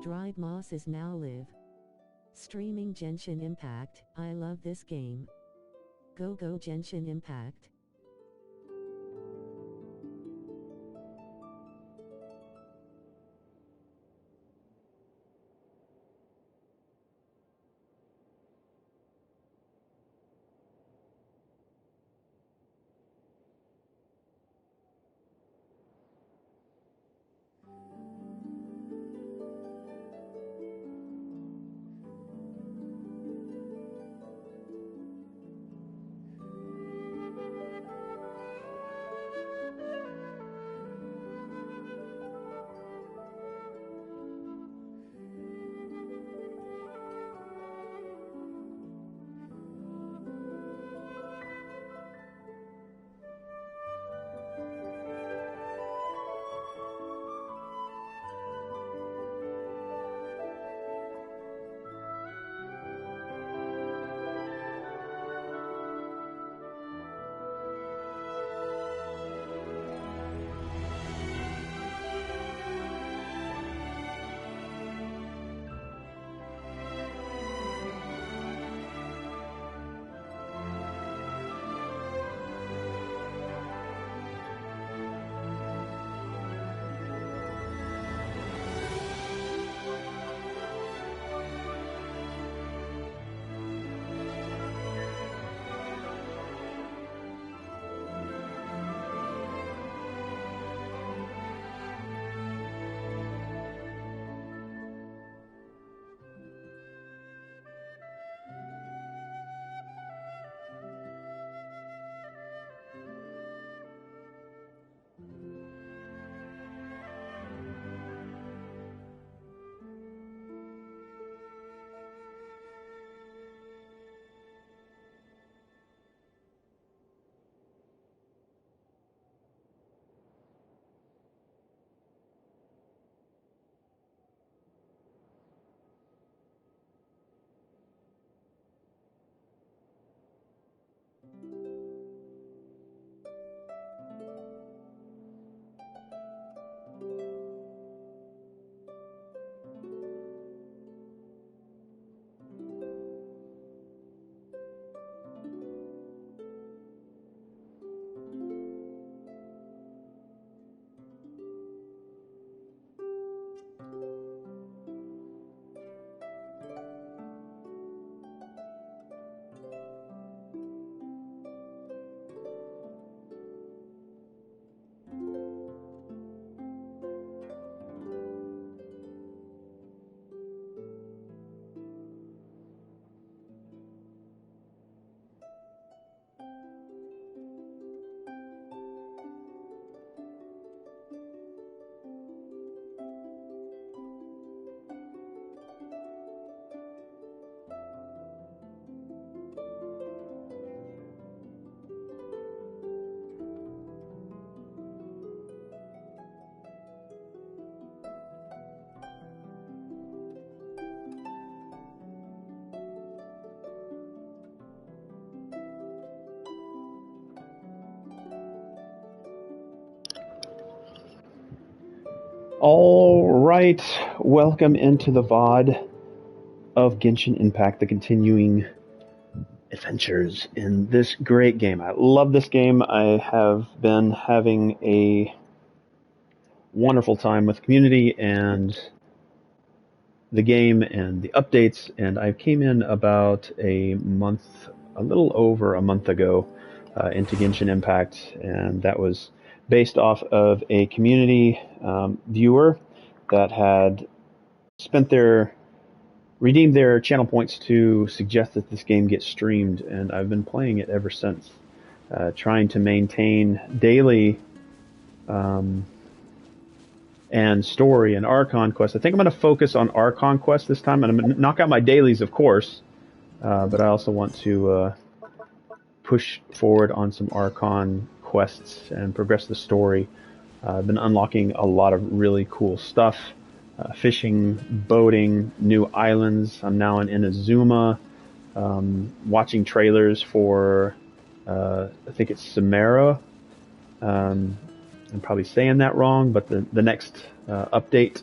Dried Moss is now live. Streaming Genshin Impact. I love this game. Go Genshin Impact. All right, welcome into the VOD of Genshin Impact, the continuing adventures in this great game. I love this game. I have been having a wonderful time with the community and the game and the updates, and I came in about a little over a month ago into Genshin Impact, and that was based off of a community viewer that had redeemed their channel points to suggest that this game get streamed, and I've been playing it ever since, trying to maintain daily and story and Archon quests. I think I'm going to focus on Archon quests this time, and I'm going to knock out my dailies, of course, but I also want to push forward on some Archon quests and progress the story. I've been unlocking a lot of really cool stuff. Fishing, boating, new islands. I'm now in Inazuma. Watching trailers for, I think it's Samara. I'm probably saying that wrong, but the next update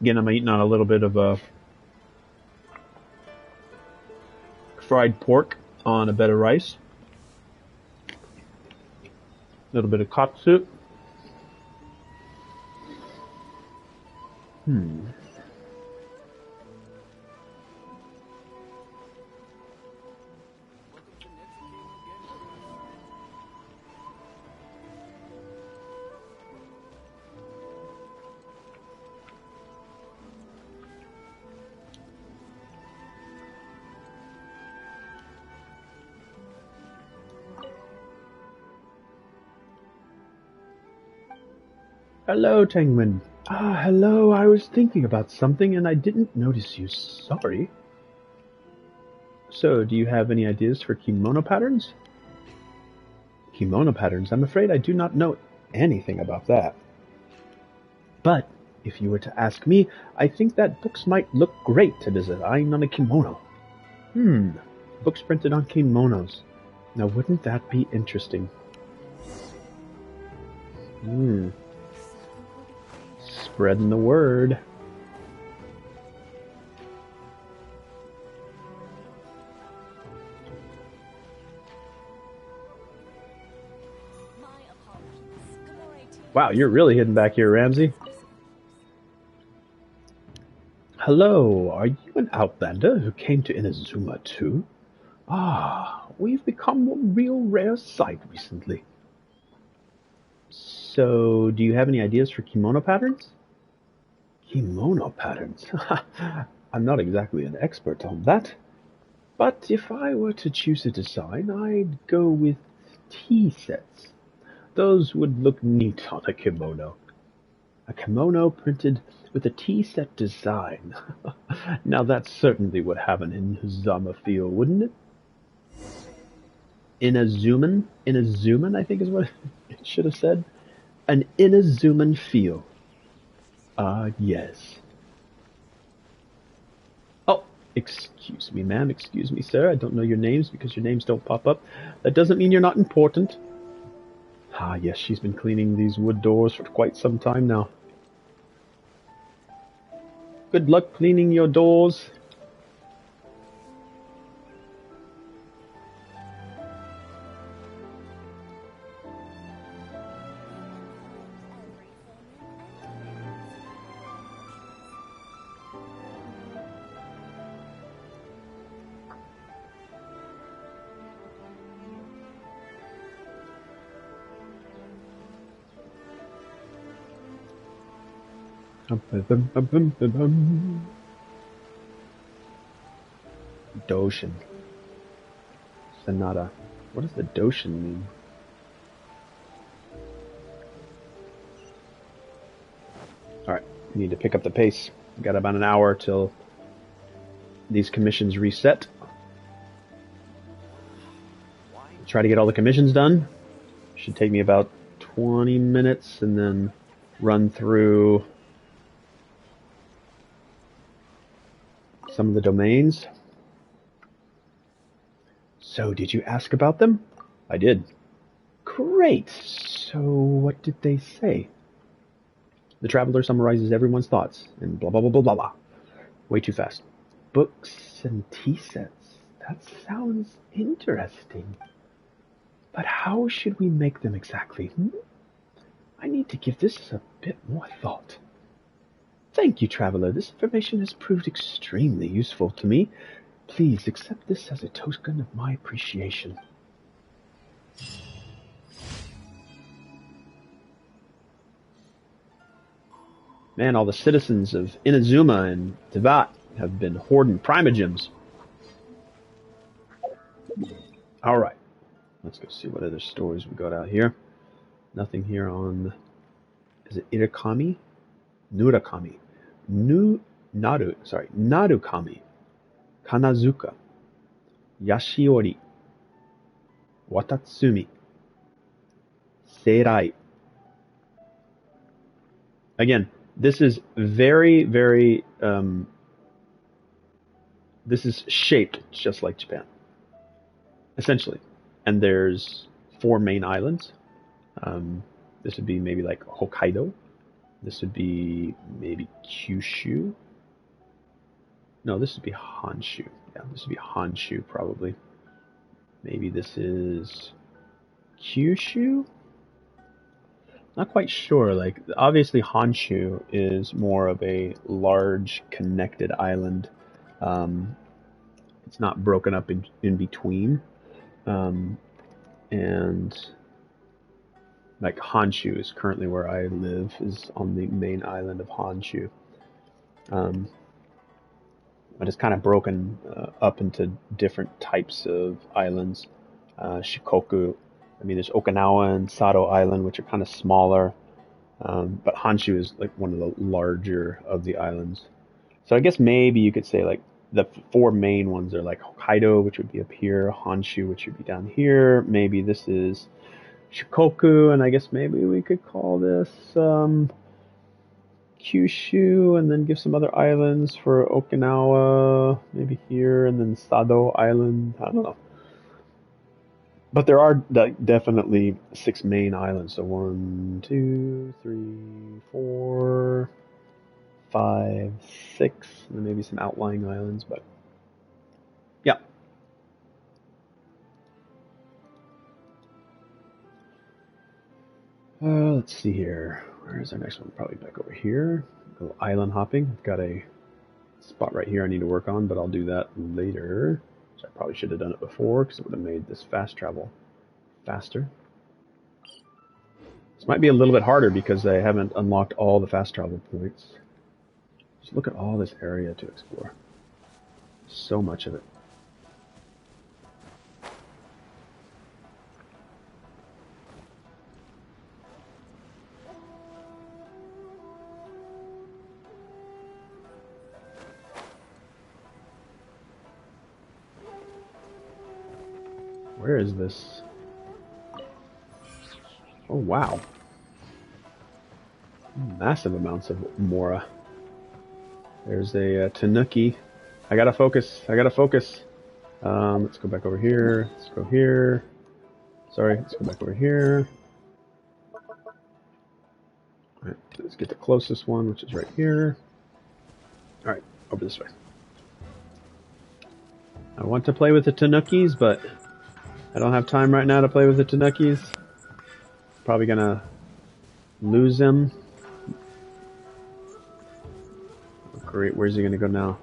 Again, I'm eating on a little bit of fried pork on a bed of rice. A little bit of katsu. Hello, Tengwin. Ah, hello. I was thinking about something and I didn't notice you. Sorry. So, do you have any ideas for kimono patterns? Kimono patterns? I'm afraid I do not know anything about that. But, if you were to ask me, I think that books might look great to design on a kimono. Books printed on kimonos. Now, wouldn't that be interesting? Spreading the word. Wow, you're really hidden back here, Ramsey. Hello, are you an outlander who came to Inazuma too? Ah, we've become a real rare sight recently. So, do you have any ideas for kimono patterns? Kimono patterns? I'm not exactly an expert on that. But if I were to choose a design, I'd go with tea sets. Those would look neat on a kimono. A kimono printed with a tea set design. Now that certainly would have an Inazuma feel, wouldn't it? Inazuman, I think is what it should have said. An Inazuman feel. Ah, yes. Oh, excuse me, ma'am. Excuse me, sir. I don't know your names because your names don't pop up. That doesn't mean you're not important. Ah, yes, she's been cleaning these wood doors for quite some time now. Good luck cleaning your doors. Doshin. Sonata. What does the Doshin mean? Alright, we need to pick up the pace. We've got about an hour till these commissions reset. Try to get all the commissions done. Should take me about 20 minutes and then run through some of the domains. So, did you ask about them? I did. Great. So, what did they say? The traveler summarizes everyone's thoughts and blah blah blah blah blah blah. Way too fast. Books and tea sets. That sounds interesting. But how should we make them exactly? I need to give this a bit more thought. Thank you, traveler. This information has proved extremely useful to me. Please accept this as a token of my appreciation. Man, all the citizens of Inazuma and Teyvat have been hoarding primogems. Alright. Let's go see what other stores we got out here. Nothing here on... Is it Irakami? Nurakami. Narukami. Kanazuka. Yashiori. Watatsumi. Seirai. Again, this is very, very... this is shaped just like Japan. Essentially. And there's 4 main islands. This would be maybe like Hokkaido. This would be maybe Kyushu. No, this would be Honshu. Yeah, this would be Honshu probably. Maybe this is Kyushu? Not quite sure. Like, obviously Honshu is more of a large connected island. It's not broken up in between. And like Honshu is currently where I live, is on the main island of Honshu. But it's kind of broken up into different types of islands. Shikoku. I mean, there's Okinawa and Sado Island, which are kind of smaller. But Honshu is like one of the larger of the islands. So I guess maybe you could say like the four main ones are like Hokkaido, which would be up here, Honshu, which would be down here. Maybe this is Shikoku, and I guess maybe we could call this Kyushu, and then give some other islands for Okinawa, maybe here, and then Sado Island. I don't know. But there are definitely 6 main islands. So 1, 2, 3, 4, 5, 6, and then maybe some outlying islands. But yeah. Let's see here. Where's our next one? Probably back over here. Go island hopping. I've got a spot right here I need to work on, but I'll do that later. So I probably should have done it before because it would have made this fast travel faster. This might be a little bit harder because I haven't unlocked all the fast travel points. Just look at all this area to explore. So much of it. Where is this? Oh, wow. Massive amounts of Mora. There's a Tanuki. I gotta focus. I gotta focus. Let's go back over here. Let's go here. Sorry, let's go back over here. Alright, let's get the closest one, which is right here. Alright, over this way. I want to play with the Tanukis, but I don't have time right now to play with the Tanukis. Probably gonna lose them. Great, where's he gonna go now?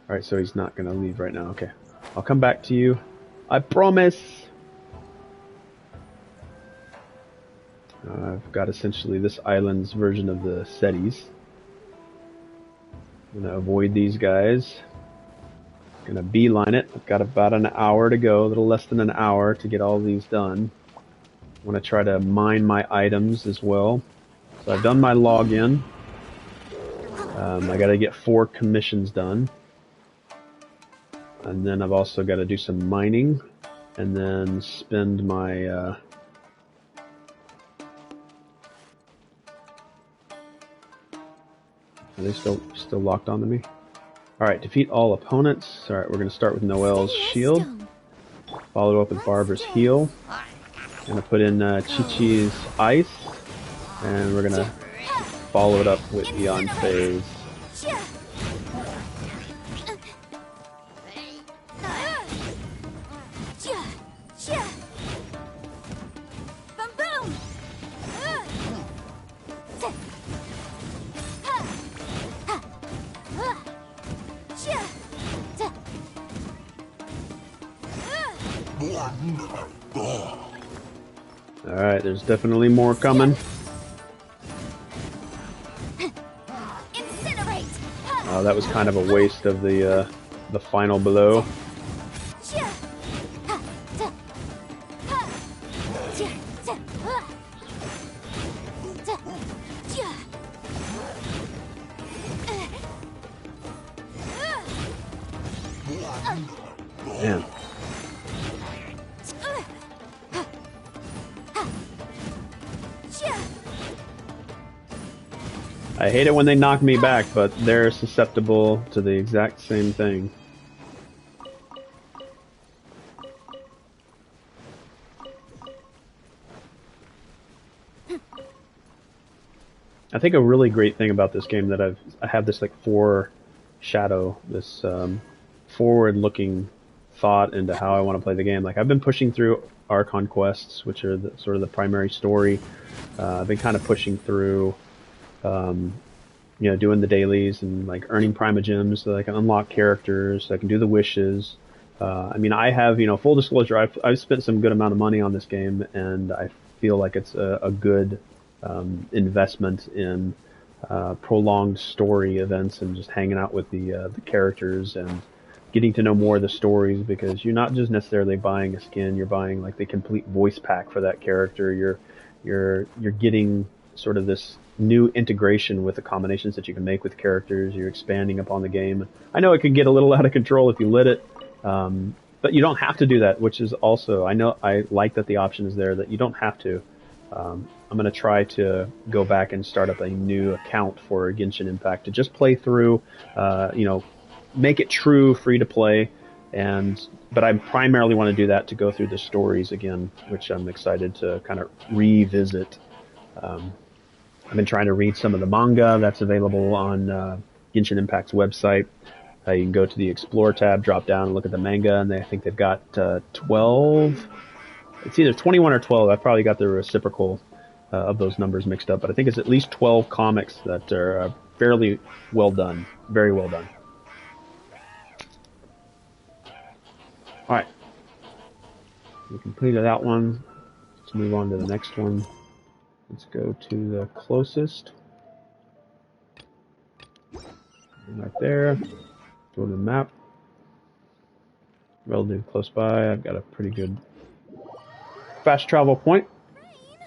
Alright, so he's not gonna leave right now. Okay. I'll come back to you. I promise! I've got essentially this island's version of the Cetis. I'm gonna avoid these guys. I'm gonna beeline it. I've got about an hour to go, a little less than an hour to get all these done. I want to try to mine my items as well. So I've done my login. I got to get 4 commissions done. And then I've also got to do some mining. And then spend my... Are they still locked onto me? Alright, defeat all opponents. Alright, we're going to start with Noelle's shield. Follow up with Barbara's heal. Gonna put in Chi-Chi's ice, and we're gonna follow it up with Beyonce's. Alright, there's definitely more coming. Oh, that was kind of a waste of the final blow. Man. I hate it when they knock me back, but they're susceptible to the exact same thing. I think a really great thing about this game that I have this like foreshadow, this forward-looking thought into how I want to play the game. Like I've been pushing through Archon quests, which are sort of the primary story. I've been kind of pushing through, you know, doing the dailies and like earning primogems so that I can unlock characters, so I can do the wishes. I mean, I have, you know, full disclosure, I've spent some good amount of money on this game, and I feel like it's a good investment in prolonged story events and just hanging out with the characters and getting to know more of the stories, because you're not just necessarily buying a skin, you're buying like the complete voice pack for that character. You're getting sort of this new integration with the combinations that you can make with characters. You're expanding upon the game. I know it can get a little out of control if you let it, but you don't have to do that, which is also, I like that the option is there that you don't have to. I'm going to try to go back and start up a new account for Genshin Impact to just play through, make it true free to play, but I primarily want to do that to go through the stories again, which I'm excited to kind of revisit. I've been trying to read some of the manga that's available on Genshin Impact's website. You can go to the Explore tab, drop down, and look at the manga, and I think they've got 12. It's either 21 or 12. I've probably got the reciprocal of those numbers mixed up, but I think it's at least 12 comics that are fairly well done, very well done. All right, we completed that one. Let's move on to the next one. Let's go to the closest. Right there. Go to the map. Relatively close by. I've got a pretty good fast travel point. Rain?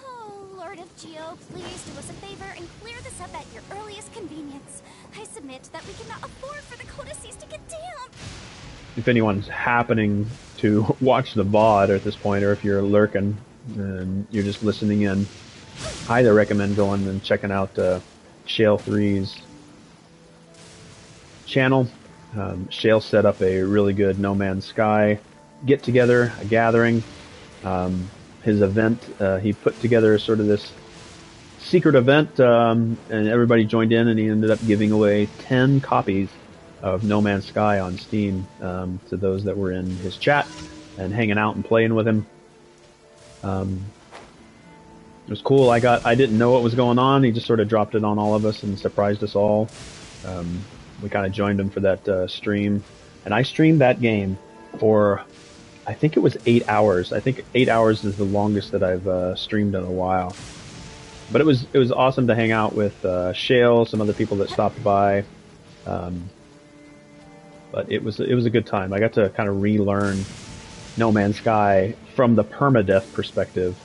Oh, Lord of Geo, please do us a favor and clear this up at your earliest convenience. I submit that we cannot afford for the codices to get damp. If anyone's happening to watch the VOD at this point, or if you're lurking and you're just listening in, I highly recommend going and checking out Shale 3's channel. Shale set up a really good No Man's Sky get-together, a gathering. His event, he put together sort of this secret event, and everybody joined in, and he ended up giving away 10 copies of No Man's Sky on Steam to those that were in his chat and hanging out and playing with him. It was cool. I didn't know what was going on. He just sort of dropped it on all of us and surprised us all. We kind of joined him for that stream, and I streamed that game for, I think it was 8 hours. I think 8 hours is the longest that I've streamed in a while. But it was awesome to hang out with Shale, some other people that stopped by. But it was a good time. I got to kind of relearn No Man's Sky from the permadeath perspective.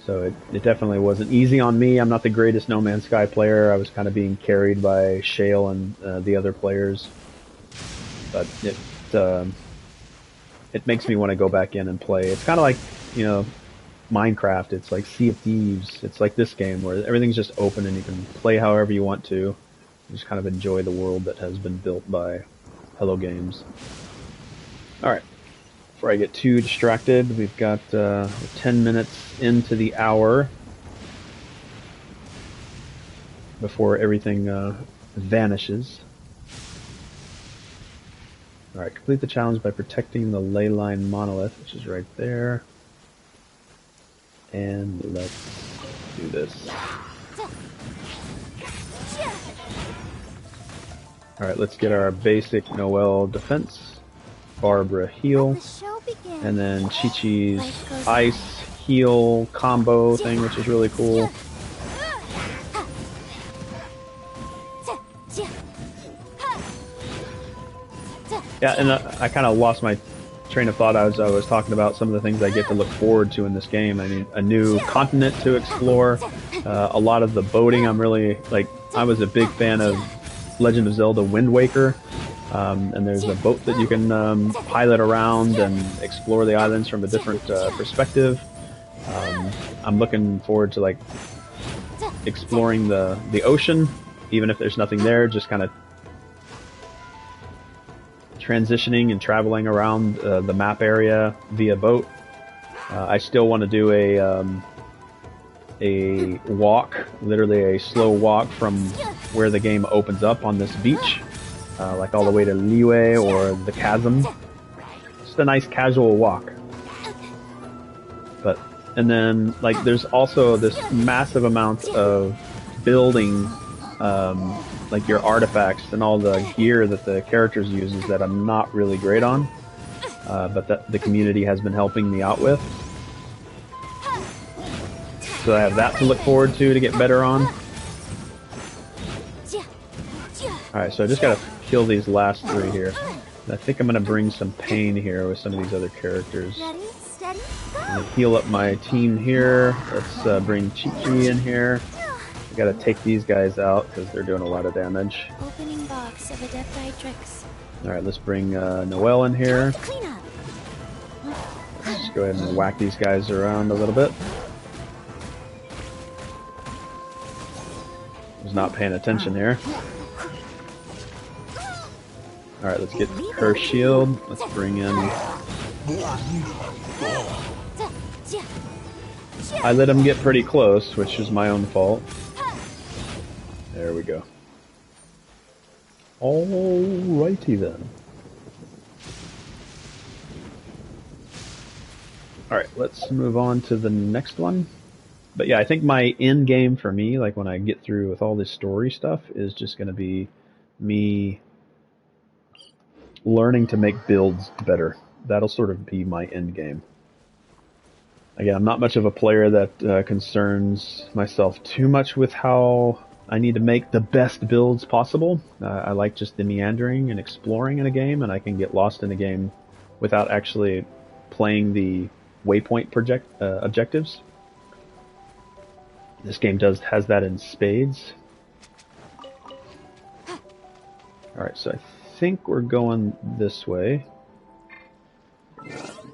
So it definitely wasn't easy on me. I'm not the greatest No Man's Sky player. I was kind of being carried by Shale and the other players. But it makes me want to go back in and play. It's kind of like, Minecraft. It's like Sea of Thieves. It's like this game where everything's just open and you can play however you want to. Just kind of enjoy the world that has been built by Hello Games. Alright. Before I get too distracted, we've got 10 minutes into the hour before everything vanishes. Alright, complete the challenge by protecting the leyline monolith, which is right there. And let's do this. Alright, let's get our basic Noelle defense. Barbara heal, and then Chi-Chi's ice heal combo thing, which is really cool. Yeah, and I kind of lost my train of thought as I was talking about some of the things I get to look forward to in this game. I mean, a new continent to explore, a lot of the boating. I was a big fan of Legend of Zelda Wind Waker. And there's a boat that you can pilot around and explore the islands from a different perspective. I'm looking forward to exploring the ocean, even if there's nothing there, just kind of transitioning and traveling around the map area via boat. I still want to do a walk, literally a slow walk from where the game opens up on this beach. Like all the way to Liyue or the Chasm. Just a nice casual walk. And then there's also this massive amount of building, like your artifacts and all the gear that the characters uses that I'm not really great on, but that the community has been helping me out with. So I have that to look forward to get better on. Alright, so I just gotta kill these last 3 here. And I think I'm gonna bring some pain here with some of these other characters. Ready, steady, go! I'm gonna heal up my team here. Let's bring Chi-Chi in here. I gotta take these guys out because they're doing a lot of damage. Opening box of Adepti-Trix. Alright, let's bring Noelle in here. Clean up. Let's go ahead and whack these guys around a little bit. Was not paying attention here. Alright, let's get her shield. Let's bring in... I let him get pretty close, which is my own fault. There we go. Alrighty then. Alright, let's move on to the next one. But yeah, I think my end game for me, like when I get through with all this story stuff, is just going to be me learning to make builds better. That'll sort of be my end game. Again, I'm not much of a player that concerns myself too much with how I need to make the best builds possible. I like just the meandering and exploring in a game, and I can get lost in a game without actually playing the waypoint objectives. This game has that in spades. Alright, so I think we're going this way.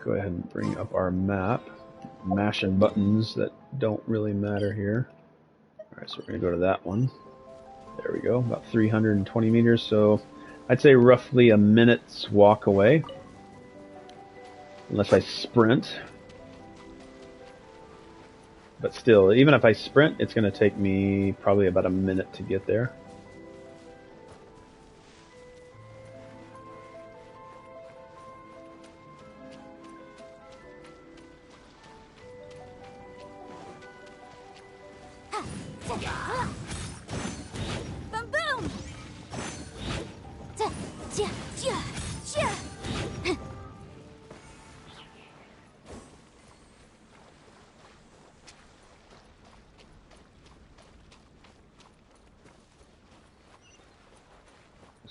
Go ahead and bring up our map. Mashing buttons that don't really matter here. Alright, so we're going to go to that one. There we go, about 320 meters, so I'd say roughly a minute's walk away. Unless I sprint. But still, even if I sprint, it's going to take me probably about a minute to get there.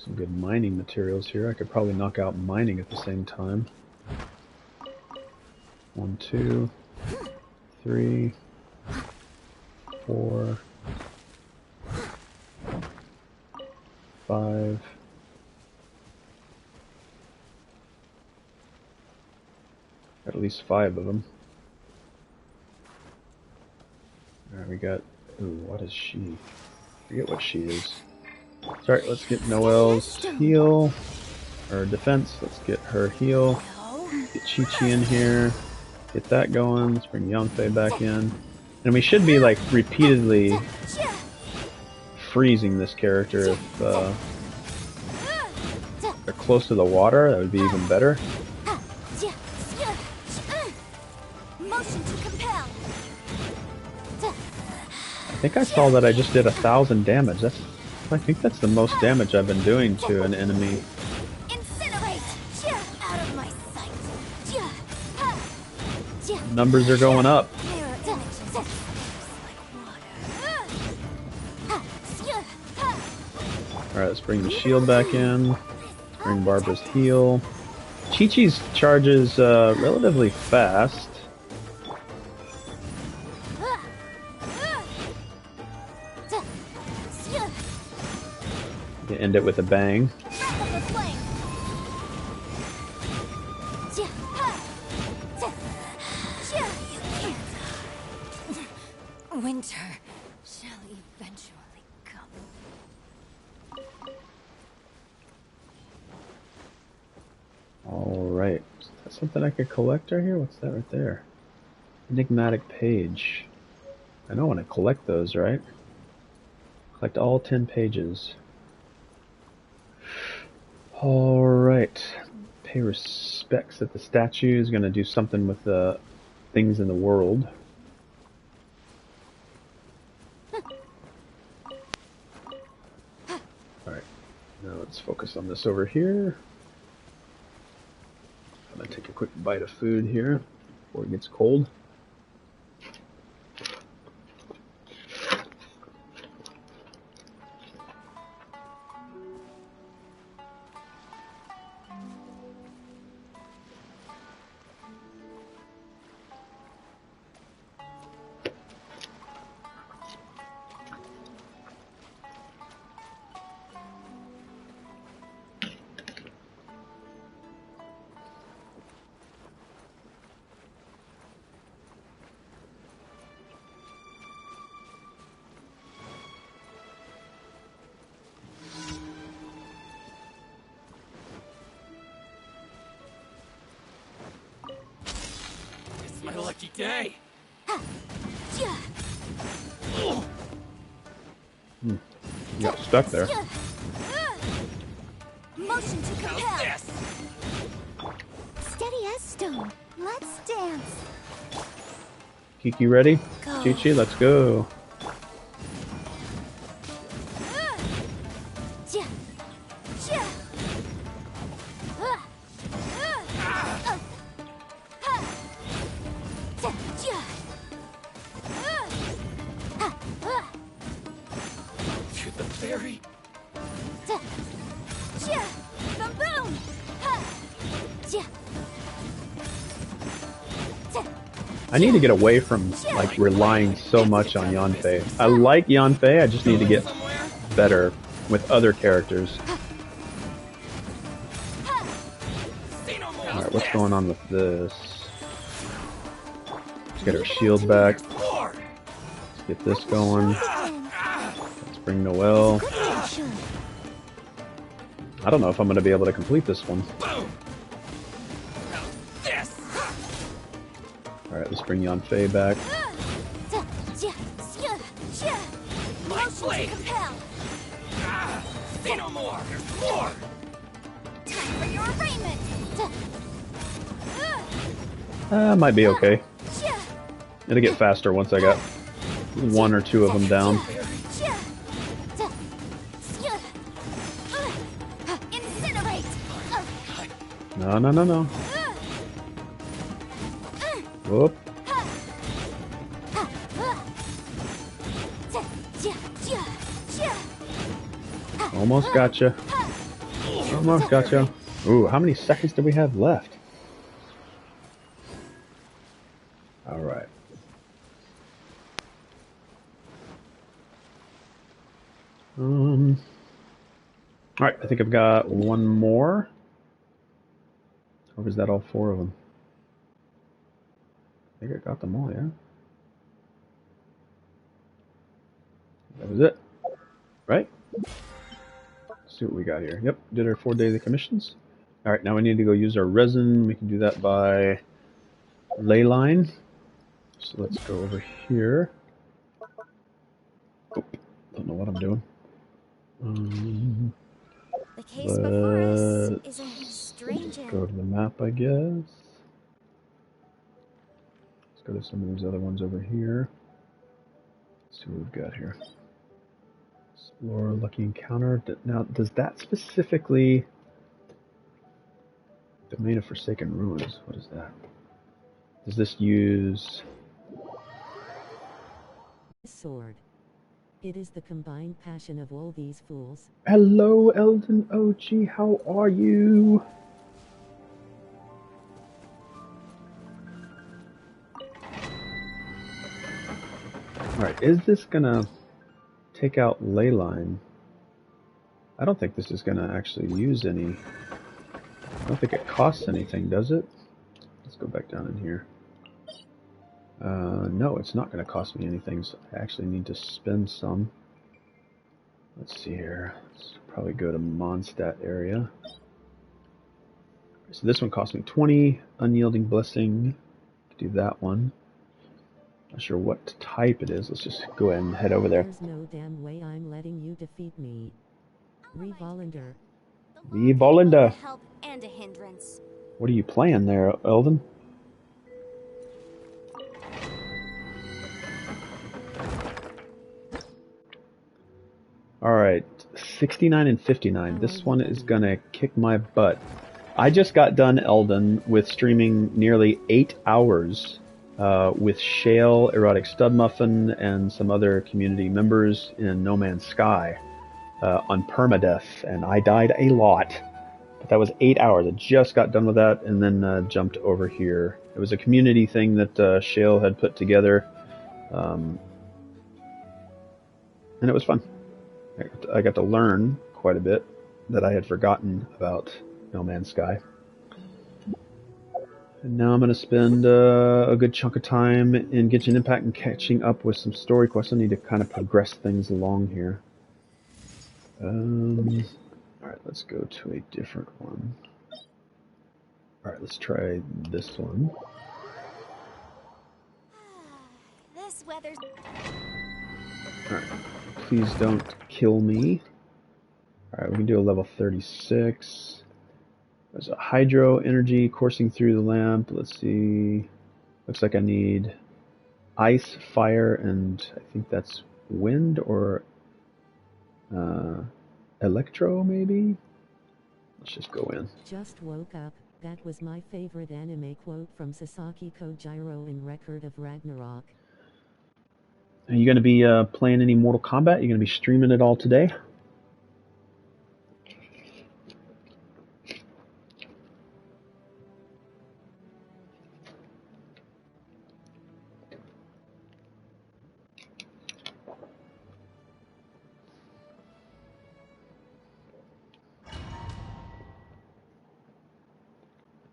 Some good mining materials here. I could probably knock out mining at the same time. 1, 2, 3, 4, 5. Got at least 5 of them. Alright, we got... Ooh, what is she? I forget what she is. Sorry, let's get Noelle's heal. Or defense. Let's get her heal. Get Chi-Chi in here. Get that going. Let's bring Yanfei back in. And we should be like repeatedly freezing this character if they're close to the water. That would be even better. I think I saw that I just did 1,000 damage. I think that's the most damage I've been doing to an enemy. Numbers are going up. Alright, let's bring the shield back in. Let's bring Barbara's heal. Chi-Chi's charges relatively fast. You end it with a bang. Winter shall eventually come. Alright. Is that something I could collect right here? What's that right there? Enigmatic page. I know I want to collect those, right? Collect all 10 pages. Alright. Pay respects that the statue is going to do something with the things in the world. Alright. Now let's focus on this over here. I'm going to take a quick bite of food here before it gets cold. Lucky day. You got stuck there. Motion to How's compel. this? Steady as stone. Let's dance. Kiki ready? Go. Chi-Chi, let's go. Ja. Ja. To the very. The boom. I need to get away from like relying so much on Yanfei. I like Yanfei, I just need to get Somewhere? better with other characters. Say no more. Alright, what's going on with this? Let's get our shield back. More. Let's get this going. Let's bring Noelle. I don't know if I'm going to be able to complete this one. Boom. How's this? Alright, let's bring Yanfei back. My blade. Compel. Say no more. There's more. Time for your arraignment. Might be okay. It'll get faster once I got one or two of them down. Incinerate. No, no, no, no. Whoop. Almost gotcha. Almost gotcha. Ooh, how many seconds do we have left? Alright. Alright, I think I've got one more. Or was that all four of them? I think I got them all, yeah? That was it. Right? Let's see what we got here. Yep, did our 4 daily commissions. Alright, now we need to go use our resin. We can do that by ley line. So let's go over here. Oh, don't know what I'm doing. The case before us Let's is a strange go to the map, I guess. Let's go to some of these other ones over here. Let's see what we've got here. Explore Lucky Encounter. Now, does that specifically... Domain of Forsaken Ruins. What is that? Does this use... Sword. It is the combined passion of all these fools. Hello, Elden OG. How are you? Alright, is this gonna take out Leyline? I don't think this is gonna actually use any... I don't think it costs anything, does it? Let's go back down in here. No, it's not gonna cost me anything, so I actually need to spend some. Let's see here. Let's probably go to Mondstadt area. So this one cost me 20. Unyielding Blessing. Do that one. Not sure what type it is. Let's just go ahead and head over there. There's no damn way I'm letting you defeat me. Revolander. Revolander. Help and a hindrance. What are you playing there, Elden? Alright, 69 and 59. This one is gonna kick my butt. I just got done Elden with streaming nearly 8 hours with Shale, Erotic Stud Muffin, and some other community members in No Man's Sky on permadeath, and I died a lot. But that was 8 hours. I just got done with that and then jumped over here. It was a community thing that Shale had put together, and it was fun. I got to learn quite a bit that I had forgotten about No Man's Sky. And now I'm going to spend a good chunk of time in Genshin Impact and catching up with some story quests. I need to kind of progress things along here. Alright, let's go to a different one. Alright, let's try this one. there's... Alright. Please don't kill me. Alright, we can do a level 36. There's a hydro energy coursing through the lamp. Let's see. Looks like I need ice, fire, and I think that's wind or electro, maybe? Let's just go in. Just woke up. That was my favorite anime quote from Sasaki Kojiro in Record of Ragnarok. Are you going to be playing any Mortal Kombat? Are you going to be streaming it all today?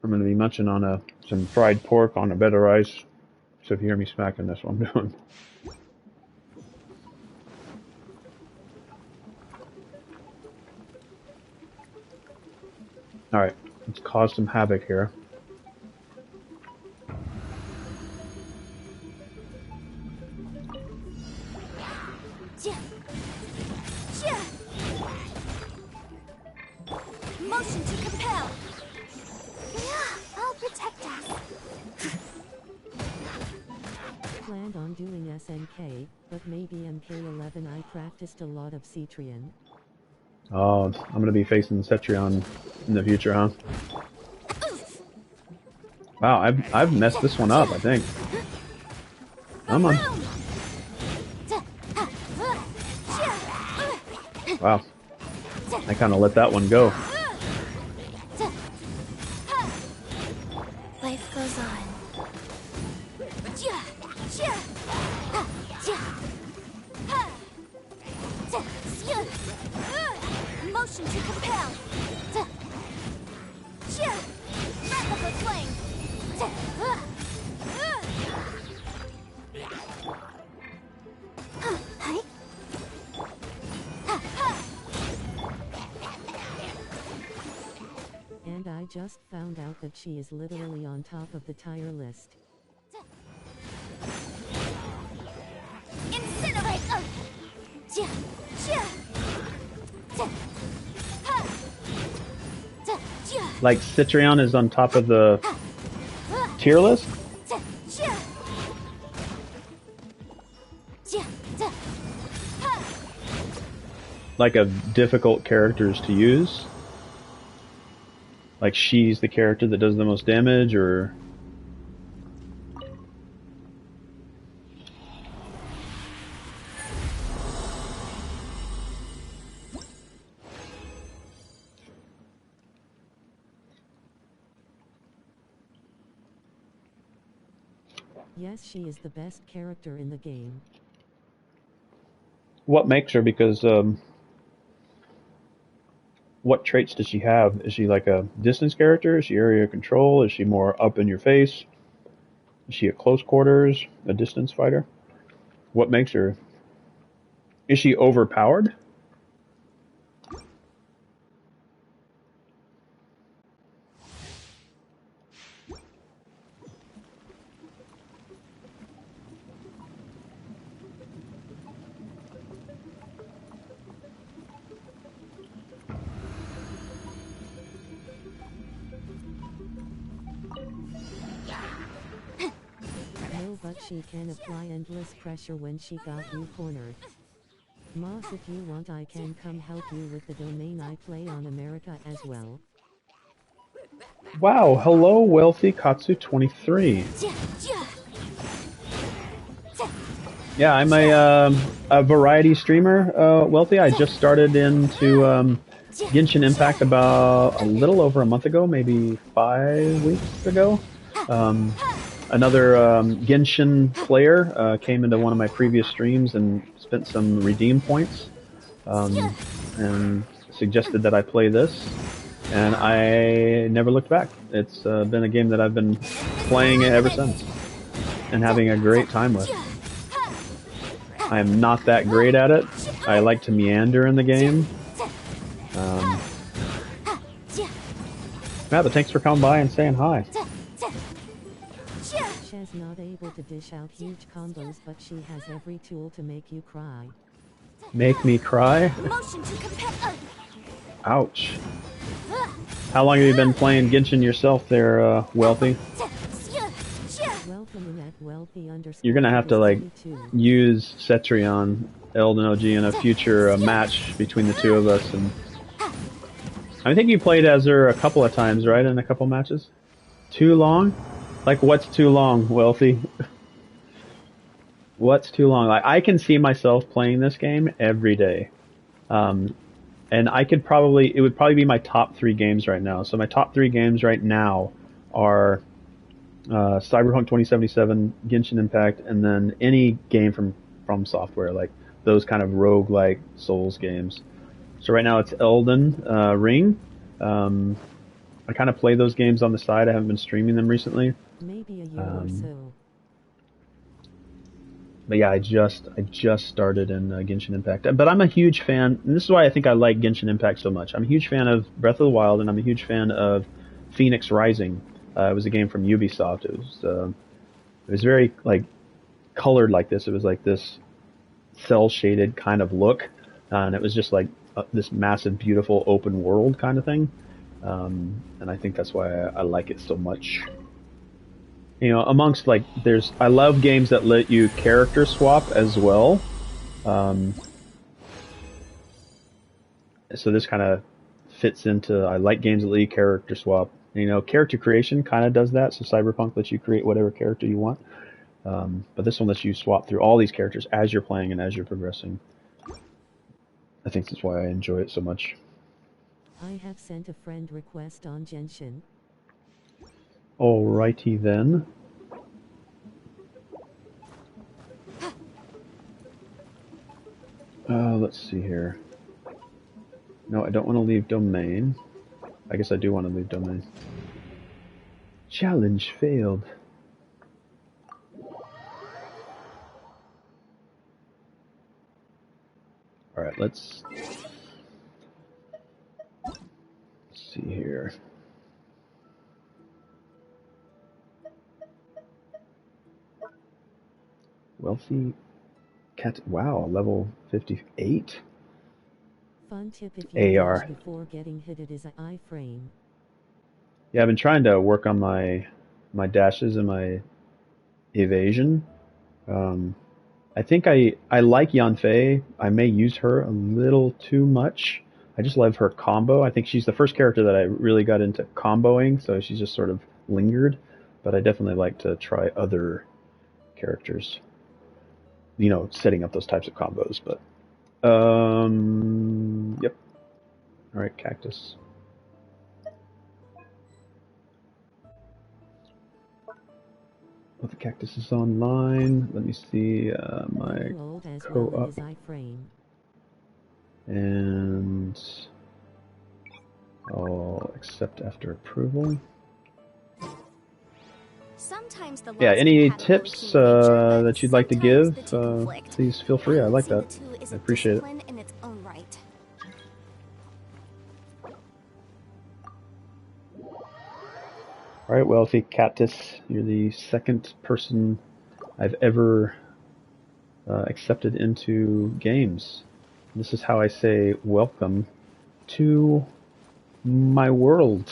I'm going to be munching on some fried pork on a bed of rice. So if you hear me smacking, that's what I'm doing. Alright, let's cause some havoc here. Motion to compel. I'll protect us. Planned on doing SNK, but maybe MK11. I practiced a lot of Cetrion. Oh, I'm going to be facing Cetrion in the future, huh? Wow, I've messed this one up, I think. Come on. Wow. I kind of let that one go. Life goes on. Motion to compel. Replica flame. And I just found out that she is literally on top of the tier list. Incinerate. Like, Cetrion is on top of the tier list? Like, of difficult characters to use? Like, she's the character that does the most damage, or... Yes, she is the best character in the game. What makes her? Because, what traits does she have? Is she like a distance character? Is she area control? Is she more up in your face? Is she a close quarters, a distance fighter? What makes her? Is she overpowered? No, but she can apply endless pressure when she got you cornered. Moss, if you want, I can come help you with the domain. I play on America as well. Wow, hello, Wealthy Katsu23. Yeah, I'm a variety streamer, Wealthy. I just started into Genshin Impact about a little over a month ago, maybe 5 weeks ago. Another Genshin player came into one of my previous streams and spent some redeem points and suggested that I play this. And I never looked back. It's been a game that I've been playing ever since and having a great time with. I am not that great at it. I like to meander in the game. Yeah, but thanks for coming by and saying hi. She's not able to dish out huge combos, but she has every tool to make you cry. Make me cry? Motion to compare. Ouch. How long have you been playing Genshin yourself there, Wealthy? Welcoming at Wealthy _. You're gonna have to, like, use Cetrion, Elden OG in a future match between the two of us, and I think you played as her a couple of times, right? In a couple matches? Too long? Like, what's too long, Wealthy? What's too long? Like, I can see myself playing this game every day. And I could probably, it would probably be my top 3 games right now. So my top 3 games right now are Cyberpunk 2077, Genshin Impact, and then any game from Software, like those kind of roguelike Souls games. So right now it's Elden Ring. I kind of play those games on the side. I haven't been streaming them recently. Maybe a year or so. But yeah, I just started in Genshin Impact. But I'm a huge fan, and this is why I think I like Genshin Impact so much. I'm a huge fan of Breath of the Wild, and I'm a huge fan of Phoenix Rising. It was a game from Ubisoft. It was very, like, colored like this. It was like this cell shaded kind of look, and it was just like this massive, beautiful open world kind of thing. And I think that's why I like it so much. You know, amongst, like, I love games that let you character swap as well. So this kind of fits into, I like games that let you character swap. You know, character creation kind of does that. So Cyberpunk lets you create whatever character you want. But this one lets you swap through all these characters as you're playing and as you're progressing. I think that's why I enjoy it so much. I have sent a friend request on Genshin. Alrighty then. Let's see here. No, I don't want to leave domain. I guess I do want to leave domain. Challenge failed. Alright, let's see here. Wealthy cat. Wow, level 58. Fun tip: if you AR. dash before getting hit, it is an iframe. Yeah, I've been trying to work on my dashes and my evasion. I think I like Yanfei. I may use her a little too much. I just love her combo. I think she's the first character that I really got into comboing, so she's just sort of lingered. But I definitely like to try other characters. You know, setting up those types of combos, but yep. Alright, Cactus. Well, the Cactus is online. Let me see my co-op. And I'll accept after approval. Sometimes the Yeah, any tips that you'd like to give, please feel free. I like that. I appreciate it. In its own right. Alright, Wealthy Cactus, you're the second person I've ever accepted into games. This is how I say welcome to my world.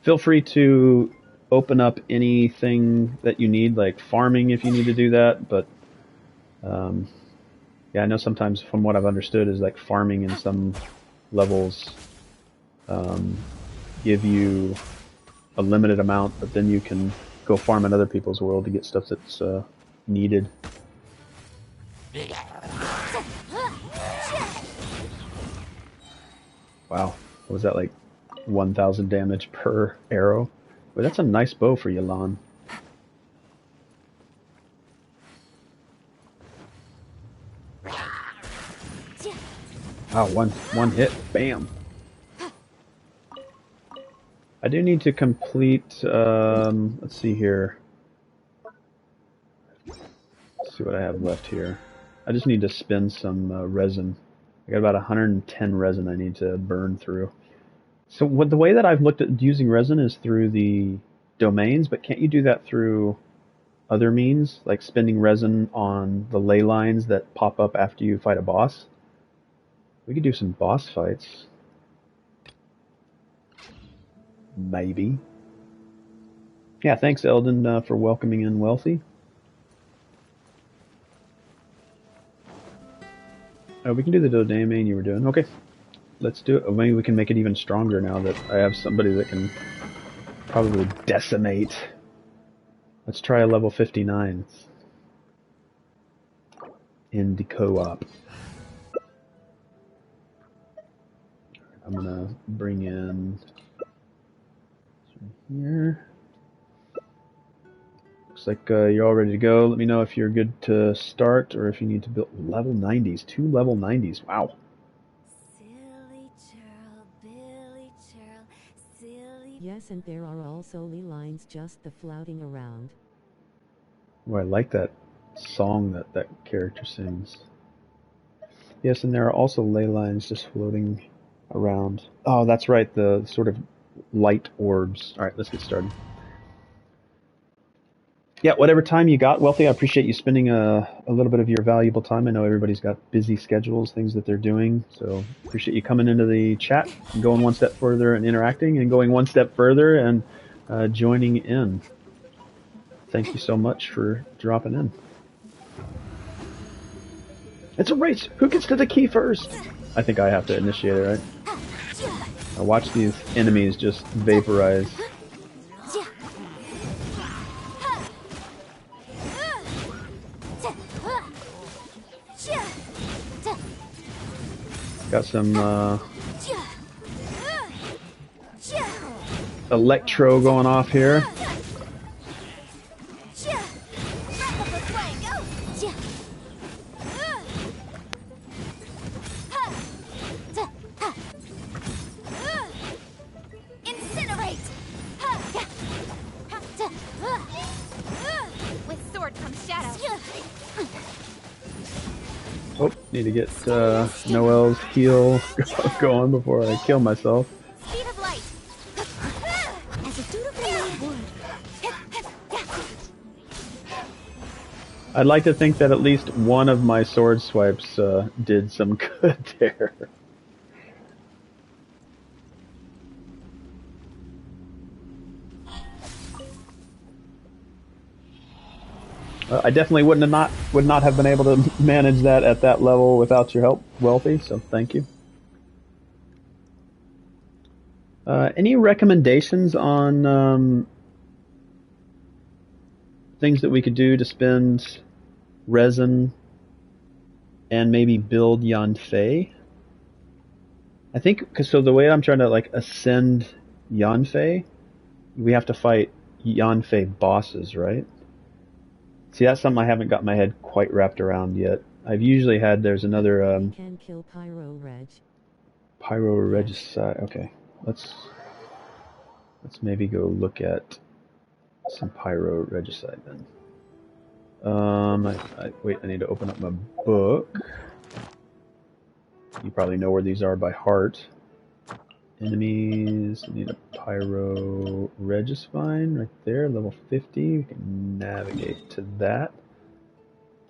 Feel free to open up anything that you need, like farming if you need to do that, but yeah, I know sometimes from what I've understood is like farming in some levels give you a limited amount, but then you can go farm in other people's world to get stuff that's needed. Wow, what was that, like 1,000 damage per arrow? Well, that's a nice bow for Yelan. Wow, one hit, bam. I do need to complete, let's see here. Let's see what I have left here. I just need to spend some resin. I got about 110 resin I need to burn through. So the way that I've looked at using resin is through the domains, but can't you do that through other means, like spending resin on the ley lines that pop up after you fight a boss. We could do some boss fights. Maybe. Yeah, thanks, Eldon, for welcoming in Wealthy. Oh, we can do the domain you were doing. Okay, let's do it. Maybe we can make it even stronger now that I have somebody that can probably decimate. Let's try a level 59 in the co-op. I'm gonna bring in here. Looks like you're all ready to go. Let me know if you're good to start or if you need to build level 90s. 2 level 90s. Wow. Silly churl, Billy churl, silly. Yes, and there are also ley lines just the flouting around. Oh, I like that song that character sings. Yes, and there are also ley lines just floating around. Oh, that's right, the sort of light orbs. All right, let's get started. Yeah, whatever time you got, Wealthy, I appreciate you spending a little bit of your valuable time. I know everybody's got busy schedules, things that they're doing, so appreciate you coming into the chat and going one step further and interacting and going one step further and joining in. Thank you so much for dropping in. It's a race. Who gets to the key first? I think I have to initiate it, right? I watch these enemies just vaporize. Got some electro going off here. Oh, need to get Noel's heal going before I kill myself. Speed of light. As a dutiful man would. I'd like to think that at least one of my sword swipes did some good there. I definitely would not have been able to manage that at that level without your help, Wealthy, so thank you. Any recommendations on things that we could do to spend resin and maybe build Yanfei? I think, so the way I'm trying to like ascend Yanfei, we have to fight Yanfei bosses, right? See, that's something I haven't got my head quite wrapped around yet. I've usually had, there's another You can kill Pyro Reg. Pyro Regicide. Okay, let's maybe go look at some Pyro Regicide then. Wait, I need to open up my book. You probably know where these are by heart. Enemies, need a Pyro Regicide right there, level 50. We can navigate to that.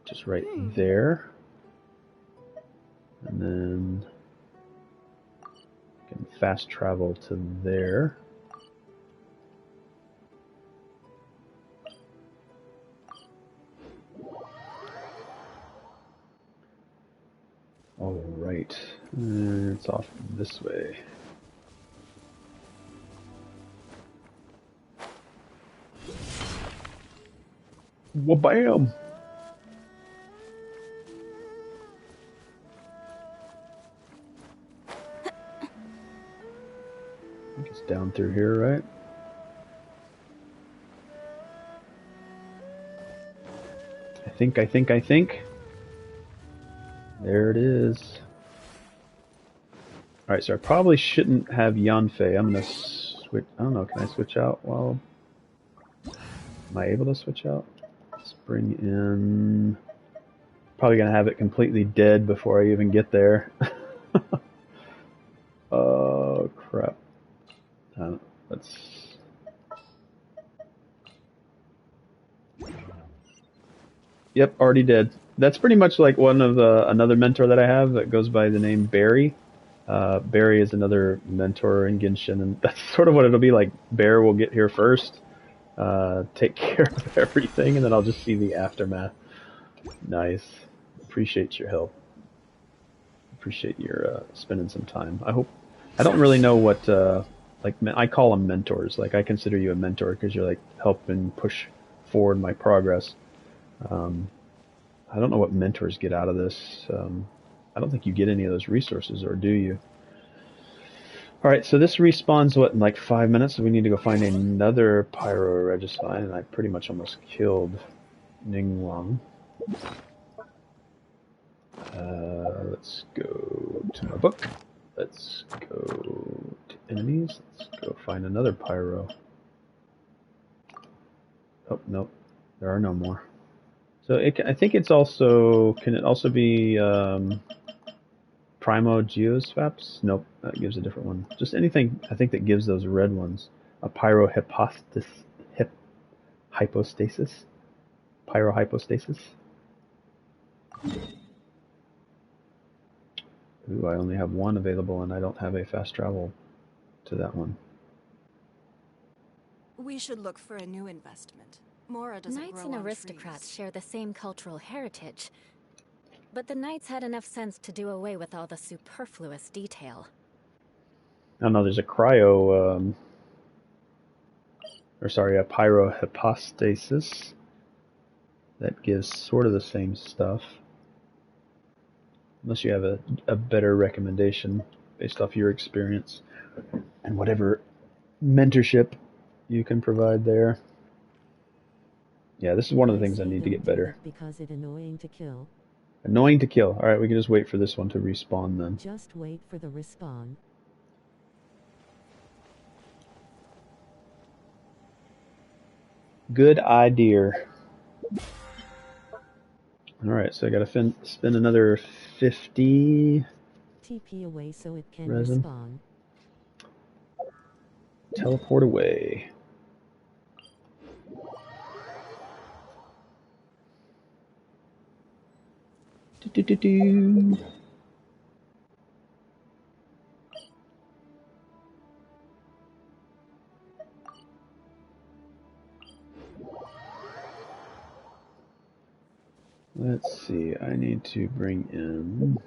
Just right there. And then we can fast travel to there. All right, it's off this way. Wha-bam! I think it's down through here, right? I think. There it is. Alright, so I probably shouldn't have Yanfei. I'm gonna switch. I don't know, can I switch out while. Am I able to switch out? Let's bring in. Probably gonna have it completely dead before I even get there. Oh, crap. Let's. Yep, already did. That's pretty much like one of another mentor that I have that goes by the name Barry. Barry is another mentor in Genshin, and that's sort of what it'll be like. Bear will get here first, take care of everything, and then I'll just see the aftermath. Nice. Appreciate your help. Appreciate your spending some time. I don't really know what like I call them mentors. Like I consider you a mentor because you're like helping push forward my progress. Um, I don't know what mentors get out of this. I don't think you get any of those resources, or do you? All right, so this respawns what in like 5 minutes. So we need to go find another Pyro Regicide, and I pretty much almost killed Ningguang. Let's go to my book. Let's go to enemies. Let's go find another Pyro. Oh, nope. There are no more. So I think it's also... Can it also be Primo Geoswaps? Nope, that gives a different one. Just anything, I think, that gives those red ones. A Pyro Hypostasis? Pyro Hypostasis? Ooh, I only have one available, and I don't have a fast travel to that one. We should look for a new investment. Mora doesn't Knights grow and on aristocrats trees. share the same cultural heritage, but the knights had enough sense to do away with all the superfluous detail. Oh no, there's a cryo, a Pyro Hypostasis that gives sort of the same stuff. Unless you have a better recommendation based off your experience and whatever mentorship you can provide there. Yeah, this is one of the things I need to get better. Because it's annoying to kill. Annoying to kill. Alright, we can just wait for this one to respawn then. Just wait for the respawn. Good idea. Alright, so I gotta spend another 50 TP away so it can resin. respawn. Teleport away. Do-do-do-do. Let's see, I need to bring in...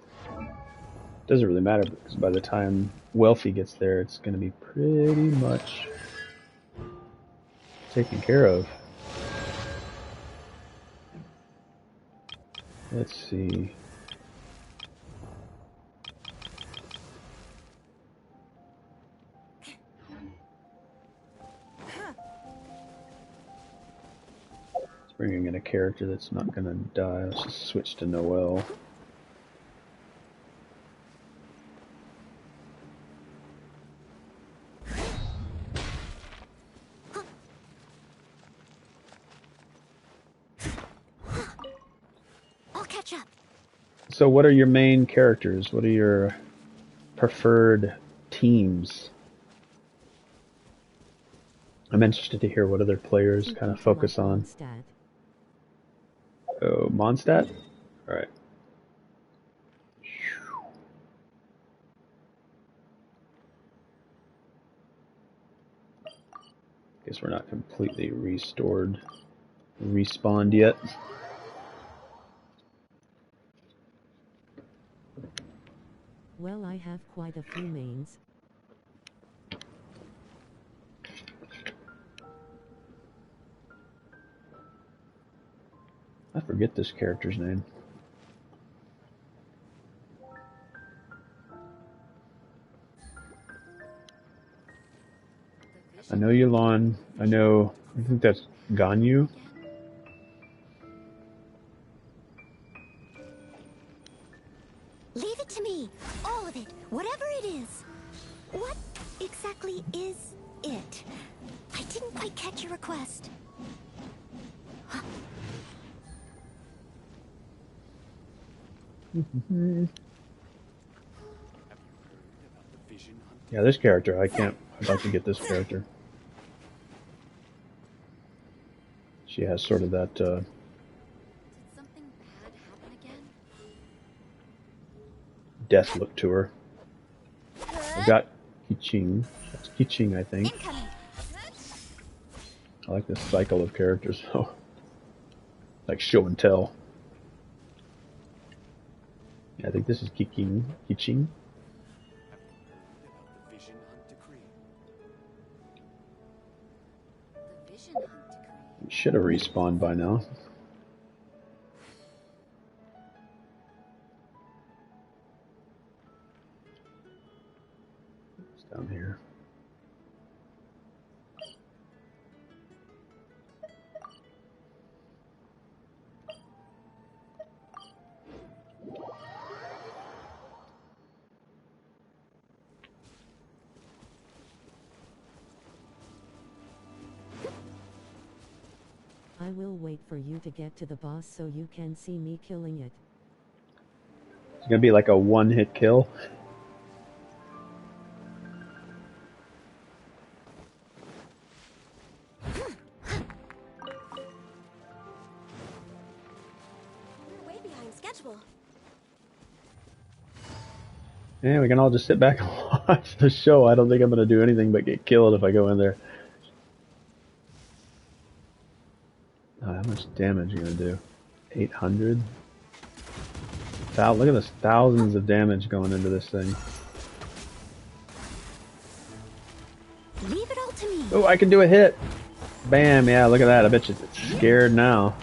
Doesn't really matter because by the time Wealthy gets there, it's going to be pretty much taken care of. Let's see. It's bringing in a character that's not going to die. Let's just switch to Noelle. So what are your main characters? What are your preferred teams? I'm interested to hear what other players kind of focus on. Mondstadt. Oh, Mondstadt? Alright. Guess we're not completely respawned yet. Well, I have quite a few mains. I forget this character's name. I know Yulon. I think that's Ganyu. Leave it to me, all of it, whatever it is. What exactly is it? I didn't quite catch your request. Huh? Yeah, this character, I'd like to get this character. She has sort of that death look to her. I've got Kiching. That's Kiching, I think. Incoming. I like this cycle of characters, though. Like show and tell. Yeah, I think this is Kiching. Kiching. About the Vision Hunt decree. The Vision Hunt decree. Should have respawned by now. It's down here. I will wait for you to get to the boss so you can see me killing it. It's gonna be like a one-hit kill. We're way behind schedule. Yeah, we can all just sit back and watch the show. I don't think I'm gonna do anything but get killed if I go in there. Oh, how much damage are you gonna do? 800? Look at this, thousands of damage going into this thing. Leave it all to me. Oh, I can do a hit! Bam, yeah, look at that. I bet you it's scared now.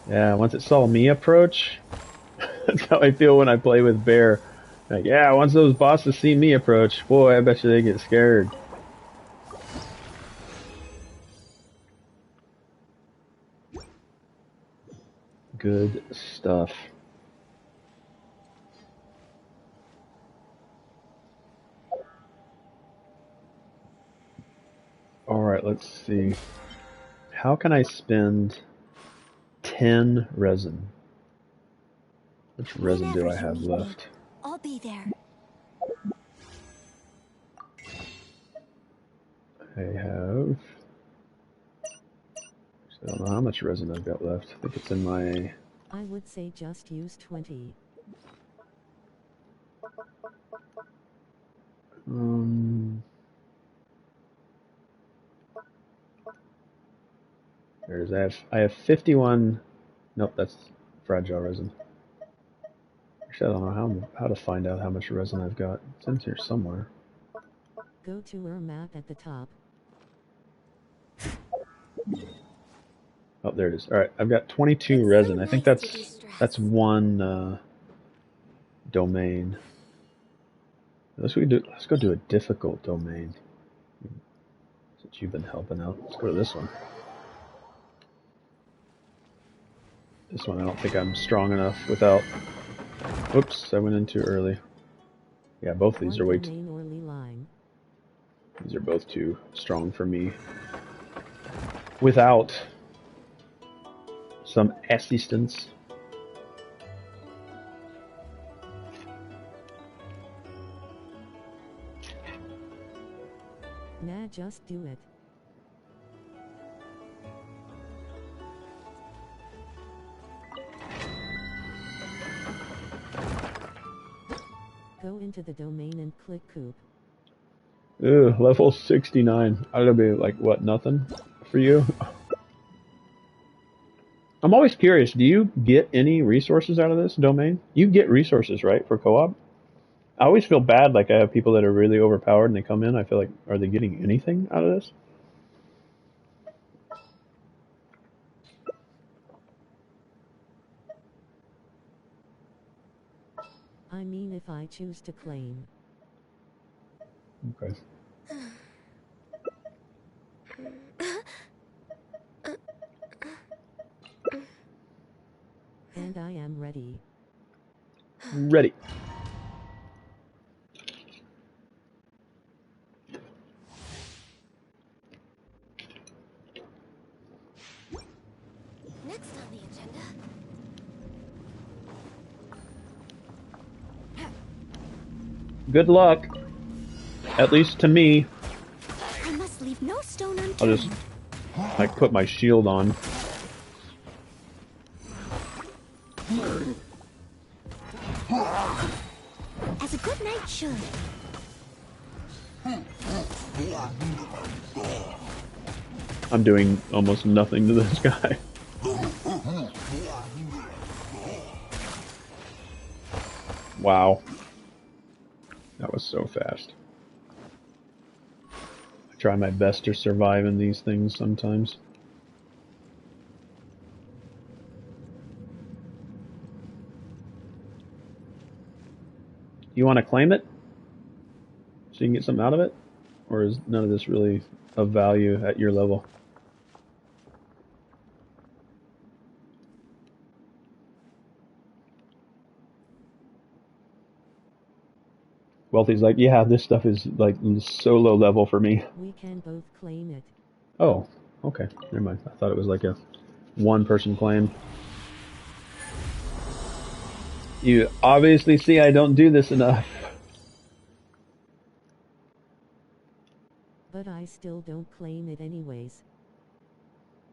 Yeah, once it saw me approach, that's how I feel when I play with Bear. Like, yeah, once those bosses see me approach, boy, I bet you they get scared. Good stuff. Alright, let's see. How can I spend 10 resin? Which resin do I Whenever you have need me, left? I'll be there. I have... I don't know how much resin I've got left. I think it's in my... I would say just use 20. I have 51... Nope, that's fragile resin. Actually, I don't know how to find out how much resin I've got. It's in here somewhere. Go to our map at the top. Oh, there it is. Alright, I've got 22 It's resin. so I think nice to be stressed. that's one domain. Let's go do a difficult domain. Since you've been helping out. Let's go to this one. This one I don't think I'm strong enough without... Oops, I went in too early. Yeah, both of these are way Domain or line. These are both too strong for me. Without some assistance. Nah, just do it. Go into the domain and click Coop. Ew, level 69. That'll be like, what, nothing for you? I'm always curious, do you get any resources out of this domain? You get resources, right, for co-op? I always feel bad, like I have people that are really overpowered and they come in, I feel like, are they getting anything out of this? I mean if I choose to claim. Okay. And I am ready. Ready. Next on the agenda. Good luck. At least to me. I must leave no stone unturned. I'll just, like, put my shield on. as a good knight should. I'm doing almost nothing to this guy. Wow. That was so fast. I try my best to survive in these things sometimes. You want to claim it? So you can get something out of it? Or is none of this really of value at your level? Wealthy's like, yeah, this stuff is like so low level for me. We can both claim it. Oh, okay. Never mind. I thought it was like a one-person claim. You obviously see I don't do this enough. But I still don't claim it anyways.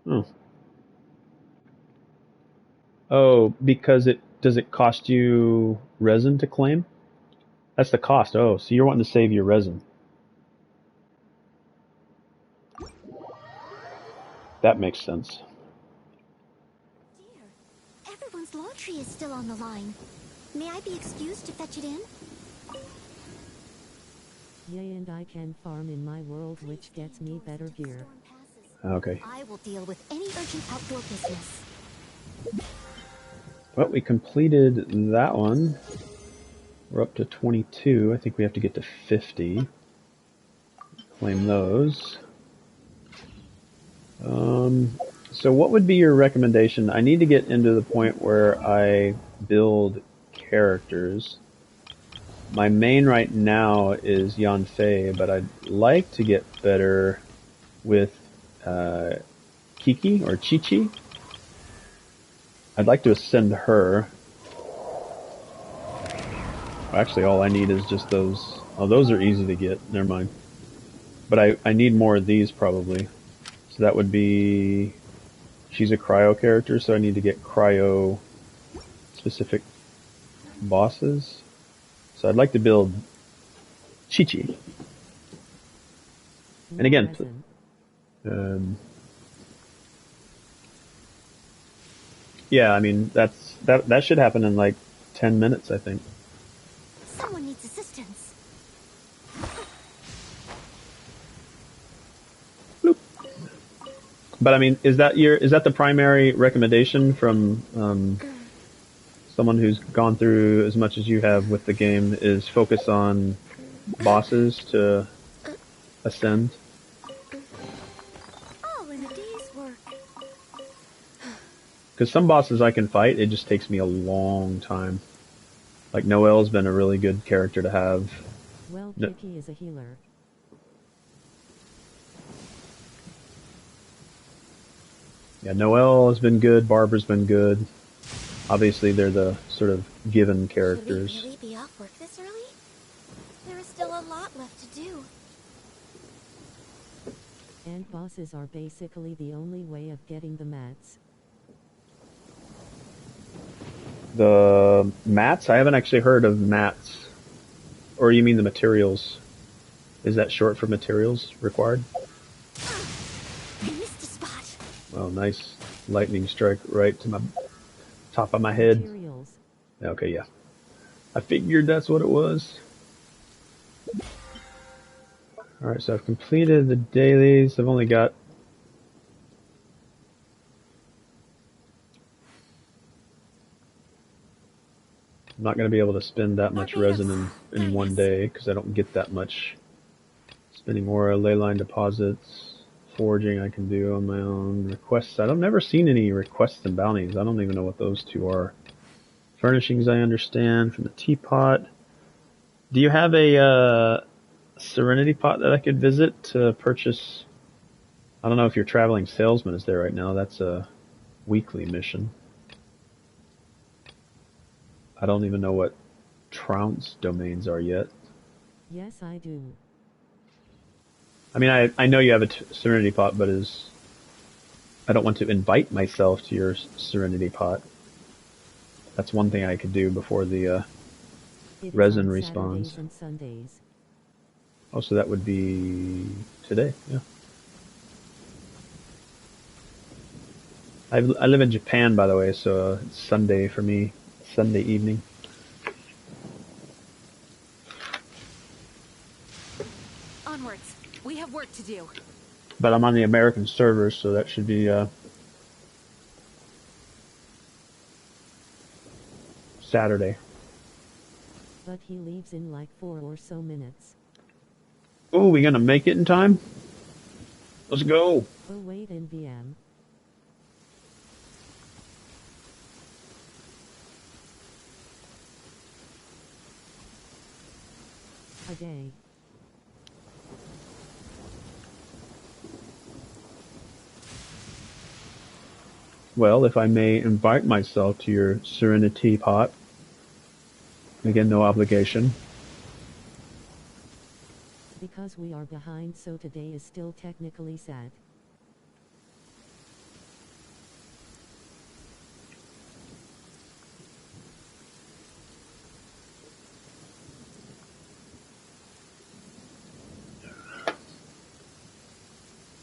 Oh. Oh, because does it cost you resin to claim? That's the cost. Oh, so you're wanting to save your resin. That makes sense. Dear, everyone's law tree is still on the line. May I be excused to fetch it in? Yay, and I can farm in my world, which gets me better gear. Okay. I will deal with any urgent outdoor business. Well, we completed that one. We're up to 22. I think we have to get to 50. Claim those. So what would be your recommendation? I need to get into the point where I build characters. My main right now is Yanfei, but I'd like to get better with Kiki or Chi-Chi. I'd like to ascend her. Actually, all I need is just those. Oh, those are easy to get. Never mind. But I need more of these probably. So that would be... She's a cryo character, so I need to get cryo specific bosses. So I'd like to build Chi-Chi. And again, yeah, I mean, that should happen in like 10 minutes, I think. Someone needs assistance. Bloop. But I mean, is that the primary recommendation from someone who's gone through as much as you have with the game, is focus on bosses to ascend? All in a day's work. Because some bosses I can fight, it just takes me a long time. Like Noelle's been a really good character to have. Well, Kiki is a healer. Yeah, Noelle has been good, Barbara's been good. Obviously, they're the sort of given characters. Should we really be off work this early? There is still a lot left to do. And bosses are basically the only way of getting the mats. The mats? I haven't actually heard of mats. Or you mean the materials? Is that short for materials required? I missed a spot. Oh, nice lightning strike right to my top of my head. Materials. Okay, yeah. I figured that's what it was. Alright, so I've completed the dailies. I've only got... I'm not going to be able to spend that much resin in one day, because I don't get that much. Spending more ley line deposits. Forging I can do on my own. Requests. I've never seen any requests and bounties. I don't even know what those two are. Furnishings I understand from the teapot. Do you have a Serenity pot that I could visit to purchase? I don't know if your traveling salesman is there right now. That's a weekly mission. I don't even know what Trounce domains are yet. Yes, I do. I mean, I know you have a Serenity pot, but I don't want to invite myself to your Serenity pot. That's one thing I could do before the It is resin on respawns. Saturdays and Sundays. Oh, so that would be today, yeah. I live in Japan, by the way, so it's Sunday for me, Sunday evening. Onwards. We have work to do. But I'm on the American server, so that should be Saturday. But he leaves in like 4 or so minutes. Oh, we gonna make it in time? Let's go. Oh wait, in VM. A day. Well, if I may invite myself to your Serenity pot. Again, no obligation. Because we are behind, so today is still technically sad.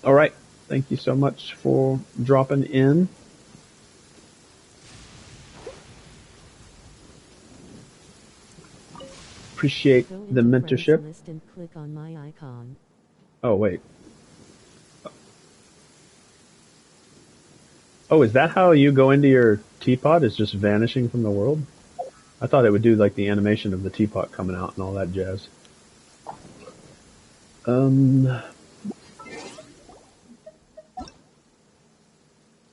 All right. Thank you so much for dropping in. Appreciate Go the into friends mentorship. list and click on my icon. Oh, wait. Oh, is that how you go into your teapot? Is just vanishing from the world? I thought it would do like the animation of the teapot coming out and all that jazz.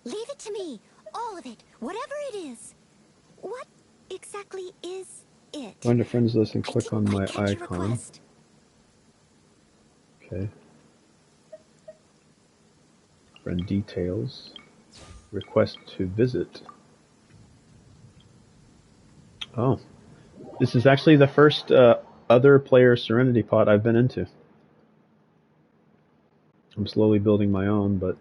Leave it to me. All of it. Whatever it is. What exactly is it? Go into friends list and I click didn't on my quite catch your icon. request. Okay. Friend details. Request to visit. Oh. This is actually the first other player Serenity pot I've been into. I'm slowly building my own, but...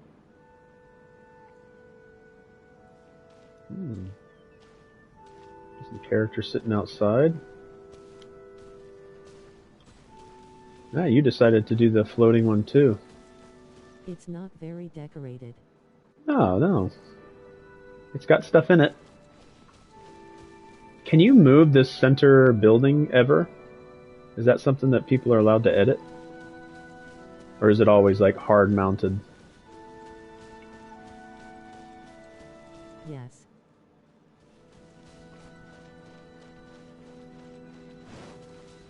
Some characters sitting outside. Ah, you decided to do the floating one too. It's not very decorated. Oh, no. It's got stuff in it. Can you move this center building ever? Is that something that people are allowed to edit? Or is it always like hard mounted? Yes.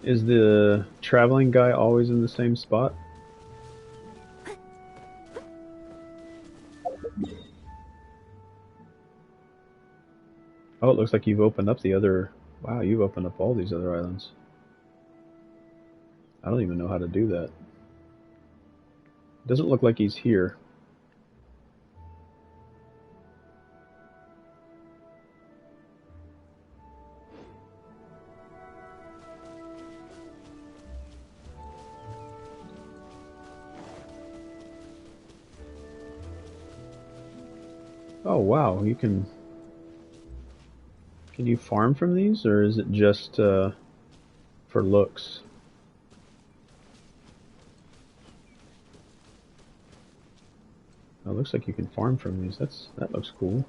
Is the traveling guy always in the same spot? Oh, it looks like you've opened up the other... Wow, you've opened up all these other islands. I don't even know how to do that. Doesn't look like he's here. Oh wow, you can... Can you farm from these, or is it just for looks? Oh, it looks like you can farm from these. That looks cool.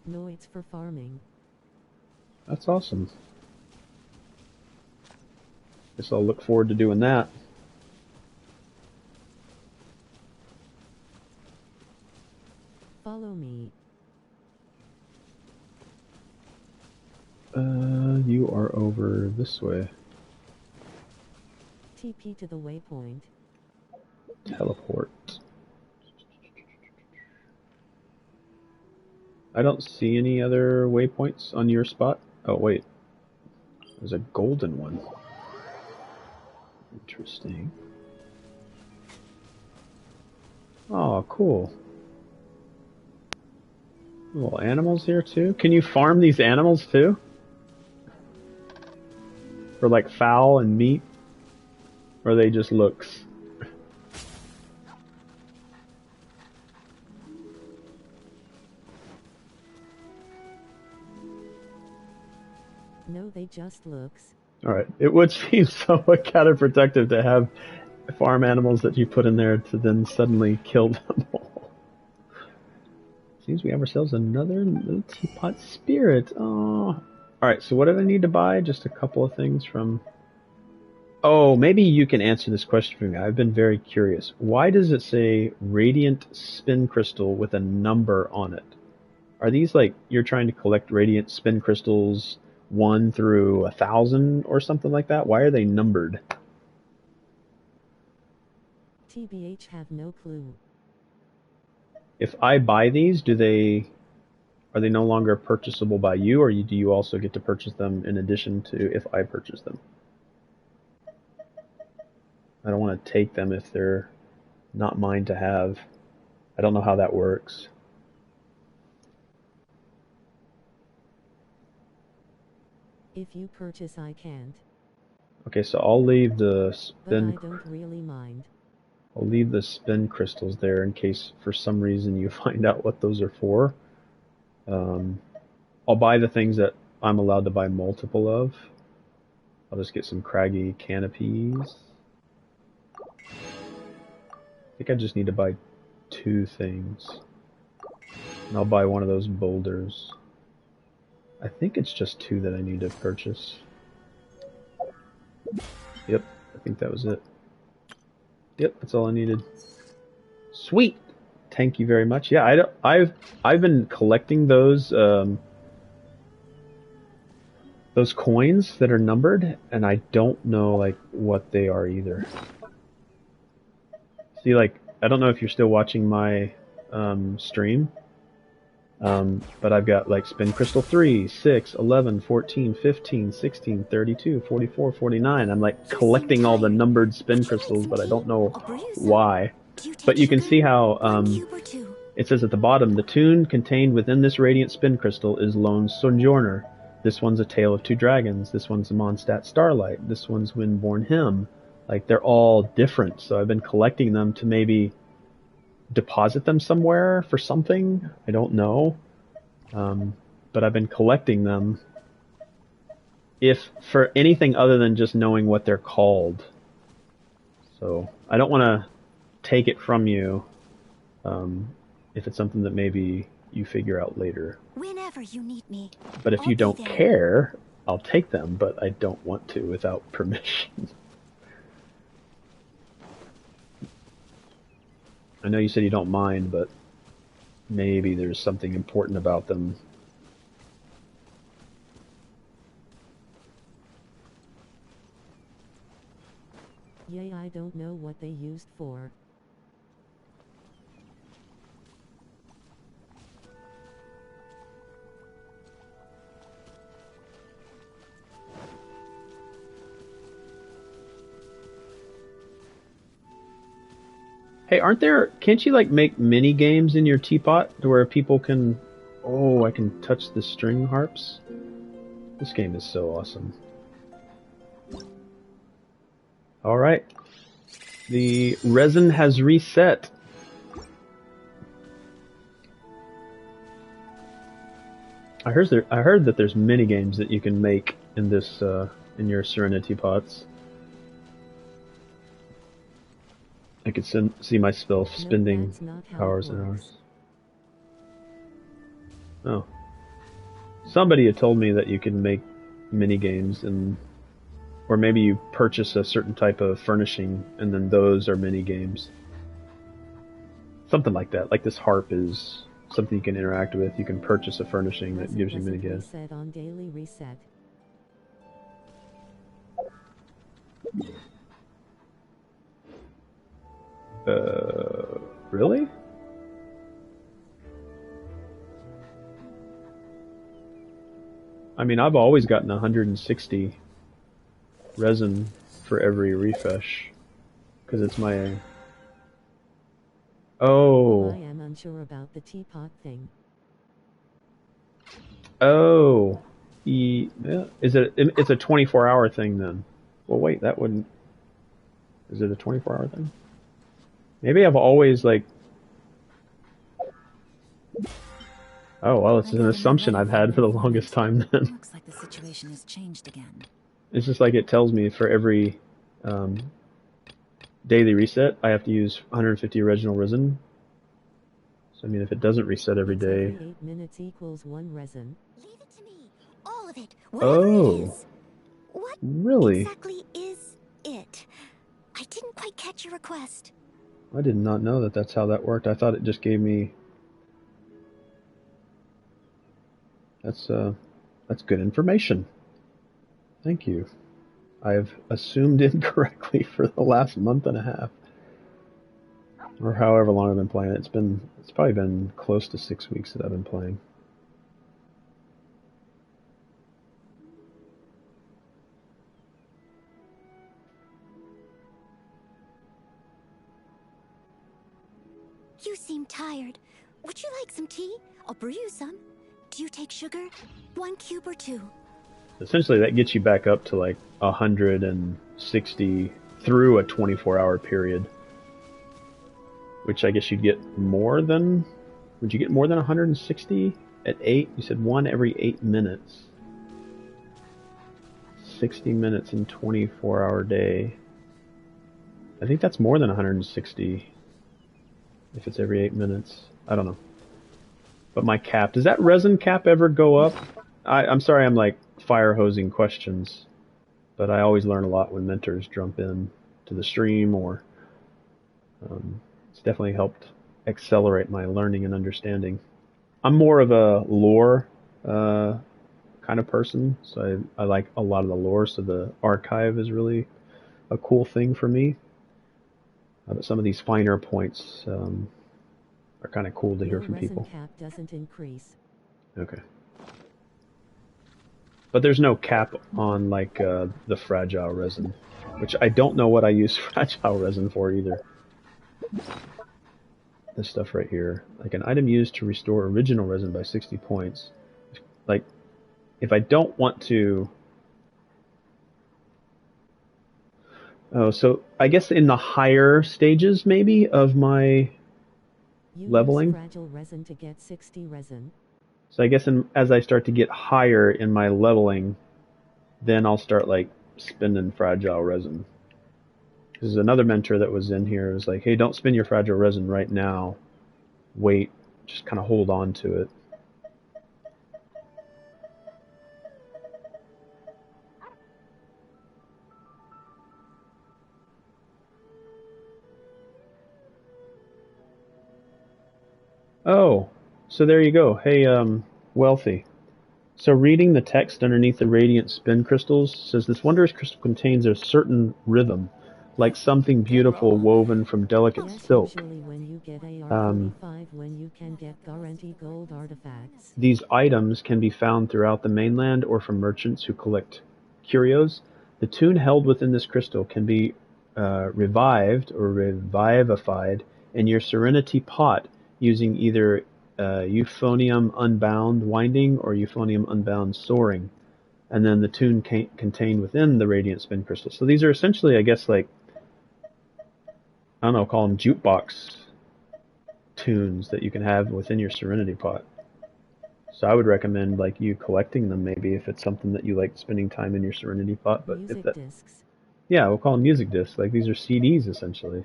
No, it's for farming. That's awesome. Guess I'll look forward to doing that. Follow me. You are over this way. TP to the waypoint. Teleport. I don't see any other waypoints on your spot. Oh wait, there's a golden one. Interesting. Oh, cool. Little animals here too. Can you farm these animals too? For like fowl and meat? Or are they just looks? No, they just looks. Alright, it would seem somewhat counterproductive to have farm animals that you put in there to then suddenly kill them all. Seems we have ourselves another little teapot spirit. Oh. Alright, so what did I need to buy? Just a couple of things from... Oh, maybe you can answer this question for me. I've been very curious. Why does it say Radiant Spin Crystal with a number on it? Are these like you're trying to collect Radiant Spin Crystals 1 through 1,000 or something like that? Why are they numbered? TBH have no clue. If I buy these, are they no longer purchasable by you, or do you also get to purchase them in addition to if I purchase them? I don't want to take them if they're not mine to have. I don't know how that works. If you purchase, I can't. Okay, so I'll leave the spin. But I don't really mind. I'll leave the spin crystals there in case for some reason you find out what those are for. I'll buy the things that I'm allowed to buy multiple of. I'll just get some craggy canopies. I think I just need to buy 2 things. And I'll buy one of those boulders. I think it's just 2 that I need to purchase. Yep, I think that was it. Yep, that's all I needed. Sweet! Thank you very much. Yeah, I've been collecting those coins that are numbered, and I don't know like what they are either. See, like, I don't know if you're still watching my stream, but I've got like Spin Crystal 3, 6, 11, 14, 15, 16, 32, 44, 49. I'm like collecting all the numbered Spin Crystals, but I don't know why. But you can see how it says at the bottom, the tune contained within this Radiant Spin Crystal is Lone Sojourner. This one's A Tale of Two Dragons. This one's a Mondstadt Starlight. This one's Windborn Hymn. Like, they're all different, so I've been collecting them to maybe deposit them somewhere for something. I don't know. But I've been collecting them if for anything other than just knowing what they're called. So I don't want to take it from you if it's something that maybe you figure out later. Whenever you need me. But if you don't care, I'll take them, but I don't want to without permission. I know you said you don't mind, but maybe there's something important about them. Yay, I don't know what they used for. Hey, can't you like make mini games in your teapot to where people can, oh, I can touch the string harps? This game is so awesome. Alright. The resin has reset. I heard that there's mini games that you can make in this, in your Serenity pots. I could see myself spending hours and hours. Oh. Somebody had told me that you can make mini games, or maybe you purchase a certain type of furnishing and then those are mini games. Something like that. Like this harp is something you can interact with. You can purchase a furnishing that gives you mini games. Reset on daily reset. Really? I mean, I've always gotten 160 resin for every refresh, because it's my... Oh. I am unsure about the teapot thing. Oh. Yeah. It's a 24-hour thing then. Well, wait, that wouldn't... Is it a 24-hour thing? Maybe I've always, like... Oh, well, it's I an got assumption I've had for the longest time then. Looks like the situation has changed again. It's just like it tells me for every daily reset, I have to use 150 original resin. So, I mean, if it doesn't reset every It's day... every 8 minutes equals 1 resin. Leave it to me. All of it. Whatever it Oh, is. What really? exactly is it? I didn't quite catch your request. I did not know that that's how that worked. I thought it just gave me... That's good information. Thank you. I've assumed incorrectly for the last month and a half. Or however long I've been playing it. It's probably been close to 6 weeks that I've been playing. You seem tired. Would you like some tea? I'll brew you some. Do you take sugar? 1 cube or 2? Essentially, that gets you back up to like 160 through a 24-hour period. Which I guess you'd get more than... Would you get more than 160 at 8? You said 1 every 8 minutes. 60 minutes in 24-hour day. I think that's more than 160 if it's every 8 minutes. I don't know. But my cap, does that resin cap ever go up? I'm sorry I'm like fire hosing questions, but I always learn a lot when mentors jump in to the stream, or it's definitely helped accelerate my learning and understanding. I'm more of a lore kind of person, so I like a lot of the lore, so the archive is really a cool thing for me. But some of these finer points are kind of cool to hear from people. Resin cap doesn't increase. Okay. But there's no cap on like the fragile resin, which I don't know what I use fragile resin for either. This stuff right here, like an item used to restore original resin by 60 points. Like, if I don't want to... Oh, so I guess in the higher stages maybe of my leveling. Use fragile resin to get 60 resin. So I guess as I start to get higher in my leveling, then I'll start like spending fragile resin. There's another mentor that was in here. It was like, hey, don't spend your fragile resin right now. Wait, just kind of hold on to it. Oh, so there you go. Hey, Wealthy. So reading the text underneath the radiant spin crystals says this wondrous crystal contains a certain rhythm, like something beautiful woven from delicate Yes, silk. usually when you get AR-45 when you can get guaranteed gold artifacts. These items can be found throughout the mainland or from merchants who collect curios. The tune held within this crystal can be revived or revivified in your Serenity pot using either Euphonium Unbound Winding or Euphonium Unbound Soaring, and then the tune contained within the Radiant Spin Crystal. So these are essentially, I guess, like, I don't know, call them jukebox tunes that you can have within your Serenity pot. So I would recommend like you collecting them maybe if it's something that you like spending time in your Serenity pot. But Music if that, discs. yeah, we'll call them music discs. Like these are CDs essentially.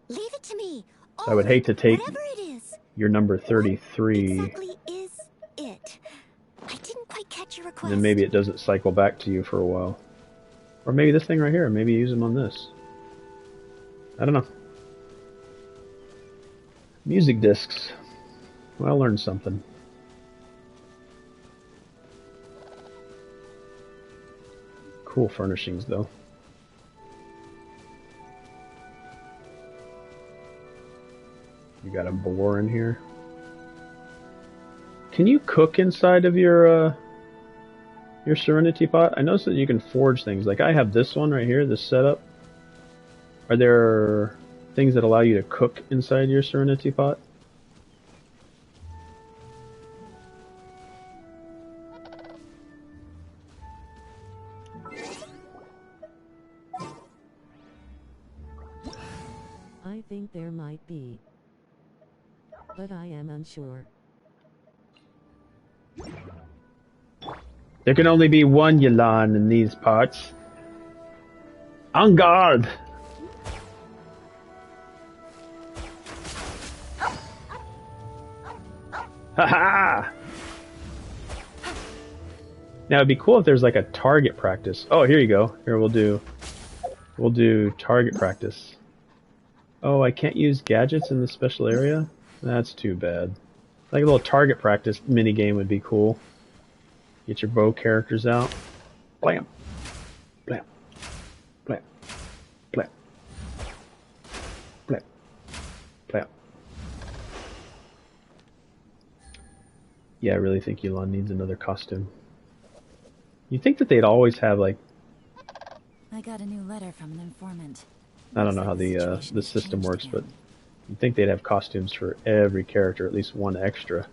Leave it to me. So I would hate to take Whatever it is. your number What 33, exactly is it? I didn't quite catch your request. and then maybe it doesn't cycle back to you for a while. Or maybe this thing right here, maybe you use them on this. I don't know. Music discs. Well, I learned something. Cool furnishings, though. You got a boar in here. Can you cook inside of your Serenity pot? I noticed that you can forge things. Like I have this one right here, this setup. Are there things that allow you to cook inside your Serenity pot? I think there might be. but I am unsure. There can only be one Yelan in these parts. En garde! Haha! Now it'd be cool if there's like a target practice. Oh, here you go. Here we'll do target practice. Oh, I can't use gadgets in the special area? That's too bad. Like a little target practice mini game would be cool. Get your bow characters out. Blam. Blam. Blam. Blam. Blam. Blam. Yeah, I really think Elon needs another costume. You'd think that they'd always have like... I got a new letter from an informant. I don't know how the system works, but you'd think they'd have costumes for every character, at least one extra.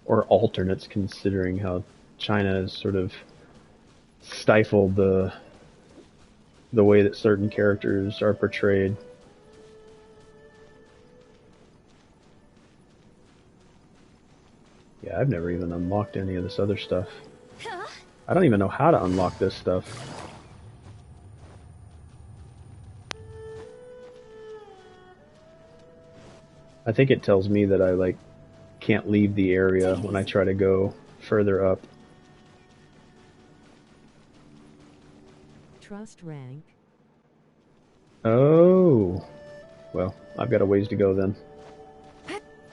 Or alternates, considering how China has sort of stifled the way that certain characters are portrayed. Yeah, I've never even unlocked any of this other stuff. I don't even know how to unlock this stuff. I think it tells me that I like can't leave the area when I try to go further up. Trust rank. Oh, well, I've got a ways to go then.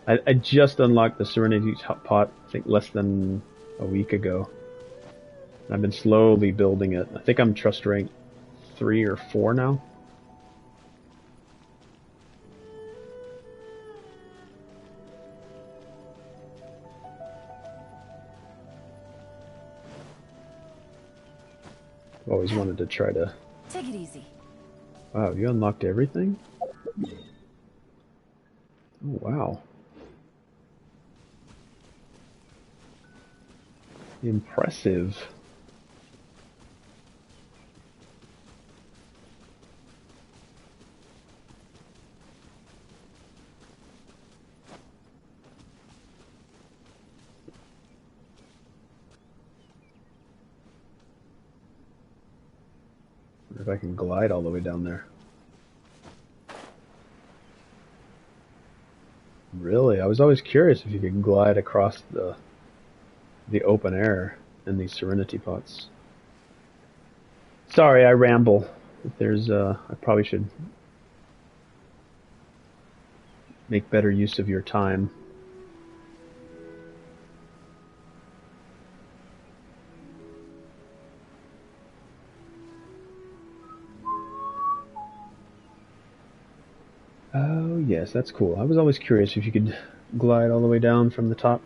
I just unlocked the Serenity Pot, I think less than a week ago. I've been slowly building it. I think I'm trust rank 3 or 4 now. I've always wanted to try to... Take it easy. Wow, you unlocked everything? Oh, wow. Impressive. Wonder if I can glide all the way down there. Really? I was always curious if you could glide across the open air in these Serenity Pots. Sorry, I ramble. If there's I probably should make better use of your time. Oh, yes, that's cool. I was always curious if you could glide all the way down from the top.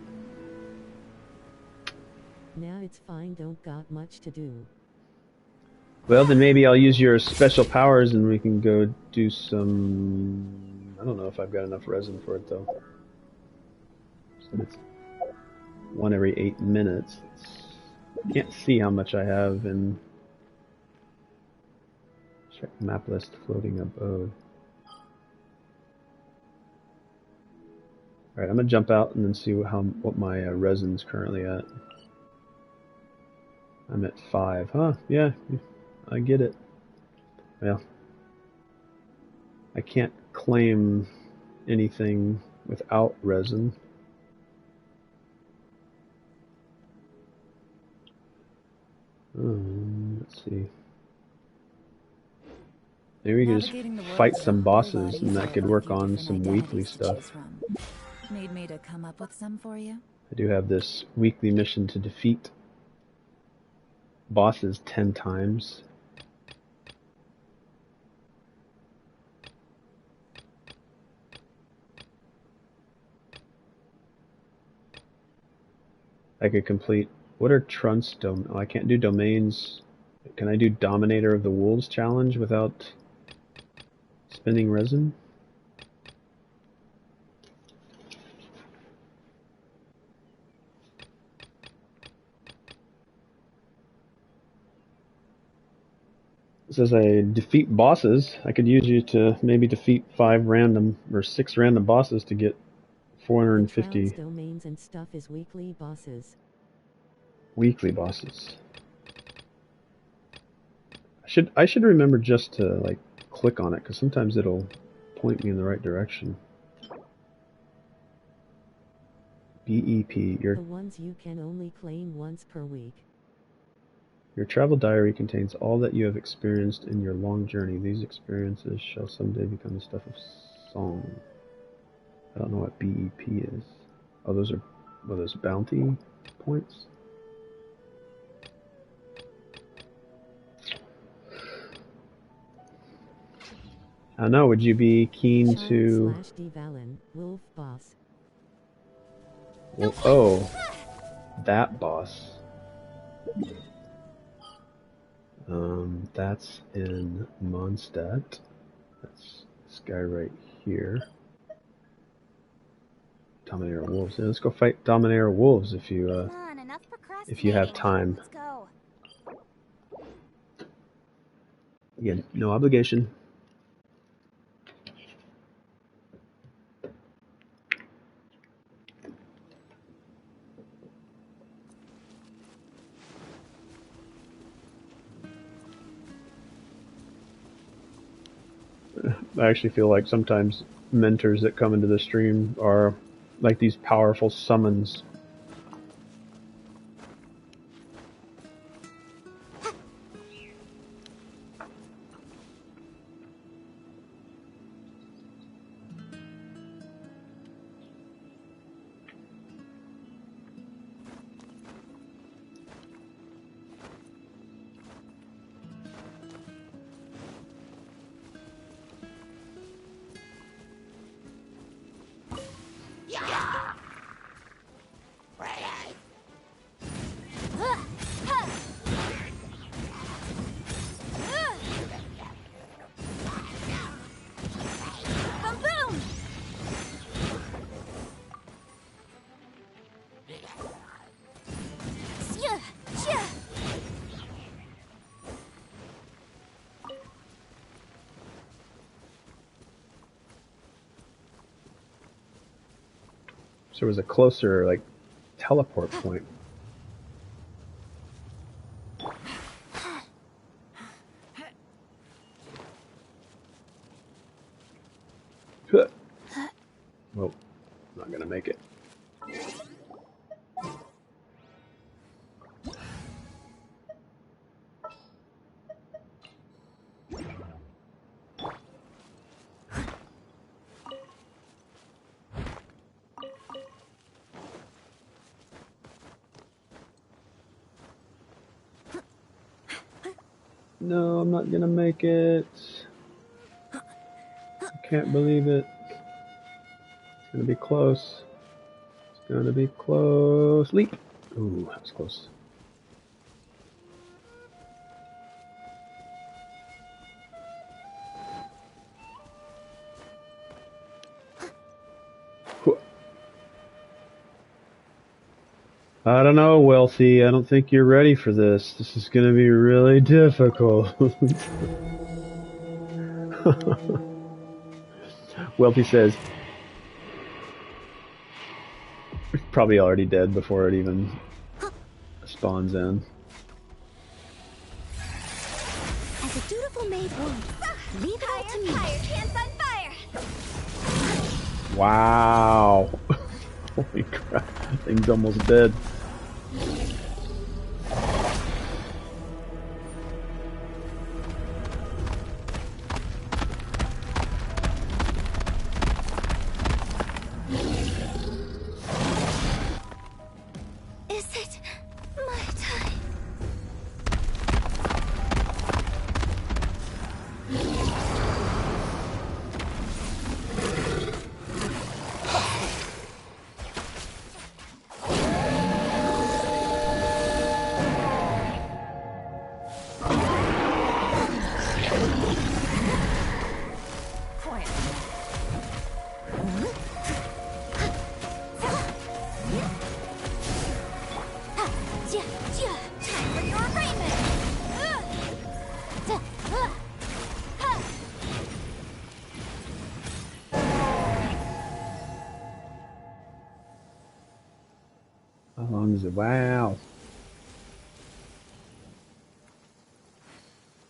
Now it's fine, don't got much to do. Well, then maybe I'll use your special powers and we can go do some... I don't know if I've got enough resin for it, though. So it's 1 every 8 minutes. Can't see how much I have in... Check map list floating abode. Alright, I'm gonna jump out and then see what my resin's currently at. I'm at 5. Huh, yeah, I get it. Well, I can't claim anything without resin. Let's see. Maybe we can just fight some bosses and that could work on some weekly stuff. Need me to come up with some for you? I do have this weekly mission to defeat bosses 10 times. I could complete... What are Trun's Oh, I can't do domains. Can I do Dominator of the Wolves challenge without spending resin? It says I defeat bosses. I could use you to maybe defeat 5 random or 6 random bosses to get 450 Trials, domains and stuff is weekly bosses. weekly bosses. I should remember just to like click on it, because sometimes it'll point me in the right direction. BEP, The ones you can only claim once per week. Your travel diary contains all that you have experienced in your long journey. These experiences shall someday become the stuff of song. I don't know what BEP is. Oh, those are those bounty points? I don't know, would you be keen to... Devalin, Wolf Boss. Well, oh, that boss. That's in Mondstadt. That's this guy right here. Dominator Wolves. Yeah, let's go fight Dominator Wolves if you Come on, enough if you have procrastinating. time. Let's go. Again, no obligation. I actually feel like sometimes mentors that come into the stream are like these powerful summons. So there was a closer, like, teleport point. Well, not gonna make it. No, I'm not gonna make it. I can't believe it. It's gonna be close. It's gonna be close. Leap! Ooh, that was close. I don't know, Wealthy. I don't think you're ready for this. This is gonna be really difficult. Wealthy says, probably already dead before it even spawns in. As a dutiful maid would, leave it all to me. Hands on fire! Wow. Holy crap. Thing's almost dead. Is it my time? Time for your arraignment! How long is it? Wow.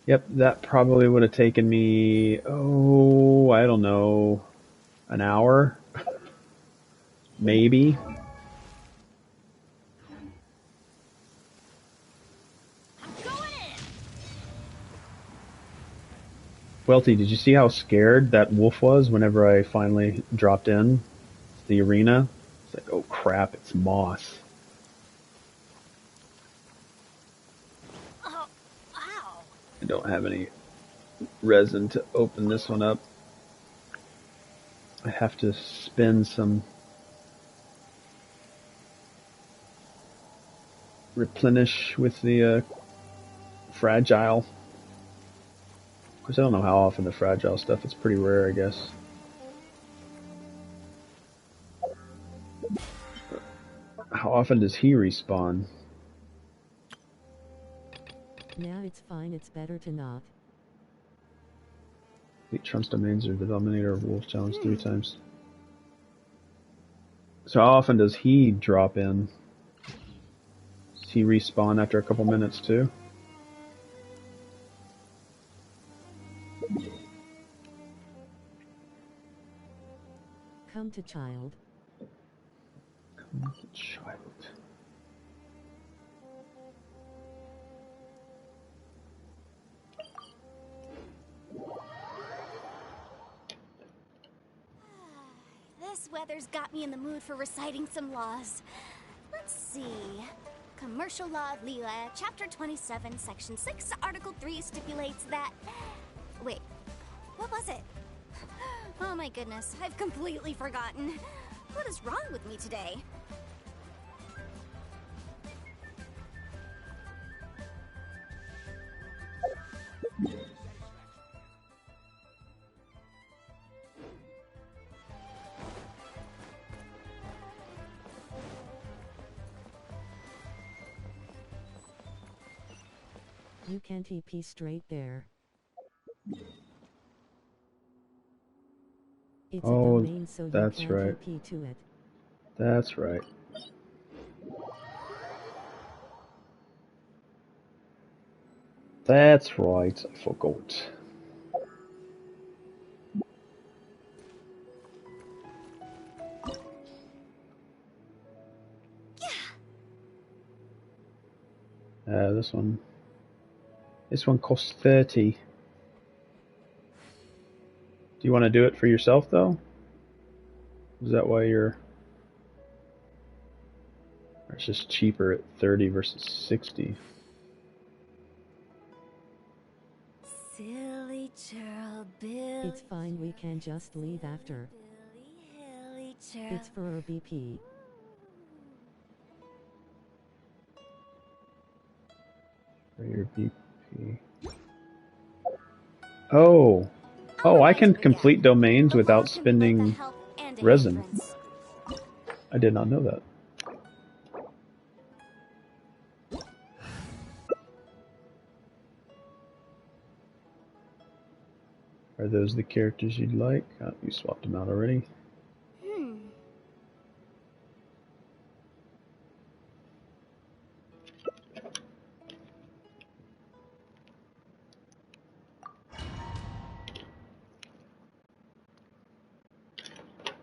Yep, that probably would have taken me, oh, I don't know, an hour? Maybe. Welty, did you see how scared that wolf was whenever I finally dropped in the arena? It's like, oh crap, it's moss. Oh, ow. I don't have any resin to open this one up. I have to spend some replenish with the fragile. Of course, I don't know how often the fragile stuff. It's pretty rare, I guess. How often does he respawn? Nah, it's fine. It's better to not. Complete Trump's domains are the dominator of Wolf Challenge 3 times. So how often does he drop in? Does he respawn after a couple minutes too? Come to child. Come to child. This weather's got me in the mood for reciting some laws. Let's see. Commercial Law of Lila, Chapter 27, Section 6, Article 3 stipulates that... Wait, what was it? Oh my goodness, I've completely forgotten. What is wrong with me today? You can't TP straight there. It's a domain, so you that's can't right. TP to it. That's right. That's right, I forgot. This one costs 30. Do you want to do it for yourself though? Is that why you're... Or it's just cheaper at 30 versus 60. Silly churl, Billy. It's fine, we can just leave after. Billy, churl. It's for our BP. For your BP. Oh! Oh, I can complete domains without spending resin. I did not know that. Are those the characters you'd like? Oh, you swapped them out already.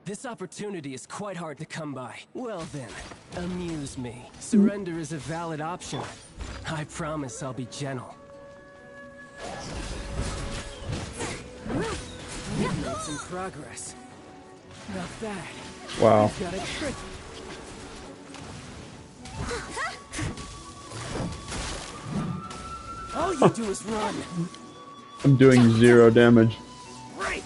This opportunity is quite hard to come by. Well then, amuse me. Surrender is a valid option. I promise I'll be gentle. We've made some progress. Not bad. Wow. Got a trick. All you do is run. I'm doing 0 damage. Break.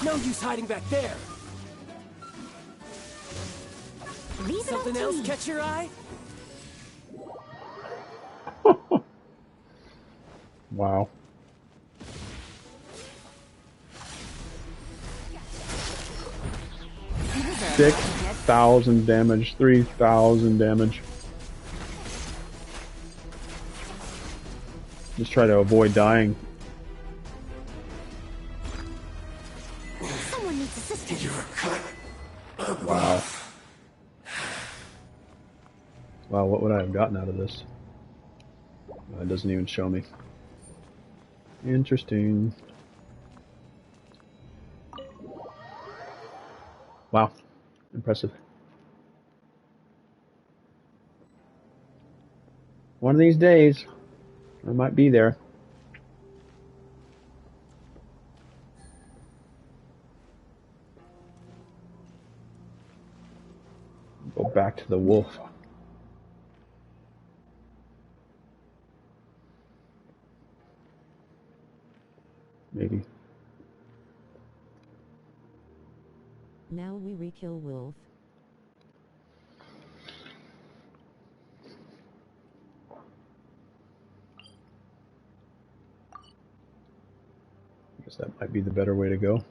No use hiding back there. Something else catch your eye? Wow. Six 6,000 damage, 3,000 damage. Just try to avoid dying. Someone needs assistance. You're cut. Wow. Wow, what would I have gotten out of this? It doesn't even show me. Interesting. Wow. Impressive. One of these days, I might be there. Go back to the wolf. Maybe. Now we re-kill wolf. I guess that might be the better way to go.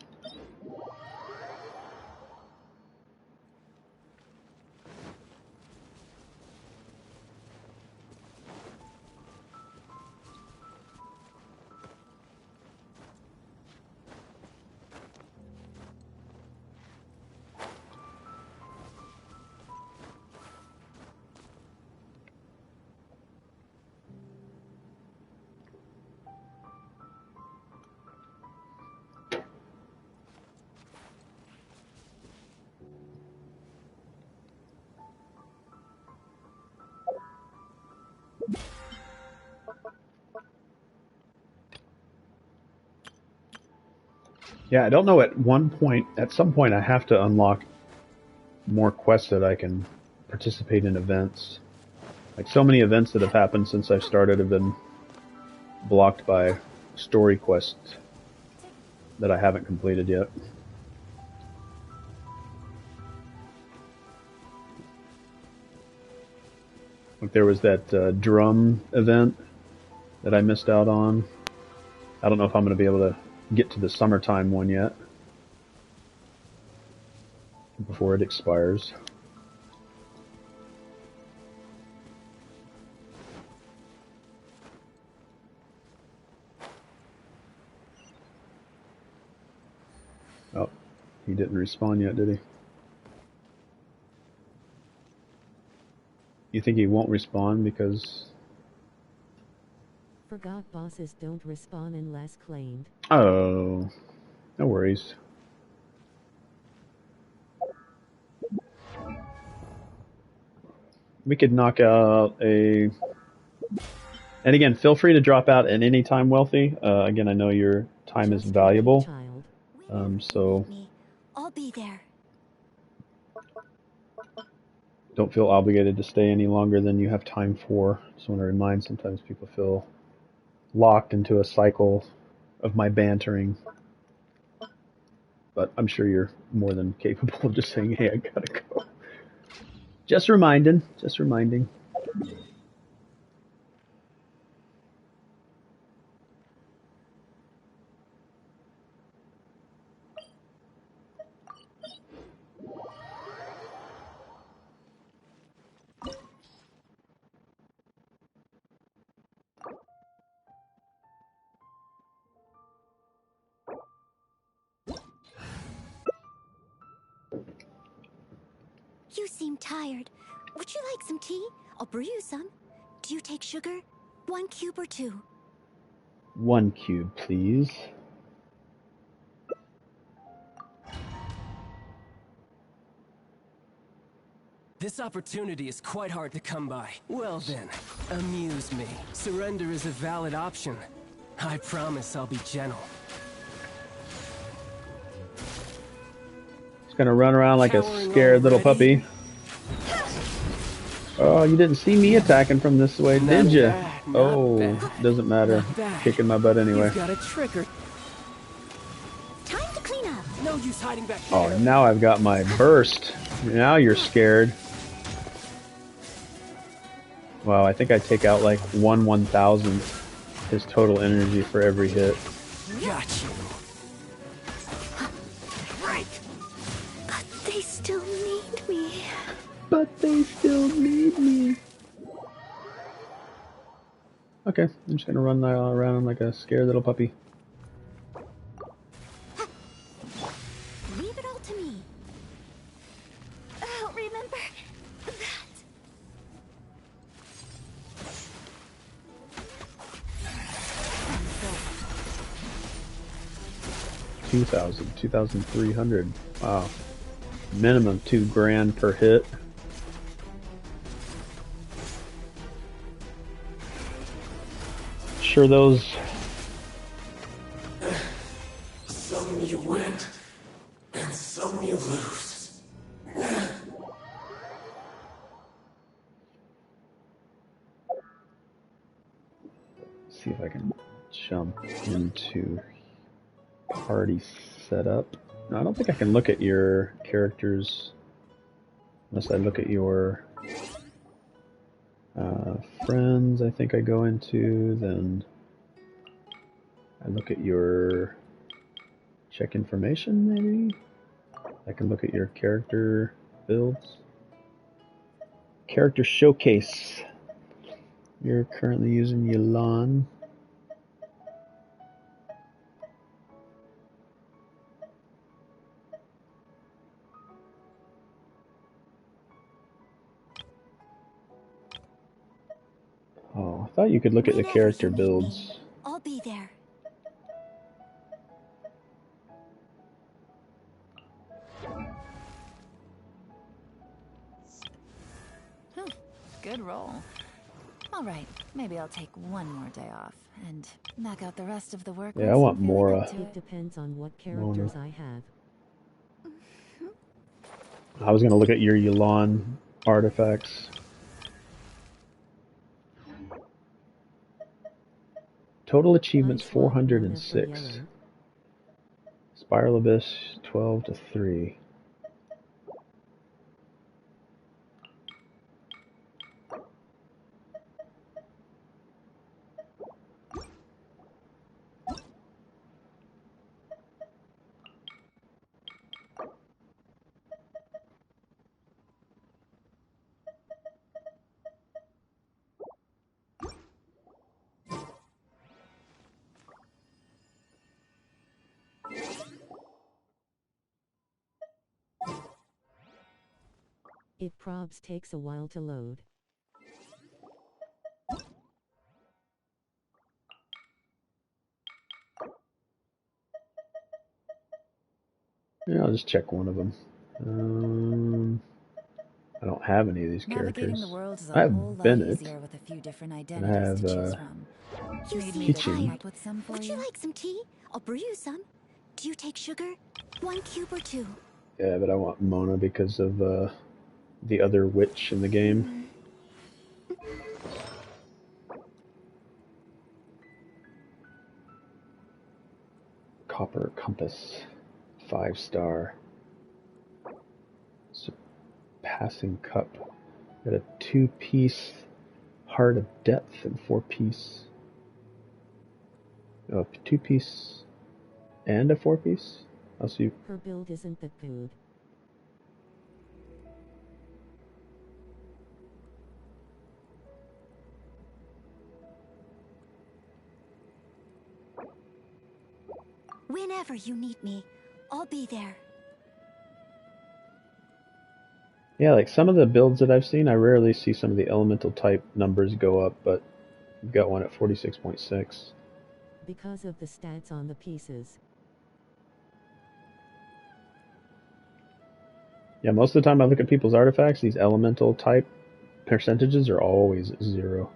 Yeah, I don't know, at some point I have to unlock more quests that I can participate in events. Like, so many events that have happened since I've started have been blocked by story quests that I haven't completed yet. Like, there was that drum event that I missed out on. I don't know if I'm going to be able to get to the summertime one yet before it expires. Oh, he didn't respawn yet, did he? You think he won't respawn because... Forgot bosses don't respawn unless claimed. Oh, no worries. We could knock out a... And again, feel free to drop out at any time, Wealthy. Again, I know your time is valuable. So I'll be there. don't feel obligated to stay any longer than you have time for. Just want to remind, sometimes people feel locked into a cycle of my bantering. But I'm sure you're more than capable of just saying, hey, I gotta go. Just reminding. You seem tired. Would you like some tea? I'll brew you some. Do you take sugar? 1 cube or 2? 1 cube, please. This opportunity is quite hard to come by. Well then, amuse me. Surrender is a valid option. I promise I'll be gentle. He's gonna run around like a scared little puppy. Oh, you didn't see me attacking from this way, did you? Oh, doesn't matter. Kicking my butt anyway. You've got a trigger. Time to clean up. No use hiding back here. Oh, now I've got my burst. Now you're scared. Wow, I think I take out like 1/1000th his total energy for every hit. Got you. Break. But they still need me. Okay, I'm just gonna run around like a scared little puppy. Leela to me. I'll remember that. 2,300. Wow. Minimum $2,000 per hit. Sure, those. Some you win, and some you lose. See if I can jump into party setup. No, I don't think I can look at your characters unless I look at your friends. I think I go into, then I look at your check information, maybe? I can look at your character builds. Character showcase. You're currently using Yelan. Oh, I thought you could look at the character builds. I'll be there. Good roll. All right, maybe I'll take one more day off and knock out the rest of the work. Yeah, I want Mora. It depends on what characters I have. I was going to look at your Yelan artifacts. Total achievements 406. Spiral Abyss 12 to 3. It probs takes a while to load. Yeah, I'll just check one of them. I don't have any of these characters. I have Bennett, With a few different and I have You seem Teaching. tired. Would you like some tea? I'll brew you some. Do you take sugar? 1 cube or 2? Yeah, but I want Mona because of the other witch in the game. Copper Compass, 5-star. Surpassing Cup. Got a 2-piece Heart of Depth and 4-piece. Oh, 2-piece and a 4-piece? I'll see. Her build isn't that good. Whenever you need me, I'll be there. Yeah, like some of the builds that I've seen, I rarely see some of the elemental type numbers go up, but you've got one at 46.6. Because of the stats on the pieces. Yeah, most of the time I look at people's artifacts, these elemental type percentages are always 0.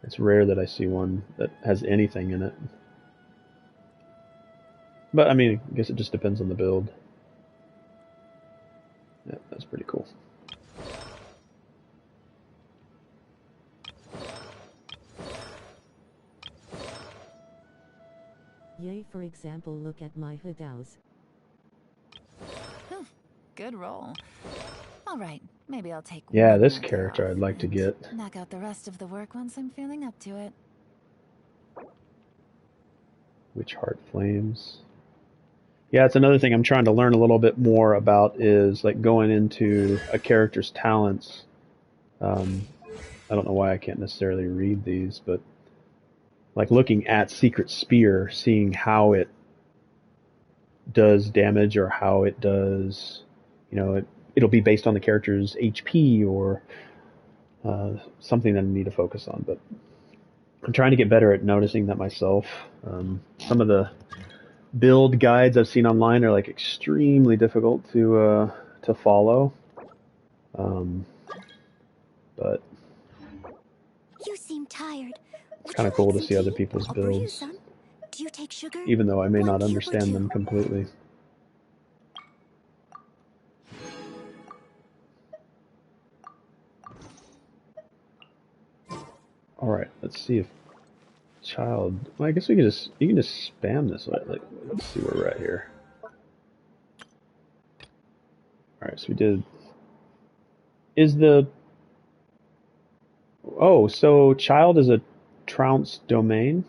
It's rare that I see one that has anything in it. But I mean, I guess it just depends on the build. Yeah, that's pretty cool. Yay, for example, look at my Hadaus. Good roll. All right, maybe I'll take. Yeah, one this more day character off I'd like to and get. knock out the rest of the work once I'm feeling up to it. Witch Heart Flames. Yeah, it's another thing I'm trying to learn a little bit more about is like going into a character's talents. I don't know why I can't necessarily read these, but like looking at Secret Spear, seeing how it does damage or how it does, it'll be based on the character's HP or something that I need to focus on. But I'm trying to get better at noticing that myself. Some of the build guides I've seen online are like extremely difficult to follow. But You seem tired. it's kind of cool to see other people's builds, Do you take sugar? even though I may 1 not cube or understand 2? them completely. All right, let's see if child. Well, I guess you can just spam this way. Like, let's see where we're at here. All right, so we did. Is the so child is a trounce domain,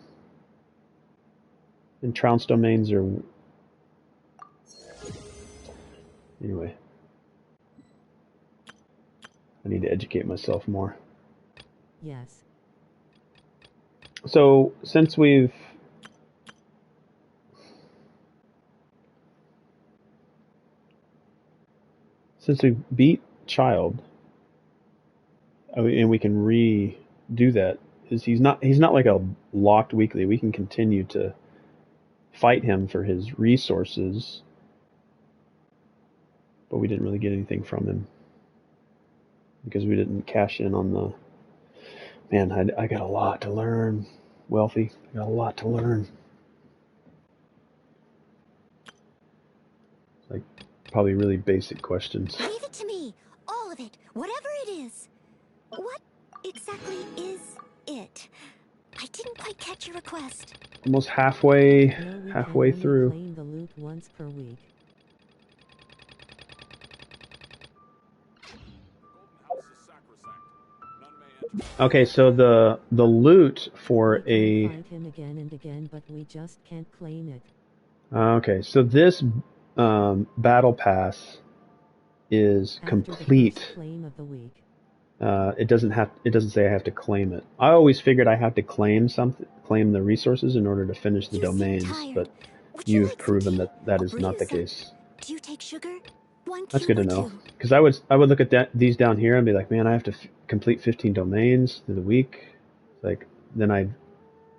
and trounce domains are anyway. I need to educate myself more. Yes. So since we've beat child, and we can redo that, is he's not like a locked weekly. We can continue to fight him for his resources, but we didn't really get anything from him because we didn't cash in on the. Man, I got a lot to learn, Wealthy. I got a lot to learn. Like, probably really basic questions. Leave it to me. All of it. Whatever it is. What exactly is it? I didn't quite catch your request. Almost halfway No, we can only through. claim the loot once per week. Okay, so the loot for We can fight him again and again, but we just can't claim it. Okay, so this battle pass is After the complete. first claim of the week. It doesn't say I have to claim it. I always figured I have to claim the resources in order to finish the You seem domains, tired. but Would you you've like some proven tea? that I'll is brew not you the some. case. Do you take sugar? 1 That's cube good to or know. 2? Because I would look at these down here and be like, man, I have to complete 15 domains through the week. Like, then I'd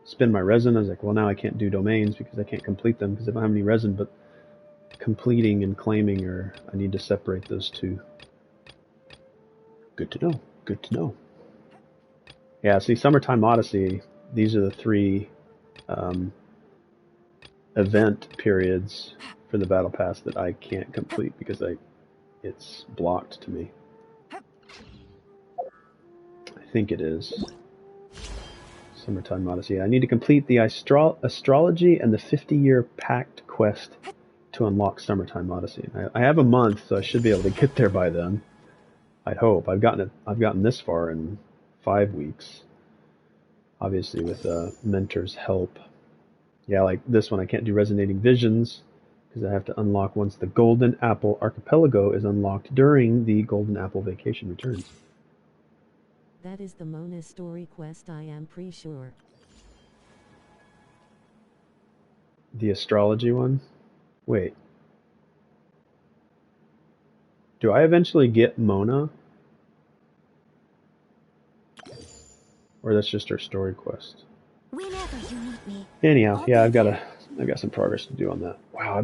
spend my resin. I was like, well, now I can't do domains because I can't complete them because I don't have any resin. But completing and claiming, I need to separate those two. Good to know. Good to know. Yeah, see, Summertime Odyssey, these are the 3 event periods for the Battle Pass that I can't complete because it's blocked to me. I think it is. Summertime Odyssey. I need to complete the astrology and the 50-year pact quest to unlock Summertime Odyssey. I have a month, so I should be able to get there by then. I'd hope. I've gotten this far in 5 weeks. Obviously with mentor's help. Yeah, like this one I can't do Resonating Visions because I have to unlock once the Golden Apple Archipelago is unlocked during the Golden Apple Vacation returns. That is the Mona story quest, I am pretty sure. The astrology one? Wait. Do I eventually get Mona? Or that's just her story quest? Whenever you need me. Anyhow, yeah, I've got some progress to do on that. Wow,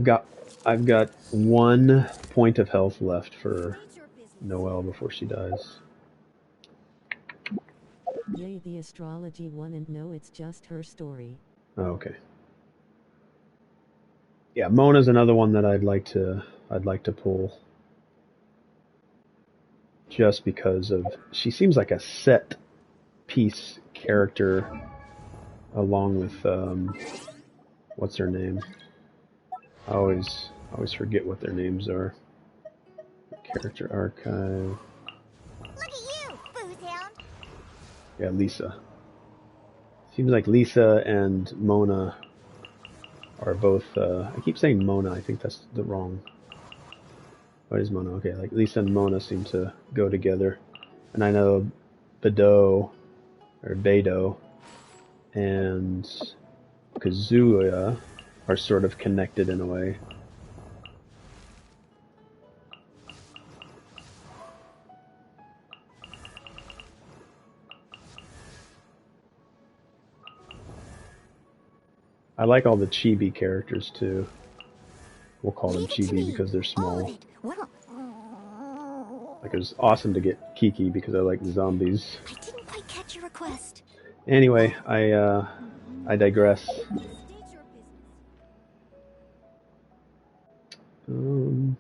I've got 1 point of health left for Noelle before she dies. Yay, the astrology one, and no, it's just her story. Oh, okay. Yeah, Mona's another one that I'd like to pull. Just because she seems like a set piece character along with what's her name? I always forget what their names are. Character archive. Look at you, Boozehound. Yeah, Lisa. Seems like Lisa and Mona are both. I keep saying Mona. I think that's the wrong. What is Mona? Okay, like Lisa and Mona seem to go together, and I know Bedo and Kazuya are sort of connected in a way. I like all the chibi characters too. We'll call them Leave it to chibi me. because they're All of small. it. Well, Like it was awesome to get Kiki because I like zombies. I didn't quite catch your request. Anyway, I digress. State your business. Um,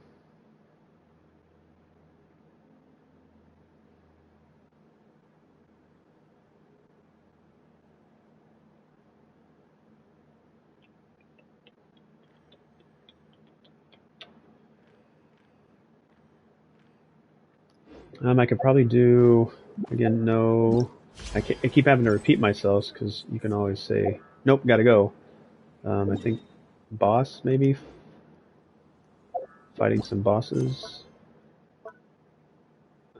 I could probably do, again, no, I keep having to repeat myself because you can always say, nope, gotta go. I think boss, maybe, fighting some bosses.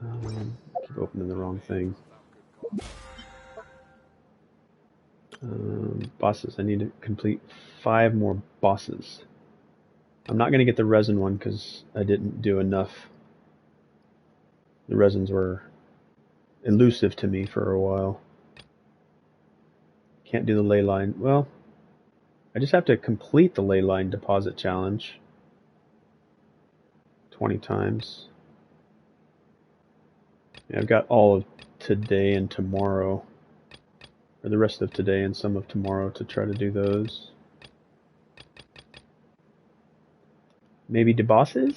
Keep opening the wrong thing. Bosses, I need to complete 5 more bosses. I'm not going to get the resin one because I didn't do enough. The resins were elusive to me for a while. Can't do the ley line. Well, I just have to complete the ley line deposit challenge 20 times. Yeah, I've got all of today and tomorrow, or the rest of today and some of tomorrow to try to do those. Maybe the bosses?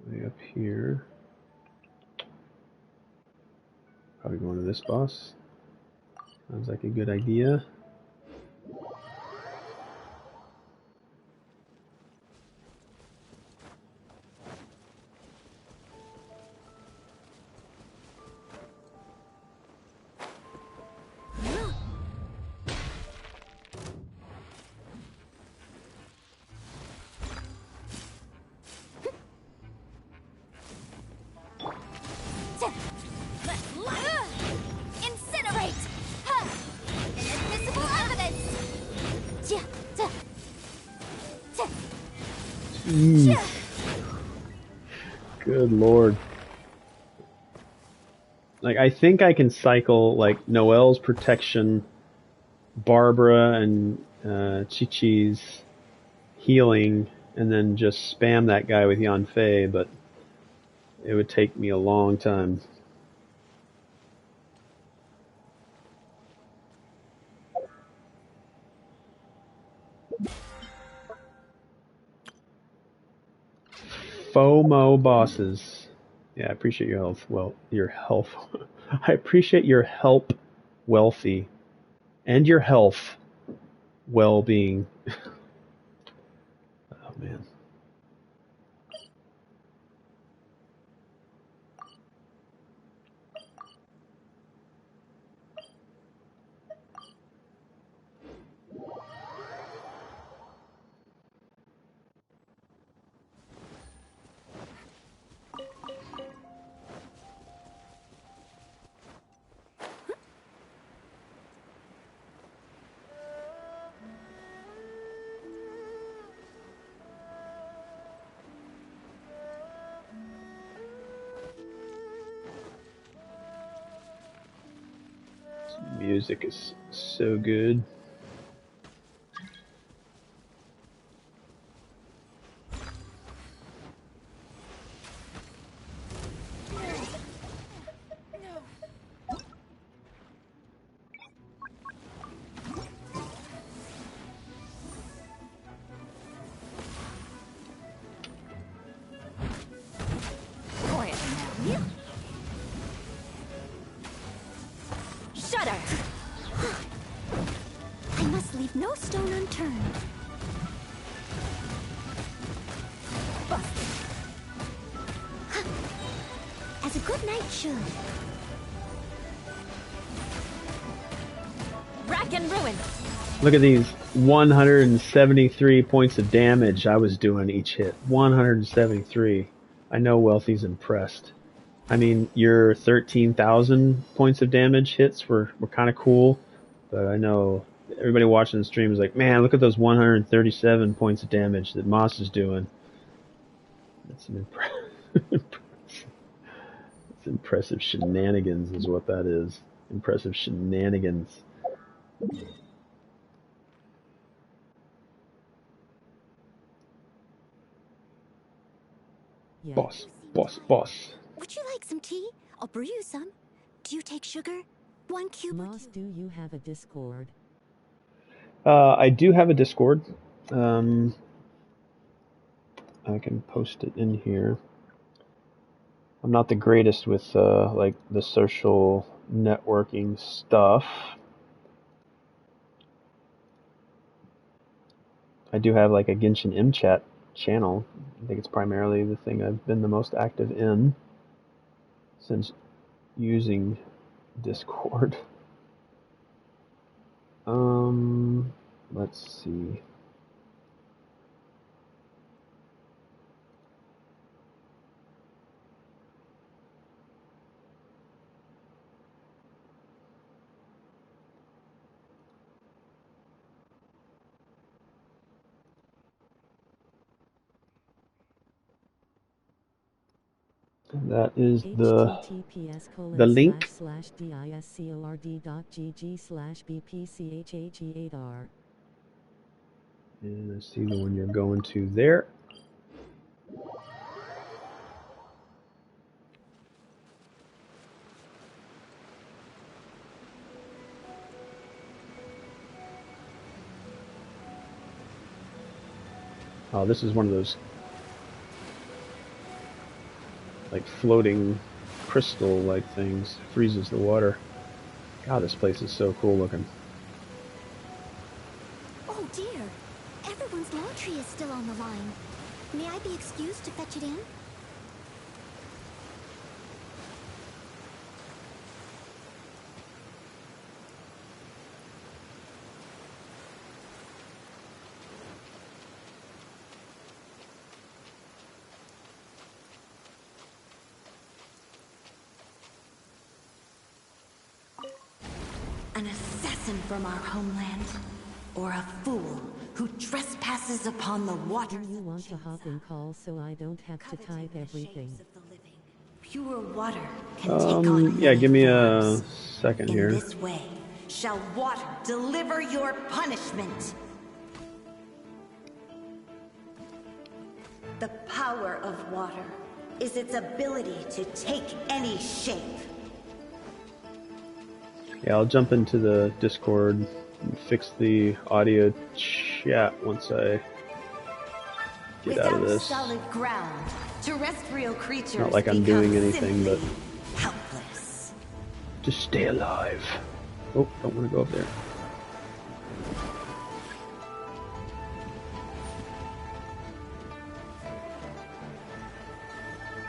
Way up here. Probably going to this boss. Sounds like a good idea. Incinerate! Ha! Inadmissible evidence! Ja, ja, ja, ja. Good lord. Like, I think I can cycle, like, Noelle's protection, Barbara and Chi-Chi's healing, and then just spam that guy with Yanfei, but it would take me a long time. FOMO bosses. Yeah, I appreciate your health. Well, your health. I appreciate your help, wealthy, and your health, well-being. Oh man. Music is so good. Shudder! I must leave no stone unturned. As a good knight should. Rack and ruin. Look at these 173 points of damage I was doing each hit. 173. I know Wealthy's impressed. I mean, your 13,000 points of damage hits were kind of cool, but I know everybody watching the stream is like, man, look at those 137 points of damage that Moss is doing. That's an Impressive shenanigans is what that is. Impressive shenanigans. Yeah. Boss, boss, boss. Would you like some tea? I'll brew you some. Do you take sugar? 1 cube or Moss, 2? do you have a Discord? I do have a Discord. I can post it in here. I'm not the greatest with like the social networking stuff. I do have like a Genshin M chat channel. I think it's primarily the thing I've been the most active in since using Discord. Let's see. That is the link. https://discord.gg/bpchag8r. And I see the one you're going to there. Oh, this is one of those like floating crystal-like things. Freezes the water. God, this place is so cool looking. Oh dear. Everyone's laundry is still on the line. May I be excused to fetch it in? An assassin from our homeland, or a fool who trespasses upon the Do waters you of want to hop in call so I don't have to type everything? pure water can take on Yeah, many give me forms. a second In here. this way shall water deliver your punishment. The power of water is its ability to take any shape. Yeah, I'll jump into the Discord and fix the audio chat once I get out of Without this. solid ground, terrestrial creatures Not like I'm become doing anything, but simply helpless. just stay alive. Oh, don't want to go up there.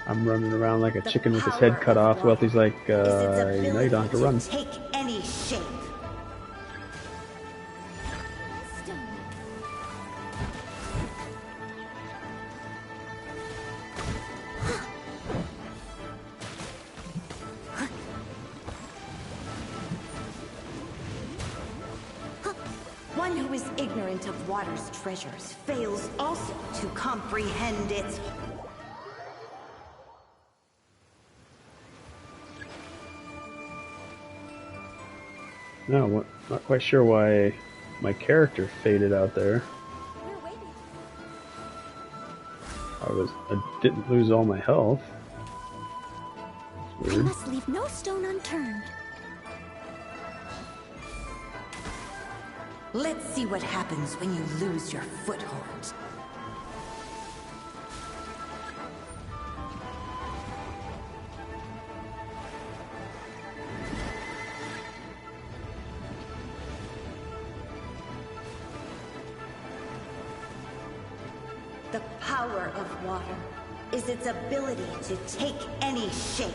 I'm running around like a chicken with his head cut off. Wealthy's like, you know you don't have to run. Take any shape. One who is ignorant of water's treasures fails also to comprehend its. No, not quite sure why my character faded out there. I didn't lose all my health. I must leave no stone unturned. Let's see what happens when you lose your foothold. The power of water is its ability to take any shape.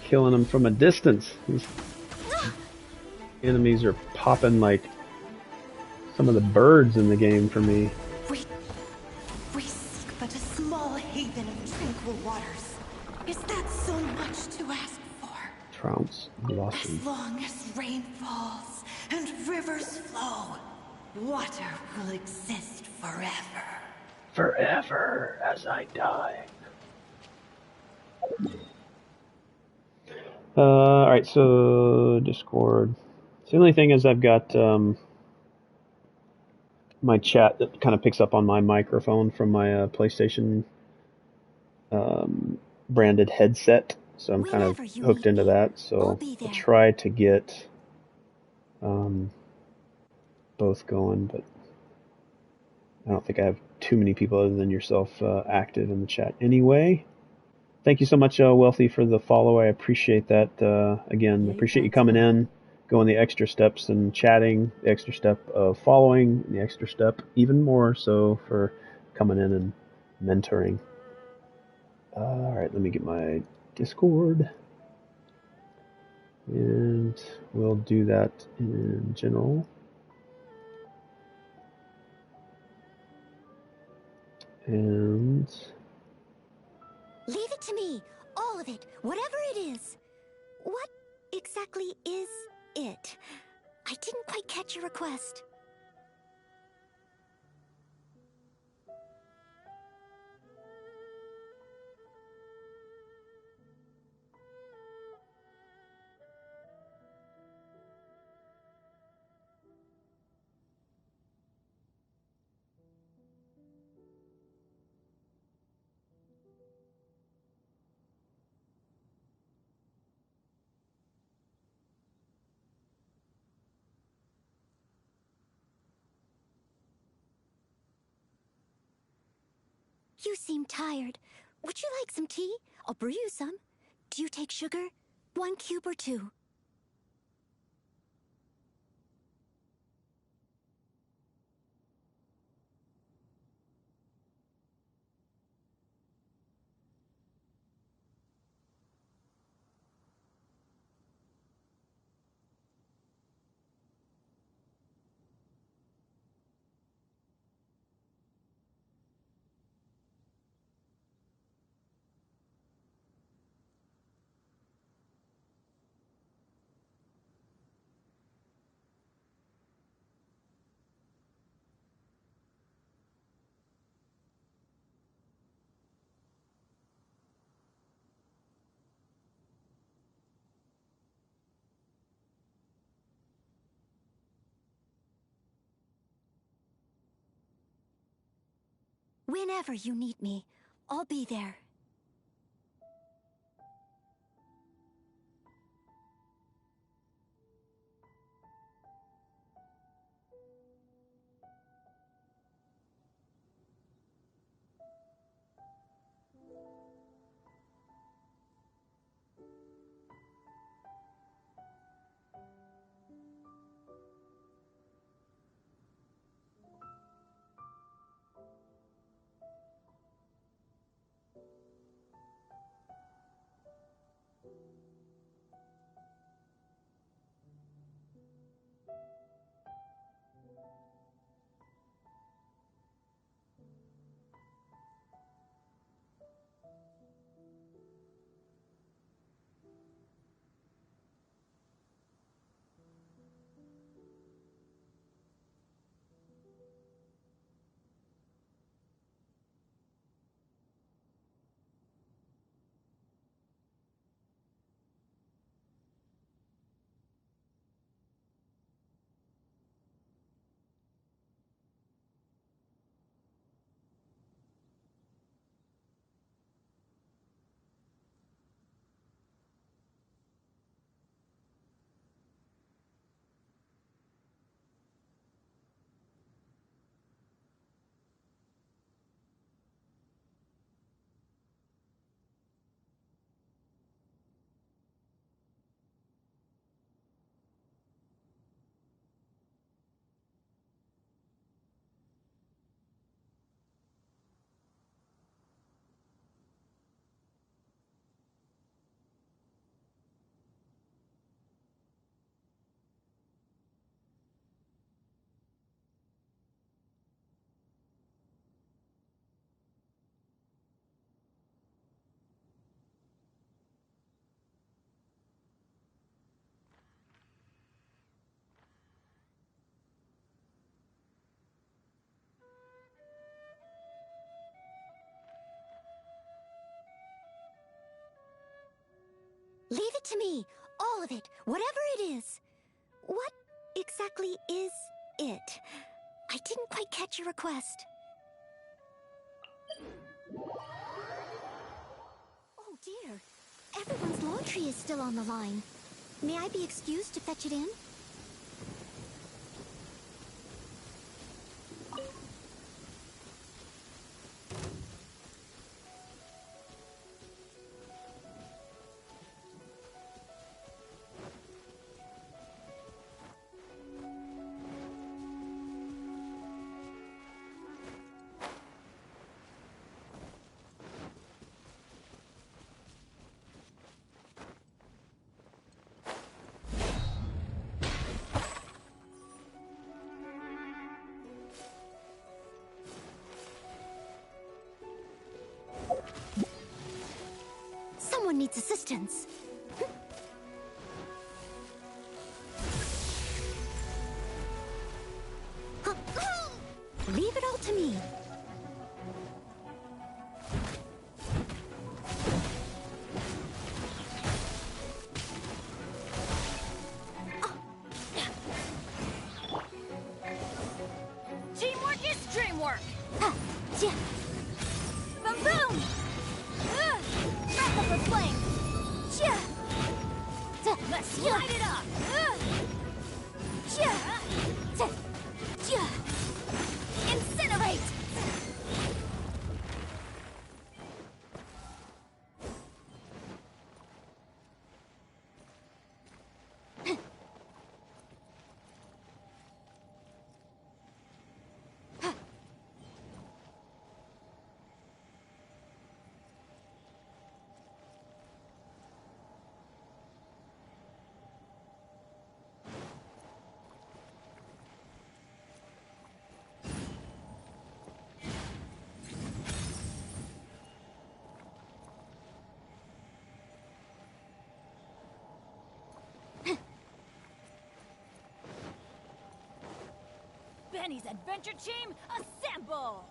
Killing them from a distance. These enemies are popping like some of the birds in the game for me. We seek but a small haven of tranquil waters. Is that so much to ask for? Trounce blossom. As long as rain falls and rivers flow, water will exist forever. forever as I die. Alright, so Discord. So the only thing is I've got my chat that kind of picks up on my microphone from my PlayStation branded headset. So I'm kind of hooked into that. So I'll try to get both going, but I don't think I have too many people other than yourself active in the chat anyway. Thank you so much, Wealthy, for the follow. I appreciate that. Again, appreciate you coming in, going the extra steps and chatting, the extra step of following, the extra step even more so for coming in and mentoring. All right, let me get my Discord. And we'll do that in general. And Leave it to me. All of it. Whatever it is. What exactly is it? I didn't quite catch your request. You seem tired. Would you like some tea? I'll brew you some. Do you take sugar? 1 cube or 2? Whenever you need me, I'll be there. Leave it to me. All of it. Whatever it is. What exactly is it? I didn't quite catch your request. Oh dear. Everyone's laundry is still on the line. May I be excused to fetch it in? Someone needs assistance. Leave it all to me. Teamwork is dreamwork! Boom boom! Wrap up the flame! Let's Light it up! Incinerate! Benny's adventure team, assemble!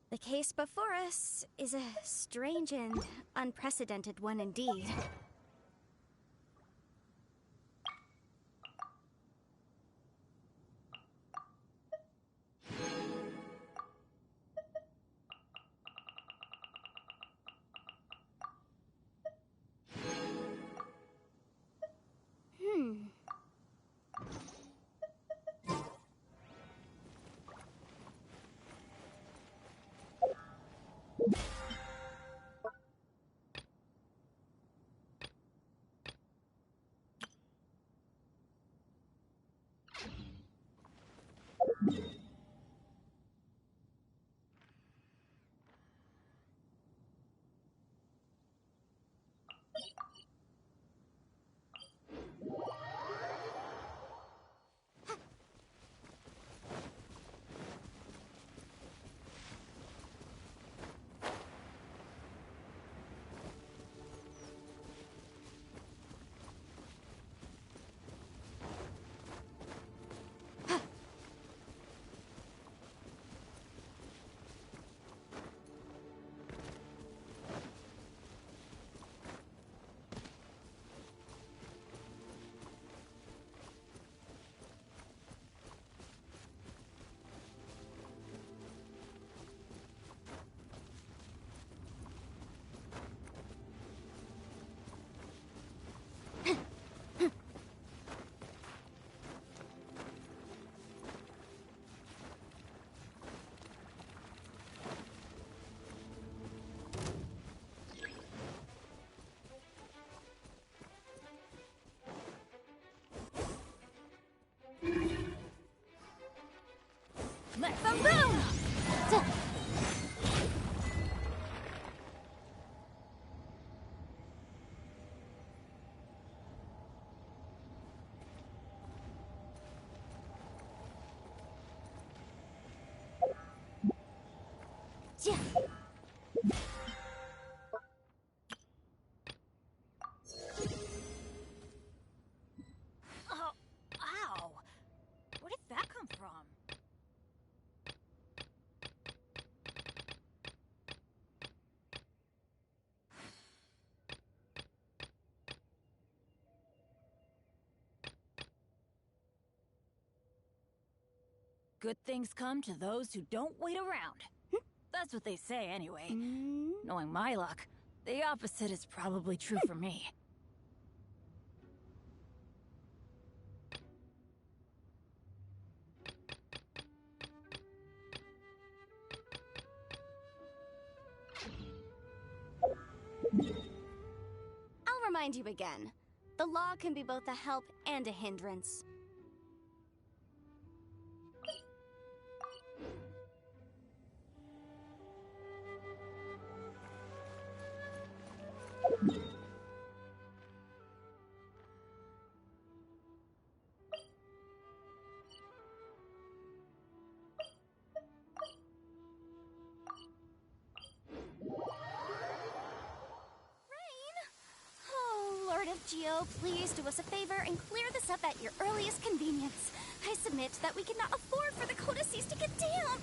The case before us is a strange and unprecedented one indeed. Let them boom! Oh, ow! Where did that come from? Good things come to those who don't wait around. That's what they say anyway. Knowing my luck, the opposite is probably true for me. I'll remind you again. The law can be both a help and a hindrance. Lord of Geo, please do us a favor and clear this up at your earliest convenience. I submit that we cannot afford for the codices to get damp.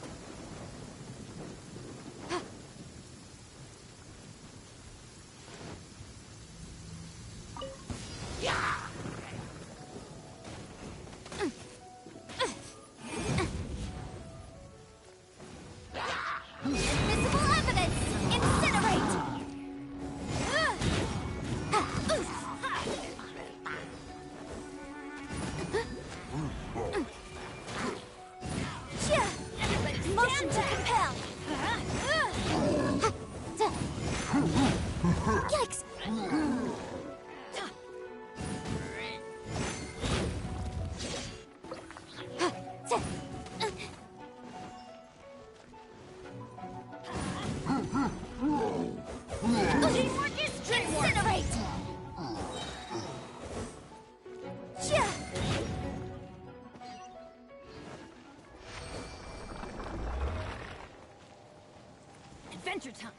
Invisible evidence! Incinerate! Motion to compel! Yikes! Teamwork is dreamwork! Incinerate! Adventure time!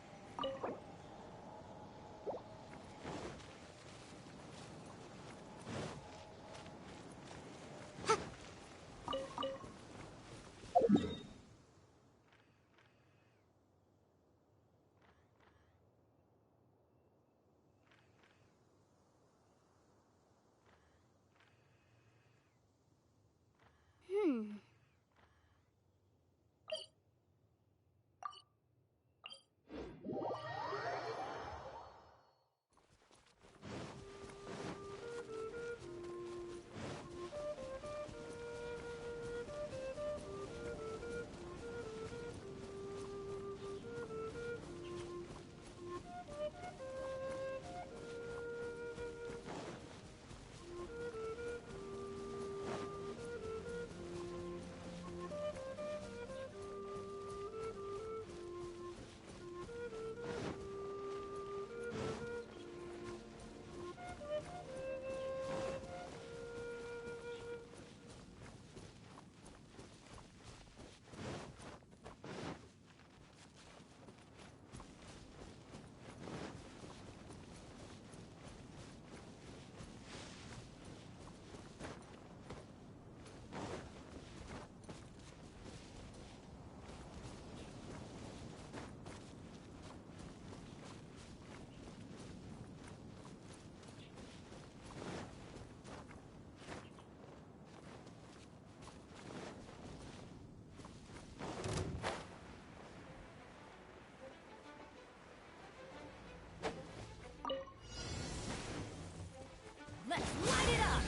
Let's light it up!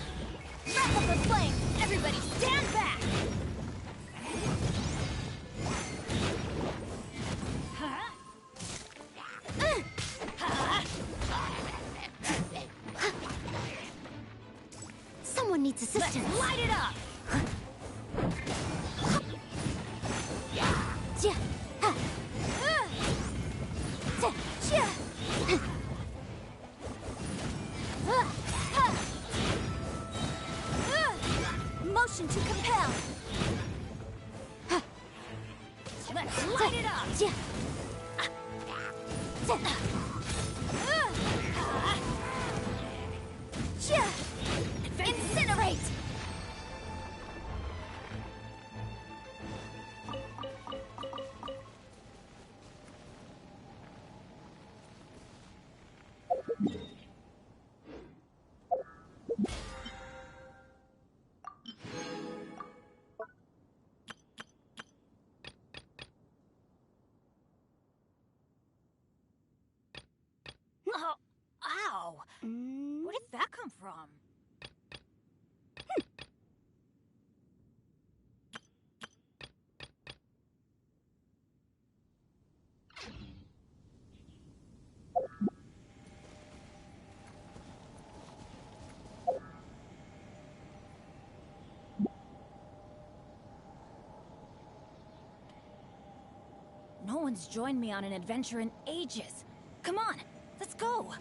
Wrap up the flame! Everybody stand back! Someone needs assistance. Let's light it up! Motion to compel. Let's light it up! Incinerate! Oh, ow! Where did that come from? No one's joined me on an adventure in ages. Come on, let's go!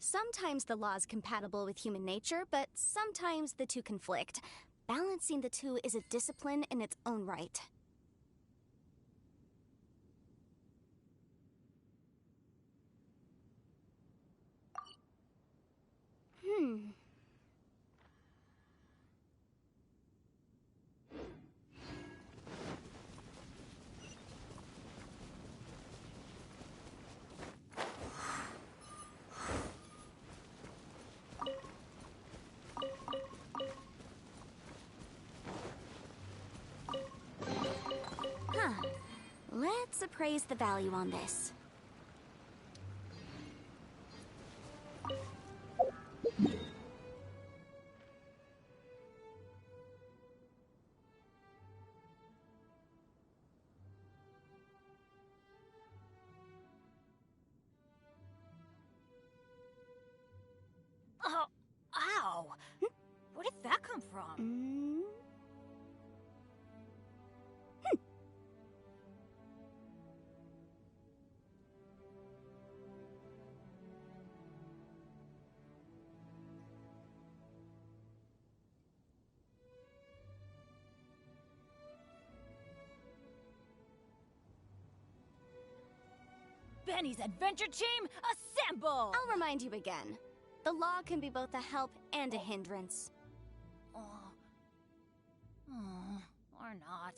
Sometimes the law is compatible with human nature, but sometimes the two conflict. Balancing the two is a discipline in its own right. Let's appraise the value on this. Mm. Benny's adventure team, assemble! I'll remind you again. The law can be both a help and a hindrance. Or not.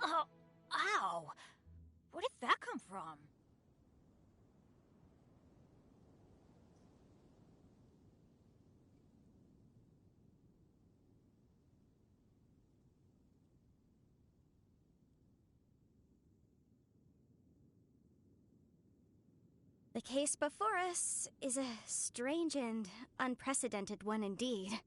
Oh, ow! Where did that come from? The case before us is a strange and unprecedented one indeed.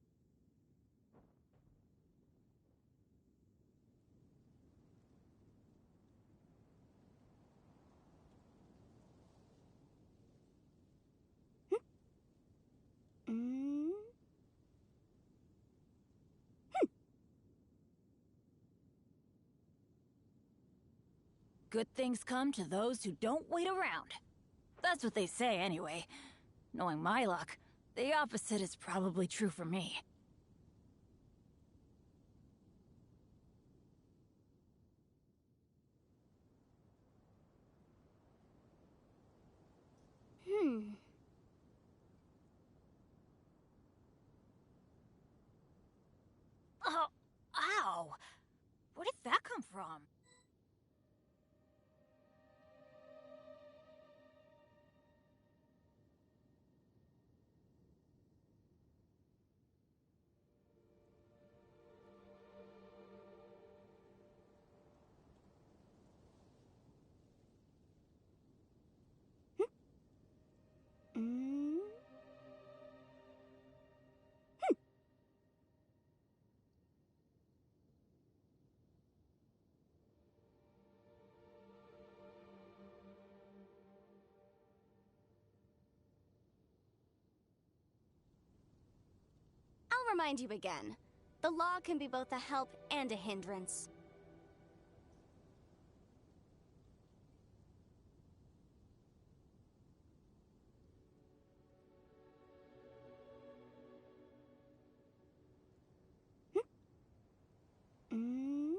Mm. Good things come to those who don't wait around. That's what they say anyway. Knowing my luck, the opposite is probably true for me. Oh, ow! Where did that come from? Mm. I'll remind you again. The law can be both a help and a hindrance. Mm.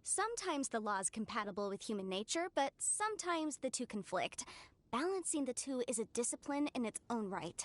Sometimes the law is compatible with human nature, but sometimes the two conflict. Balancing the two is a discipline in its own right.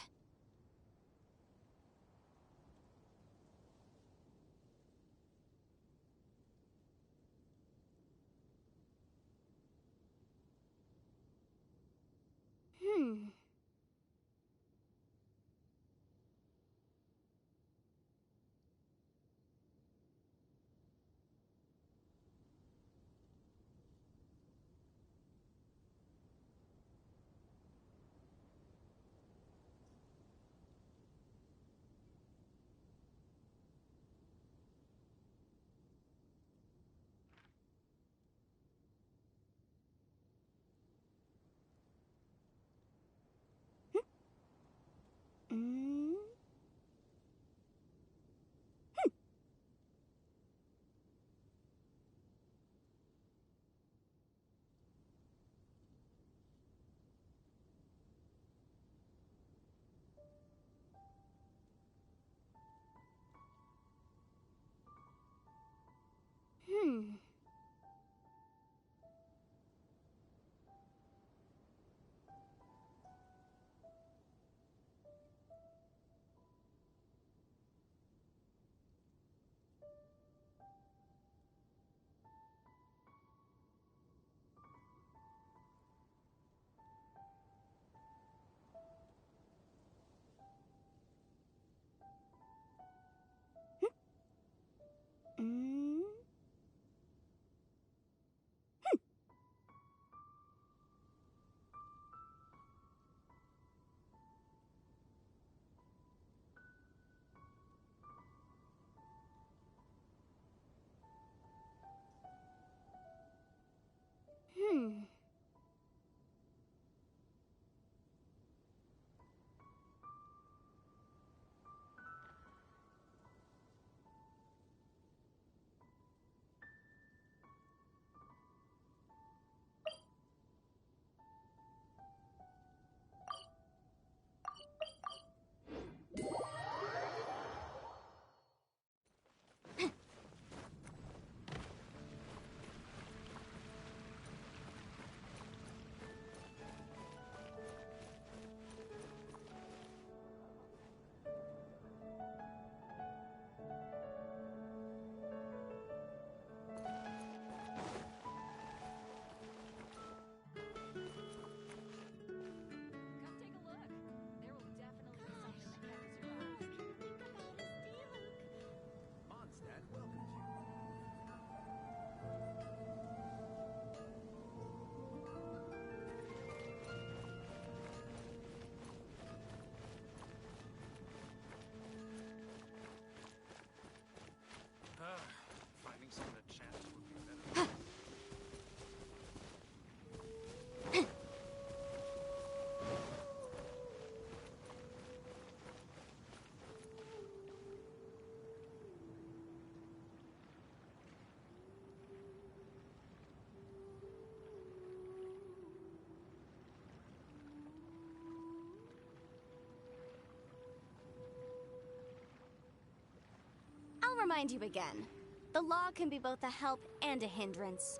Finding someone to chat to would be better. I'll remind you again. The law can be both a help and a hindrance.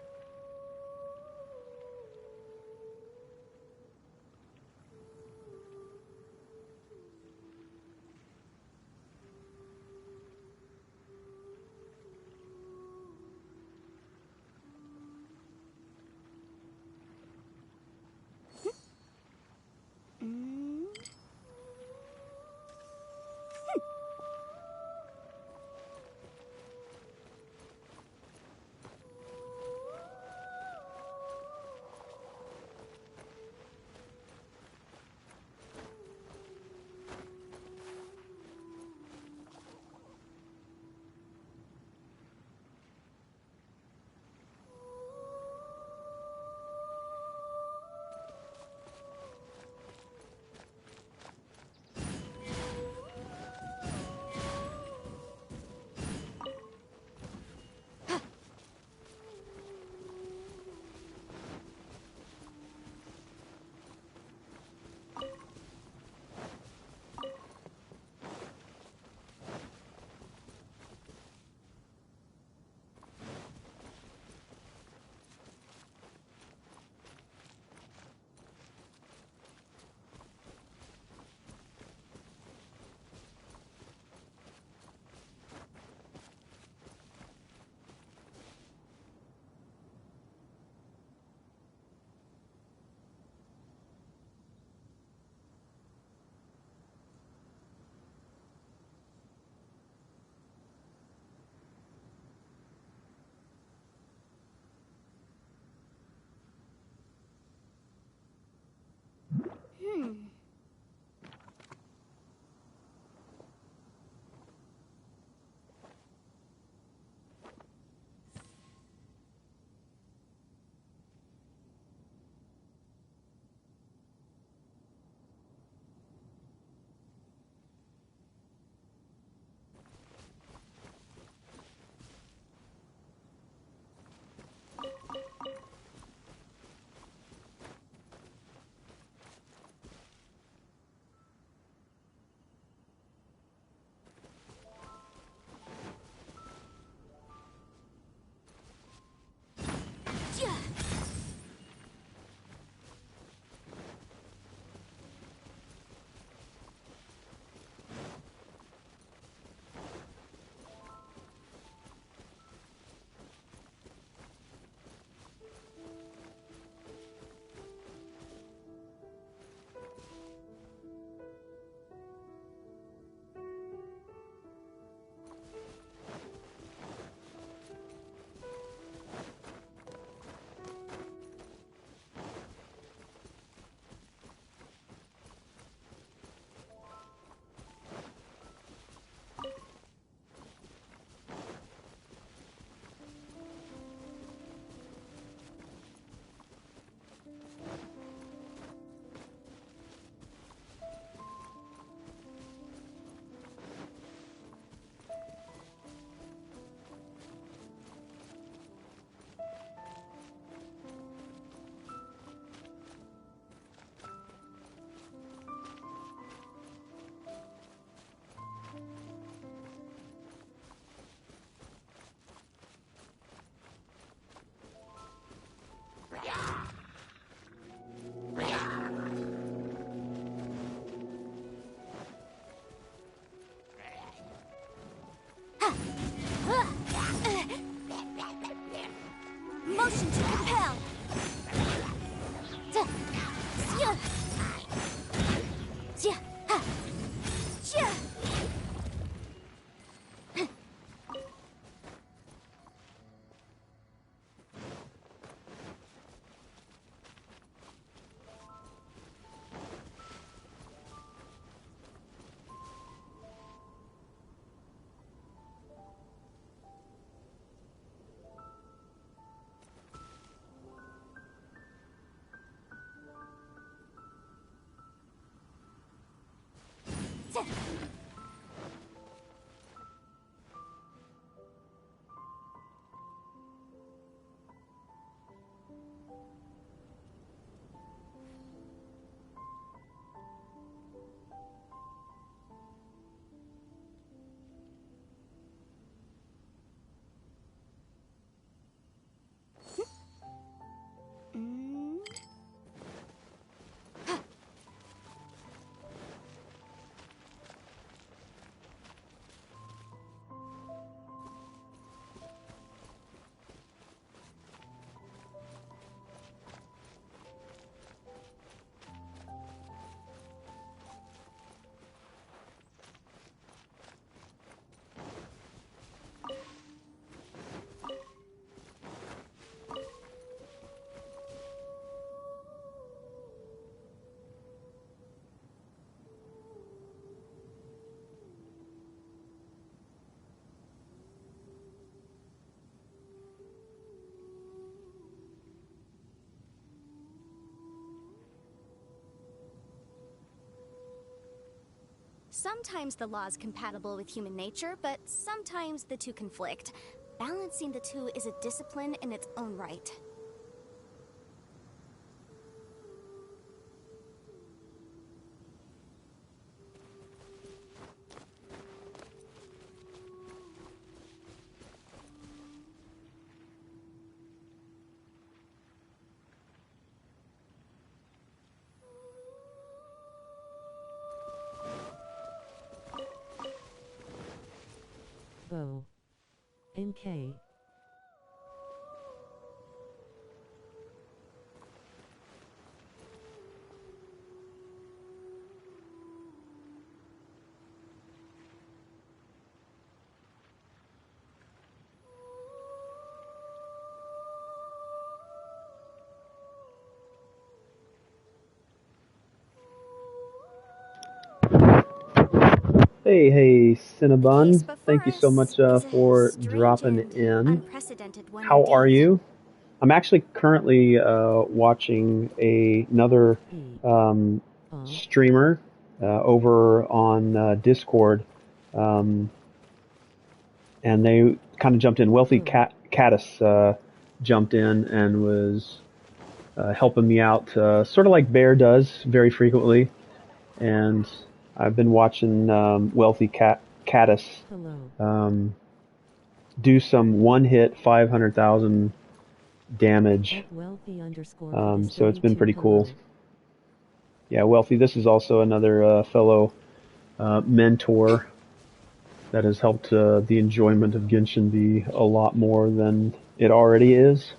Yeah. Ha. Yeah. Sometimes the law is compatible with human nature, but sometimes the two conflict. Balancing the two is a discipline in its own right. Bo. MK. Hey, Case Cinnabon. before Thank you so us much is a for strange dropping and in. unprecedented one How are indeed. you? I'm actually currently watching another streamer over on Discord, and they kind of jumped in. Wealthy Caddis jumped in and was helping me out, sort of like Bear does very frequently. And I've been watching Wealthy Caddis do some one-hit 500,000 damage. So it's been pretty cool. Yeah, Wealthy, this is also another fellow mentor that has helped the enjoyment of Genshin be a lot more than it already is.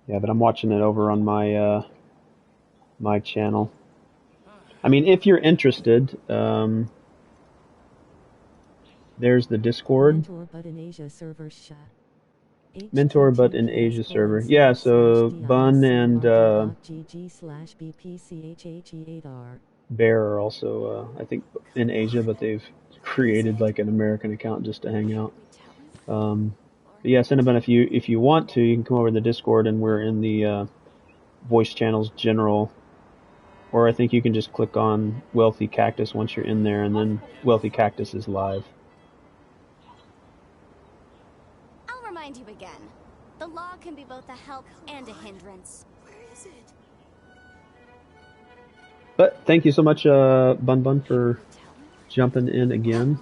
Yeah, but I'm watching it over on my my channel. I mean, if you're interested, there's the Discord. Mentor but in Asia server chat. Mentor but in Asia server. Yeah, so Bun and Bear are also, I think, in Asia, but they've created like an American account just to hang out. But yeah, Cinnabon, if you want to, you can come over to the Discord, and we're in the voice channels general. Or I think you can just click on Wealthy Cactus once you're in there, and then Wealthy Cactus is live. I'll remind you again. The law can be both a help and a hindrance. Where is it? But thank you so much, Bun Bun, for jumping in again.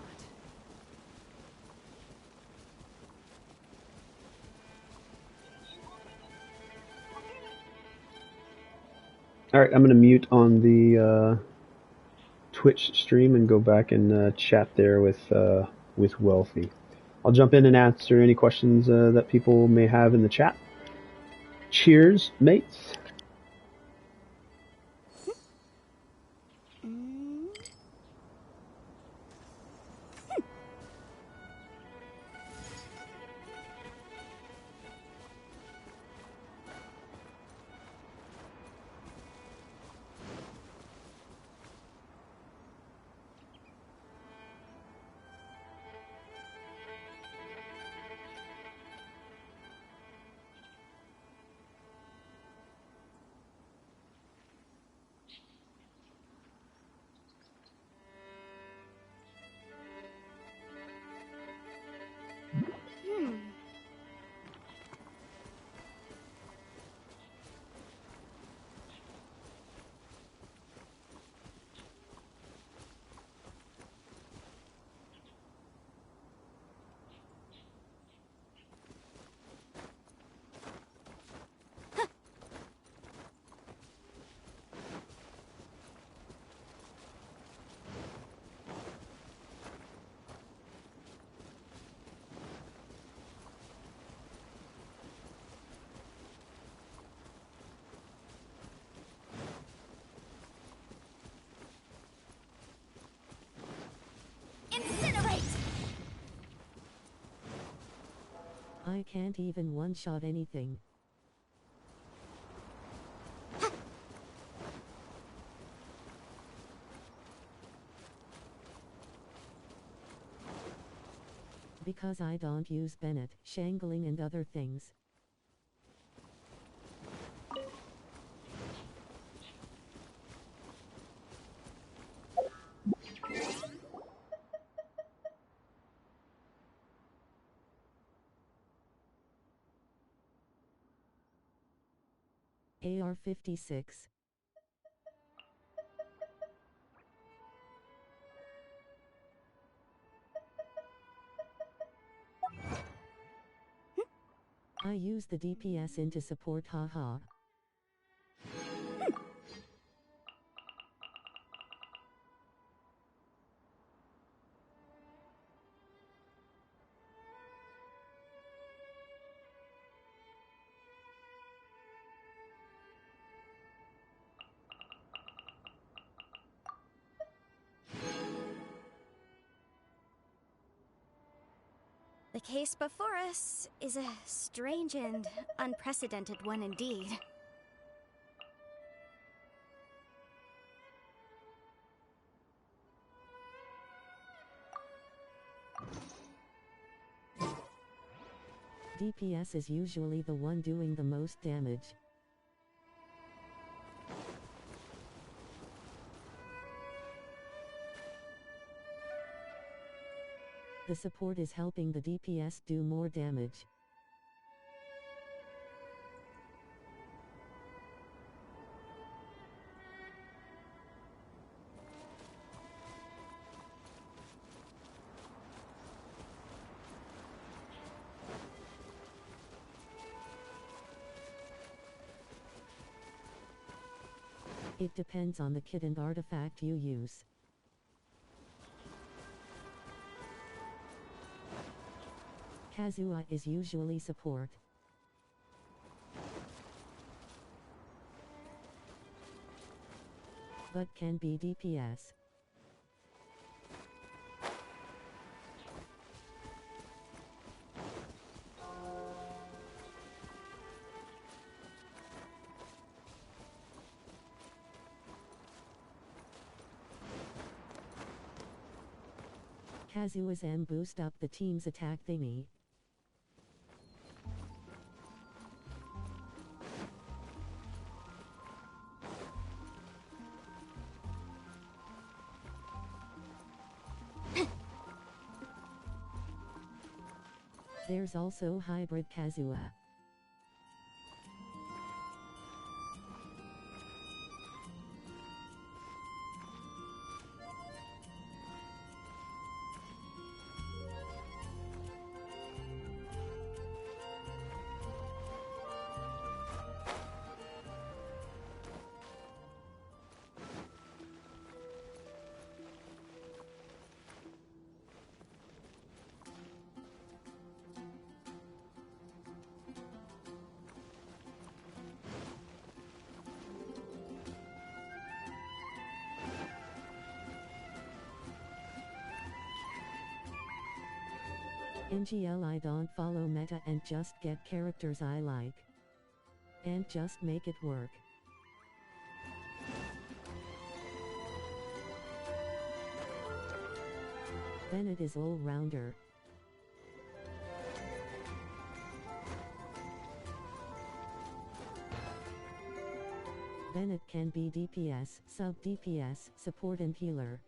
Alright, I'm going to mute on the Twitch stream and go back and chat there with Wealthy. I'll jump in and answer any questions that people may have in the chat. Cheers, mates. can't even one-shot anything. Because I don't use Bennett, shangling and other things. AR-56. I use the DPS into support, haha. The case before us is a strange and unprecedented one indeed. DPS is usually the one doing the most damage. The support is helping the DPS do more damage. It depends on the kit and artifact you use. Kazuha is usually support. But can be DPS. Kazuha's M boost up the team's attack thingy. There's also hybrid Kazuha. NGL I don't follow meta and just get characters I like. And just make it work. Bennett is all-rounder. Bennett can be DPS, sub-DPS, support and healer.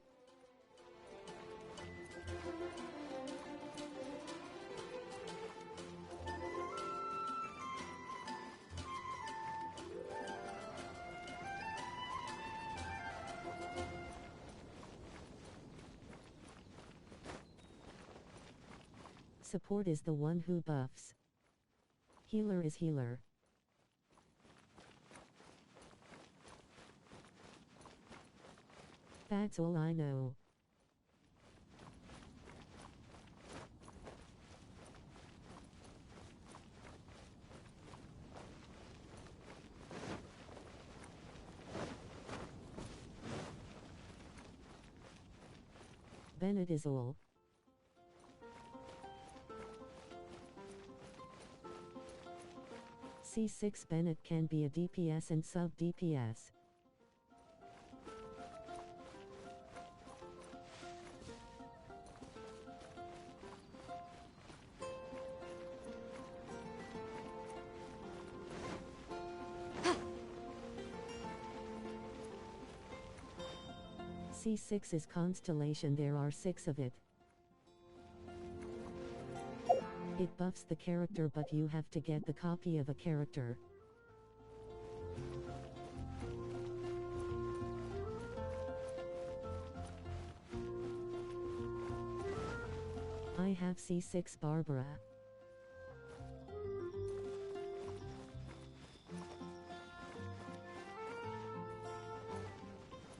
Support is the one who buffs. Healer is healer. That's all I know. Bennett is all. C6 Bennett can be a DPS and sub-DPS. C6 is constellation, there are 6 of it. It buffs the character, but you have to get the copy of a character. I have C6 Barbara.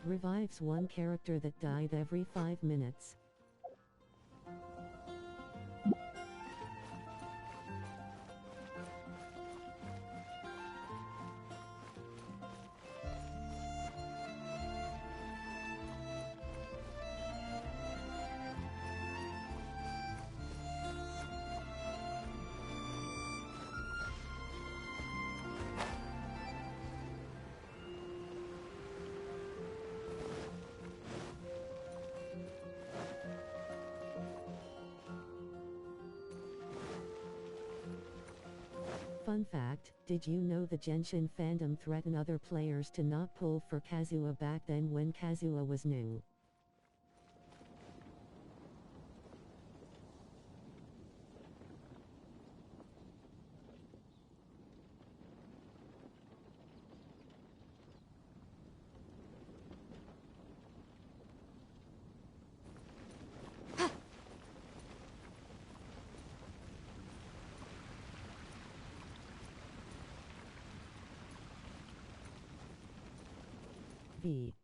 Revives one character that died every 5 minutes. Fun fact, did you know the Genshin fandom threatened other players to not pull for Kazuha back then when Kazuha was new? V.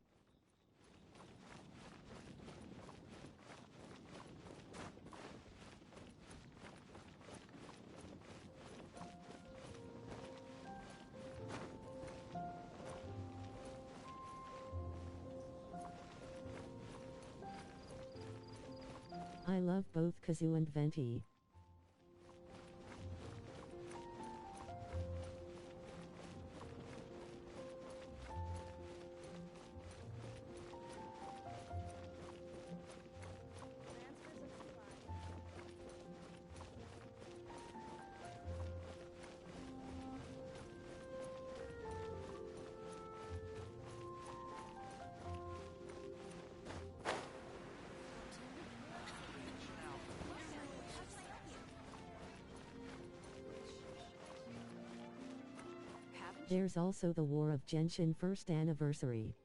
I love both Kazu and Venti. There's also the War of Genshin first anniversary.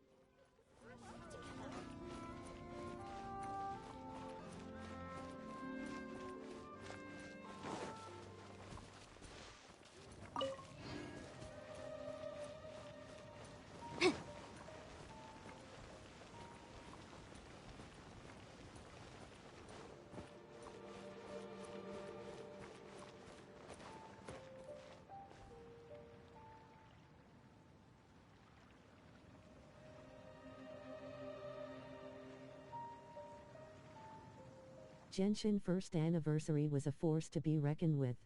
Genshin first anniversary was a force to be reckoned with.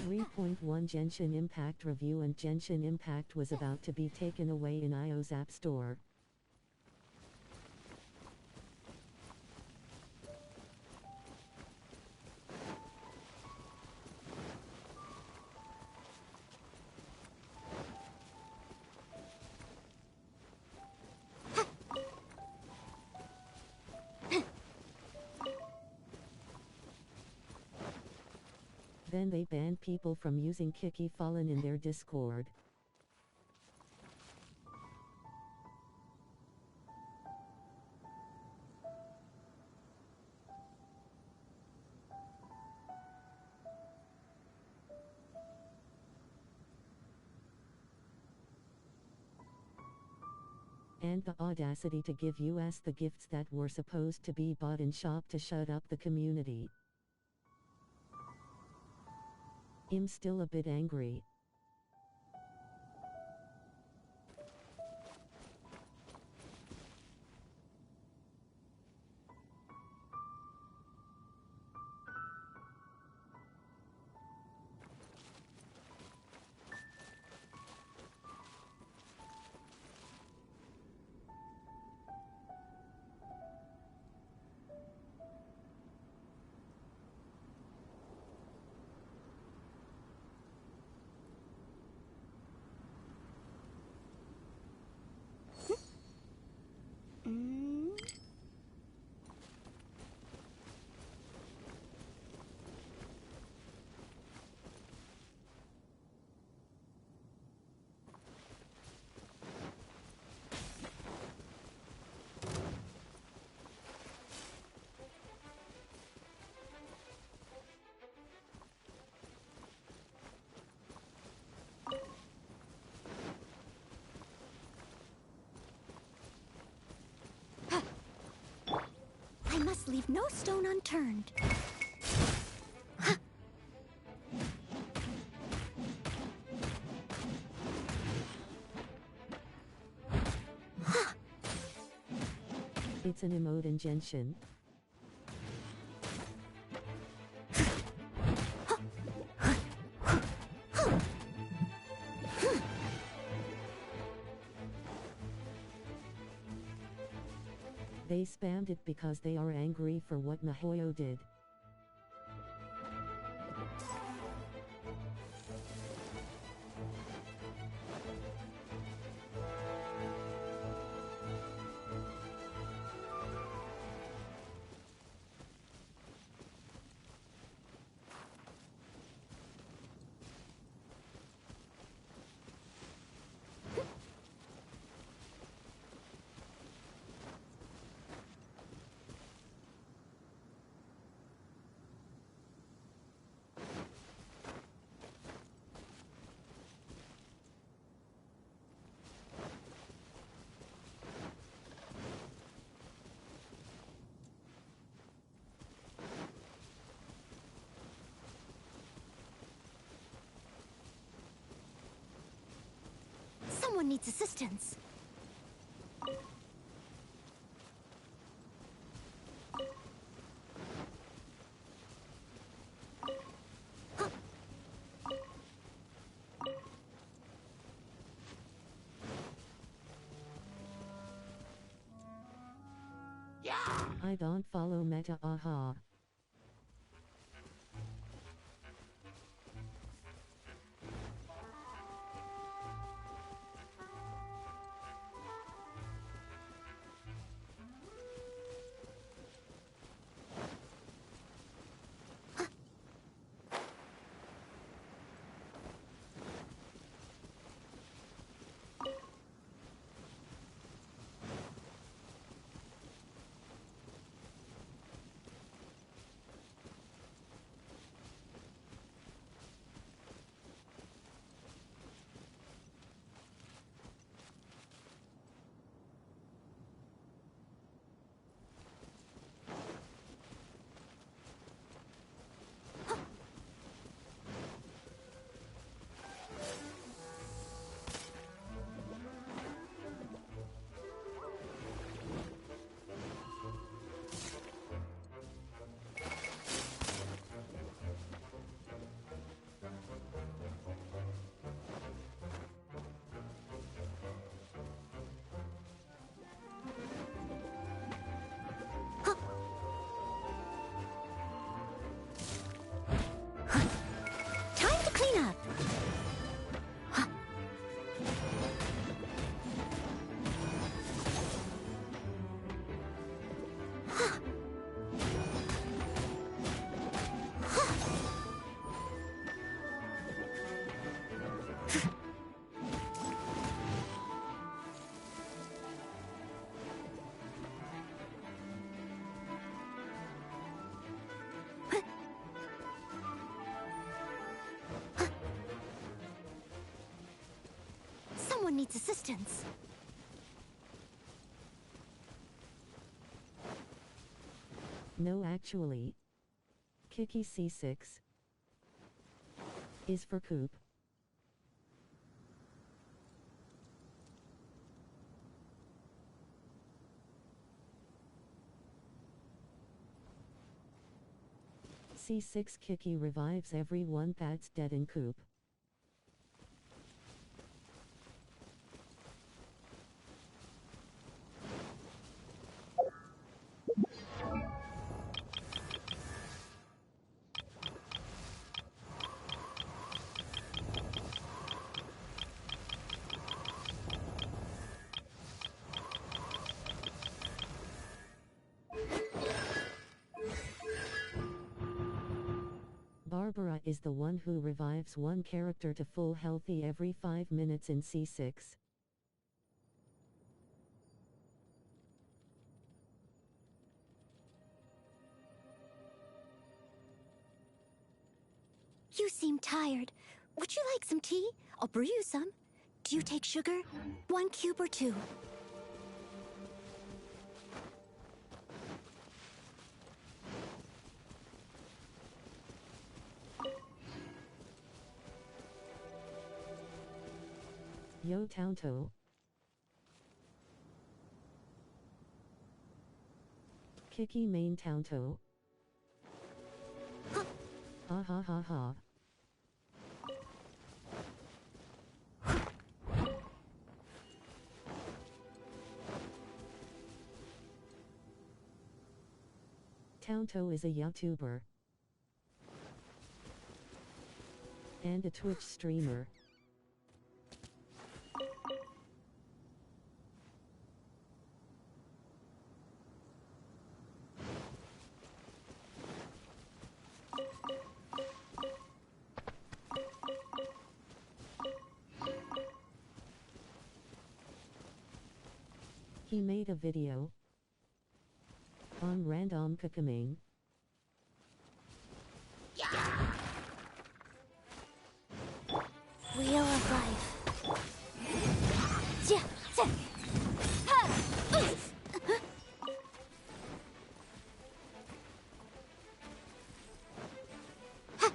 3.1 Genshin Impact Review, and Genshin Impact was about to be taken away in iOS App Store. Then they banned people from using Kiki Fallen in their Discord. And the audacity to give us the gifts that were supposed to be bought in shop to shut up the community. I'm still a bit angry. I must leave no stone unturned. It's an emote in Genshin. They spammed it because they are angry for what Mihoyo did. Someone needs assistance. I don't follow meta, aha. needs assistance. No, actually. Kiki C6 is for Coop. C6 Kiki revives everyone that's dead in Coop. Barbara is the one who revives one character to full healthy every 5 minutes in C6. You seem tired. Would you like some tea? I'll brew you some. Do you take sugar? 1 cube or 2? Yo Townto. Kiki main Townto. Ha ha ha ha. Townto is a YouTuber and a Twitch streamer. He made a video on random cooking. Wheel of life. Ja, ja. Ha, oof. Ha.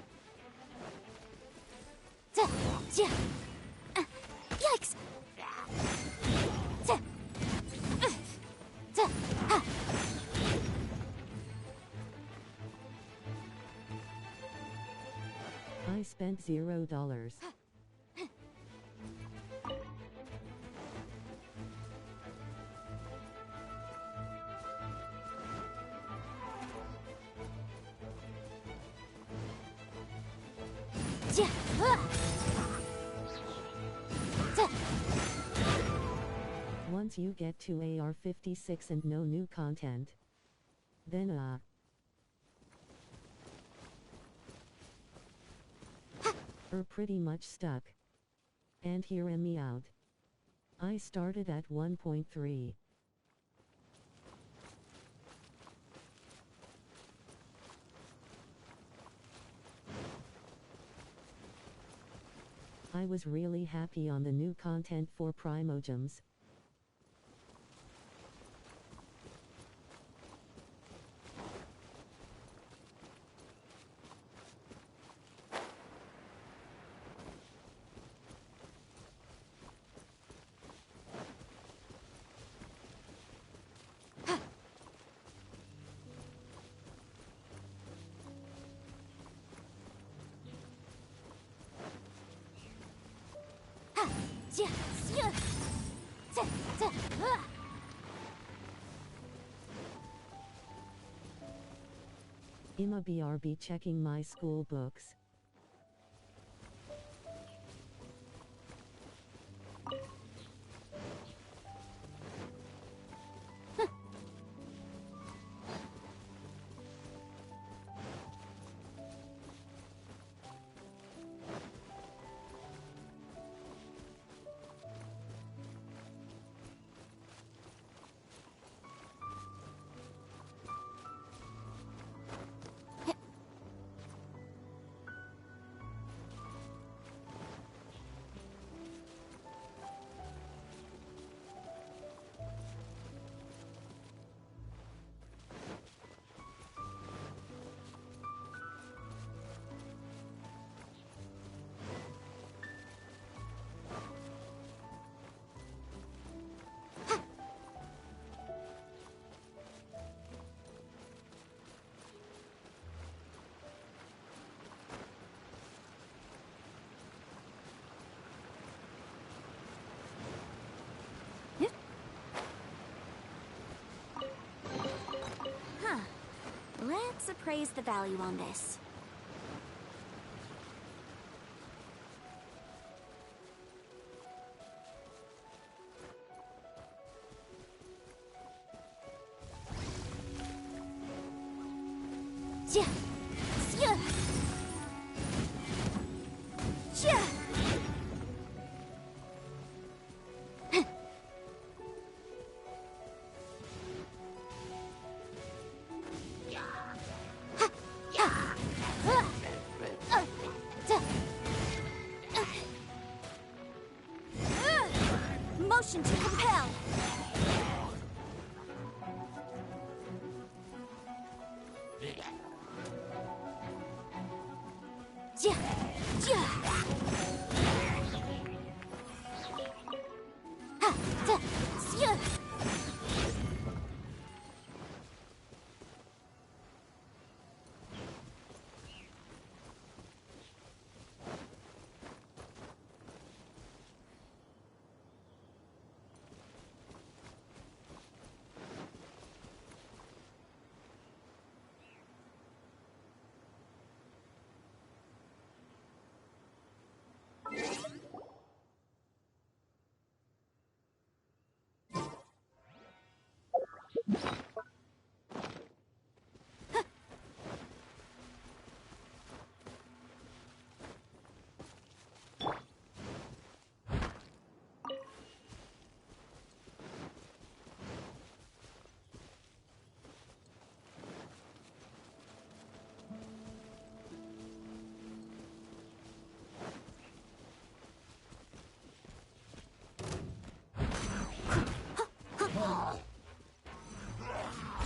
Ja, ja. Yikes. Ja. Ja, ha. I spent $0. Ja, ah. Ja. Once you get to AR-56 and no new content, then pretty much stuck. And hear me out. I started at 1.3. I was really happy on the new content for Primogems. Ja, ja. Ja, ja. Ah. I'ma BRB checking my school books. Let's appraise the value on this. Yeah. Yeah. Yeah. Motion to compel. Yeah. Yeah. Ha. Da. Yeah.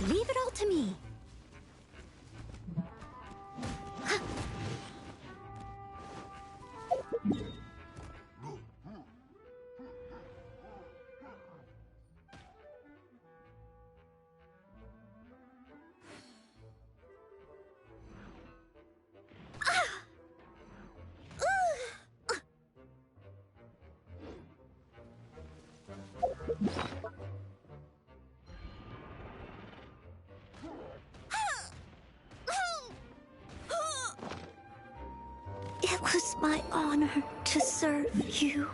Leave it all to me. It was my honor to serve you.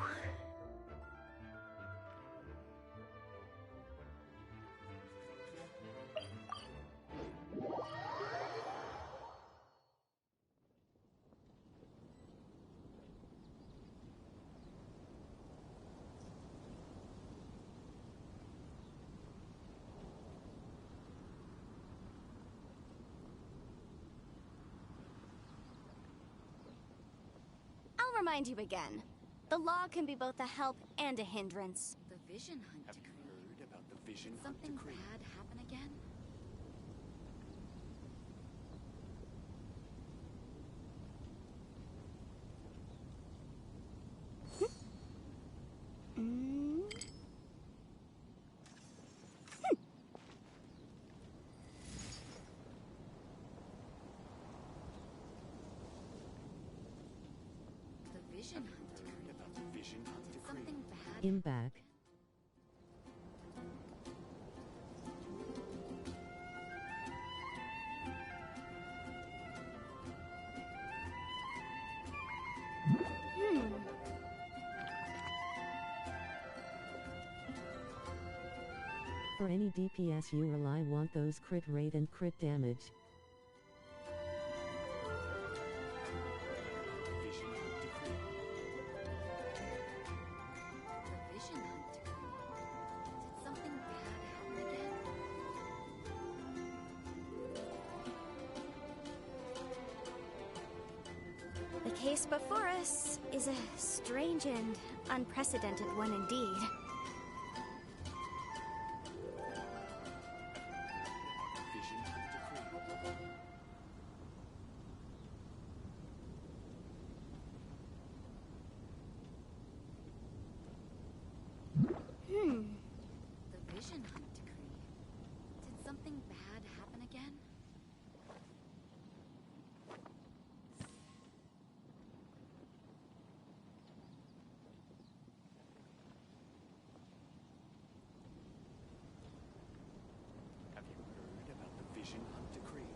I'll remind you again. The law can be both a help and a hindrance. The Vision Hunt Have you decree. heard about the Vision Did Hunt something decree? bad happen again? The Vision Hunt Heard decree. about the Vision Hunt Did decree? something bad I'm back. For any DPS you rely want those crit rate and crit damage. Vision Hunt decree. The Vision Hunt decree. Did something bad happen again? The case before us is a strange and unprecedented one indeed. Vision Hunt decree. The Vision Hunt decree. Did something bad happen again? Have you heard about the Vision Hunt decree?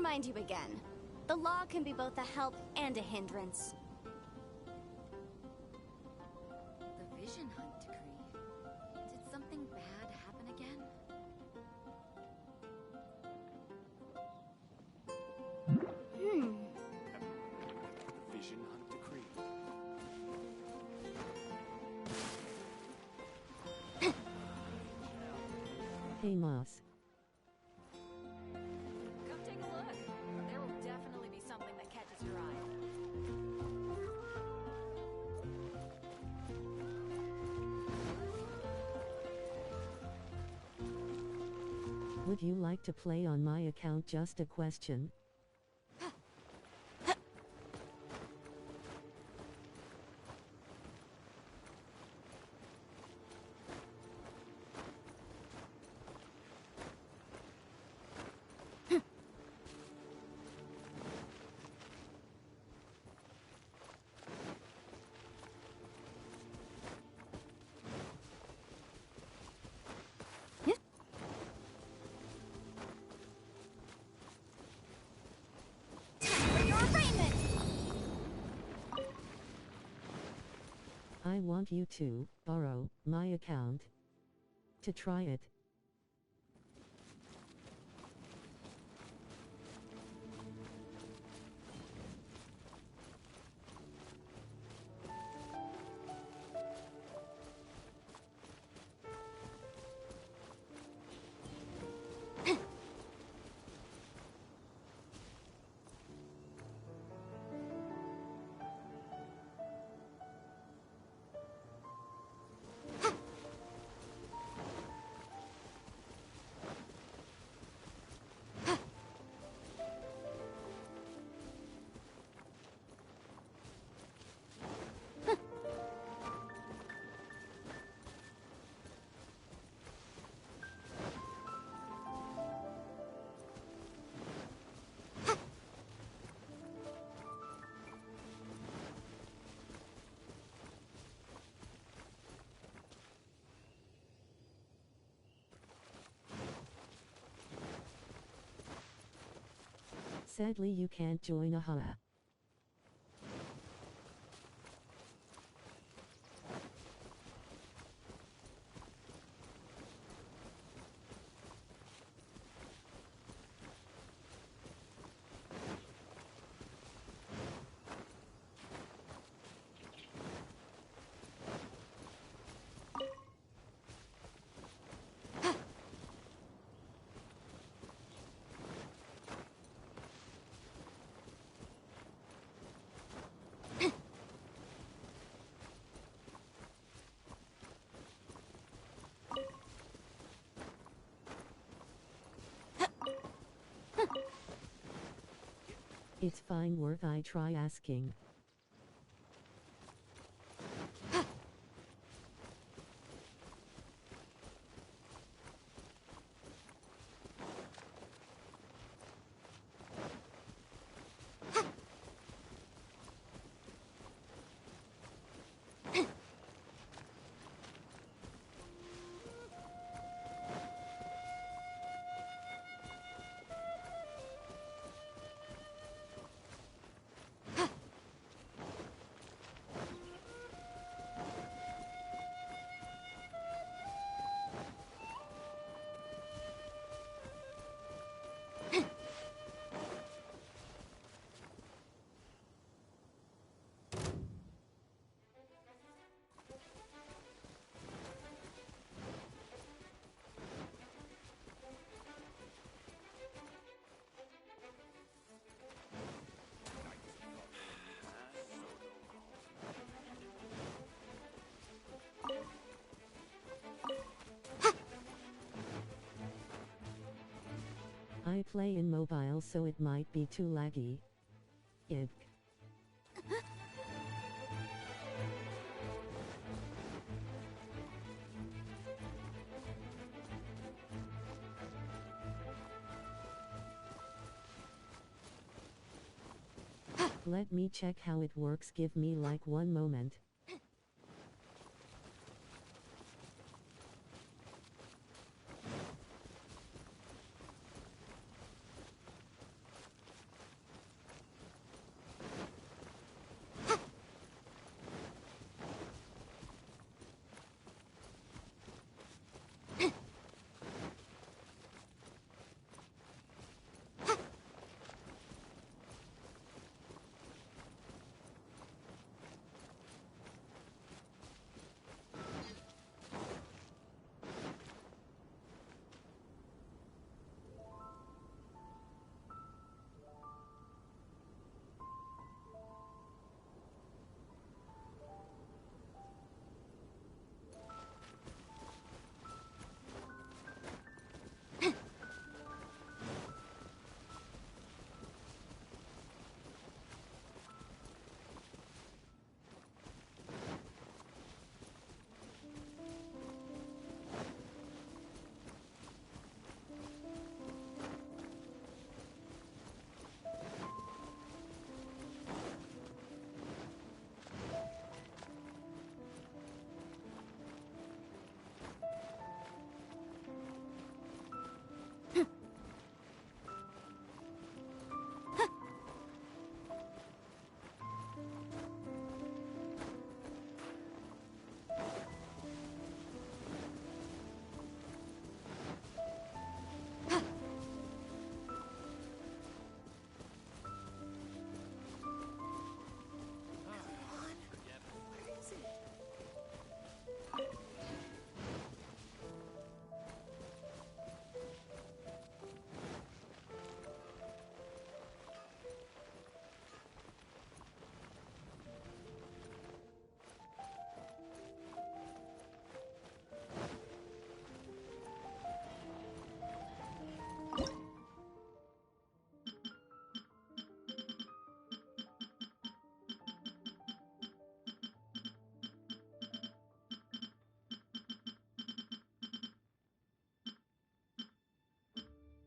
remind you again. The law can be both a help and a hindrance. The Vision Hunt decree. Did something bad happen again? The Vision Hunt decree. Hey Moss. Come take a look. There will definitely be something that catches your eye. Would you like to play on my account? Just a question. Your arraignment! I want you to borrow my account to try it. Sadly you can't join AHA. It's fine work, I try asking. I play in mobile so it might be too laggy. Id. Let me check how it works, give me like 1 moment.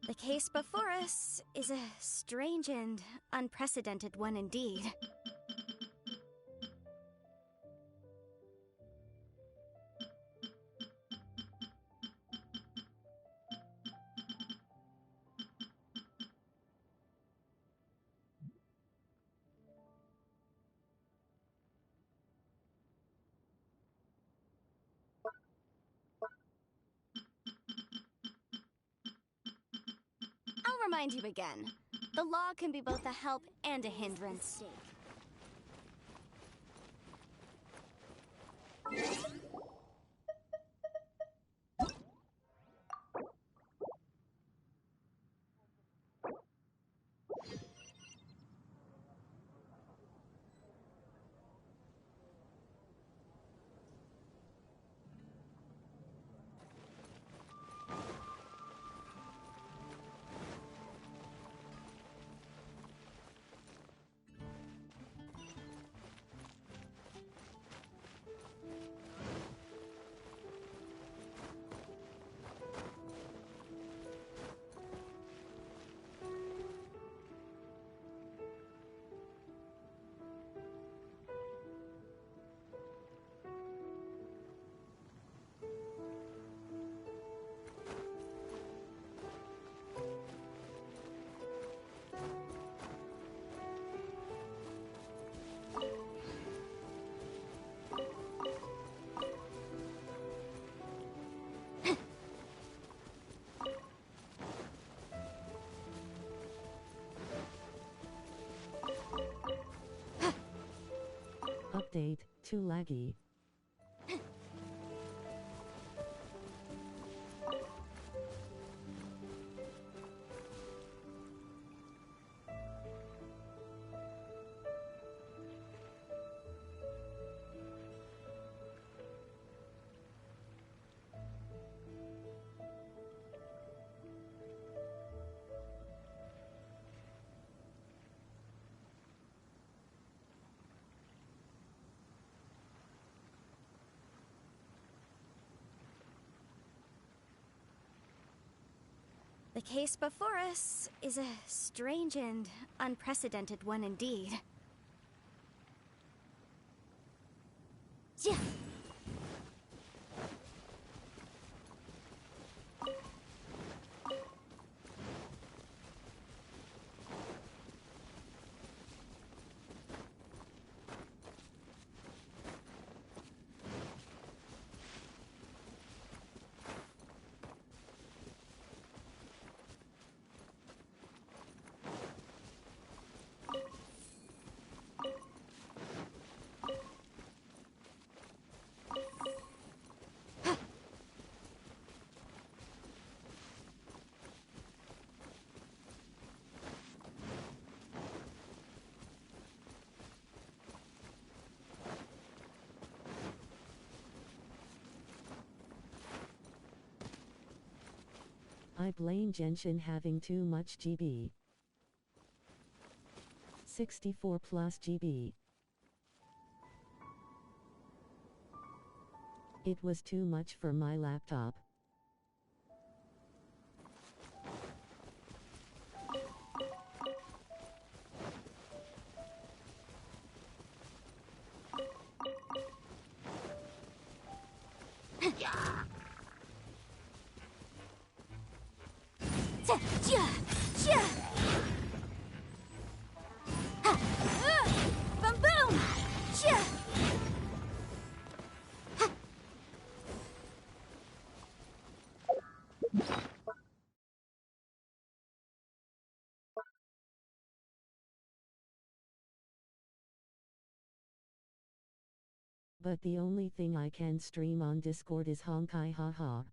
The case before us is a strange and unprecedented one indeed. I'll remind you again. The law can be both a help and a hindrance. Update, too laggy. The case before us is a strange and unprecedented one indeed. Yeah. I blame GENSHIN having too much GB. 64 plus GB. It was too much for my laptop. Boom boom! But the only thing I can stream on Discord is Honkai haha.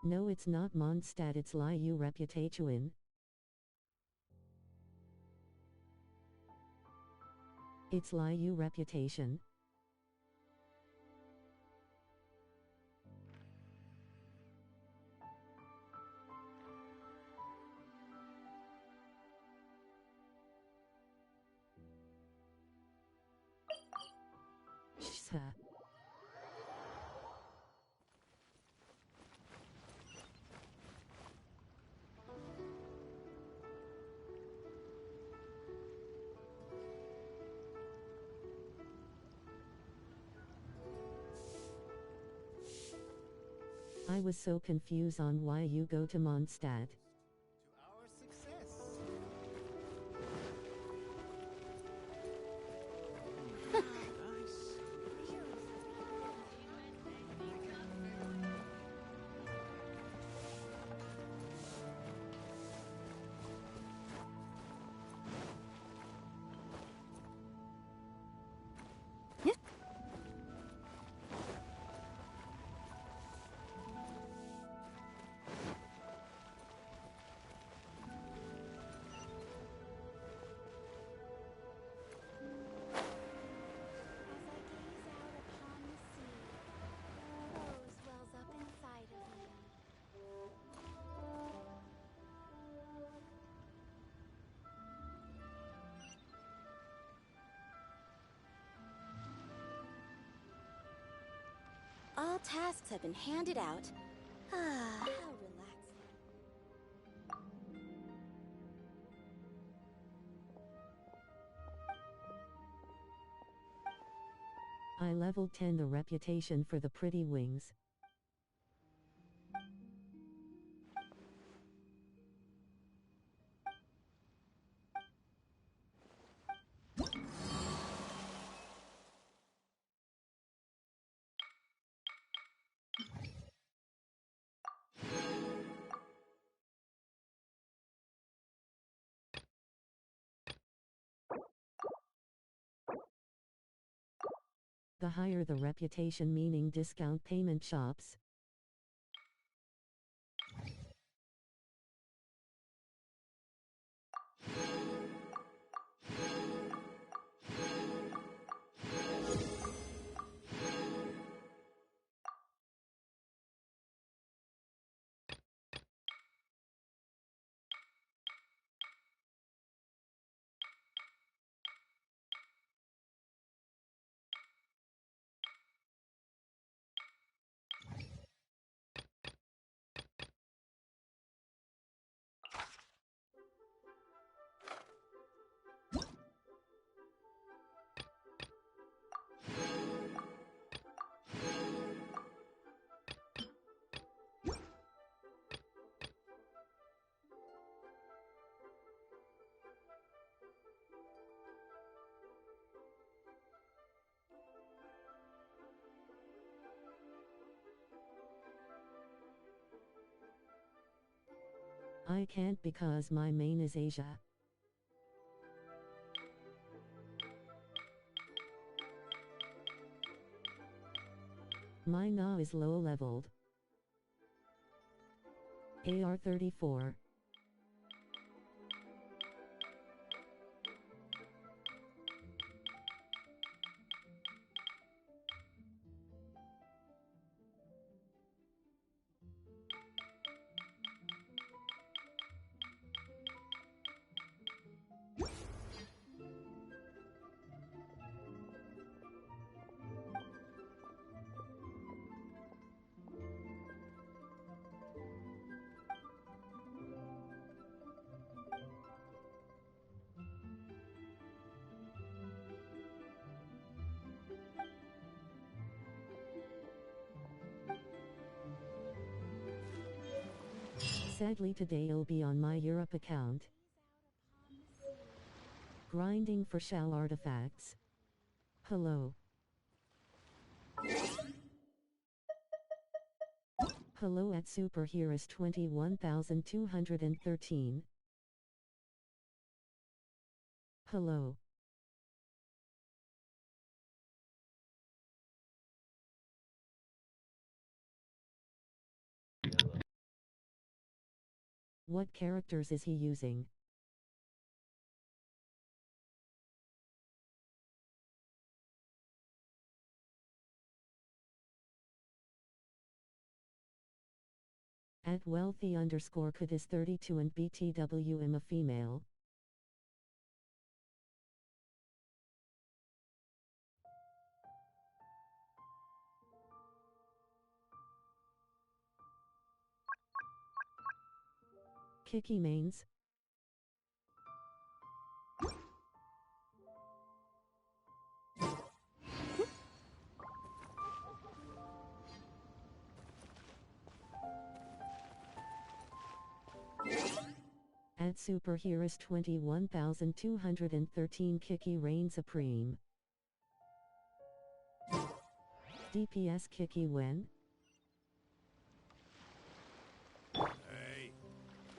No, it's not Mondstadt, it's Liu Reputation. It's Liu Reputation. Shh. I was so confused on why you go to Mondstadt. To our success. Nice. Wells up inside of me. All tasks have been handed out. Ah, how relaxing. I leveled 10 the reputation for the pretty wings. The higher the reputation, meaning discount payment shops. I can't because my main is Asia. My Na is low leveled. AR-34. Sadly today I'll be on my Europe account. Grinding for shell artifacts. Hello. Hello at Super Heroes 21213. Hello. What characters is he using? At wealthy_could is 32 and BTWM a female. Kiki mains. At superheroes 21,213 Kiki reign supreme. DPS Kiki when? Hey,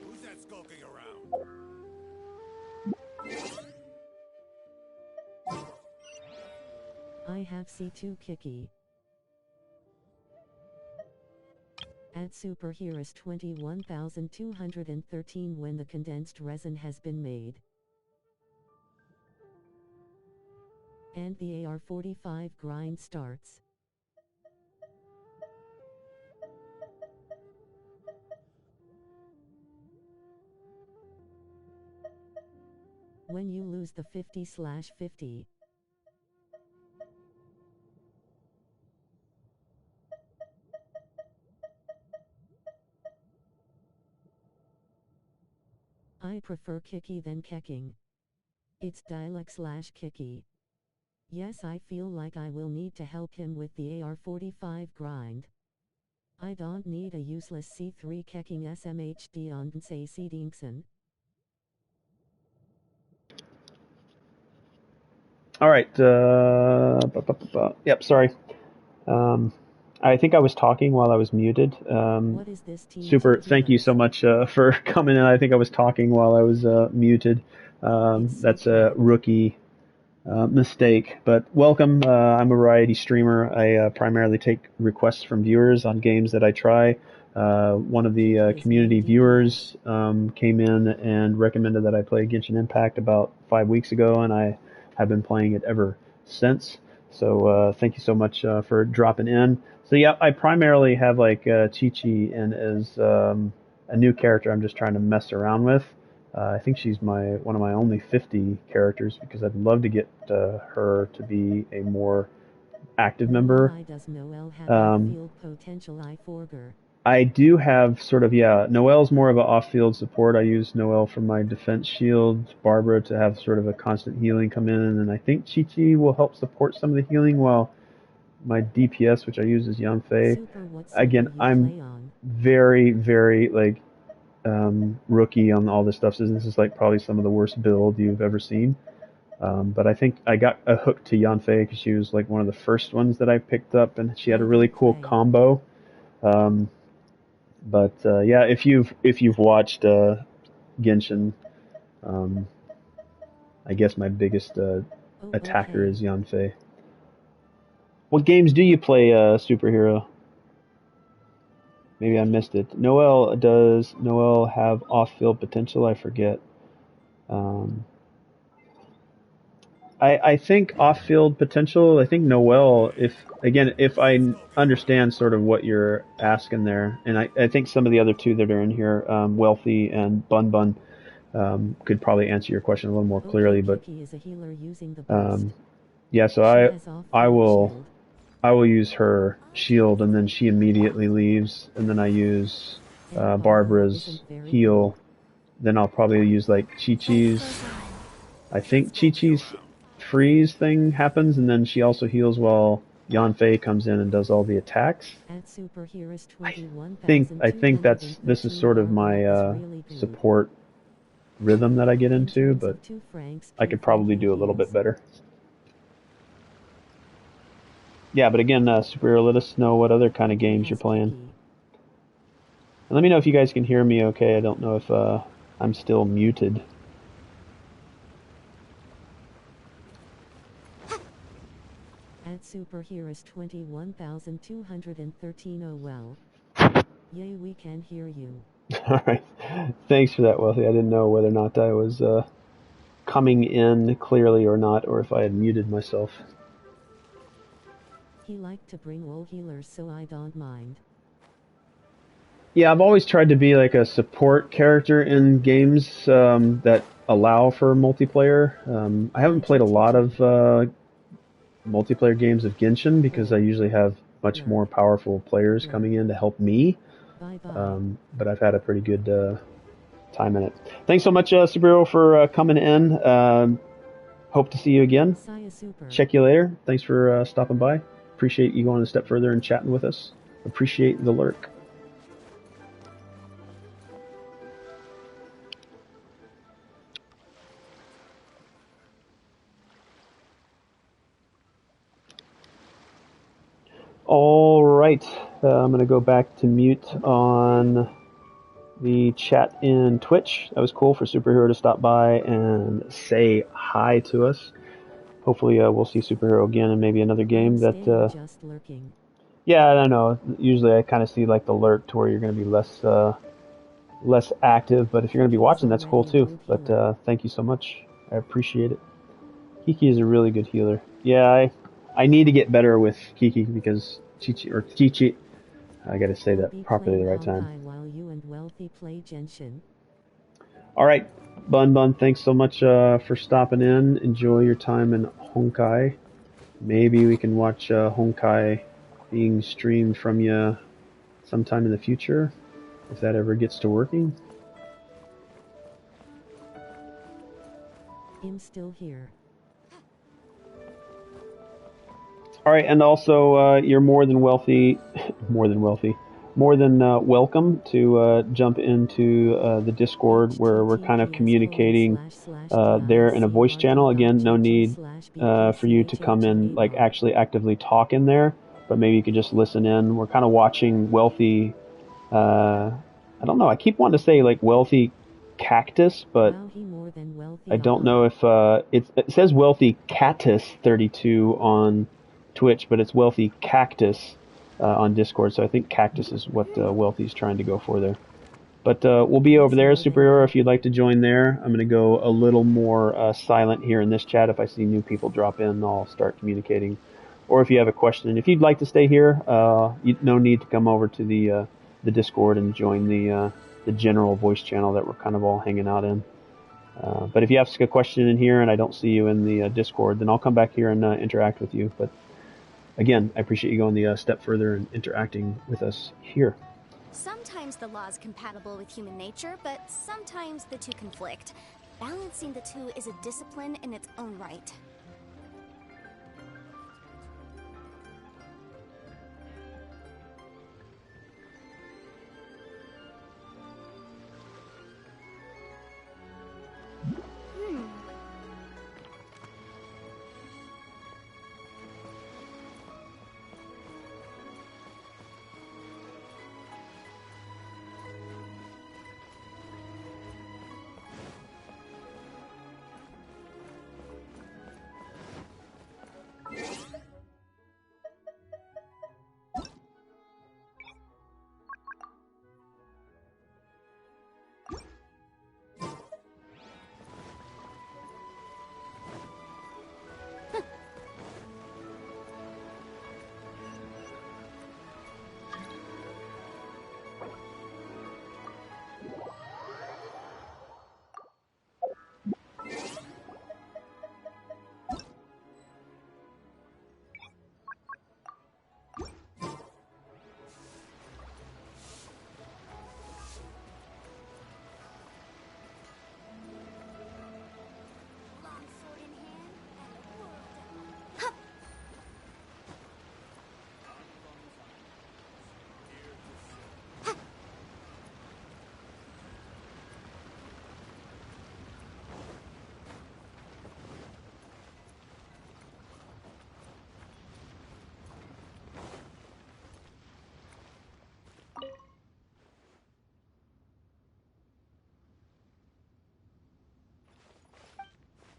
who's that skulking around? I have C2 Kiki. At superheroes 21,213 when the condensed resin has been made. And the AR-45 grind starts. When you lose the 50/50. I prefer Kiki than Kecking. It's dialect/Kiki. Yes, I feel like I will need to help him with the AR-45 grind. I don't need a useless C3 Kecking SMHD on say Seedingson. Alright, yep, sorry. I think I was talking while I was muted. What is this team Super, thank you so much for coming in. I think I was talking while I was muted. That's a rookie mistake, but welcome. I'm a variety streamer. I primarily take requests from viewers on games that I try. One of the community viewers came in and recommended that I play Genshin Impact about 5 weeks ago, and I have been playing it ever since. So thank you so much for dropping in. So yeah, I primarily have like Chi-Chi and as a new character I'm just trying to mess around with. I think she's one of my only 50 characters because I'd love to get her to be a more active member. I do have sort of, yeah, Noelle's more of an off-field support. I use Noelle for my defense shield, Barbara to have sort of a constant healing come in, and then I think Chi-Chi will help support some of the healing while my DPS, which I use, is Yanfei. Again, I'm very, very, like, rookie on all this stuff, so this is like probably some of the worst build you've ever seen. But I think I got a hook to Yanfei because she was like one of the first ones that I picked up, and she had a really cool combo. Yeah, if you've watched Genshin, I guess my biggest attacker is Yanfei. What games do you play, superhero? Maybe I missed it. Does Noelle have off-field potential? I forget. I think off-field potential. I think Noelle, if I understand sort of what you're asking there, and I think some of the other two that are in here, Wealthy and Bun Bun, could probably answer your question a little more clearly. But yeah, so I will use her shield, and then she immediately leaves, and then I use Barbara's heal. Then I'll probably use like Chi-Chi's. I think Chi-Chi's freeze thing happens, and then she also heals while Yanfei comes in and does all the attacks. I think this is sort of my support rhythm that I get into, but I could probably do a little bit better. Yeah, but again, superhero, let us know what other kind of games you're playing. And let me know if you guys can hear me okay. I don't know if I'm still muted. Super here is 21,213. Oh well. Yay, we can hear you. All right. Thanks for that, Wealthy. I didn't know whether or not I was coming in clearly or not, or if I had muted myself. He liked to bring all healers, so I don't mind. Yeah, I've always tried to be like a support character in games that allow for multiplayer. I haven't played a lot of multiplayer games of Genshin because I usually have much more powerful players coming in to help me. But I've had a pretty good time in it. Thanks so much, Superhero, for coming in. Hope to see you again. Check you later. Thanks for stopping by. Appreciate you going a step further and chatting with us. Appreciate the lurk. All right, I'm going to go back to mute on the chat in Twitch. That was cool for Superhero to stop by and say hi to us. Hopefully we'll see Superhero again in maybe another game that... just lurking. Yeah, I don't know. Usually I kind of see like the lurk to where you're going to be less active, but if you're going to be watching, that's cool too. But thank you so much. I appreciate it. Kiki is a really good healer. Yeah, I need to get better with Kiki because Chichi, I gotta say that properly the right time. While you and Wealthy play Genshin. Alright, Bun, thanks so much for stopping in. Enjoy your time in Honkai. Maybe we can watch Honkai being streamed from you sometime in the future, if that ever gets to working. I'm still here. All right, and also you're more than welcome to jump into the Discord where we're kind of communicating there in a voice channel. Again, no need for you to come in like actually actively talk in there, but maybe you could just listen in. We're kind of watching Wealthy. I don't know. I keep wanting to say like Wealthy Cactus, but I don't know if it says Wealthy Cactus 32 on Twitch, but it's Wealthy Cactus on Discord, so I think Cactus is what Wealthy's trying to go for there. But we'll be over there, Superhero, if you'd like to join there. I'm going to go a little more silent here in this chat. If I see new people drop in, I'll start communicating. Or if you have a question, if you'd like to stay here, no need to come over to the Discord and join the general voice channel that we're kind of all hanging out in. But if you ask a question in here and I don't see you in the Discord, then I'll come back here and interact with you. But again, I appreciate you going the step further and interacting with us here. Sometimes the law is compatible with human nature, but sometimes the two conflict. Balancing the two is a discipline in its own right.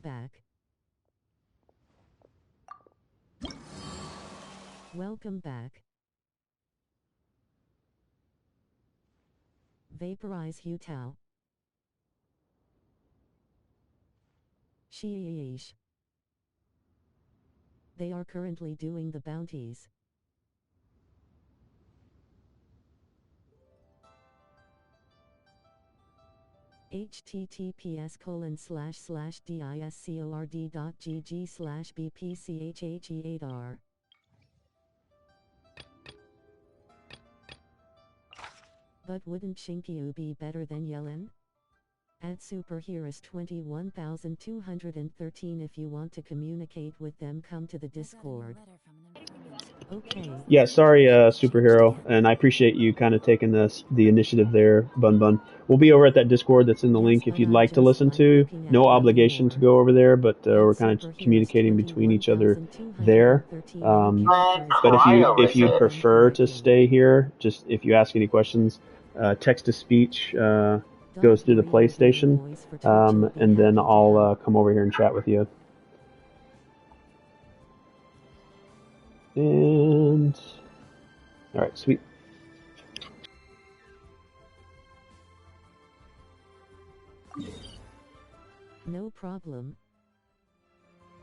Back. Welcome back. Vaporize Hutao. Sheesh. They are currently doing the bounties. https://discord.gg/bpche8r. But wouldn't Shinkyu be better than Yellen? Add superheroes 21,213 if you want to communicate with them, come to the Discord. Okay. Yeah, sorry, superhero, and I appreciate you kind of taking the initiative there, Bun Bun. We'll be over at that Discord that's in the link if you'd like to listen to. No obligation to go over there, but we're kind of communicating between each other there. But if you prefer to stay here, just if you ask any questions, text to speech goes through the PlayStation, and then I'll come over here and chat with you. And all right, sweet. No problem.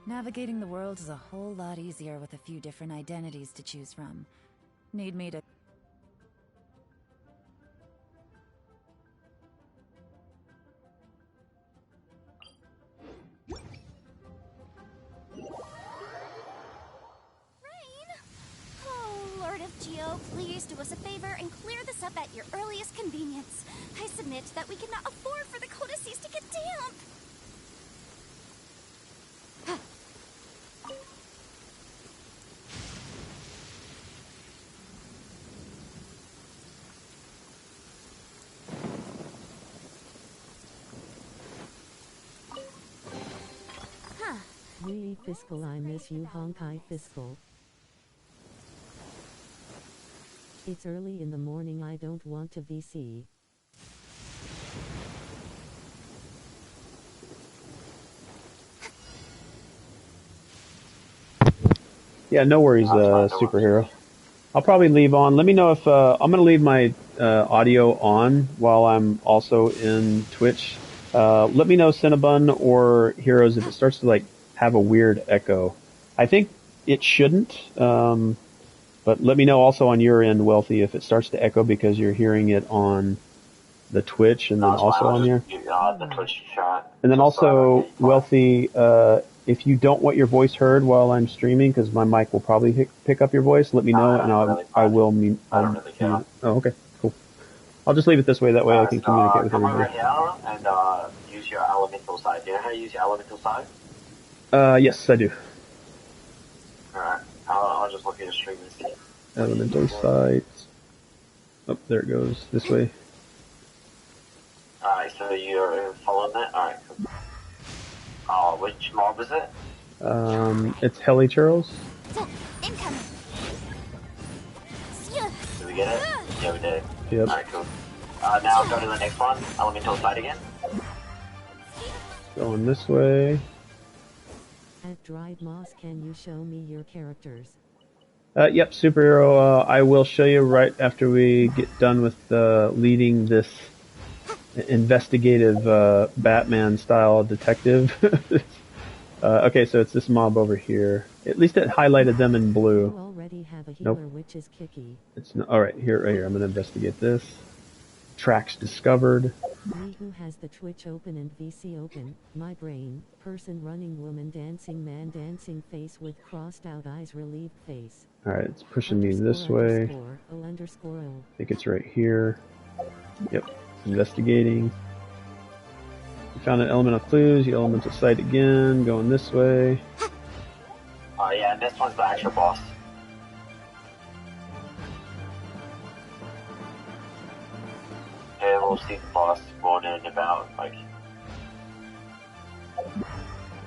Navigating the world is a whole lot easier with a few different identities to choose from. Need me to... Lord of Geo, please do us a favor and clear this up at your earliest convenience. I submit that we cannot afford for the codices to get damp. Wee Fiscal, I miss you, Honkai Fiscal. It's early in the morning, I don't want to VC. Yeah, no worries, superhero. I'll probably leave on. Let me know if I'm going to leave my audio on while I'm also in Twitch. Let me know, Cinnabon or Heroes, if it starts to like have a weird echo. I think it shouldn't, but let me know also on your end, Wealthy, if it starts to echo because you're hearing it on the Twitch and then also on your the Twitch chat. and then also Wealthy. If you don't want your voice heard while I'm streaming, because my mic will probably pick up your voice, let me know, and I will mute. I don't really care. Oh, okay, cool. I'll just leave it this way. That way I can communicate with come over everybody. here and use your elemental side. Do you know how to use your elemental side? Yes, I do. Alright, I'll just look at your stream and see. Elemental sites. Oh, there it goes. This way. Alright, so you're following that? Alright, cool. Which mob is it? It's Helichurls. Incoming. Did we get it? Yeah, we did. Yep. Alright, cool. Now go to the next one. Elemental side again. Going this way. At Dried Moss, can you show me your characters? Yep, superhero. I will show you right after we get done with leading this investigative Batman-style detective. Okay, so it's this mob over here. At least it highlighted them in blue. You already have a healer, which is Kiki. It's not, all right. Right here. I'm gonna investigate this. Tracks discovered. Me who has the Twitch open and VC open, my brain, person running, woman dancing, man dancing, face with crossed out eyes, relieved face. Alright, it's pushing me this way. I think it's right here. Yep, investigating. We found an element of clues, the elemental site again, going this way. Oh yeah, and this one's the actual boss. And we'll see the boss spawn in about, like,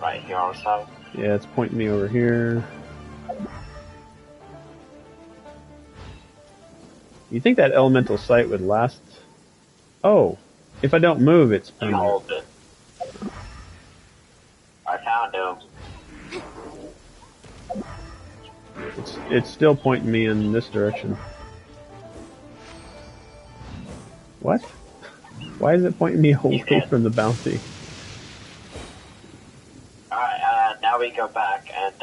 right here or so. Yeah, it's pointing me over here. You think that elemental site would last? Oh, if I don't move, it's You hold it. I found him. It's still pointing me in this direction. What? Why is it pointing me away from the bounty? Alright, now we go back and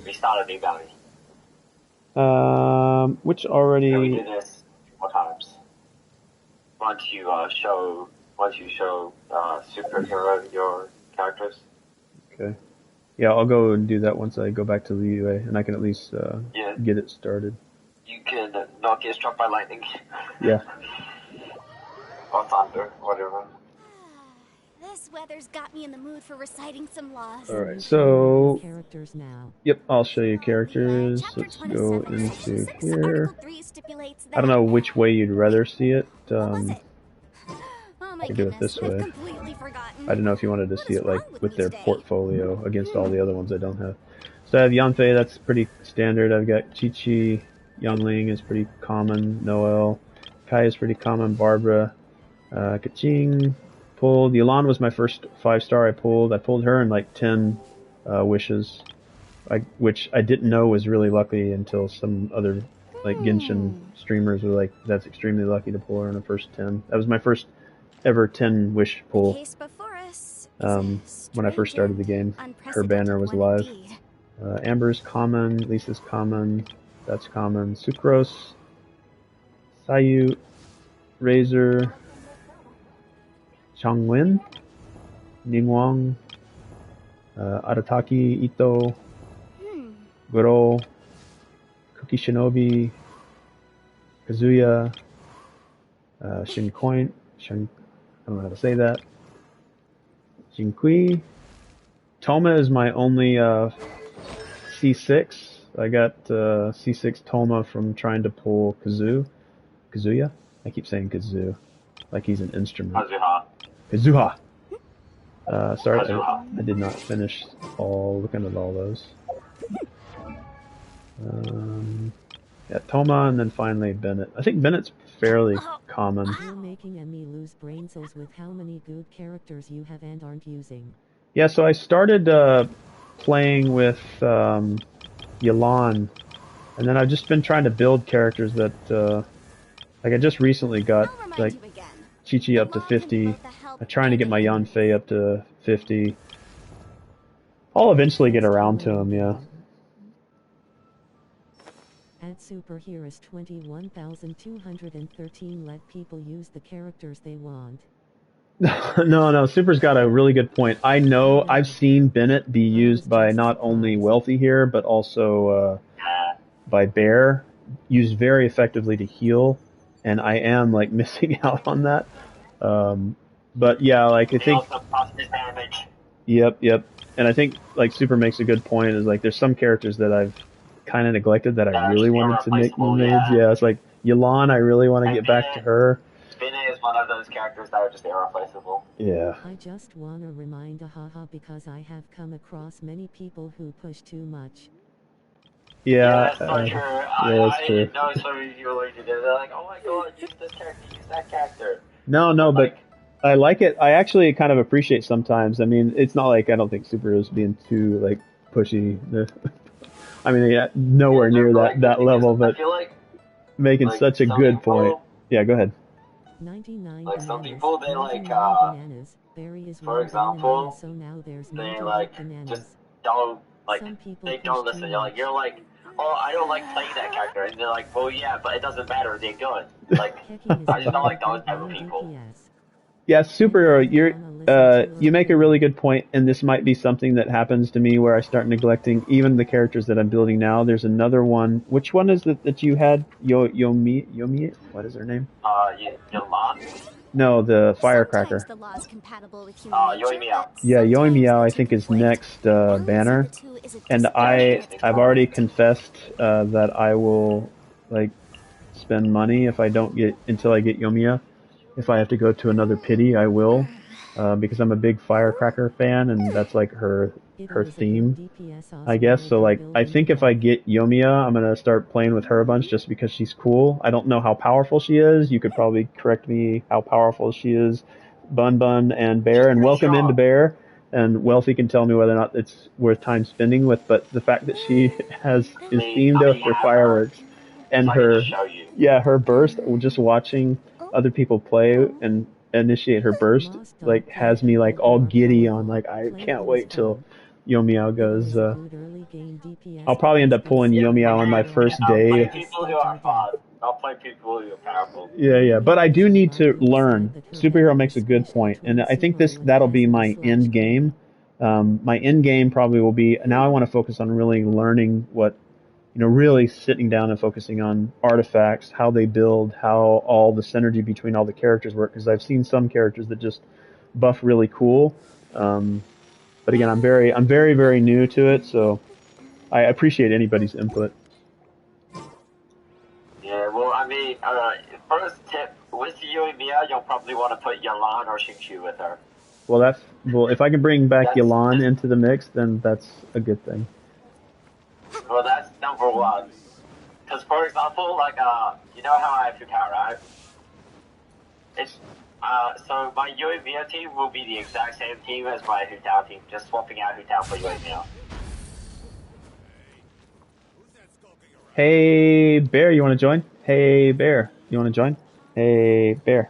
we start a new bounty. Which already... And we do this more times. Once you show superhero your characters. Okay. Yeah, I'll go and do that once I go back to the UA, and I can at least get it started. You can not get struck by lightning. Yeah. Or thunder, whatever. This weather's got me in the mood for reciting some laws. Alright, so... Characters now. Yep, I'll show you characters. Let's go into here. I don't know which way you'd rather see it. I can do it this way. I don't know if you wanted to see it like with their portfolio against all the other ones I don't have. So I have Yanfei, that's pretty standard. I've got Chi-Chi, Youngling is pretty common, Noel, Kai is pretty common, Barbara, Kaching, pulled. Yulan was my first 5-star I pulled. I pulled her in like 10 wishes, which I didn't know was really lucky until some other like Genshin streamers were like, that's extremely lucky to pull her in the first 10. That was my first ever 10 wish pull. When I first started the game, her banner was live. Amber's common, Lisa's common, that's common. Sucrose, Sayu, Razor, Changwen, Ningguang, Arataki, Ito, Goro, Cookie Shinobi, Kazuya, Shincoin, I don't know how to say that. Jinkui. Toma is my only C6. I got C6 Toma from trying to pull Kazuya? I keep saying Kazoo. Like he's an instrument. Kazuha. Sorry, I did not finish looking at all those. Yeah, Toma, and then finally Bennett. I think Bennett's fairly common. You're making me lose brain cells with how many good characters you have and aren't using. Yeah, so I started playing with Yelan, and then I've just been trying to build characters that, like I just recently got like Chi-Chi up to 50. I'm trying to get my Yanfei up to 50. I'll eventually get around to him, yeah. At Super here is 21,213. Let people use the characters they want. No, Super's got a really good point. I know I've seen Bennett be used by not only Wealthy here, but also by Bear, used very effectively to heal, and I am like missing out on that. But yeah, like I think. Yep. And I think like Super makes a good point. Is like there's some characters that I've kind of neglected that I really wanted to make mermaids. Yeah, it's like Yelan, I really want to get back to her. Spinner is one of those characters that are just irreplaceable. Yeah. I just want to remind haha because I have come across many people who push too much. Yeah, that's not true. Yeah, that's I true. didn't know some of you were to do. They're like, oh my god, use this character, use that character. No, but I like it. I actually kind of appreciate sometimes. I mean, it's not like I don't think Super is being too like pushy. I mean, yeah, nowhere near that level, but I feel like making such a good point. Yeah, go ahead. 99 like some bananas, people, they like, bananas. Barry is for example, so now there's they like just don't like they don't listen. You're like, oh, I don't like playing that character, and they're like, well, yeah, but it doesn't matter. They're good. Like, I just don't like those type of people. Yeah, Super, you make a really good point, and this might be something that happens to me where I start neglecting even the characters that I'm building now. There's another one. Which one is it that you had? Yomi? What is her name? Yolan? No, the Firecracker. Yoi Meow. Yeah, Yoi Meow I think is next banner, and I've already confessed that I will like spend money if I don't get until I get Yomiya. If I have to go to another pity, I will, because I'm a big Firecracker fan, and that's like her theme, I guess. So like, I think if I get Yomiya, I'm gonna start playing with her a bunch just because she's cool. I don't know how powerful she is. You could probably correct me how powerful she is, Bun and Bear, and welcome into Bear. and Wealthy can tell me whether or not it's worth time spending with. But the fact that she is themed up for fireworks, and her her burst, just watching other people play and initiate her burst, like has me like all giddy on like I can't wait till Yomiao goes. I'll probably end up pulling Yomiao on my first day. I'll play people who are fun. I'll play people who are powerful. Yeah. But I do need to learn. Superhero makes a good point, and I think that'll be my end game. My end game probably will be now. I want to focus on really learning what, really sitting down and focusing on artifacts, how they build, how all the synergy between all the characters work. Because I've seen some characters that just buff really cool. But again, I'm very, very new to it, so I appreciate anybody's input. Yeah, well, I mean, first tip, with Yoimiya, you'll probably want to put Yalan or Xingqiu with her. Well, if I can bring back Yalan into the mix, then that's a good thing. Well, that's number one. Because, for example, like, you know how I have Hutao, right? So my Yoimiya team will be the exact same team as my Hutao team, just swapping out Hutao for Yoimiya. Hey, Bear, you want to join? Hey, Bear, you want to join? Hey, Bear.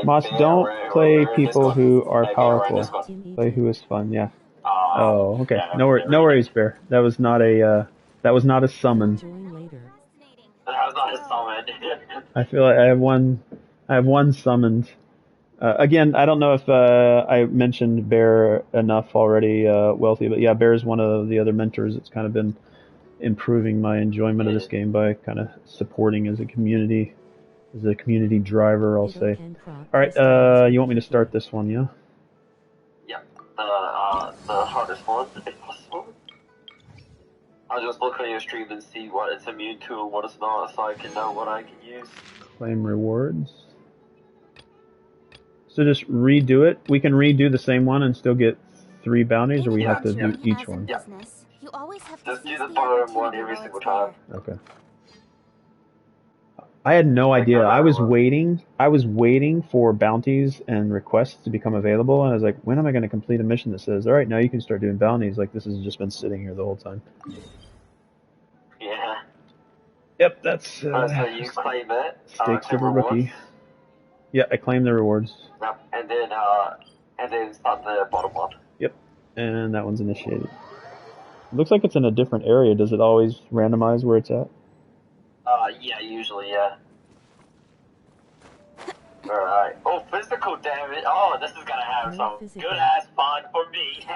Moss, don't play people who are powerful. Play who is fun, yeah. Oh, okay. No worries, Bear. That was not a summon. That was not a summon. I feel like I have one summoned. Again, I don't know if I mentioned Bear enough already, Wealthy, but yeah, Bear is one of the other mentors that's kind of been improving my enjoyment of this game by kind of supporting as a community driver, I'll say. Alright, you want me to start this one, yeah? Yeah, the hardest one, if possible. I'll just look on your stream and see what it's immune to and what it's not, so I can know what I can use. Claim rewards. So just redo it. We can redo the same one and still get 3 bounties, or we have to do each one? Yeah. You always have to just do the bottom one every single time. Okay. I had no idea. I was waiting for bounties and requests to become available, and I was like, when am I going to complete a mission that says, alright, now you can start doing bounties? Like, this has just been sitting here the whole time. Yeah. Yep, that's... so you claim it. Stakes of a rookie. Yeah, I claim the rewards. Yep, and then start the bottom one. Yep, and that one's initiated. Looks like it's in a different area. Does it always randomize where it's at? Yeah, usually, yeah. Alright. Oh, physical damage. Oh, this is gonna have some good-ass fun for me.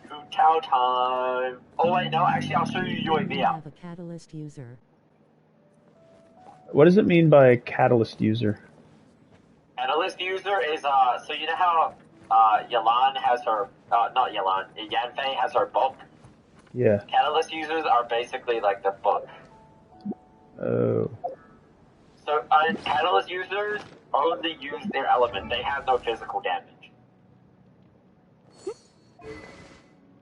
Hutao time. Oh, wait, no, actually, I'll show you Yoimiya. Have a catalyst user. What does it mean by catalyst user? Catalyst user is, so you know how, Yalan has her, not Yalan, Yanfei has her book? Yeah. Catalyst users are basically like the book. Oh. So, catalyst users only use their element. They have no physical damage.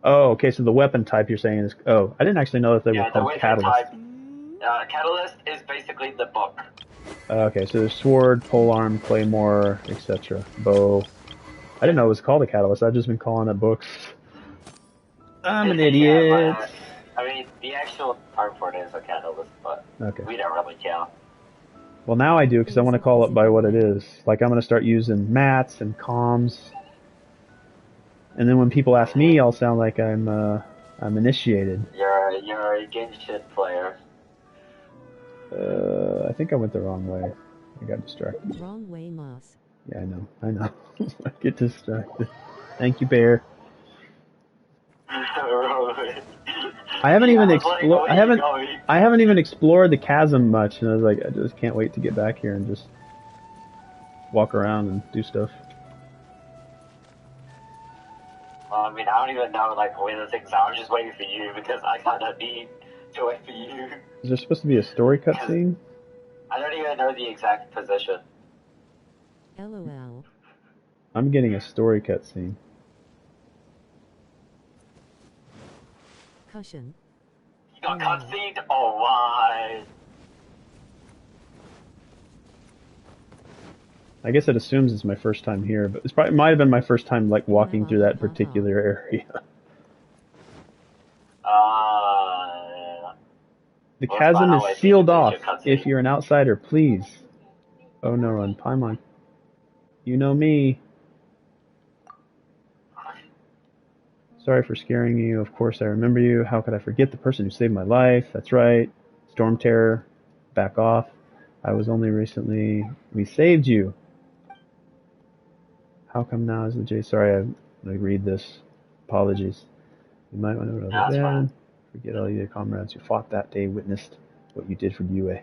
Oh, okay, so the weapon type you're saying is... Oh, I didn't actually know that they were called catalyst. Catalyst is basically the book. Okay, so there's sword, polearm, claymore, etc. Bow. I didn't know it was called a catalyst. I've just been calling it books. I'm an idiot. Yeah, but, I mean, the actual term for it is a catalyst, but we don't really care. Well, now I do, because I want to call it by what it is. Like, I'm going to start using mats and comms. And then when people ask me, I'll sound like I'm initiated. You're a Genshin player. I think I went the wrong way. I got distracted. Wrong way, Moss. Yeah, I know. I get distracted. Thank you, Bear. I haven't even explored the chasm much, and I was like, I just can't wait to get back here and just walk around and do stuff. Well, I mean, I don't even know like where the things are. I'm just waiting for you because I kind of need to wait for you. Is there supposed to be a story cutscene? I don't even know the exact position. LOL. I'm getting a story cutscene. Cushion. You got cutscene? Oh, why? I guess it assumes it's my first time here, but it might have been my first time like walking through that particular area. The chasm is sealed off. If you're an outsider, please. Oh no, run, Paimon. You know me. Sorry for scaring you. Of course I remember you. How could I forget the person who saved my life? That's right. Storm Terror. Back off. I was only recently... We saved you. How come now is the J... Sorry, I'm going to read this. Apologies. You might want to know what I forget all you comrades who fought that day witnessed what you did for Yue.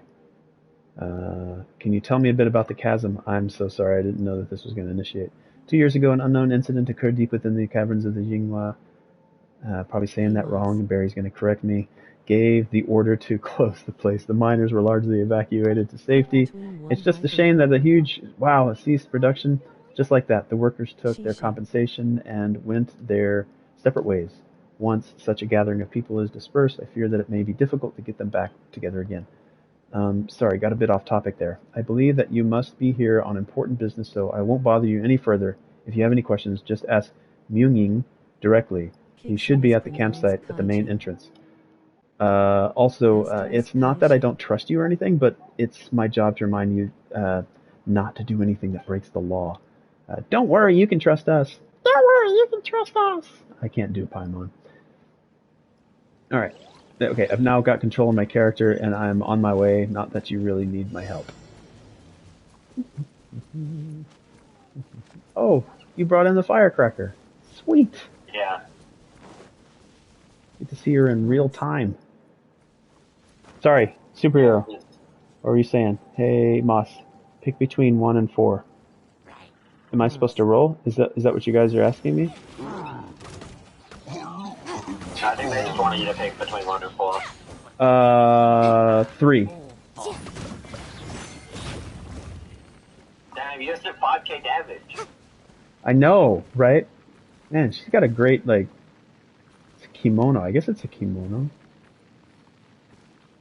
Can you tell me a bit about the chasm? I'm so sorry. I didn't know that this was going to initiate. 2 years ago, an unknown incident occurred deep within the caverns of the Jinghua. Probably saying that wrong, and Barry's going to correct me. Gave the order to close the place. The miners were largely evacuated to safety. It's just a shame that the huge... Wow, it ceased production. Just like that, the workers took their compensation and went their separate ways. Once such a gathering of people is dispersed, I fear that it may be difficult to get them back together again. Sorry, got a bit off topic there. I believe that you must be here on important business, so I won't bother you any further. If you have any questions, just ask Myung-Ying directly. He should be at the campsite at the main entrance. It's not that I don't trust you or anything, but it's my job to remind you not to do anything that breaks the law. Don't worry, you can trust us. Don't worry, you can trust us. I can't do Paimon. Alright. Okay, I've now got control of my character, and I'm on my way. Not that you really need my help. Oh, you brought in the firecracker. Sweet. Yeah. Get to see her in real time. Sorry, superhero. What were you saying? Hey, Moss, pick between 1 and 4. Am I supposed to roll? Is that what you guys are asking me? I think they just wanted you to pick between 1 and 4. 3. Damn, you just did 5k damage. I know, right? Man, she's got a great, like, it's a kimono. I guess it's a kimono.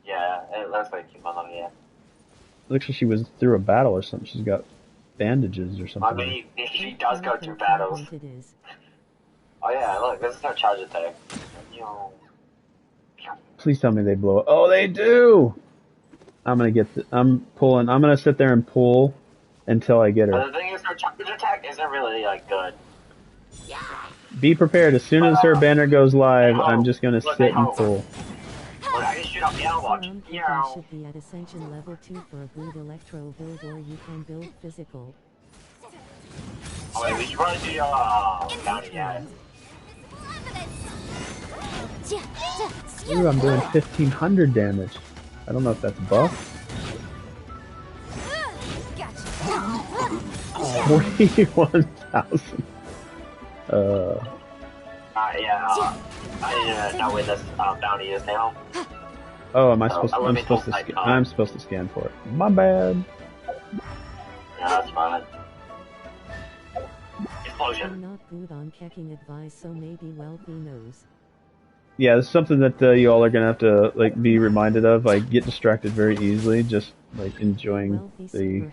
Yeah, it looks like kimono, yeah. Looks like she was through a battle or something. She's got bandages or something. I mean, she does go through battles. Oh yeah, look, this is her charge attack. Please tell me they blow it. Oh, they do! I'm gonna sit there and pull until I get her. But the thing is, her charge attack isn't really, like, good. Be prepared. As soon as her banner goes live, I'm just gonna sit and pull. Look, I can shoot up the watch. Should be at Ascension level 2 for a good electro build, or you can build physical. Oh wait, we should probably do bounty guy. Ooh, I'm doing 1500 damage. I don't know if that's buff. 41,000. I didn't know where this bounty is now. Oh, I'm supposed to scan for it. My bad. Yeah, that's fine. Explosion. I'm not good on kecking advice, so maybe Wealthy knows. Yeah, it's something that you all are gonna have to like be reminded of. I get distracted very easily, just like enjoying the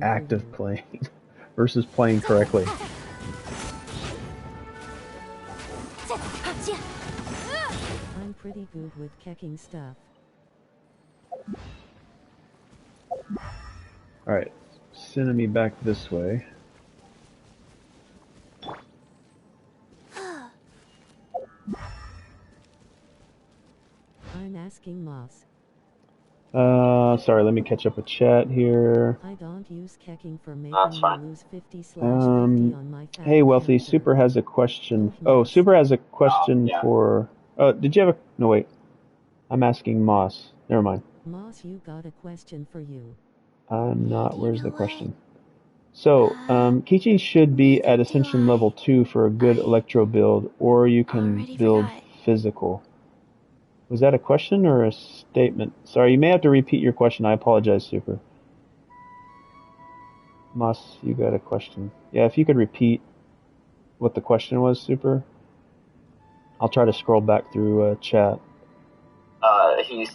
act of playing versus playing correctly. I'm pretty good with kecking stuff. Alright, sending me back this way. I'm asking Moss. Sorry, let me catch up with chat here. I don't use kecking for making me lose 50/50 on my hey, Wealthy, Super has a question. Oh, Super has a question for... Oh, did you have a... No, wait. I'm asking Moss. Never mind. Moss, you got a question for you. I'm not... Where's the question? So, Kichi should be at Ascension level 2 for a good electro build, or you can build physical. Was that a question or a statement? Sorry, you may have to repeat your question. I apologize, Super. Moss, you got a question. Yeah, if you could repeat what the question was, Super. I'll try to scroll back through chat. He's...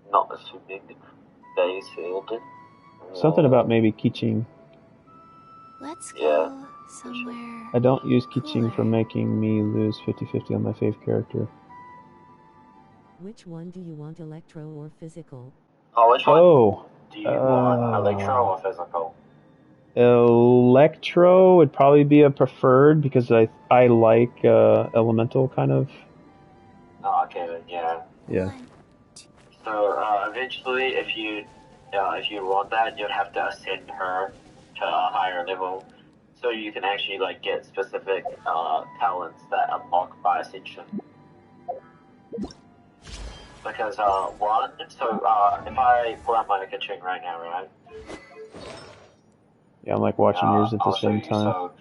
not assuming that he's filled it. Something about maybe Kiching. Let's go somewhere. I don't use Kiching for making me lose 50-50 on my fave character. Which one do you want, electro or physical? Oh, which one do you want, uh, electro or physical? Electro would probably be a preferred because I like elemental kind of. Oh, okay, then yeah. Yeah. So eventually, if you want that, you'd have to ascend her to a higher level, so you can actually like get specific talents that unlock by ascension. Because one, so if I pull out my Kaching right now, right? Yeah, I'm like watching yours at the I'll show same you, time. So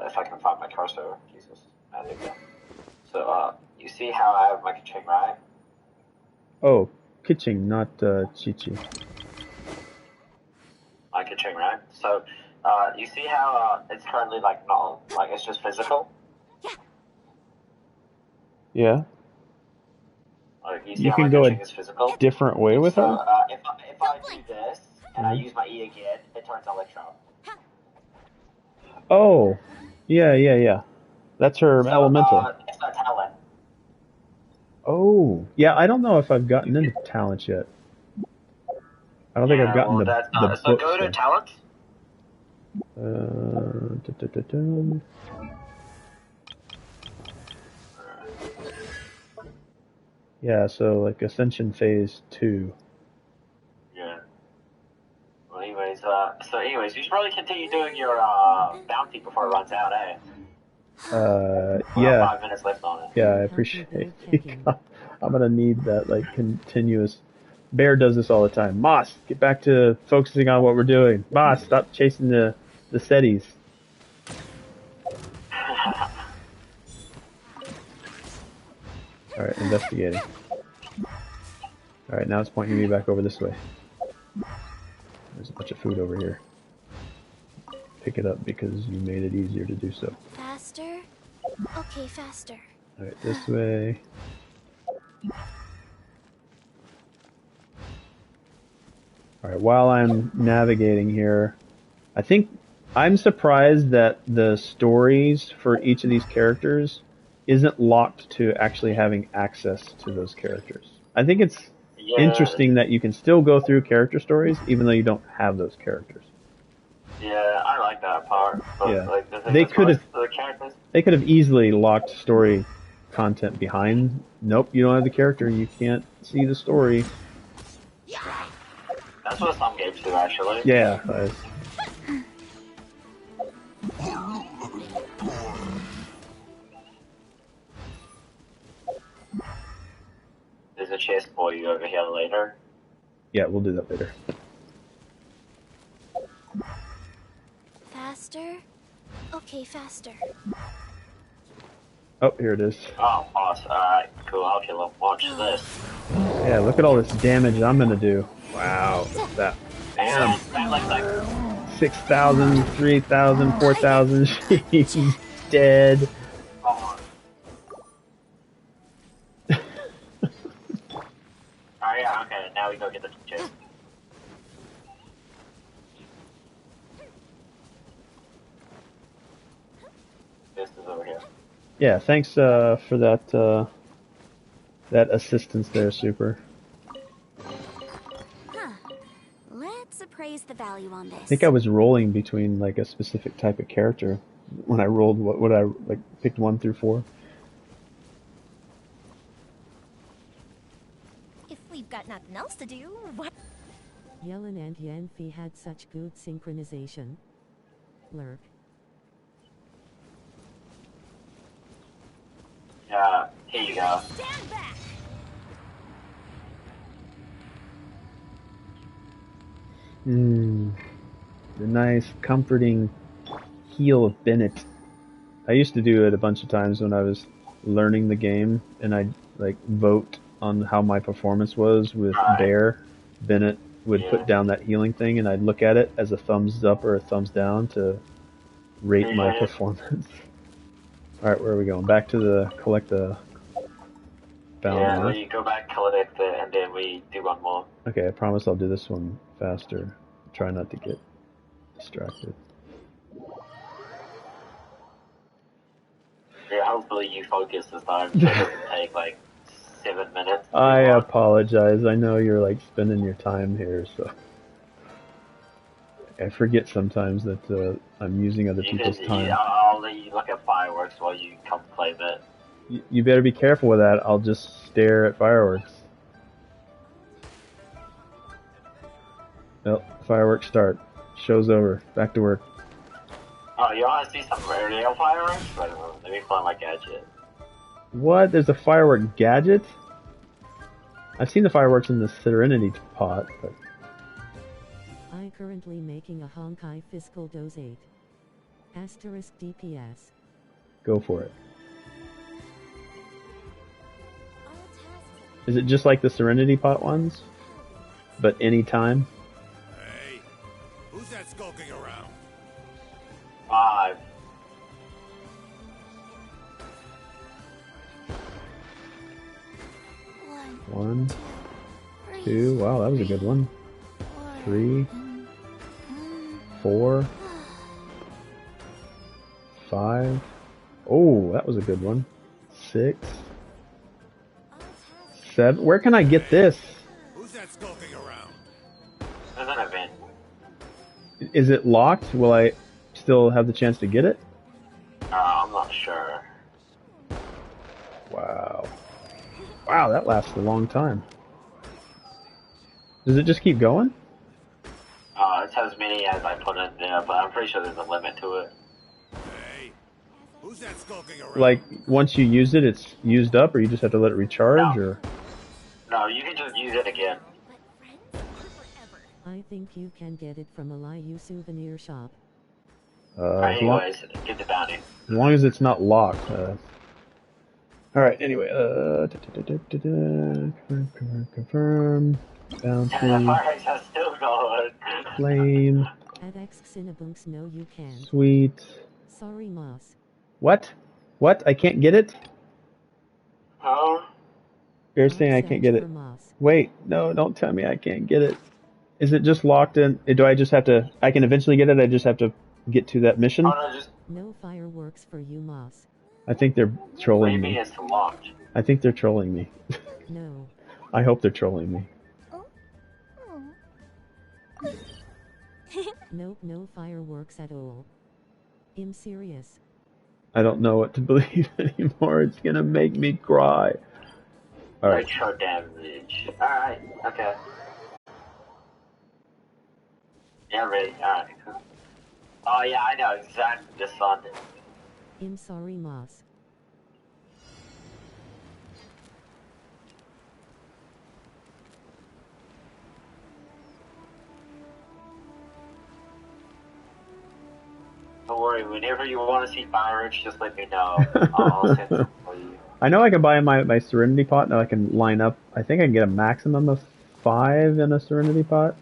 if I can find my cursor, Jesus, I think that. So you see how I have my Kaching, right? Oh, Kiching, not Chi-Chi. My Kaching, right? So you see how it's currently like not like it's just physical. Yeah. You see You how can my go Kaching a is physical? different way with her? So if I do this and I use my E again, it turns electro. Oh, yeah. That's her elemental. It's not talent. Oh, yeah. I don't know if I've gotten into talents yet. I don't think I've gotten the so go to talent. Yeah, so like Ascension Phase 2. Yeah. Well, anyways, you should probably continue doing your bounty before it runs out, eh? Yeah. 5 minutes left on it. Yeah, I appreciate it. I'm gonna need that like continuous. Bear does this all the time. Moss, get back to focusing on what we're doing. Moss, stop chasing the SETIs. Alright, investigating. Alright, now it's pointing me back over this way. There's a bunch of food over here. Pick it up because you made it easier to do so. Faster? Okay, faster. Alright, this way. Alright, while I'm navigating here, I think I'm surprised that the stories for each of these characters isn't locked to actually having access to those characters. I think it's interesting that you can still go through character stories even though you don't have those characters. Yeah, I like that part. But, Yeah. like, the thing They is, could have the characters. They could have easily locked story content behind. Nope, you don't have the character, you can't see the story. That's what some games do, actually. Yeah. There's a chest for you over here later. Yeah, we'll do that later. Faster? Okay, faster. Oh, here it is. Oh, awesome. Alright, cool. I'll kill him. Watch this. Yeah, look at all this damage I'm gonna do. Wow. That. Damn. 6,000, 3,000, 4,000. She's dead. Oh, yeah, okay. Now we go get the chest. This is over here. Yeah, thanks for that that assistance there, Super. Let's appraise the value on this. I think I was rolling between like a specific type of character when I rolled what I like picked 1 through 4. If we've got nothing else to do, what? Yellen and Yanfi had such good synchronization. Lurk. Yeah, here you go. Stand back. The nice, comforting heal of Bennett. I used to do it a bunch of times when I was learning the game, and I'd like vote on how my performance was with Bear. Bennett would put down that healing thing, and I'd look at it as a thumbs up or a thumbs down to rate my performance. Alright, where are we going? Back to the collect the balance. Yeah, we go back, collect it, and then we do one more. Okay, I promise I'll do this one faster. try not to get distracted. Yeah, hopefully you focus this time so it doesn't take like 7 minutes. I apologize. I know you're like spending your time here, so I forget sometimes that I'm using other people's time. I'll let you look at fireworks while you come play that. You better be careful with that. I'll just stare at fireworks. Well, fireworks start. Show's over. Back to work. Oh, you want to see some radio fireworks? Let me find my gadget. What? There's a firework gadget? I've seen the fireworks in the Serenity pot, but... I currently making a Honkai Fiscal Dose 8. Asterisk DPS. Go for it. Is it just like the Serenity pot ones? But any time? Hey, who's that skulking around? 5. One, two. Wow, that was a good one. 3, 4, 5. Oh, that was a good one. 6, 7. Where can I get this? Who's that skulking around? There's an event. Is it locked? Will I still have the chance to get it? I'm not sure. Wow. Wow, that lasted a long time. Does it just keep going? It's as many as I put in there, but I'm pretty sure there's a limit to it. Hey, who's that skulking around? Like, once you use it, it's used up, or you just have to let it recharge, or? No, you can just use it again. I think you can get it from a Liu souvenir shop. Anyways, get the bounty. As long as it's not locked. Alright, anyway, confirm, bounty, The fireworks are still going. flame, AdX Cinnabunks, no you can. sweet. Sorry, Moss. What? What? I can't get it? Huh? You're saying I can't get it. Wait, no, don't tell me I can't get it. Is it just locked in? Do I just have to, I can eventually get it, I just have to get to that mission? No fireworks for you, Moss. I think they're trolling me. It's locked. I think they're trolling me. No. I hope they're trolling me. Nope, no fireworks at all. I'm serious. I don't know what to believe anymore. It's gonna make me cry. Alright. Retro damage. Alright, okay. Yeah, ready. Alright, cool. Oh yeah, I know exactly the sun. I'm sorry, Moss. Don't worry, whenever you want to see fireworks, just let me know. I'll send some for you. I know I can buy my Serenity pot. Now I can line up. I think I can get a maximum of 5 in a Serenity pot.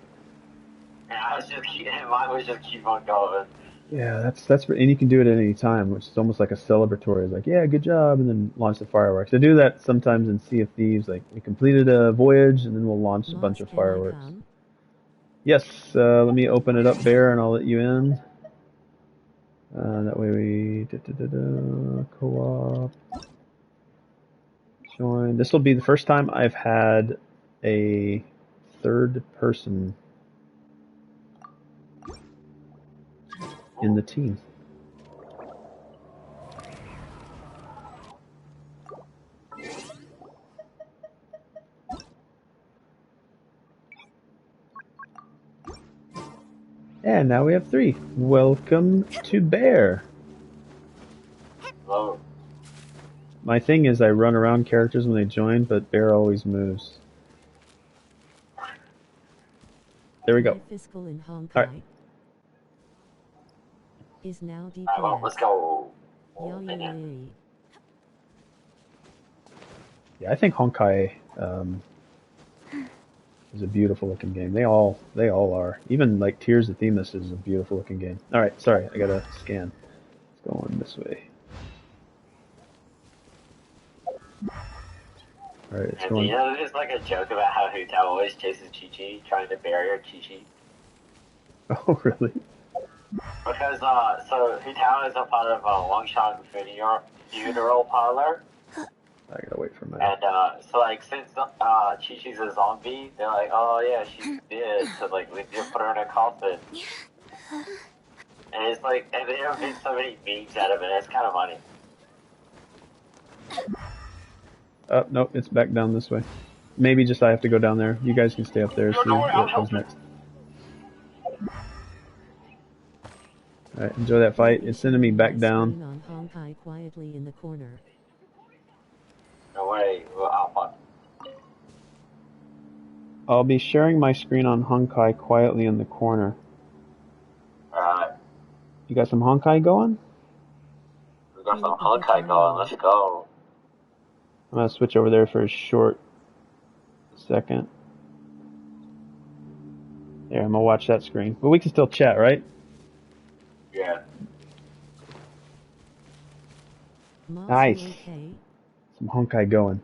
Yeah, mine was just keep on going. Yeah, and you can do it at any time, which is almost like a celebratory. It's like, yeah, good job, and then launch the fireworks. I do that sometimes in Sea of Thieves. Like, we completed a voyage, and then we'll launch a bunch of fireworks. Yes, let me open it up, Bear, and I'll let you in. That way we co-op. Join. This will be the first time I've had a third person in the team. And now we have 3. Welcome to Bear. Hello. My thing is I run around characters when they join, but Bear always moves. There we go. Fiscal in Honkai. Alright. Is now DPS. Alright, well, let's go. Yeah, I think Honkai is a beautiful looking game. They all are. Even like Tears of Themis is a beautiful looking game. Alright, sorry, I gotta scan. Let's go on this way. Alright, it's going. You know, there's like a joke about how Hu Tao always chases Chi-Chi, trying to bury her Chi-Chi. Oh, really? Because, so Hutao is a part of Longshan funeral parlor. I gotta wait for my... And, so, like, since Chi-Chi's a zombie, they're like, oh, yeah, she's dead, so, like, we need to put her in a coffin. And it's like, and there have been so many memes out of it, it's kind of funny. Oh, nope, it's back down this way. Maybe just I have to go down there. You guys can stay up there, see what comes next. Alright, enjoy that fight. It's sending me back down. On Honkai quietly in the corner. No way, well, I'll be sharing my screen on Honkai quietly in the corner. Alright. You got some Honkai going? We got some Honkai going, let's go. I'm gonna switch over there for a short second. There, I'm gonna watch that screen. But we can still chat, right? Yeah. Nice. Some Honkai going.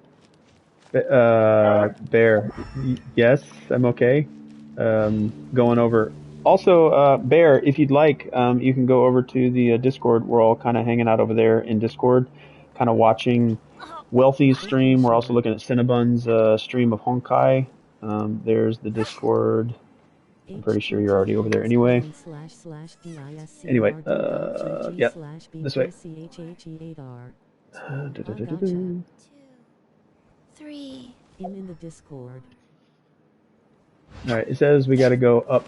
Bear. Yes, I'm okay. Going over. Also, Bear, if you'd like, you can go over to the Discord. We're all kind of hanging out over there in Discord, kind of watching Wealthy's stream. We're also looking at Cinnabon's stream of Honkai. There's the Discord. I'm pretty sure you're already over there anyway. Anyway, yep, this way. 2, 3. In the Discord. Alright, it says we gotta go up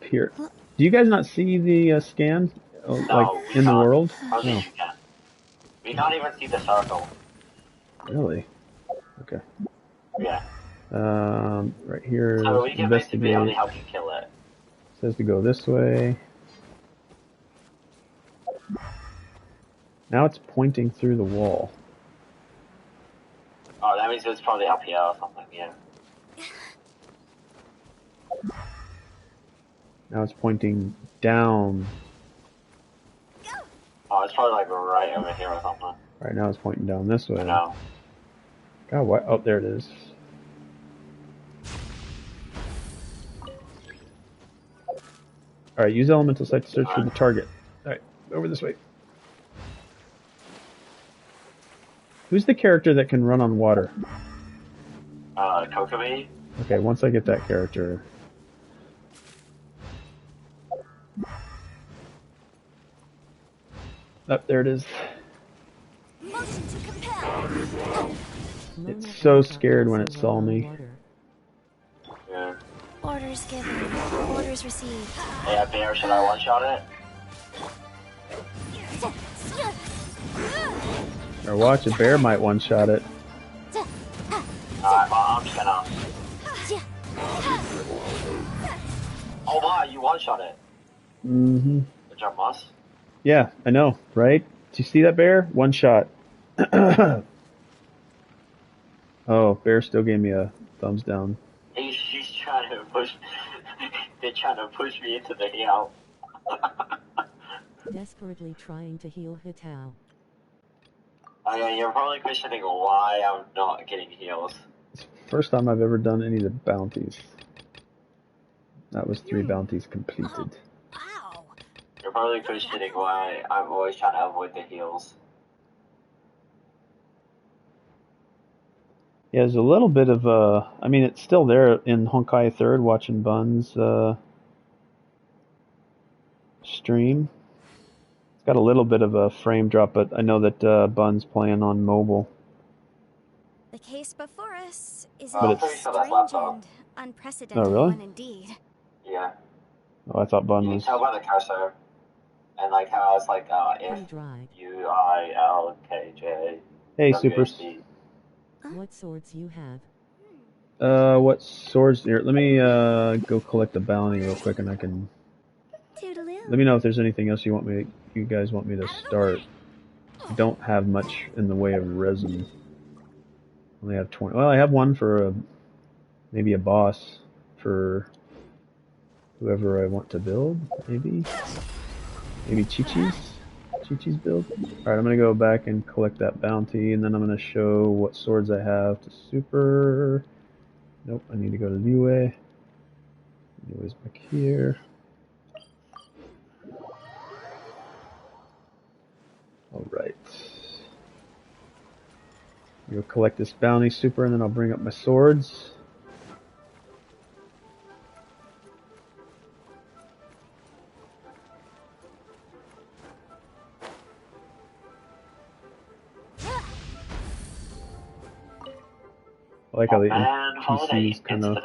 here. Do you guys not see the scan? Like, in the world? No. We can't even see the circle. Really? Okay. Yeah. Right here, so we can basically only investigate. help you kill it. Says to go this way. Now it's pointing through the wall. Oh, that means it's probably up here or something, yeah. Now it's pointing down. Oh, it's probably like right over here or something. Right now it's pointing down this way. No. God, what? Oh, there it is. Alright, use elemental sight to search for the target. Alright, over this way. Who's the character that can run on water? Kokomi? Okay, once I get that character... Oh, there it is. It's so scared when it saw me. Yeah. Orders given. Orders received. Yeah, Bear, should I one-shot it? Or watch, a bear might one-shot it. Alright, well, I'm just gonna... Oh wow, you one-shot it. Mm-hmm. Good job, Moss. Yeah, I know, right? Did you see that bear? One shot. Oh, bear still gave me a thumbs down. He's trying to push... They're trying to push me into the hill. Desperately trying to heal Hitao. Oh yeah, you're probably questioning why I'm not getting heals. It's the first time I've ever done any of the bounties. That was 3 bounties completed. You're probably questioning why I'm always trying to avoid the heals. Yeah, there's a little bit of I mean, it's still there in Honkai 3rd, watching Bun's stream. It's got a little bit of a frame drop, but I know that Bun's playing on mobile. The case before us is But a it's- strange and unprecedented Oh, really? one indeed. Yeah. Oh, I thought Bun You can was... tell by the cursor. And like how it's like F-U-I-L-K-J. Hey, Supers. What swords you have? What swords here? Let me go collect the bounty real quick, and I can. Let me know if there's anything else you guys want me to start. I don't have much in the way of resin. Only have 20. Well, I have one for maybe a boss for whoever I want to build. Maybe Chi-Chi's build. Alright, I'm gonna go back and collect that bounty, and then I'm gonna show what swords I have to super. Nope, I need to go to Liyue. Liyue's back here. You'll collect this bounty super, and then I'll bring up my swords. I like how the NPCs kind of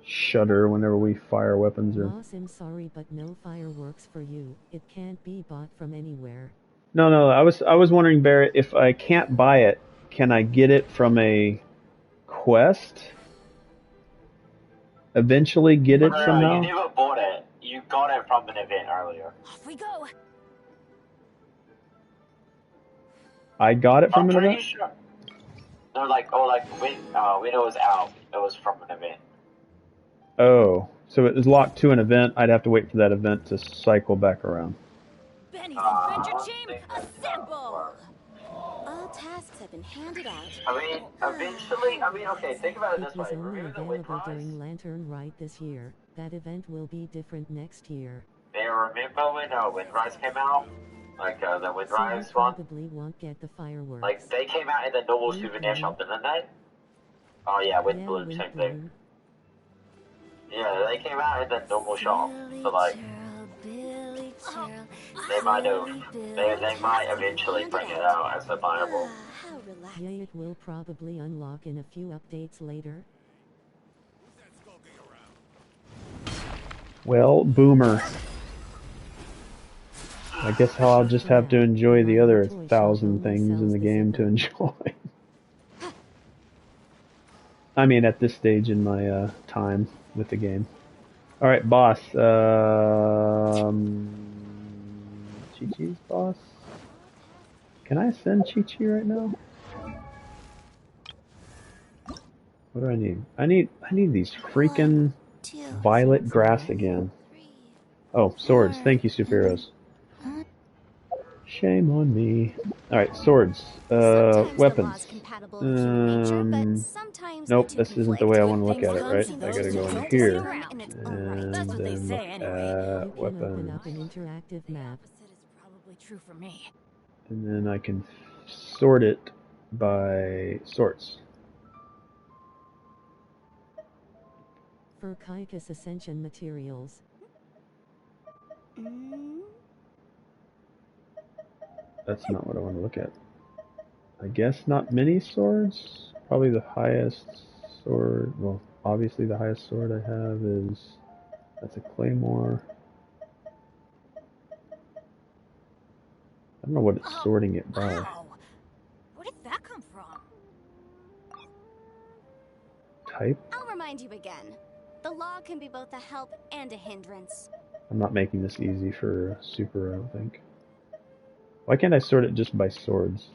shudder whenever we fire weapons. Or Boss, I'm sorry, but no fireworks for you. It can't be bought from anywhere. No. I was wondering, Barrett, if I can't buy it, can I get it from a quest? Eventually get it somehow? You never bought it. You got it from an event earlier. Off we go. I got it from an event? Sure. No, when it was out, it was from an event. Oh, so it was locked to an event. I'd have to wait for that event to cycle back around. Benny's adventure team, assemble! All tasks have been handed out. Eventually, okay, think about it this It was way. only Remember the available Windrise? during Lantern Rite this year. That event will be different next year. Remember when Windrise came out? The So you Windrise one? probably won't get the fireworks. They came out in the normal souvenir shop, didn't they? Oh yeah, Wind Bloom, Wind same Bloom. thing. Yeah, they came out in the normal shop, so they might eventually bring it out as a buyable. Yeah, it will probably unlock in a few updates later. Well, boomer. I guess I'll just have to enjoy the other 1,000 things in the game to enjoy. I mean, at this stage in my time with the game. Alright, boss. Chi-Chi's boss? Can I send Chi-Chi right now? What do I need? I need these freaking violet grass again. Oh, swords. Thank you, superheroes. Shame on me. Alright, swords. Weapons. Nope, this isn't the way I want to look at it, right? I gotta go in here. And That's what they then say look anyway. at You can open weapons. up an interactive map. Opposite is probably true for me. And then I can sort it by sorts. For Kaikus Ascension materials. That's not what I want to look at. I guess not many swords. Probably the highest sword. Well, obviously the highest sword I have is. That's a claymore. I don't know what it's sorting it by. Wow. Where did that come from? Type? I'll remind you again. The law can be both a help and a hindrance. I'm not making this easy for super, I don't think. Why can't I sort it just by swords?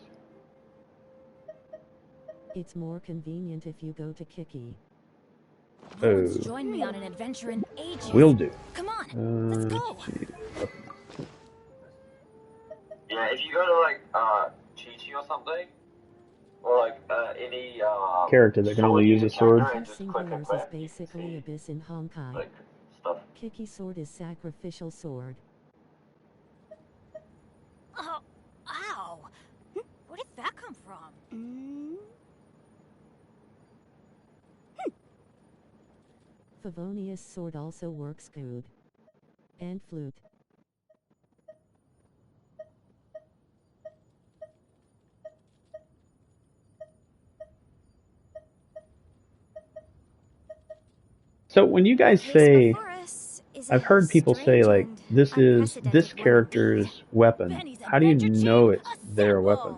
It's more convenient if you go to Kiki. No one's joined me on an adventure in ages. Will do. Come on, let's go. Yeah, if you go to Chi-Chi or something, or any character that can only use a sword. Singulars is basically Abyss in Honkai. Kiki sword is sacrificial sword. Oh, ow! Where did that come from? Favonius sword also works good. And flute. So when you guys say, I've heard people say this is this character's weapon. How do you know it's their weapon?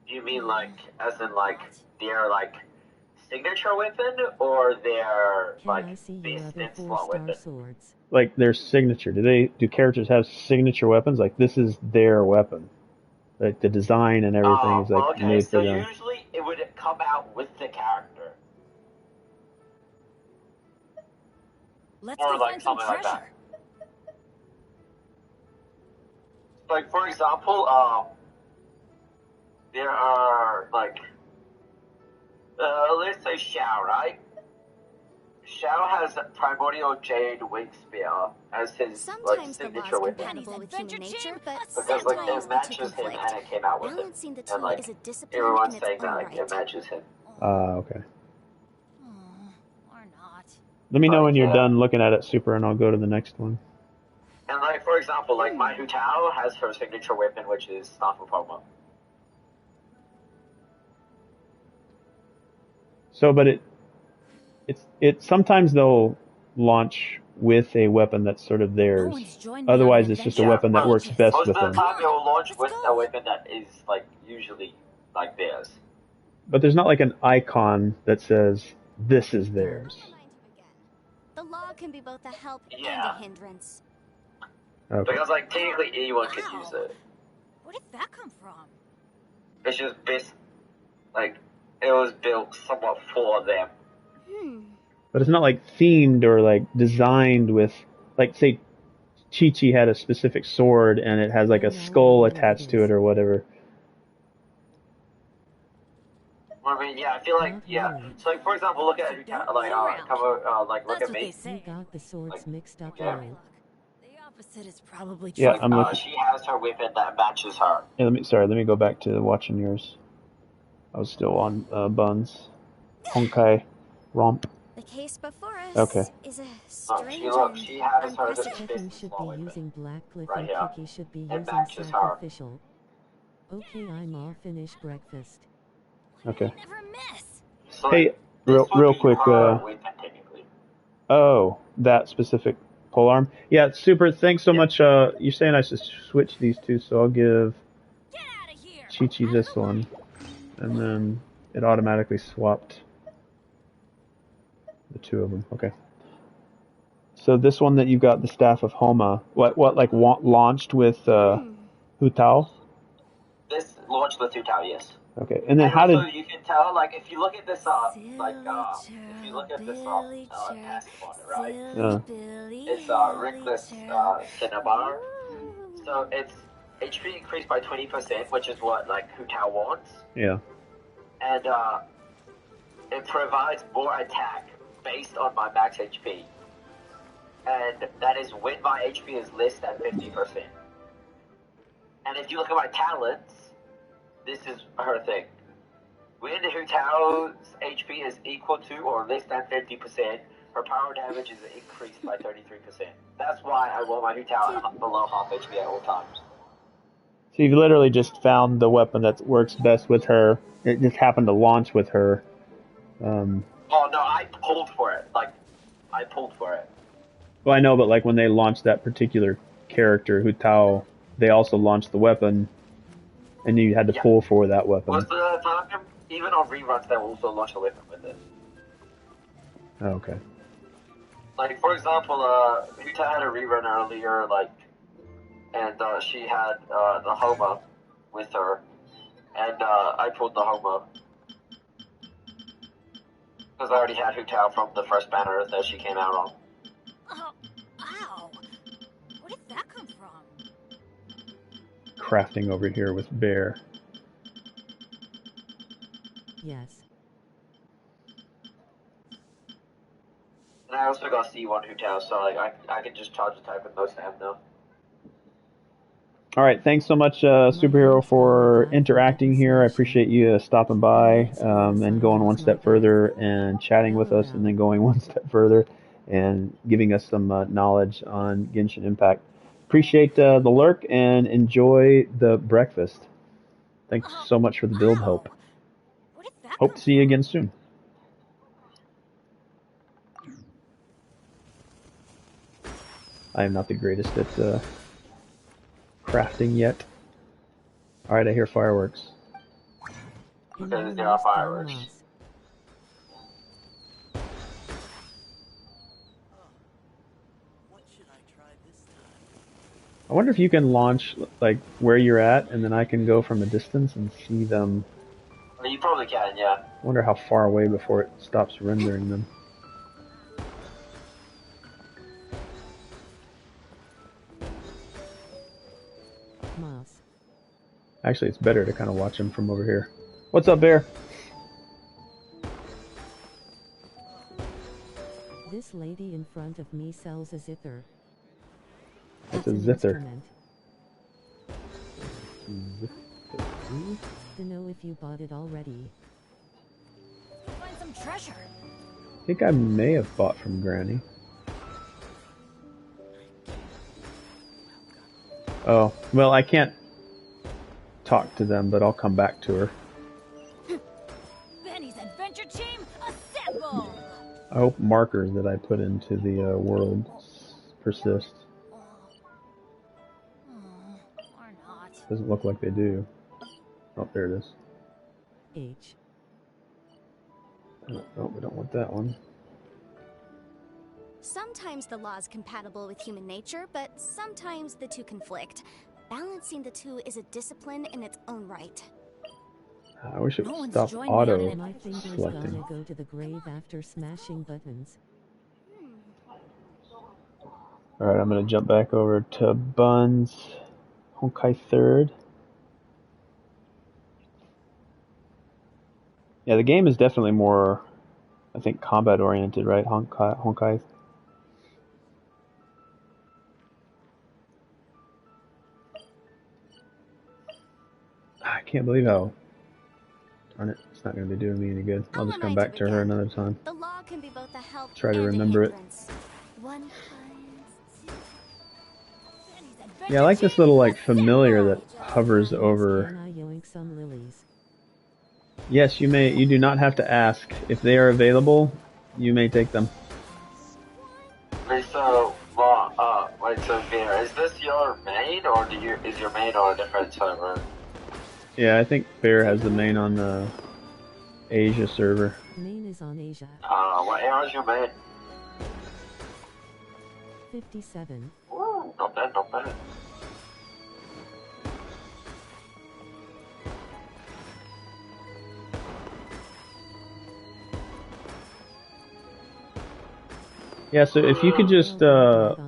Do you mean as in their signature weapon or their best in-slot weapon? Swords. Like their signature. Do characters have signature weapons? Like this is their weapon. Like the design and everything is made for them. So usually it would come out with the character. Let's go find some treasure. Like for example, there are let's say Xiao, right? Shao has Primordial Jade Wing Spear as his Sometimes the signature law's weapon. compatible with human nature, but Because sometimes it the two matches him conflict. and it came out with it. Balancing the two And is a discipline everyone's in its saying that own like, right. it matches him. Okay. Or not. Let me know when you're done looking at it, Super, and I'll go to the next one. And like for example, like my Hu Tao has her signature weapon, which is Staff of Homer. So, but it sometimes they'll launch with a weapon that's sort of theirs. Otherwise, it's just a weapon that works best with them. Most of the time, they will launch with a weapon that is like usually like theirs. But there's not like an icon that says this is theirs. The law can be both a help and a hindrance. Okay. Because like technically anyone could use it. Where did that come from? It's just like it was built somewhat for them. But it's not like themed or like designed with, like say Chi-Chi had a specific sword and it has like a skull attached to it or whatever. I mean, yeah, I feel like, yeah. So, like, for example, look at look at me. You got the swords mixed up. Yeah. The opposite is probably true. Yeah, I'm looking. She has her weapon that matches her. Yeah, let me go back to watching yours. I was still on Buns. Honkai Romp. The case before us Okay. is a strange She has her Kicking should be using Blackcliff Right and here. Kiki should be It using matches her. Sacrificial. Okay, I'm all finished breakfast. Okay. Never miss. So, Hey, real quick. weapon, technically. Oh, that specific polearm. Yeah, Super. Thanks so much. You're saying I should switch these two, so I'll give Chi-Chi this one, and then it automatically swapped the two of them. Okay. So this one that you got, the Staff of Homa, what like launched with Hu Tao? This launched with Hu Tao, yes. Okay, and then how also, did? you can tell, like, if you look at this, if you look at this, passive on it, right? It's Reckless Cinnabar. So it's HP increased by 20%, which is what like Hu Tao wants. Yeah. And it provides more attack based on my max HP. And that is when my HP is less than 50%. And if you look at my talents, this is her thing. When Hu Tao's HP is equal to or less than 50%, her power damage is increased by 33%. That's why I want my Hu Tao below half HP at all times. So you've literally just found the weapon that works best with her. It just happened to launch with her. Oh no, I pulled for it. I pulled for it. Well, I know, but like when they launched that particular character, Hu Tao, they also launched the weapon, and you had to pull for that weapon. Most of the time, even on reruns, they will also launch a weapon with it. Oh, okay. Like, for example, Hu Tao had a rerun earlier, and she had the Homa with her, and I pulled the Homa. Because I already had Hu Tao from the first banner that she came out on. Oh, ow. Where did that come from? Crafting over here with Bear. Yes. And I also got C1 Hu Tao, so like I can just charge the type with most amp now. All right, thanks so much, Superhero, for interacting here. I appreciate you stopping by and going one step further and chatting with us, and then going one step further and giving us some knowledge on Genshin Impact. Appreciate the lurk and enjoy the breakfast. Thanks so much for the build help. Hope to see you again soon. I am not the greatest at crafting yet. Alright, I hear fireworks. Because there are fireworks. I wonder if you can launch like where you're at, and then I can go from a distance and see them. Well, you probably can, yeah. I wonder how far away before it stops rendering them. Mouse. Actually, it's better to kind of watch them from over here. What's up, Bear? This lady in front of me sells a zither. What's It's a an zither? instrument. To know if you bought it already. Find some treasure. I think I may have bought from Granny. Oh, well, I can't talk to them, but I'll come back to her. Benny's adventure team, assemble! I hope markers that I put into the world persist. Or not. Doesn't look like they do. Oh, there it is. H. Oh, we don't want that one. Sometimes the law is compatible with human nature, but sometimes the two conflict. Balancing the two is a discipline in its own right. I wish it No would one's stop joined me on auto it. My finger's selecting. gonna go to the grave after smashing buttons. Alright, I'm gonna jump back over to Buns, Honkai 3rd. Yeah, the game is definitely more, I think, combat oriented, right? Honkai. I can't believe how. Darn it, it's not going to be doing me any good. I'll just come back to her another time. The law can be both a help Try to and remember a it. hindrance. One finds Yeah, I like this little like familiar that hovers over. Can I yoink some lilies? Yes, you may. You do not have to ask. If they are available, you may take them. Wait, so, so Beer, is this your main, or is your main on a different server? Yeah, I think Bear has the main on the Asia server. Main is on Asia. What era is your main? 57. Ooh, not bad, not bad. Yeah, so if you could just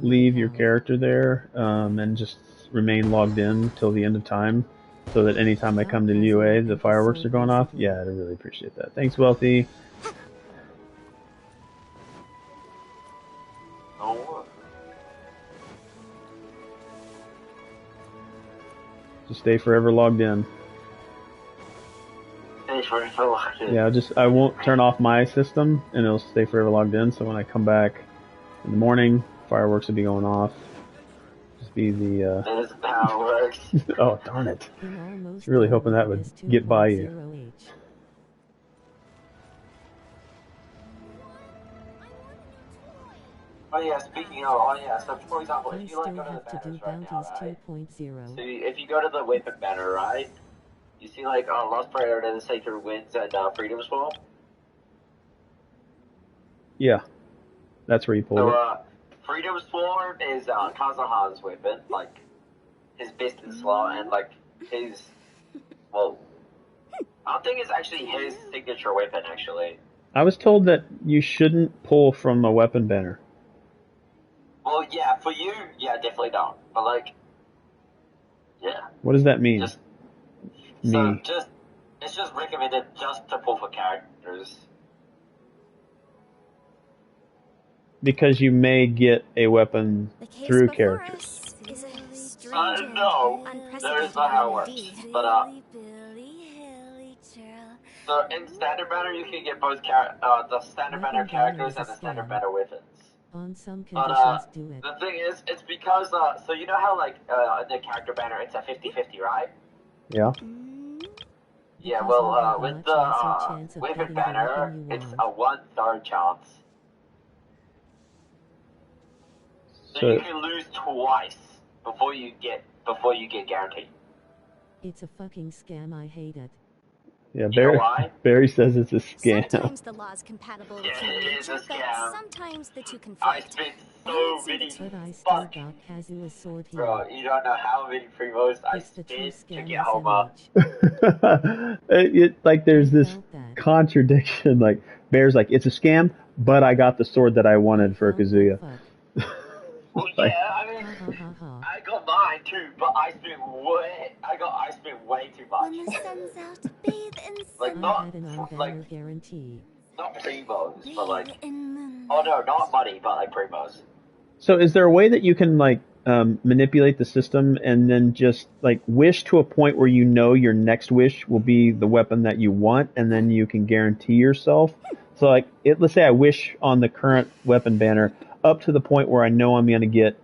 leave your character there and just remain logged in till the end of time, so that anytime I come to the UA, the fireworks are going off. Yeah, I'd really appreciate that. Thanks, Wealthy. Oh. Just stay forever logged in. Stay forever logged in. Yeah, I won't turn off my system, and it'll stay forever logged in. So when I come back in the morning, fireworks will be going off. Just be the. That isn't how it works. Oh, darn it! I was really hoping that would get by you. Oh yeah, speaking of, so for example, if you like go to the banners right now, right? 2.0. So if you go to the weapon banner, right? You see like Lost Priority, the Sacred Winds, and Freedom Swap? Yeah, that's where you pulled it. Freedom Sword is Kazuha's weapon, like his best in slot, and like his, well, I don't think it's actually his signature weapon actually. I was told that you shouldn't pull from a weapon banner. Well, yeah, for you, yeah, definitely don't. But like, yeah. What does that mean? It's just recommended just to pull for characters. Because you may get a weapon through characters. No, that is not how it works. But so in standard banner you can get both the standard banner characters and the standard banner weapons. On some conditions, do it. The thing is, it's because so you know how like in the character banner it's a 50-50, right? Yeah. Yeah, well, with the weapon banner, it's a 1/3 chance. So you can lose twice before you get guaranteed. It's a fucking scam. I hate it. Yeah, Barry says it's a scam. Sometimes the law is compatible with human nature, but sometimes the two conflict. I spent so many Kazua's sword here. Bro, you don't know how many promos I spent to get Homer. There's this contradiction. Like, Bear's like, it's a scam, but I got the sword that I wanted for Kazuya. Well, yeah, I mean, I got mine too, but I spent way too much. When the sun's out, bathe in like guarantee. not promos, but like. in Oh no, not money, but like primos. So is there a way that you can like manipulate the system and then just like wish to a point where you know your next wish will be the weapon that you want, and then you can guarantee yourself? So like, let's say I wish on the current weapon banner up to the point where I know I'm going to get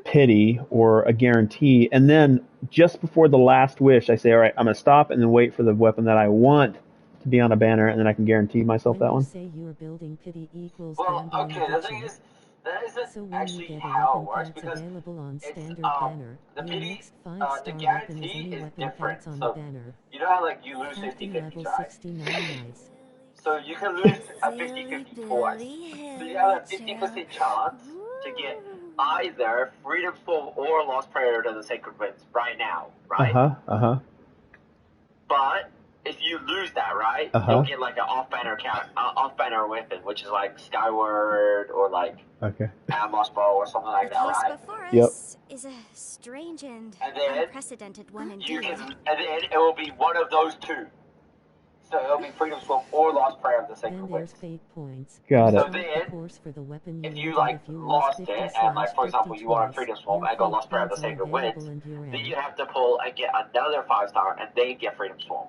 pity or a guarantee, and then just before the last wish, I say, all right, I'm going to stop and then wait for the weapon that I want to be on a banner, and then I can guarantee myself that one. Say you are building pity equals Well, gambling okay, the addiction. thing is, that isn't So when actually you get a how weapon it works, packs because available on it's, standard banner, the your pity, next the 5-star weapon is guarantee any is weapon different. packs on the So, banner. you know how, like, you lose Captain 50-50, level right? 69 nice. So you can lose a 50-50 twice. So you have a 50% chance to get either Freedom Storm or Lost Prayer to the Sacred Winds right now, right? But if you lose that, right, you'll get like an off-banner weapon, which is like Skyward or like Amos Bow or something like that, right? The case before us is a strange and then unprecedented one indeed. And then it will be one of those two. So it'll be Freedom Storm or Lost Prayer of the Sacred Winds. Fate points. Got So it. then, for the weapon if you like lost it, and like for example you want a Freedom Storm and go Lost Prayer of the Sacred Winds, then you have to pull and get another 5-star and then get Freedom Storm.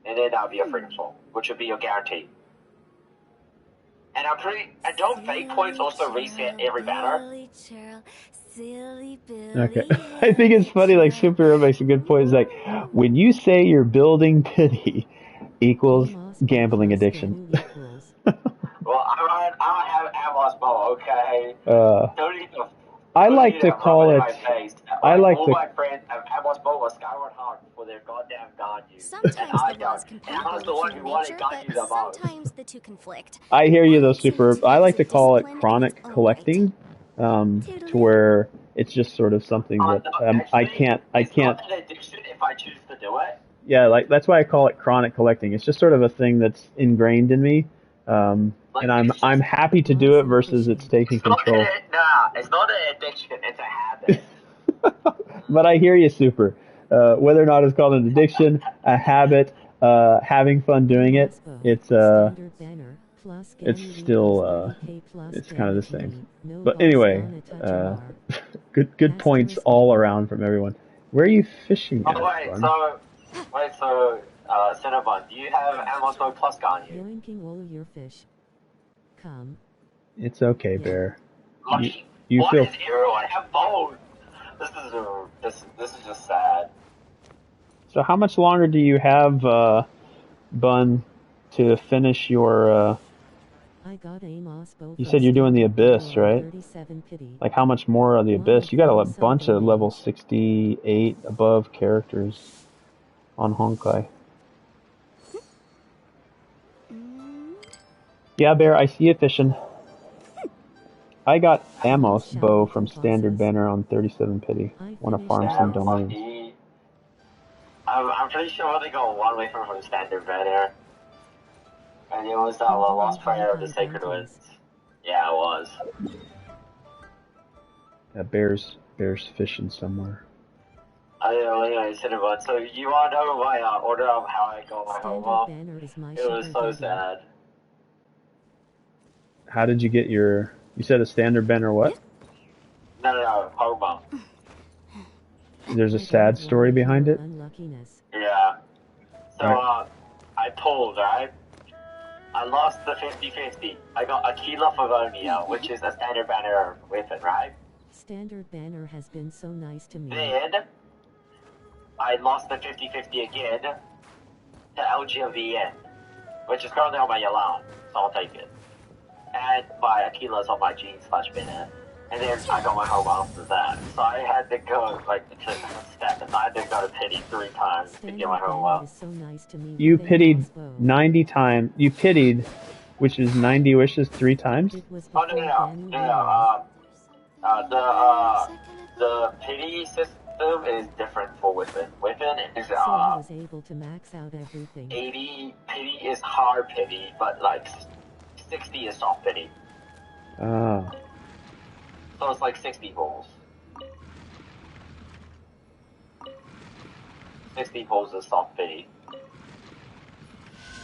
And then that'll be a Freedom Storm, which would be your guarantee. And and don't fake points also reset every banner? Okay. I think it's funny, like Superhero makes a good point. It's like, when you say you're building pity equals gambling addiction. Well, I have Amos Bow, okay? I like to call it. I like all to. my friends have Amos Bow or Skyward Heart for their goddamn Ganyu. Sometimes and I the law is don't. And compatible I was the with one human who wanted nature, Ganyu but the most. sometimes the two conflict. I hear you though, Super. I like to call it discipline in chronic its own collecting, to where it's just sort of something that I can't. It's not an addiction if I choose to do it. Yeah, like that's why I call it chronic collecting. It's just sort of a thing that's ingrained in me, and I'm happy to do it versus it's taking control. It's not an addiction. It's a habit. But I hear you, Super. Whether or not it's called an addiction, a habit, having fun doing it, it's still it's kind of the same. But anyway, good points all around from everyone. Where are you fishing at? So Cinnabon, do you have Amos Bow plus Ganyu? Yoinking all your fish. Come. It's okay, Bear. You feel. Is everyone have both? This is just sad. So how much longer do you have, Bun, to finish your? You said you're doing the Abyss, right? Like how much more of the Abyss? You got a bunch of level 68 above characters on Honkai. Yeah, Bear, I see you fishing. I got Amos Bow from Standard Banner on 37 pity. Want to farm some domains. I'm pretty sure they go one way from Standard Banner. And it was the Lost Prayer of the Sacred Winds. Yeah, it was. Yeah, Bear's fishing somewhere. Anyway, Cinnabon, so you want to know my order of how I got my home? It was so sad. How did you get your... You said a Standard Banner what? No, Homo. There's a sad story behind it? Yeah. So, I pulled, right? I lost the 50-50. I got Aquila Favonia, which is a Standard Banner weapon, right? Standard Banner has been so nice to me. Then, I lost the 50-50 again to LGVN, which is currently on my Yalan, so I'll take it. And my Aquila's on my Gene/Banner. And then I got my home after that. So I had to go, like, to step, and I had to go to pity 3 times to get my home up. You pitied 90 times. You pitied, which is 90 wishes 3 times? Oh, no. The pity system is different for Whippin. Whippin is, was able to max out everything. 80 pity is hard pity, but, like, 60 is soft pity. Oh. So it's like 60 pulls. 60 pulls is soft pity.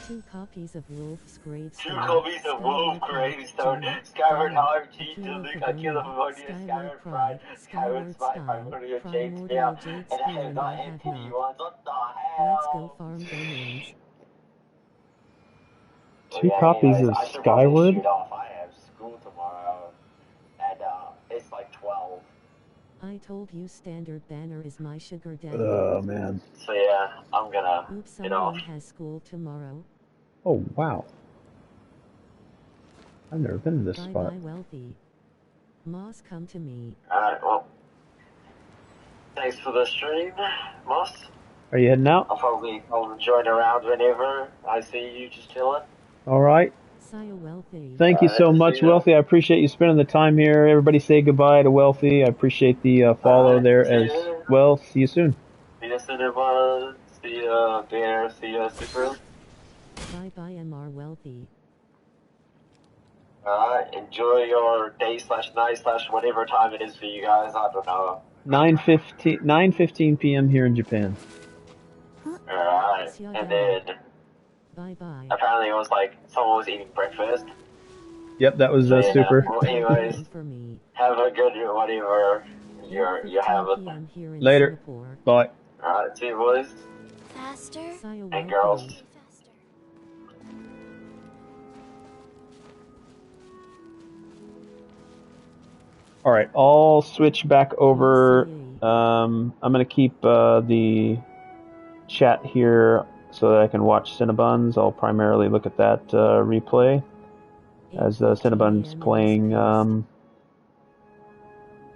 2 copies of Wolf's Gravestone. 2 copies of Wolf Gravestone. Skyward Heart, Cheat to Luke, Kill of Ammonia, Skyward Pride, Skyward Spy, 500 Jade Snail, and I have got NPD ones. What the hell? Let's go farm domains. 2 copies of Skyward? I have school tomorrow, and it's like 12. I told you standard banner is my sugar daddy. Oh, man. So yeah, I'm gonna get off. Someone has school tomorrow. Oh, wow. I've never been to this spot. Bye wealthy. Moss, come to me. Alright, well. Thanks for the stream, Moss. Are you heading out? I'll join around whenever I see you just chilling. Alright. Thank you so much, Wealthy. I appreciate you spending the time here. Everybody say goodbye to Wealthy. I appreciate the follow there as well. See you soon. See you soon, everyone. See you there. See you, Super. Bye-bye, MR Wealthy. Alright, enjoy your day/night/whatever time it is for you guys. I don't know. 9:15 p.m. here in Japan. Alright, and then bye-bye. Apparently it was like someone was eating breakfast. Yep, that was Super. Well, anyways, have a good whatever you have. Later. Bye. Alright, see you boys. Faster. And girls. Alright, I'll switch back over. I'm going to keep the chat here so that I can watch Cinnabons. I'll primarily look at that replay as Cinnabon's playing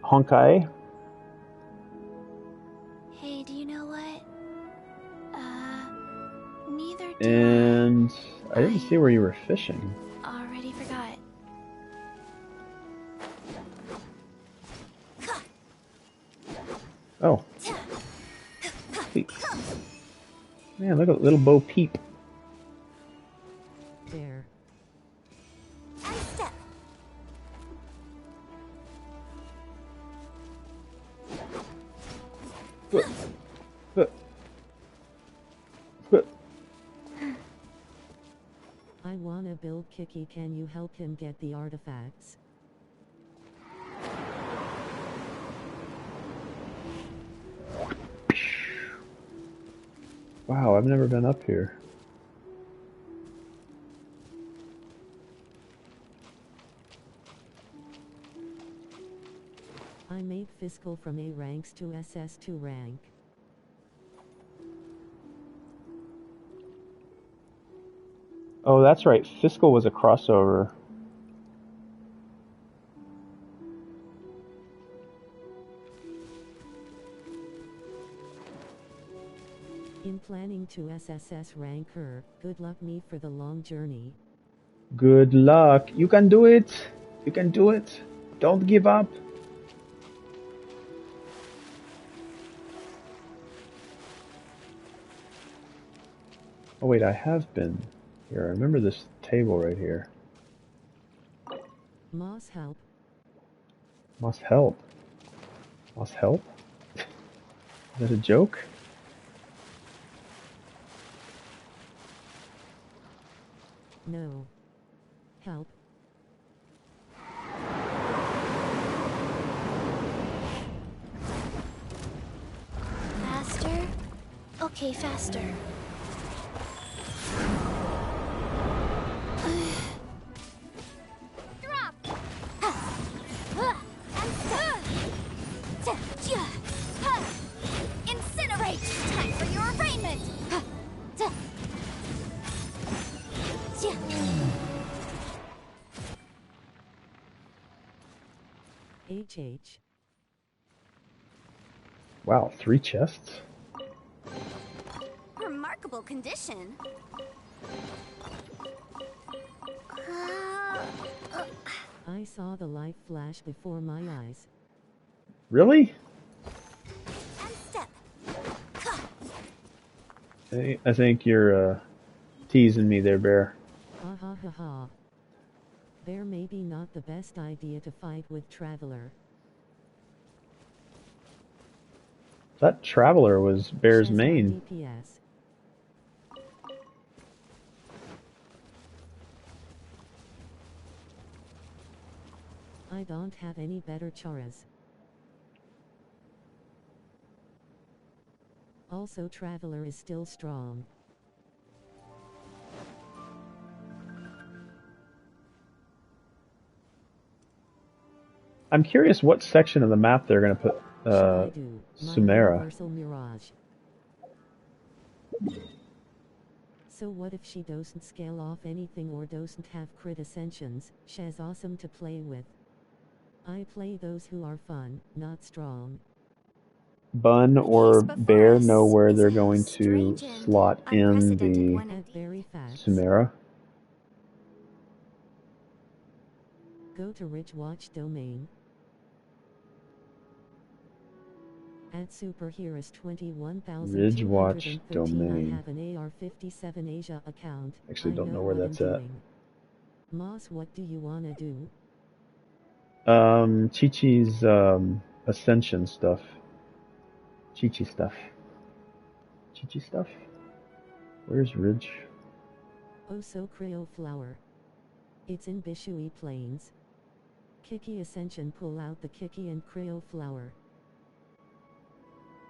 Honkai. Hey, do you know what? Neither do And I didn't see where you were fishing. Already forgot. Oh. Peep. Man, look at little Bo Peep. There. Step. I wanna build Kiki. Can you help him get the artifacts? Wow, I've never been up here. I made Fiscal from A ranks to SS2 rank. Oh, that's right. Fiscal was a crossover. In planning to SSS rank her, good luck me for the long journey. Good luck. You can do it. You can do it. Don't give up. Oh wait, I have been here. I remember this table right here. Moss help. Must help. Must help? Is that a joke? No. Help. Faster? Okay, faster. Drop! Incinerate! Time for your arraignment! HH. Wow, 3 chests? Remarkable condition. I saw the light flash before my eyes. Really? And step. I think you're teasing me there, Bear. Ha ha ha ha. Bear maybe not the best idea to fight with Traveler. That Traveler was Bear's main. DPS. I don't have any better choras. Also, Traveler is still strong. I'm curious what section of the map they're going to put I do. My Sumeria. universal mirage. So what if she doesn't scale off anything or doesn't have crit ascensions? She's awesome to play with. I play those who are fun, not strong. Bun or Bear know where they're going to slot in the Sumeria. Go to Rich Watch domain. At Superheroes 21,213 domain. I have an AR-57 Asia account. Actually, don't know where what that's I'm at. doing. Moss, what do you wanna do? Chi-Chi's Ascension stuff. Chi-Chi stuff. Chi-Chi stuff? Where's Ridge? Oh, so Creo Flower. It's in Bishui Plains. Kiki Ascension, pull out the Kiki and Creo Flower.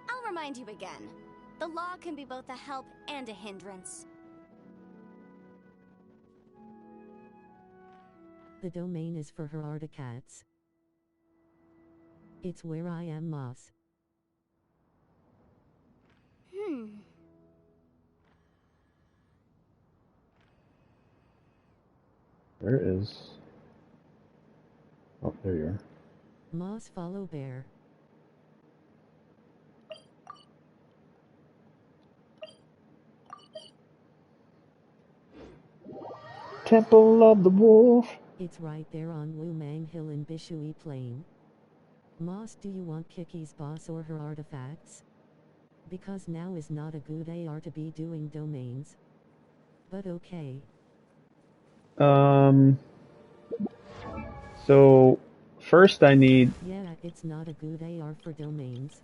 I'll remind you again. The law can be both a help and a hindrance. The domain is for her articats. It's where I am, Moss. Where is... Oh, there you are. Moss, follow Bear. Temple of the Wolf. It's right there on Wu Mang Hill in Bishui Plain. Moss, do you want Kiki's boss or her artifacts? Because now is not a good AR to be doing domains. But okay. So, first I need... Yeah, it's not a good AR for domains.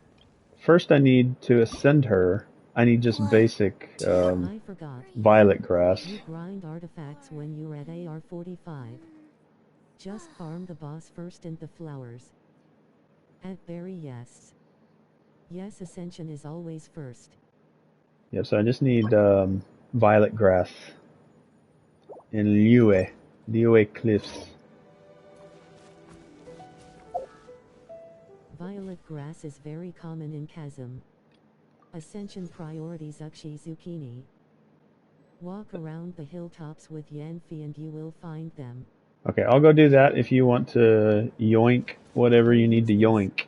First I need to ascend her. I need just basic, I forgot. violet grass. You grind artifacts when you're at AR 45. Just farm the boss first and the flowers. At Berry, yes. Yes, Ascension is always first. Yep, so I just need, violet grass. In Liyue Cliffs. Violet grass is very common in Chasm. Ascension priorities Uxie Zucchini. Walk around the hilltops with Yanfi and you will find them. Okay, I'll go do that if you want to yoink whatever you need to yoink.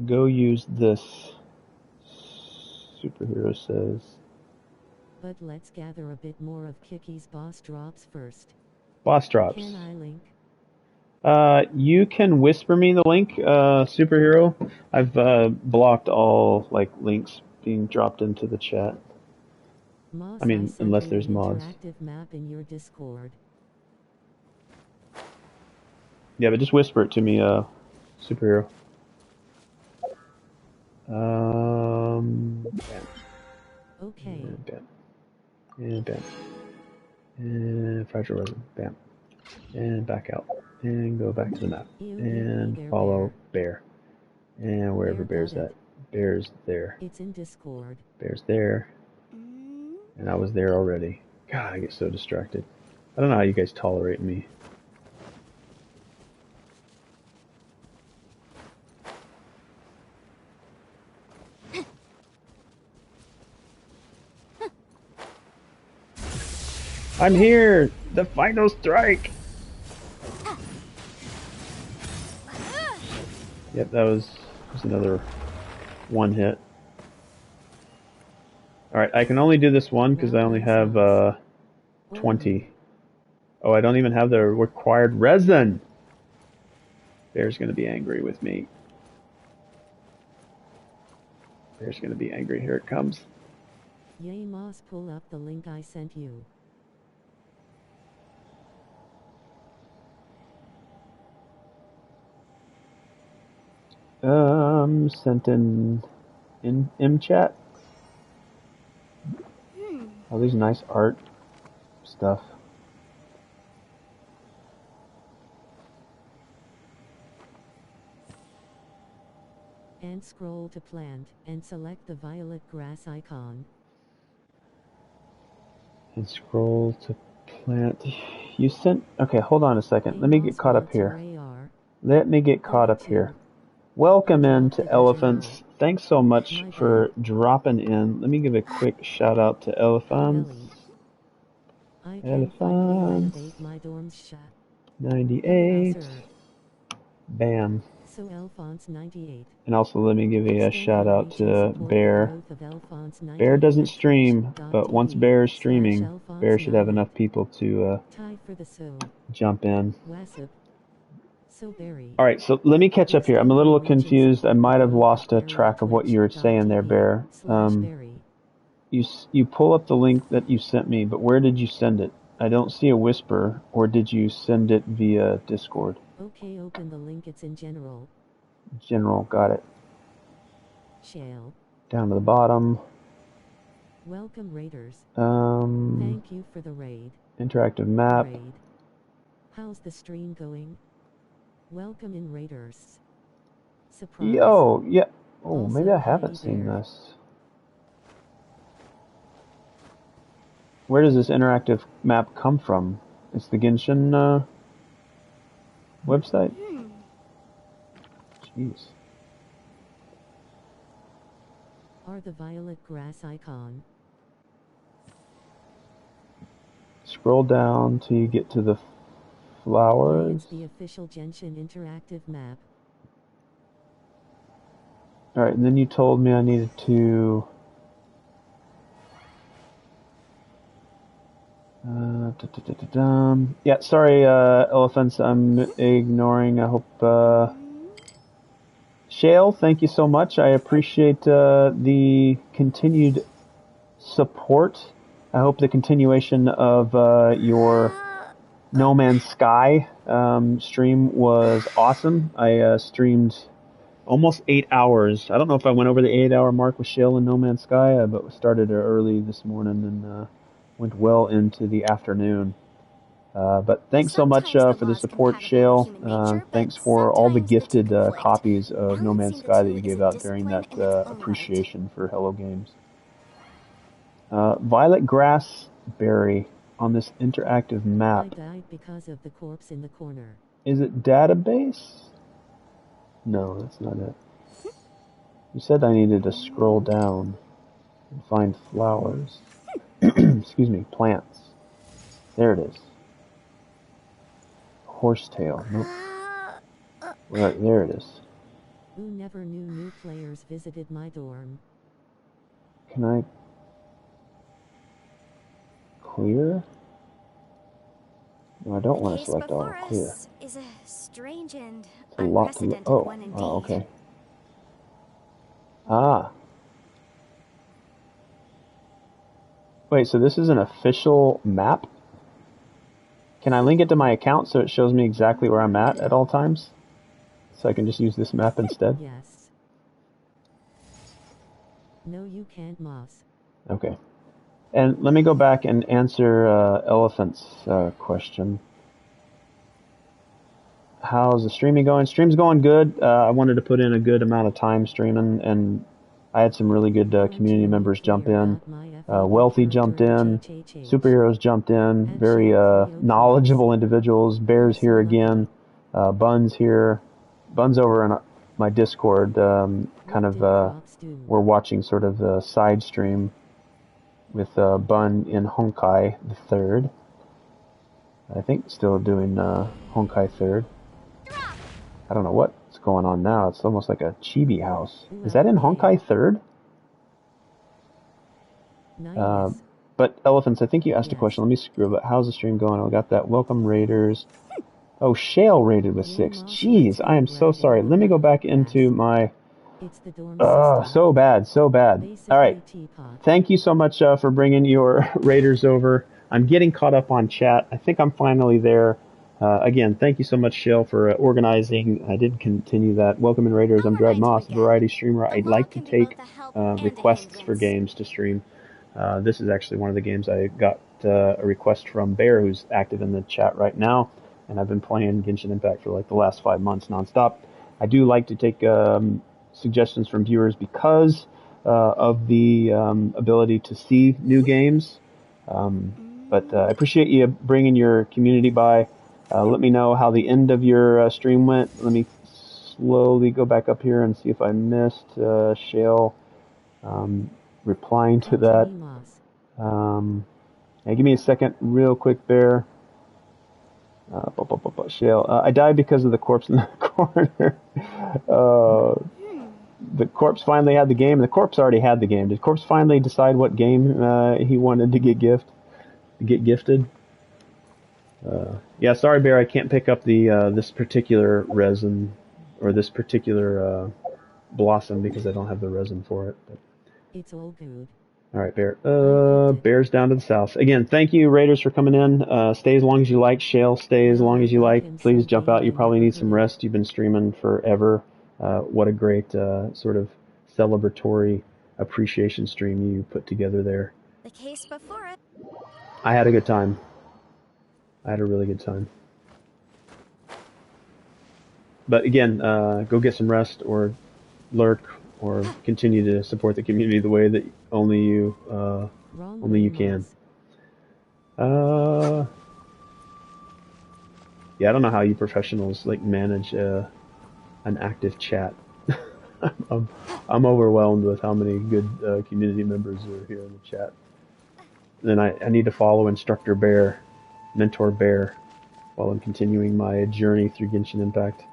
Go use this, Superhero says. But let's gather a bit more of Kiki's boss drops first. Boss drops. Can I link? You can whisper me the link, Superhero. I've blocked all links being dropped into the chat. Moss, I mean, unless there's mods. Interactive map in your Discord. Yeah, but just whisper it to me, Superhero. Bam. Okay. And bam. And bam. And fragile resin. Bam. And back out. And go back to the map. And follow Bear. And wherever Bear's at. Bear's there. It's in Discord. Bear's there. And I was there already. God, I get so distracted. I don't know how you guys tolerate me. I'm here! The final strike! Yep, that was another one hit. Alright, I can only do this one because I only have 20. Oh, I don't even have the required resin! Bear's gonna be angry with me. Bear's gonna be angry. Here it comes. Yay, Moss, pull up the link I sent you. Sent in chat. All these nice art stuff. And scroll to plant, and select the violet grass icon. And scroll to plant. You sent... Okay, hold on a second. Let me get caught up here. Let me get caught up here. Welcome in to Elephants. Thanks so much for dropping in. Let me give a quick shout out to Elephants. Elephants. 98. Bam. So Alphonse 98. And also let me give a shout out to Bear. Bear doesn't stream, but once Bear is streaming, Bear should have enough people to jump in. Alright, so let me catch up here. I'm a little confused. I might have lost track of what you were saying there, Bear. You pull up the link that you sent me, but where did you send it? I don't see a whisper, or did you send it via Discord? Okay, open the link, it's in general. General, got it. Shale. Down to the bottom. Welcome raiders. Thank you for the raid. Interactive map. Raid. How's the stream going? Welcome in raiders. Surprise. Yo, yeah. Oh, Also, maybe I haven't hey seen there. this. Where does this interactive map come from? It's the Genshin website? Jeez. Are the violet grass icon. Scroll down till you get to the flowers. It's the official Genshin interactive map. Alright, and then you told me I needed to... Yeah, sorry, Elephants, I'm ignoring. I hope... Shale, thank you so much. I appreciate the continued support. I hope the continuation of your No Man's Sky stream was awesome. I streamed almost 8 hours. I don't know if I went over the 8-hour mark with Shale and No Man's Sky, but we started early this morning and went well into the afternoon. But thanks so much for the support, Shale. Thanks for all the gifted copies of No Man's Sky that you gave out during that appreciation for Hello Games. Violet Grass Berry on this interactive map. I died because of the corpse in the corner. Is it database? No, that's not it. You said I needed to scroll down and find flowers. Excuse me, plants. There it is. Horsetail. Nope. Right, there it is. Who never knew new players visited my dorm? Can I clear? No, I don't want to select all clear. Is a strange and It's a lot to look. Oh, okay. Ah. Wait, so this is an official map? Can I link it to my account so it shows me exactly where I'm at all times? So I can just use this map instead? Yes. No, you can't, Moss. Okay. And let me go back and answer Elephant's question. How's the streaming going? Stream's going good. I wanted to put in a good amount of time streaming, and I had some really good community members jump in. Wealthy jumped in. Superheroes jumped in. Very knowledgeable individuals. Bear's here again. Bun's here. Bun's over in my Discord. We're watching sort of the side stream with Bun in Honkai the Third. I think still doing Honkai Third. I don't know what's going on now. It's almost like a chibi house. Is that in Honkai Third? Nice. But Elephants, I think you asked a question. Let me screw it. How's the stream going? I got that. Welcome Raiders. Oh, Shale rated with 6. Jeez, I am so sorry. Let me go back into my... so bad. Alright. Thank you so much for bringing your Raiders over. I'm getting caught up on chat. I think I'm finally there. Again, thank you so much, Shale, for organizing. I did continue that. Welcome in Raiders. I'm Dread Moss, a variety streamer. I'd like to take requests for games to stream. This is actually one of the games I got a request from Bear, who's active in the chat right now. And I've been playing Genshin Impact for like the last 5 months nonstop. I do like to take suggestions from viewers because of the ability to see new games. But I appreciate you bringing your community by. Let me know how the end of your stream went. Let me slowly go back up here and see if I missed Shale replying to that. Yeah, give me a second, real quick, Bear. Shale, I died because of the corpse in the corner. The corpse finally had the game. The corpse already had the game. Did corpse finally decide what game he wanted to get gifted? Yeah, sorry, Bear. I can't pick up the this particular resin or this particular blossom because I don't have the resin for it. But. It's all good. All right, Bear. Bear's down to the south. Again, thank you, Raiders, for coming in. Stay as long as you like. Shale, stay as long as you like. Please jump out. You probably need some rest. You've been streaming forever. What a great sort of celebratory appreciation stream you put together there. The case before it. I had a good time. I had a really good time. But again, go get some rest or lurk or continue to support the community the way that only you can. Yeah, I don't know how you professionals like manage an active chat. I'm overwhelmed with how many good community members are here in the chat. Then I need to follow Instructor Bear, Mentor Bear, while I'm continuing my journey through Genshin Impact.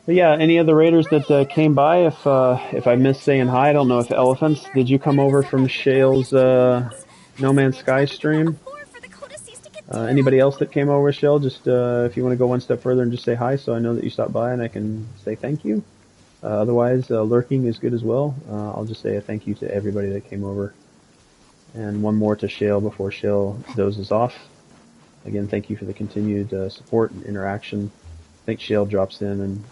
But yeah, any of the raiders that came by, if I missed saying hi, I don't know if Elephants, did you come over from Shale's No Man's Sky stream? Anybody else that came over, Shale, just if you want to go one step further and just say hi so I know that you stopped by and I can say thank you. Otherwise, lurking is good as well. I'll just say a thank you to everybody that came over. And one more to Shale before Shale dozes off. Again, thank you for the continued support and interaction. I think Shale drops in and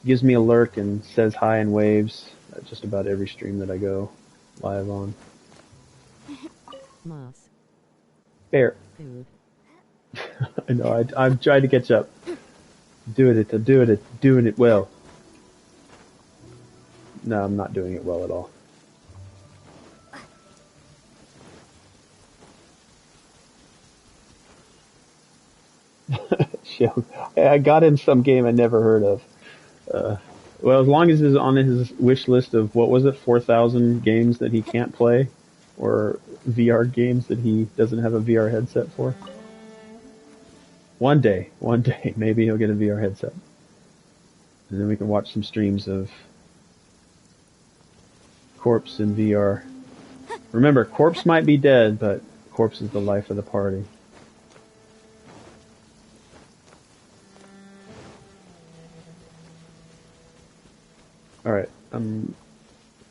gives me a lurk and says hi and waves at just about every stream that I go live on. Moss. Bear. Food. I know, I'm trying to catch up. Doing it well. No, I'm not doing it well at all. I got in some game I never heard of. Well, as long as it's on his wish list of, what was it, 4,000 games that he can't play, or VR games that he doesn't have a VR headset for. One day, maybe he'll get a VR headset. And then we can watch some streams of Corpse in VR. Remember, Corpse might be dead, but Corpse is the life of the party. Alright, I'm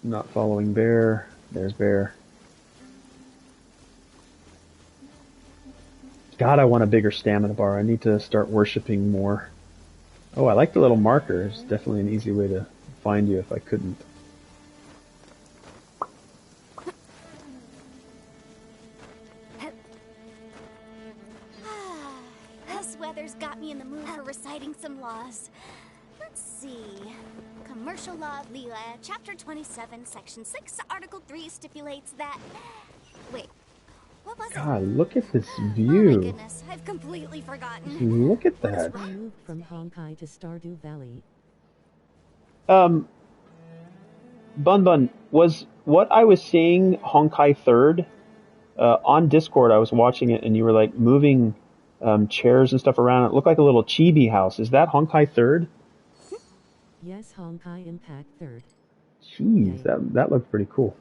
not following Bear. There's Bear. God, I want a bigger stamina bar. I need to start worshipping more. Oh, I like the little marker. It's definitely an easy way to find you if I couldn't. This weather's got me in the mood for reciting some laws. Let's see. Commercial Law of Leela, Chapter 27, Section 6, Article 3 stipulates that... Wait, what was it? God, look at this view. Oh my goodness, I've completely forgotten. Look at that. I moved from Honkai to Stardew Valley. Bun, was what I was seeing Honkai 3rd? On Discord I was watching it and you were like moving chairs and stuff around. It looked like a little chibi house. Is that Honkai 3rd? Yes, Honkai Impact 3rd. Jeez, that looked pretty cool.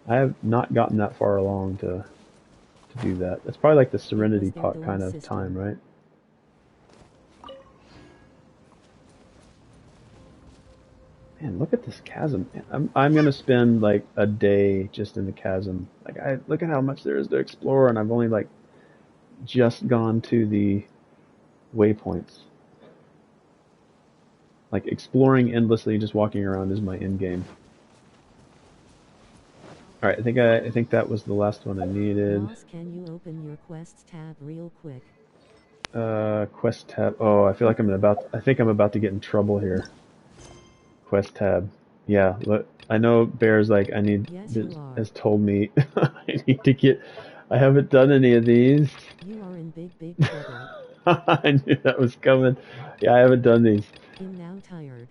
I have not gotten that far along to do that. That's probably like the Serenity Pot kind of time, right? Man, look at this chasm. I'm gonna spend like a day just in the chasm. Like look at how much there is to explore, and I've only like just gone to the waypoints. Like exploring endlessly, just walking around is my end game. All right, I think that was the last one I needed. Moss, can you open your quests tab real quick? Quest tab. Oh, I feel like I think I'm about to get in trouble here. Quest tab. Yeah, look, I know Bear's like has told me I need to get. I haven't done any of these. You are in big trouble. I knew that was coming. Yeah, I haven't done these. I'm now tired.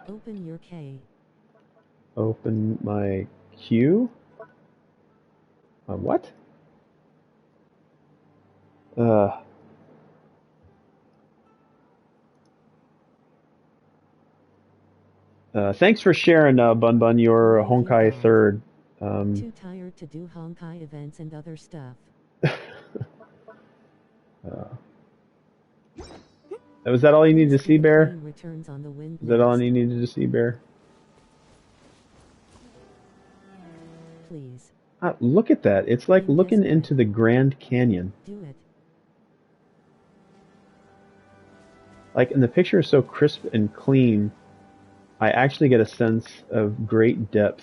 Open your K. Open my Q? What? Thanks for sharing, Bun Bun, your Honkai 3rd. Too tired to do Honkai events and other stuff. Was that all you needed to see, Bear? Returns on the wind. Is that all you needed to see, Bear? Please. Look at that. It's like looking into the Grand Canyon. Do it. Like, and the picture is so crisp and clean, I actually get a sense of great depth.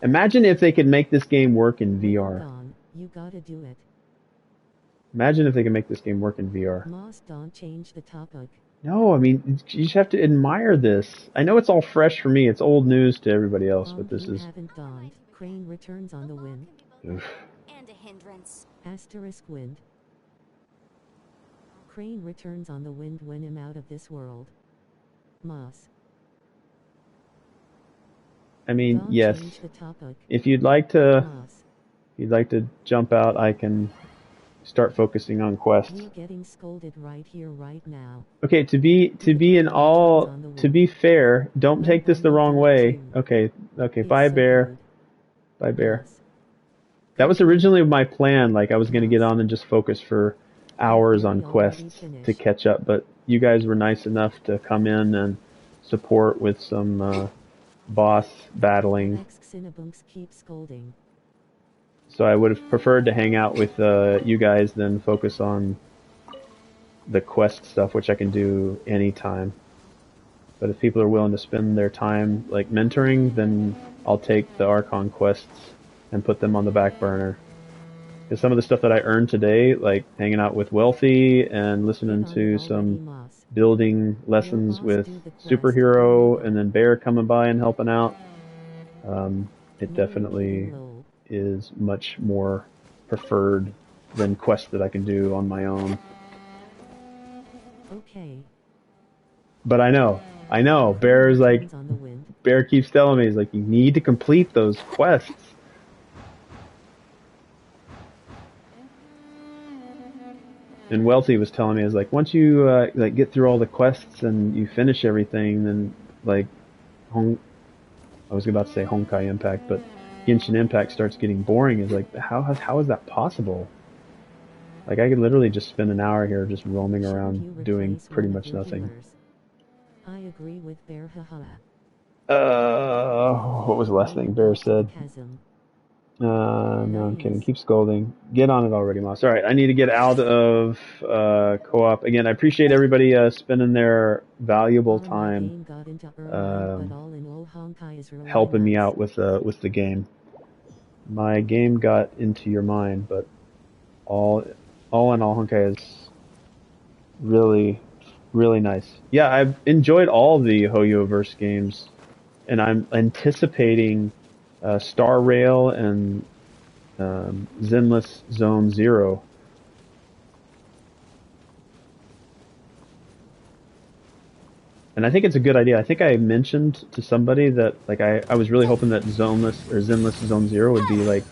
Imagine if they could make this game work in VR. You gotta do it. Imagine if they could make this game work in VR. Moss, don't change the topic. No, I mean, you just have to admire this. I know it's all fresh for me. It's old news to everybody else, but this is... haven't dawned. Crane returns on the wind. And a hindrance. Asterisk wind. Crane returns on the wind when I'm out of this world. Moss. I mean, yes. If you'd like to jump out, I can start focusing on quests. You're getting scolded right here, right now. Okay, to be fair, don't take this the wrong way. Okay, bye, Bear. Bye, Bear. That was originally my plan. Like, I was going to get on and just focus for hours on quests to catch up, but you guys were nice enough to come in and support with some boss battling. So I would have preferred to hang out with you guys than focus on the quest stuff, which I can do anytime. But if people are willing to spend their time like mentoring, then I'll take the Archon quests and put them on the back burner. Because some of the stuff that I earned today, like hanging out with Wealthy and listening to some building lessons with Superhero, and then Bear coming by and helping out, it definitely is much more preferred than quests that I can do on my own. Okay. But I know, Bear's like, Bear keeps telling me, he's like, you need to complete those quests. And Wealthy was telling me, is like, once you like get through all the quests and you finish everything, then like, I was about to say Honkai Impact, but Genshin Impact starts getting boring. Is like, how is that possible? Like, I could literally just spend an hour here just roaming around doing pretty much nothing. I agree with Bear, haha. What was the last thing Bear said? No, I'm kidding. Keep scolding. Get on it already, Moss. Alright, I need to get out of co-op. Again, I appreciate everybody spending their valuable time helping me out with the game. My game got into your mind, but all in all, Honkai is really, really nice. Yeah, I've enjoyed all the Hoyoverse games, and I'm anticipating Star Rail and Zenless Zone Zero. And I think it's a good idea. I think I mentioned to somebody that like I was really hoping that Zenless Zone Zero would be like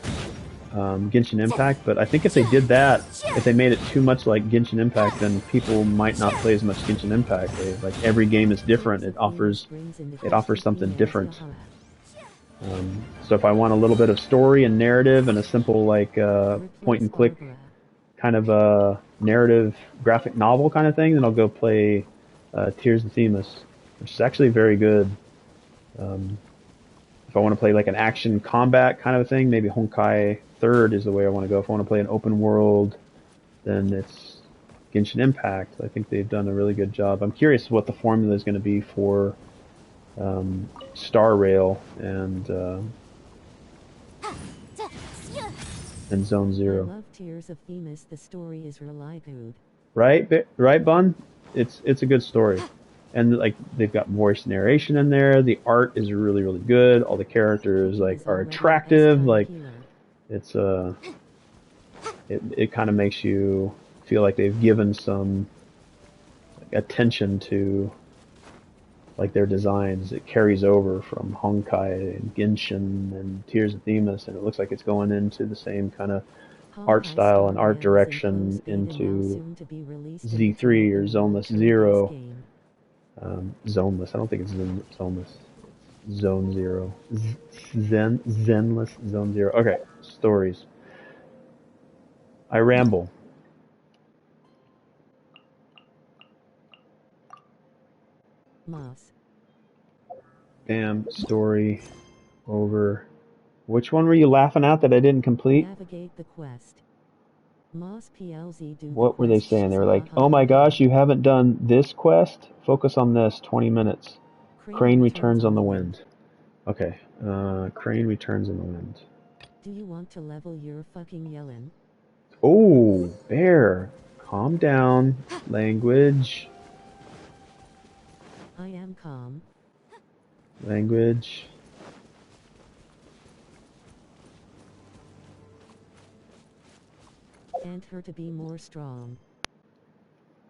Genshin Impact, but I think if they did that, if they made it too much like Genshin Impact, then people might not play as much Genshin Impact. Like every game is different. It offers something different. So if I want a little bit of story and narrative and a simple like point and click kind of a narrative graphic novel kind of thing, then I'll go play Tears of Themis, which is actually very good. If I want to play like an action combat kind of a thing, maybe Honkai 3rd is the way I want to go. If I want to play an open world, then it's Genshin Impact. I think they've done a really good job. I'm curious what the formula is going to be for Star Rail and Zone Zero. I love Tears of Themis. The story is really good. Right, Bun? It's a good story. And like they've got voice narration in there. The art is really, really good. All the characters like are attractive. Like it's it kind of makes you feel like they've given some attention to like their designs. It carries over from Honkai and Genshin and Tears of Themis, and it looks like it's going into the same kind of art style and art direction into Z3 or Zoneless Zero. Zoneless. I don't think it's Zoneless. Zone Zero. Zenless Zone Zero. Okay, stories. I ramble. Moss. Bam, story over. Which one were you laughing at that I didn't complete? Navigate the quest. Moss PLZ do What were they saying? They were like, oh my gosh, you haven't done this quest? Focus on this, 20 minutes. Crane returns on the wind. Okay, Crane returns on the wind. Do you want to level your fucking yellin'? Oh, Bear. Calm down. Language. I am calm. Language. And her to be more strong.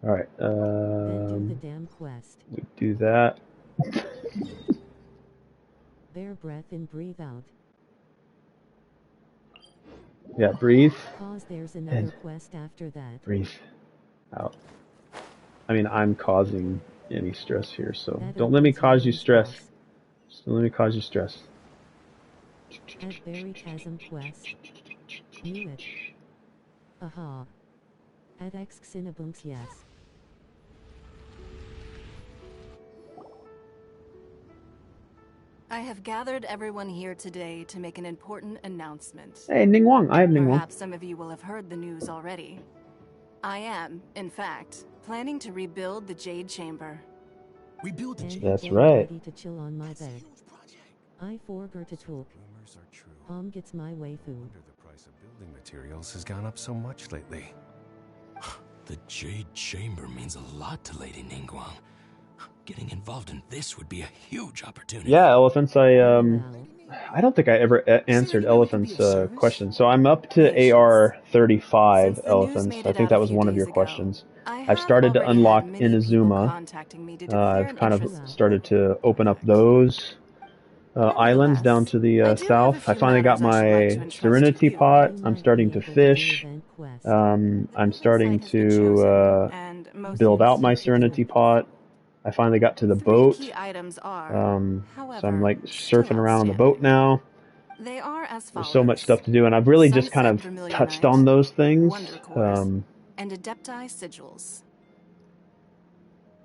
Alright, Then do the damn quest. we do that. Bear breath in, breathe out. Yeah, breathe. Cause there's another quest after that. Breathe out. I mean, I'm causing any stress here, so don't let me cause you stress. Just don't let me cause you stress. At Berry Chasm quest. Knew it. Aha. At X Xenobunks, yes. I have gathered everyone here today to make an important announcement. Hey, Ningguang. I have Ningguang. Perhaps some of you will have heard the news already. I am, in fact, planning to rebuild the Jade Chamber. Rebuild the Jade? That's right. Ready to chill on my bed. I forgot to talk. Rumors are true. Hom gets my way food. Wonder the price of building materials has gone up so much lately. The Jade Chamber means a lot to Lady Ningguang. Getting involved in this would be a huge opportunity. Yeah, Elephants, I don't think I ever answered Elephant's question. So I'm up to AR 35, Elephants. I think that was one of your questions. I've started to unlock Inazuma. I've kind of started to open up those islands down to the south. I finally got my Serenity Pot. I'm starting to fish. I'm starting to build out my Serenity Pot. I finally got to the boat. So I'm like surfing around on the boat now. There's so much stuff to do, and I've really just kind of touched on those things. And Adepti sigils.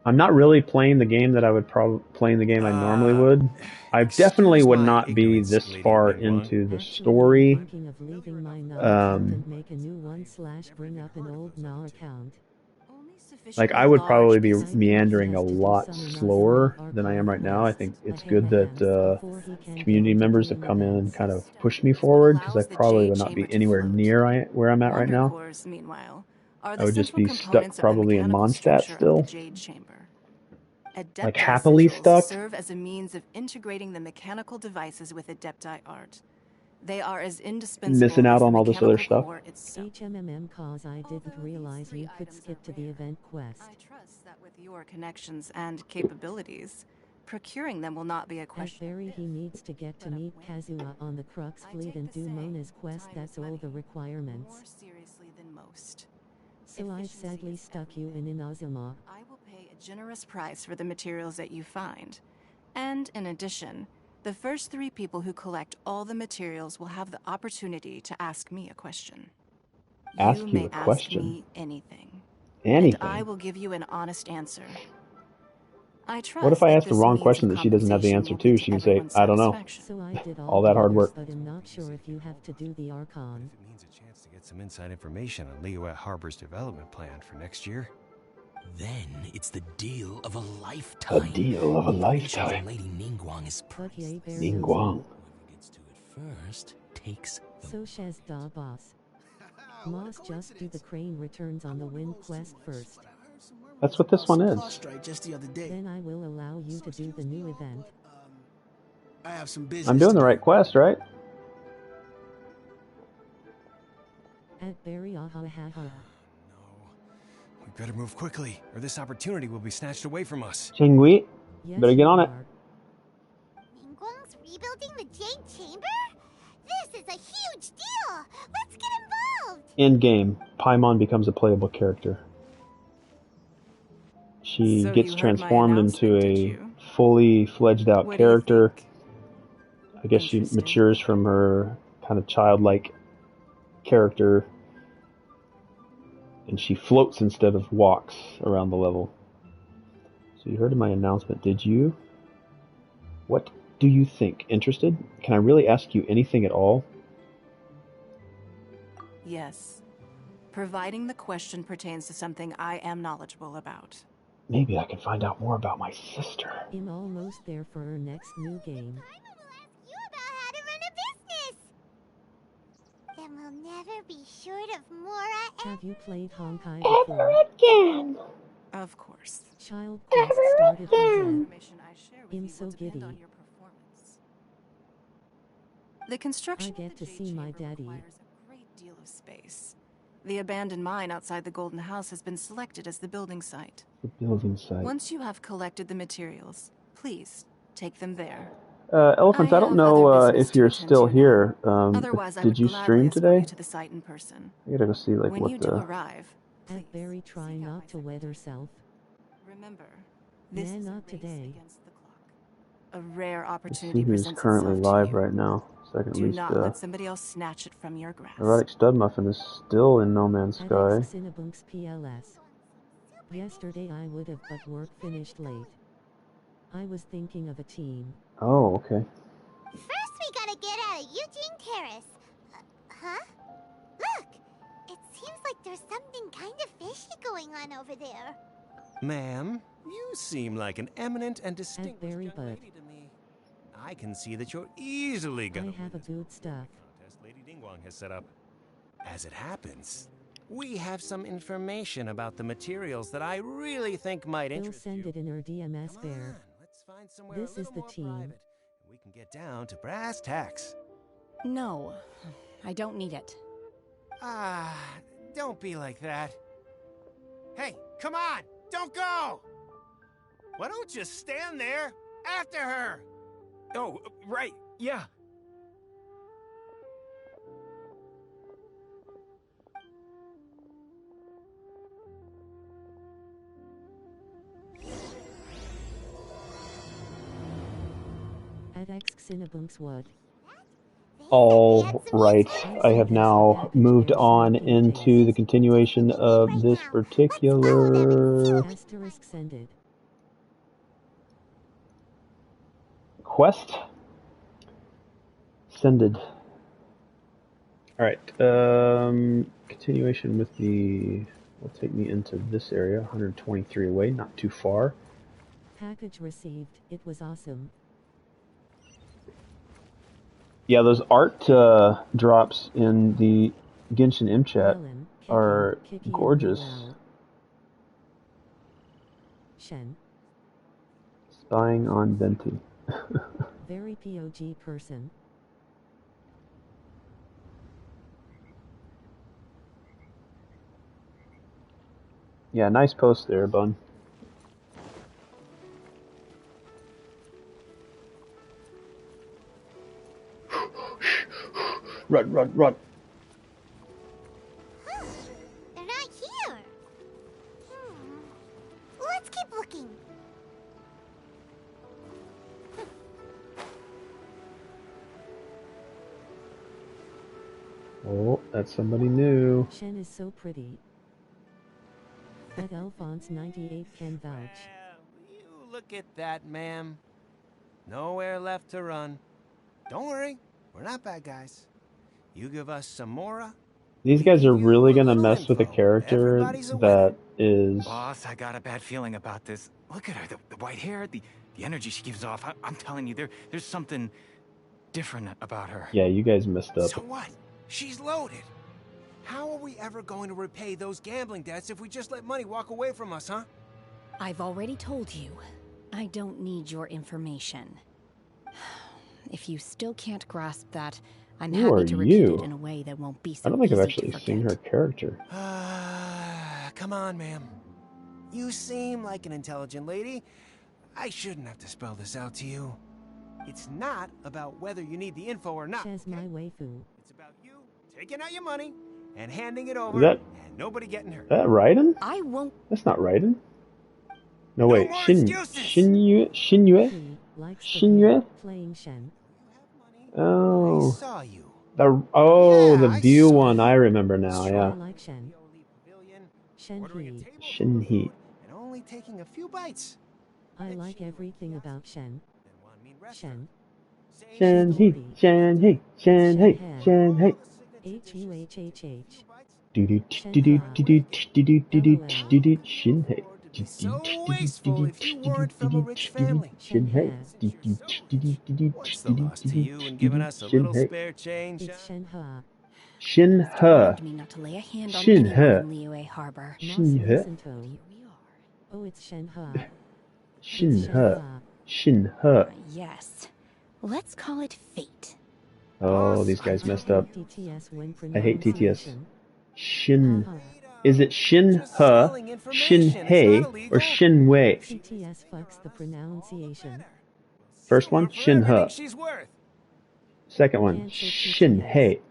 I'm not really playing the game that I would playing the game I normally would. I definitely would not be this far into the story. Like, I would probably be meandering a lot slower than I am right now. I think it's good that community members have come in and kind of pushed me forward, because I probably would not be anywhere near where I'm at right now. I would just be stuck probably in Mondstadt still. Like, happily stuck. Serve as a means of integrating the mechanical devices with Adepti art. They are as indispensable. Missing out on all this other stuff. HMMM cause I didn't realize you could skip to the event quest. I trust that with your connections and capabilities, procuring them will not be a question. At Berry, he needs to get to meet Kazuha on the Crux fleet and do Mona's quest. That's all the requirements. More seriously than most. So I sadly stuck you in Inazuma. I will pay a generous price for the materials that you find. And in addition, the first 3 people who collect all the materials will have the opportunity to ask me a question. Ask you a question? Ask me anything. Anything? And I will give you an honest answer. I trust What if I that ask the this wrong means question of that she doesn't have the compensation answer will be to? She can say, everyone's I don't know. satisfaction. So I did All that hard the work. but I'm not sure if you have to do the Archon. If it means a chance to get some inside information on Liyue Harbor's development plan for next year. Then it's the deal of a A lifetime. deal of a Information lifetime. from Lady Ningguang is But yay, priceless. very Ningguang. Whoever gets to it first takes the... So says da boss. Moss just do the crane returns on the wind quest first. That's what this one is. Then I will allow you to do the new event. I have some business. I'm doing the right quest, right? At Barry ahahaha. We better move quickly, or this opportunity will be snatched away from us. Chingui, Yes, better get on it. Ningguang's rebuilding the Jade Chamber? This is a huge deal! Let's get involved! End game. Paimon becomes a playable character. She So gets you heard my transformed into announcement, did a you? fully fledged out What do you character. think? I guess she Interested? matures from her kind of childlike character, and she floats instead of walks around the level. So you heard my announcement, did you? What do you think? Interested? Can I really ask you anything at all? Yes. Providing the question pertains to something I am knowledgeable about. Maybe I can find out more about my sister. I'm almost there for our next new game. You about how to run a business! Then we'll never be short of Mora Have you played Honkai ever before? again! Of course. Child quest started with Information I share with I'm you so will depend giddy. on your performance. The construction I get of the to Jade see my Chamber daddy. requires a great deal of space. The abandoned mine outside the Golden House has been selected as the building site. The building site. Once you have collected the materials, please take them there. Elephants, I don't have know other business if to you're attend still to here. Otherwise, I did would you gladly stream escort today? you to the site in person. I gotta go see like When what you the... do arrive, At Barry try not to wet herself. remember, this Nah, is a not race today. against the clock. A rare Let's see opportunity who's presents currently itself to live you. right now. So I can at Do least... not let somebody else snatch it from your grasp. Erotic Stud Muffin is still in No Man's At Sky. Cinnabunks PLS. Yesterday I would have, but work finished late. I was thinking of a team. Oh, okay. First, we gotta get out of Eugene Terrace. Huh? Look! It seems like there's something kind of fishy going on over there. Ma'am, you seem like an eminent and At distinguished Barry young Butt. lady to me. I can see that you're easily I gonna have a good stuff. contest Lady Ningguang has set up. As it happens, we have some information about the materials that I really think might We'll interest send you. it in our DMS Come bear. on, let's find somewhere This a is little the more team. private, and we can get down to brass tacks. No, I don't need it. Ah, don't be like that. Hey, come on! Don't go! Why don't you stand there after her? Oh, right, yeah. At X Cinnabunks what? All right, I have now moved on into the continuation of this particular Asterisk sended. quest. Sended. Alright, continuation with the... will take me into this area, 123 away, not too far. Package received. It was awesome. Yeah, those art drops in the Genshin M chat are gorgeous. Shen. Spying on Venti. Very POG person. Yeah, nice post there, Bun. Run, run, run. Huh. They're not here. Let's keep looking. Oh, that's somebody new. Shen is so pretty. That Alphonse 98 can vouch. Look at that, ma'am. Nowhere left to run. Don't worry, we're not bad guys. You give us some Mora. These guys are really gonna mess with a info. character Everybody's a winner. that is. Boss, I got a bad feeling about this. Look at her, the white hair, the energy she gives off. I'm telling you, there's something different about her. Yeah, you guys messed up. So what? She's loaded. How are we ever going to repay those gambling debts if we just let money walk away from us, huh? I've already told you, I don't need your information. If you still can't grasp that, I'm Who happy are to repeat you? it in a way that won't be so I don't think I've easy actually to seen forget. her character. Come on, ma'am. You seem like an intelligent lady. I shouldn't have to spell this out to you. It's not about whether you need the info or not. Says my waifu. It's about you taking out your money and handing it over, Is that and nobody getting hurt. Raiden? I won't. That's not Raiden. No, wait. more Shinue? Likes Shinue? playing Shen. Oh. I saw you. The view one. I remember now. I Yeah. like Shen. Shen he. Shinhe. And only taking a few bites. I like everything about Shen. Shen. Shinhe. Shinhe. Shinhe. Shinhe. H-U-H-H-H. Shinhe. So wasteful if you weren't from a rich family. What's the loss to you in giving us a little spare change? It's Shenhe. Shinhe. Me not to lay a hand on anyone in Liyue Harbor. Shinhe. Oh, it's Shenhe. Shinhe. Shinhe. Yes. Let's call it fate. Oh, these guys messed up. I hate TTS. Shin. Uh-huh. Is it Shinhe, Shinhei, or Shinwei? TTS fucks the pronunciation. First one, Shinhe. She's worth. Second one, Shinhei.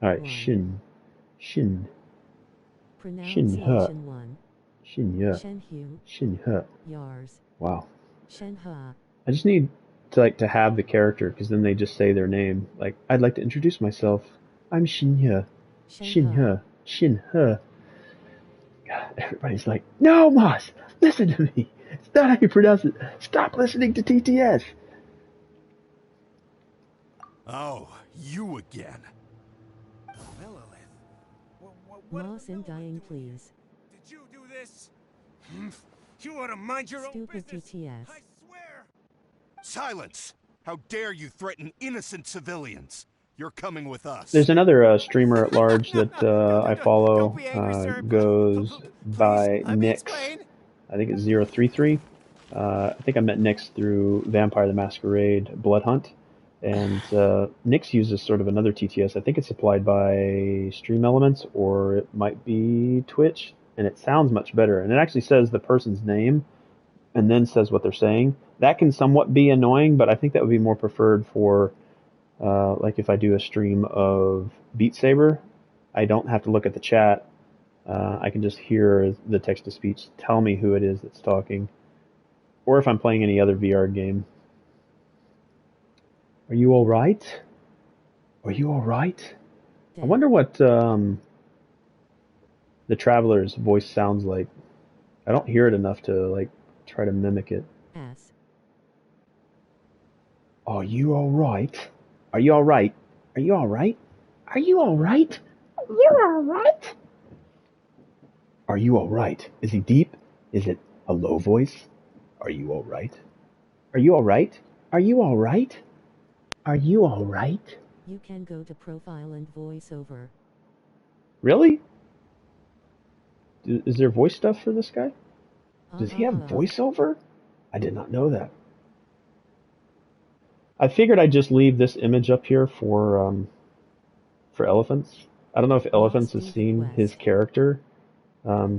Alright, Shin. Pronunciation 1. Shinye. Shenhu. Shinhe. Yars. Wow. Shenhe. I just need to have the character, because then they just say their name. Like, I'd like to introduce myself. I'm Shinhe. Shinhe. Shinhe. God, everybody's like, no, Moss, listen to me. It's not how you pronounce it. Stop listening to TTS. Oh, you again. Moss and dying, please. Did you do this? You ought to mind your own Stupid business. TTS. I swear. Silence! How dare you threaten innocent civilians? You're coming with us. There's another streamer at large that I follow. Goes by Nyx. I think it's 033. I think I met Nyx through Vampire the Masquerade Blood Hunt. And Nyx uses sort of another TTS. I think it's supplied by Stream Elements, or it might be Twitch. And it sounds much better. And it actually says the person's name and then says what they're saying. That can somewhat be annoying, but I think that would be more preferred for like if I do a stream of Beat Saber, I don't have to look at the chat. I can just hear the text-to-speech tell me who it is that's talking. Or if I'm playing any other VR game. Are you alright? Are you alright? I wonder what the Traveler's voice sounds like. I don't hear it enough to like try to mimic it. S. Are you alright? Are you alright? Are you alright? Are you alright? Are you alright? Are you alright? Is he deep? Is it a low voice? Are you alright? Are you alright? Are you alright? Are you alright? You can go to profile and voiceover. Really? Is there voice stuff for this guy? Does he have voiceover? I did not know that. I figured I'd just leave this image up here for Elephants. I don't know if Elephants has seen his character,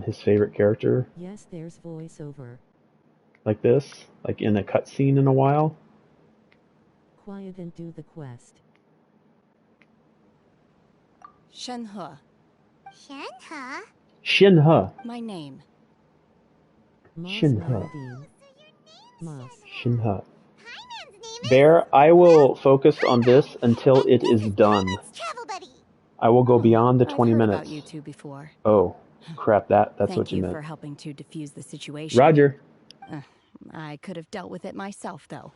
his favorite character. Yes, there's voiceover. Like this, like in a cutscene in a while. Quiet and do the quest. Shenhe. Shenhe? Shinhe. My name. Shinhe. Moss. Shinhe. Bear, I will focus on this until it is done. I will go beyond the 20 I've heard minutes. about you two before. Oh, crap, that's Thank what you you meant. for helping to defuse the situation. Roger. I could have dealt with it myself, though.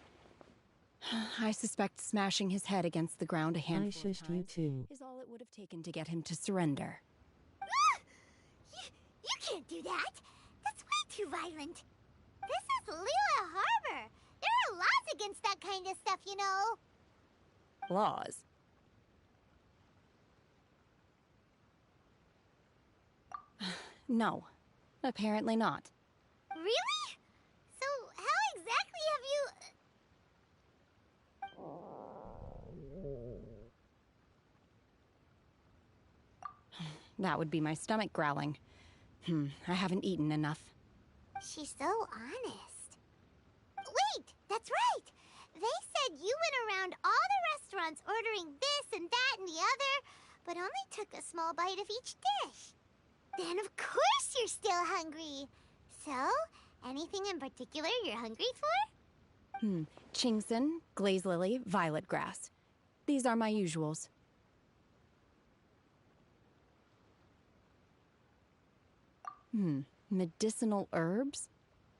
I suspect smashing his head against the ground a handful of times is all it would have taken to get him to surrender. You can't do that! That's way too violent! This is Lila Harbor! There are laws against that kind of stuff, you know! Laws? No, apparently not. Really? So, how exactly have you... That would be my stomach growling. I haven't eaten enough. She's so honest. Wait, that's right! They said you went around all the restaurants ordering this and that and the other, but only took a small bite of each dish. Then of course you're still hungry. So, anything in particular you're hungry for? Chingson, glaze lily, violet grass. These are my usuals. Medicinal herbs?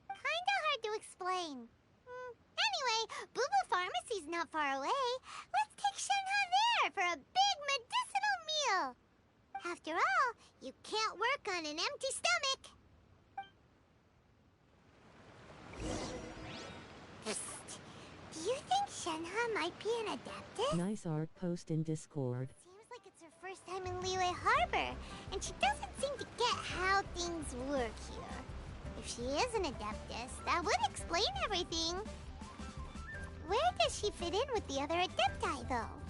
Kinda hard to explain. Anyway, Boo Boo Pharmacy's not far away. Let's take Shenhe there for a big medicinal meal. After all, you can't work on an empty stomach. Do you think Shenhe might be an adeptus? Nice art post in Discord. Seems like it's her first time in Liyue Harbor, and she doesn't seem to get how things work here. If she is an adeptus, that would explain everything. Where does she fit in with the other adepti, though?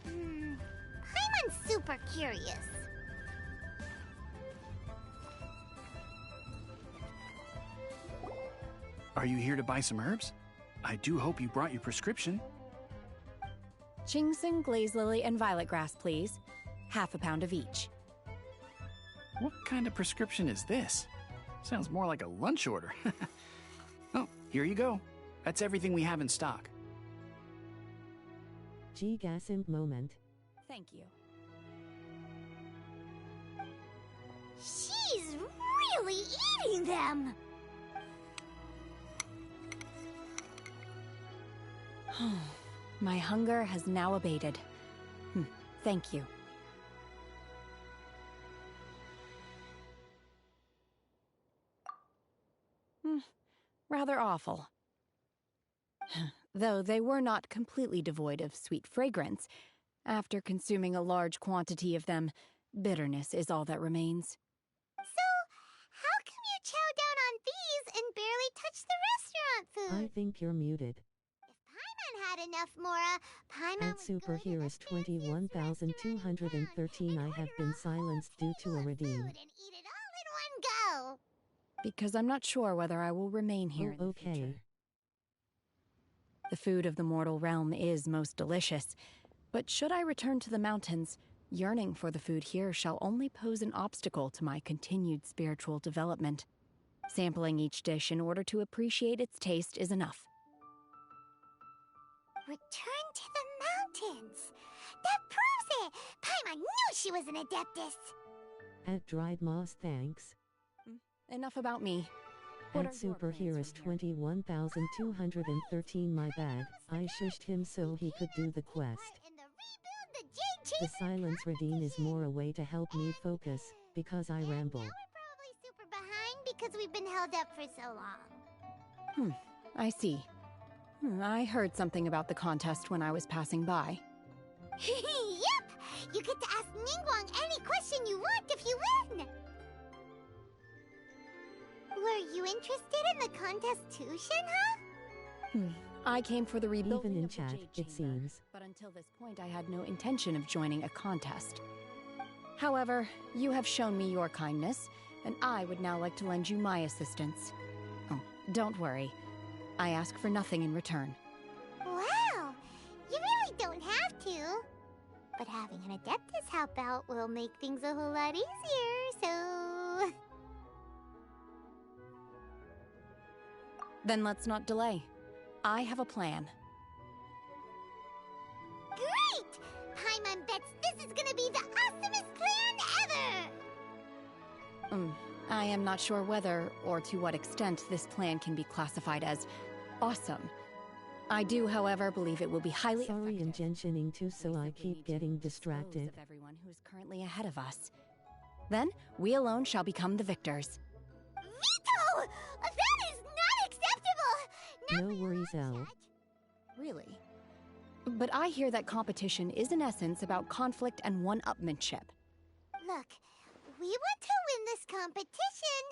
Paimon's super curious. Are you here to buy some herbs? I do hope you brought your prescription. Chingson, glaze lily, and violet grass, please. Half a pound of each. What kind of prescription is this? Sounds more like a lunch order. Oh, here you go. That's everything we have in stock. G-Gasimp moment. Thank you. She's really eating them! My hunger has now abated. Thank you. Rather awful. Though they were not completely devoid of sweet fragrance, after consuming a large quantity of them, bitterness is all that remains. So, how come you chow down on these and barely touch the restaurant food? I think you're muted. Paimon had enough, Mora. Paimon At Superheroes 21,213 I have been silenced due to a redeem. and eat it all in one go. Because I'm not sure whether I will remain here in the future. The food of the mortal realm is most delicious, but should I return to the mountains, yearning for the food here shall only pose an obstacle to my continued spiritual development. Sampling each dish in order to appreciate its taste is enough. Return to the mountains. That proves it. Paimon knew she was an adeptus. At Dried Moss, thanks. Enough about me. What At are your plans Superheroes from here? 21,213 my bad. I shushed him so he could do the quest. The silence redeem is more a way to help me focus, because I ramble. Probably super behind because we've been held up for so long. I see. I heard something about the contest when I was passing by. Yep! You get to ask Ningguang any question you want if you win! Were you interested in the contest too, Shenhe? I came for the rebuilding Even in of the chat, Jade it Chamber, seems. but until this point I had no intention of joining a contest. However, you have shown me your kindness, and I would now like to lend you my assistance. Oh, don't worry. I ask for nothing in return. Wow! You really don't have to. But having an Adeptus help out will make things a whole lot easier, so... Then let's not delay. I have a plan. Great! Paimon bets this is gonna be the awesomest plan ever! I am not sure whether or to what extent this plan can be classified as awesome. I do, however, believe it will be highly Sorry in genshining too, so I keep getting distracted. of everyone who is currently ahead of us. Then, we alone shall become the victors. Veto! That is not acceptable! No worries, Elle. Really? But I hear that competition is in essence about conflict and one-upmanship. Look, we want to win this competition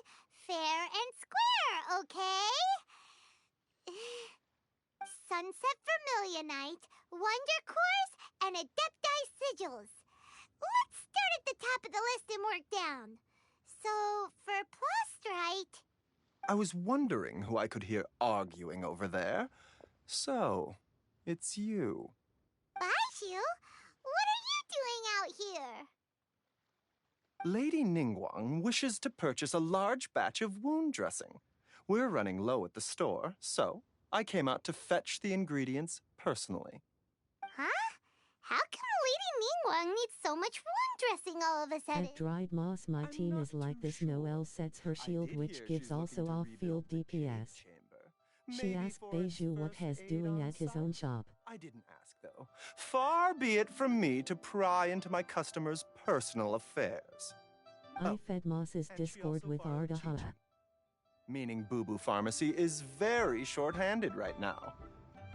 fair and square, okay? Sunset Vermilionite, Wonder Cores, and Adepti Sigils. Let's start at the top of the list and work down. So, for Plastrite... I was wondering who I could hear arguing over there. So, it's you. Baiju? What are you doing out here? Lady Ningguang wishes to purchase a large batch of wound dressing. We're running low at the store, so I came out to fetch the ingredients personally. Huh? How come Lady Ningguang needs so much wound dressing all of a sudden? At Dried Moss, my team is like this. Noelle sets her shield, which gives also off-field DPS. She asked Beiju what he's doing at his own shop. I didn't ask, though. Far be it from me to pry into my customers' personal affairs. I fed Moss's Discord with Ardaha. Meaning Boo Boo Pharmacy is very short-handed right now.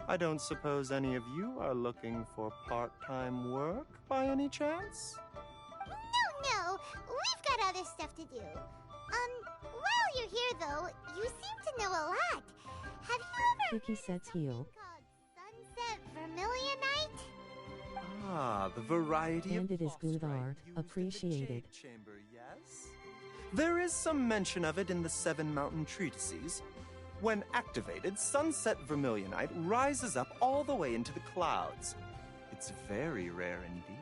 I don't suppose any of you are looking for part-time work by any chance? No, we've got other stuff to do. While you're here though, you seem to know a lot. Have you ever Kiki sets heel. Sunset Vermilionite? Ah, the variety And of it is good phosphorite art, used in the appreciated. Jade Chamber, yes? There is some mention of it in the Seven Mountain Treatises. When activated, Sunset Vermilionite rises up all the way into the clouds. It's very rare indeed.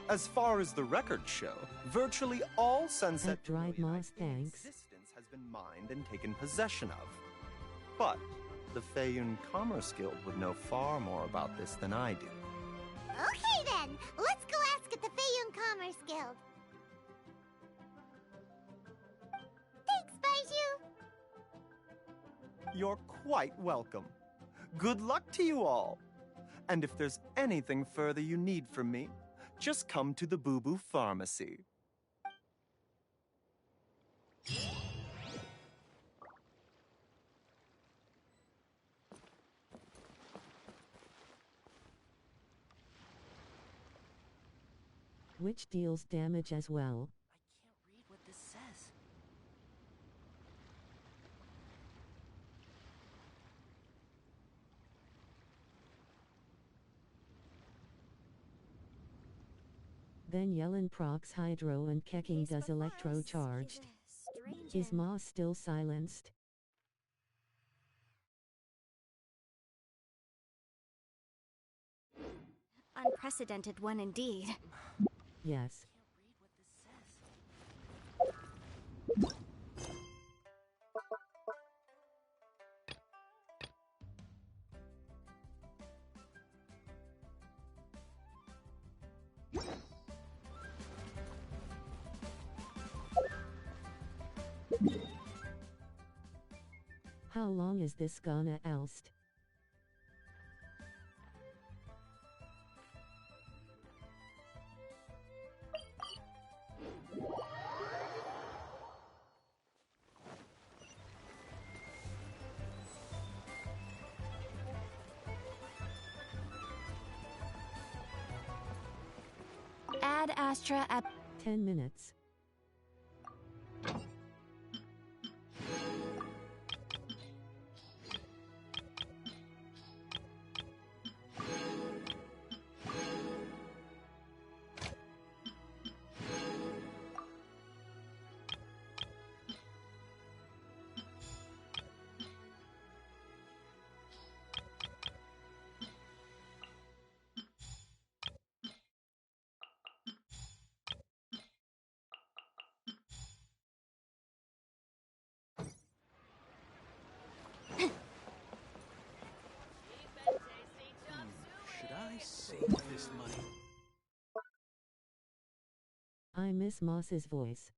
As far as the records show, virtually all Sunset At Dried Moss, thanks. existence has been mined and taken possession of. But the Feiyun Commerce Guild would know far more about this than I do. Okay then, let's go ask at the Feiyun Commerce Guild. Thanks, Baiju. You're quite welcome. Good luck to you all. And if there's anything further you need from me, just come to the Boo Boo Pharmacy. Which deals damage as well. Read what this says. Then Yellen procs Hydro and Keking does Electro charged. Is Moss still silenced? Unprecedented one indeed. Yes. How long is this gonna oust? Ad Astra at 10 minutes. Should I save this money? I miss Moss's voice.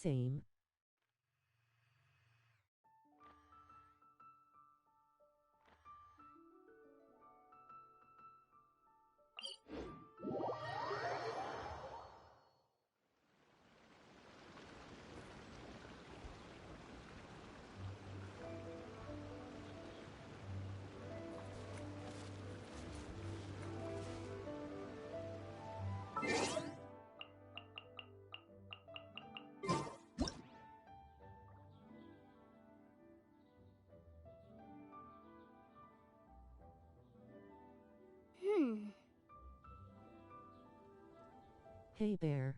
Same. Hey Bear.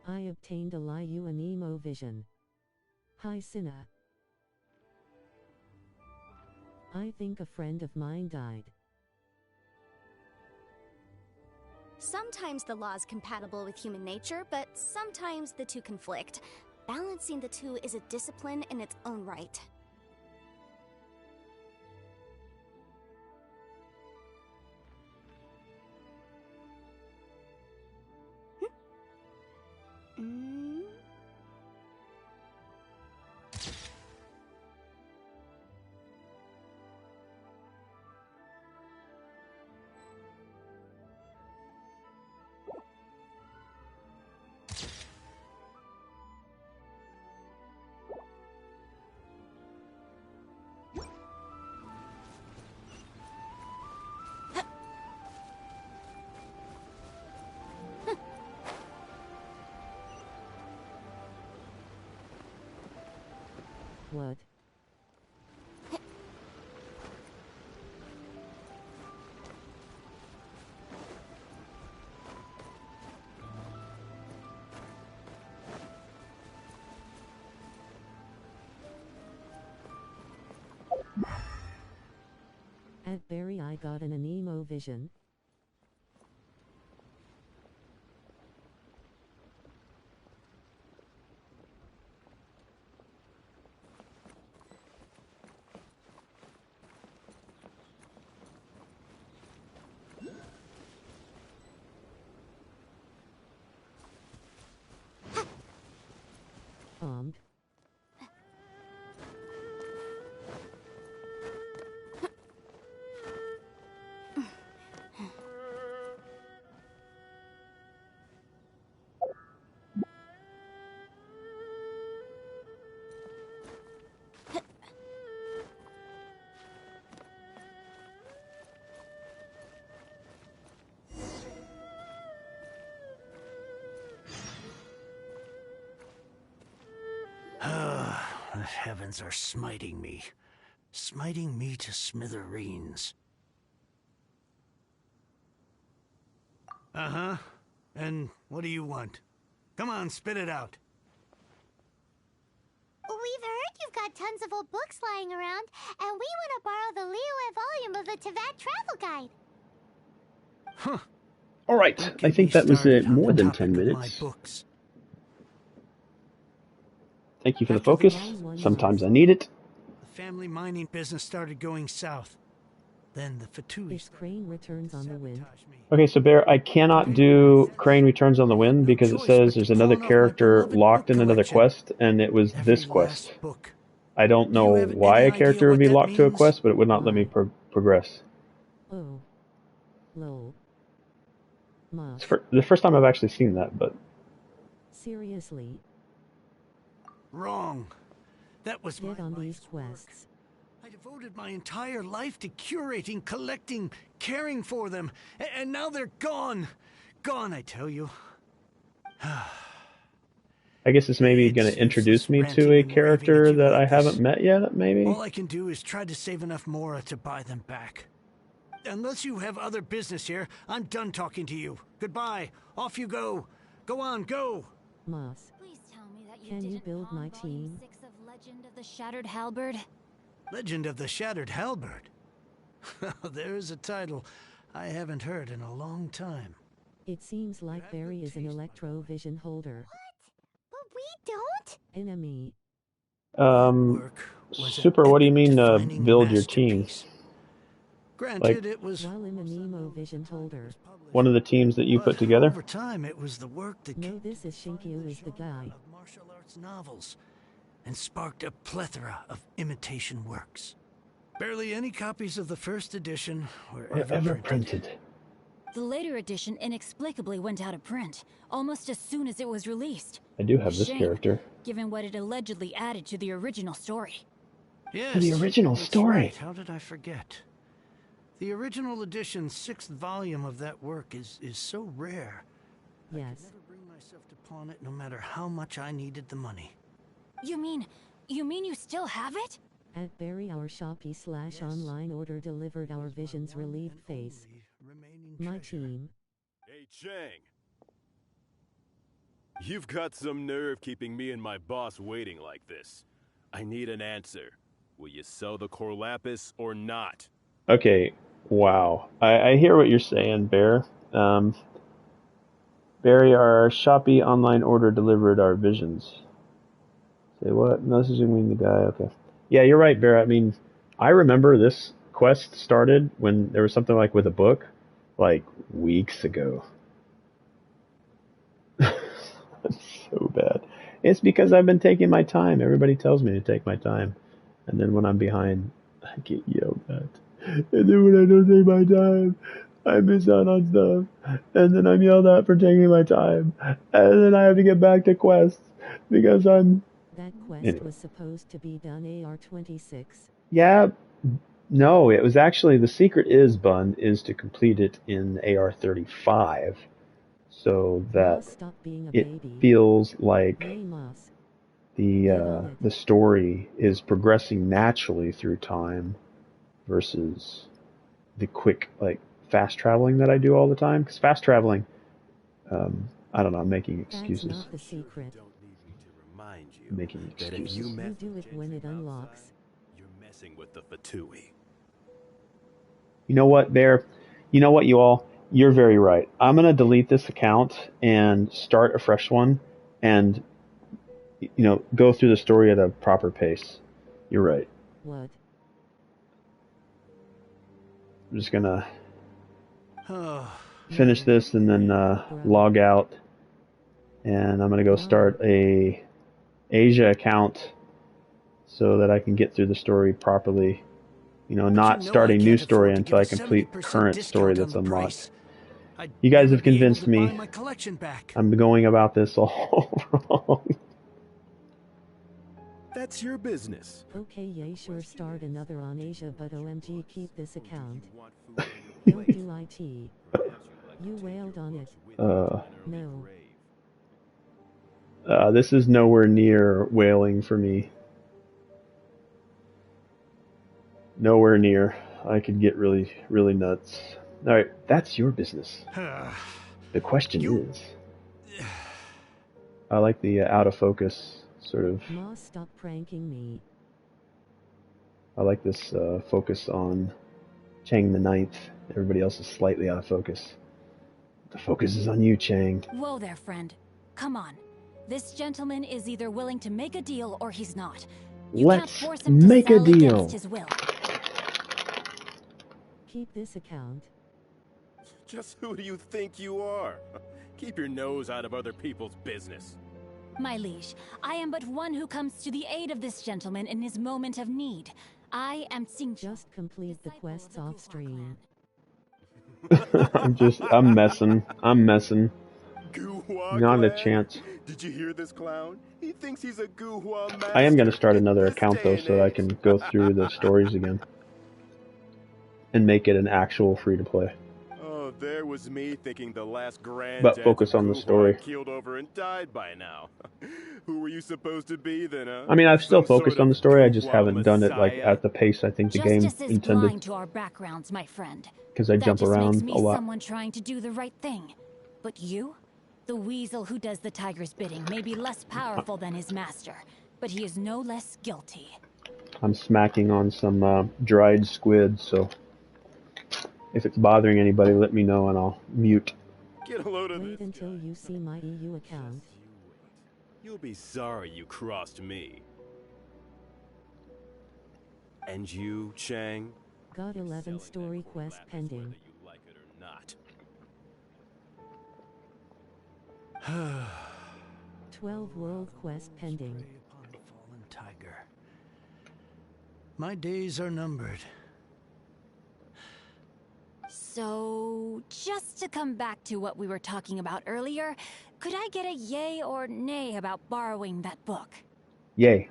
I obtained a Liu and Emo vision. Hi Cinna. I think a friend of mine died. Sometimes the law is compatible with human nature, but sometimes the two conflict. Balancing the two is a discipline in its own right. What? At Barry I got an Emo vision. Bombed. The heavens are smiting me to smithereens. Uh-huh. And what do you want? Come on, spit it out. We've heard you've got tons of old books lying around, and we want to borrow the Liyue volume of the Teyvat Travel Guide. Huh. All right, I think that was more than 10 minutes. Thank you for the focus. Sometimes I need it. The family mining business started going south. Then the Fatui. Its crane returns on the wind. Okay, so Bear, I cannot do Crane Returns on the Wind because it says there's another character locked in another quest, and it was this quest. I don't know why a character would be locked to a quest, but it would not let me progress. Oh. Lol. It's the first time I've actually seen that, but... Seriously? Wrong. That was Get on these quests. I devoted my entire life to curating, collecting, caring for them, and now they're gone. Gone, I tell you. I guess it's maybe going to introduce me to a character that I haven't met yet, maybe? All I can do is try to save enough Mora to buy them back. Unless you have other business here, I'm done talking to you. Goodbye. Off you go. Go on, go. Moss. Please tell me that Can you build my team? 6 of Legend of the Shattered Halberd. Legend of the Shattered Halberd. There's a title I haven't heard in a long time. It seems like Barry is an electro-vision holder. What? But we don't? Enemy. was an Super, what do you epic mean defining build your masterpiece. teams? Granted, Like it was While in the Nemo Vision folder. one of the teams that you put together? over time it was the work that No, this is Shinkyu is the guy. of martial arts novels and sparked a plethora of imitation works. Barely any copies of the first edition were ever printed. The later edition inexplicably went out of print, almost as soon as it was released. I do have this Shame, character. given what it allegedly added to the original story. Yes, the original that's story. Right. How did I forget? The original edition's 6th volume of that work is so rare. I Yes. could never bring myself to pawn it no matter how much I needed the money. You mean you still have it? At Barry our Shopee / online order delivered our visions relieved face. My team. Hey, Chang. You've got some nerve keeping me and my boss waiting like this. I need an answer. Will you sell the core lapis or not? Okay, wow. I hear what you're saying, Bear. Barry, our Shopee online order delivered our visions. Say what? Messaging the guy. Okay. Yeah, you're right, Bear. I mean, I remember this quest started when there was something like with a book, like weeks ago. That's so bad. It's because I've been taking my time. Everybody tells me to take my time. And then when I'm behind, I get yelled at. And then when I don't take my time, I miss out on stuff. And then I'm yelled at for taking my time. And then I have to get back to quests because I'm... That quest was supposed to be done AR-26. Yeah, no, it was actually... The secret is, Bun, is to complete it in AR-35 so that it feels like the story is progressing naturally through time versus the quick, like, fast traveling that I do all the time. Because fast traveling, I don't know, I'm making excuses. That's not the secret. Making excuses. You do it when it unlocks. You're messing with the Fatui. You know what, Bear? You know what, you all? You're very right. I'm going to delete this account and start a fresh one and, you know, go through the story at a proper pace. You're right. What? I'm just going to finish this and then log out. And I'm going to go start a Asia account so that I can get through the story properly. You know, not start a new story until I complete the current story that's unlocked. You guys have convinced me. I'm going about this all wrong. That's your business. Okay, yeah, sure, start another on Asia, but OMG, keep this account. Don't do IT. You wailed on it. No. This is nowhere near whaling for me. Nowhere near. I could get really, really nuts. Alright, that's your business. The question is... I like the out of focus sort of... Ma, stop pranking me. I like this focus on Chang the Ninth. Everybody else is slightly out of focus. The focus is on you, Chang. Whoa there, friend. Come on. This gentleman is either willing to make a deal or he's not. You Let's can't force him to make a sell deal. against his will. Keep this account. Just who do you think you are? Keep your nose out of other people's business. My liege, I am but one who comes to the aid of this gentleman in his moment of need. I am Xing. Just complete the quests off stream. I'm messing. Guhua Not a clan? chance. Did you hear this clown? He thinks he's a Guhua master. I am going to start another account though so that I can go through the stories again. And make it an actual free-to-play. Oh, there was me thinking the last grand But focus on the story. keeled over and died by now. Who were you supposed to be then, huh? I mean, I've still focused on the story, I just Guhua haven't done it like messiah? at the pace I think the game Justice is intended. blind to our backgrounds, my friend. Because I That jump just makes around me a lot. someone trying to do the right thing. But you? The weasel who does the tiger's bidding may be less powerful than his master, but he is no less guilty. I'm smacking on some dried squid, so if it's bothering anybody, let me know and I'll mute. Get a load of Wait until you see my EU account. You'll be sorry you crossed me. And you, Chang? Got 11 story quest pending. Whether you like it or not. 12 world quest pending. Fallen tiger. My days are numbered. So, just to come back to what we were talking about earlier, could I get a yay or nay about borrowing that book? Yay.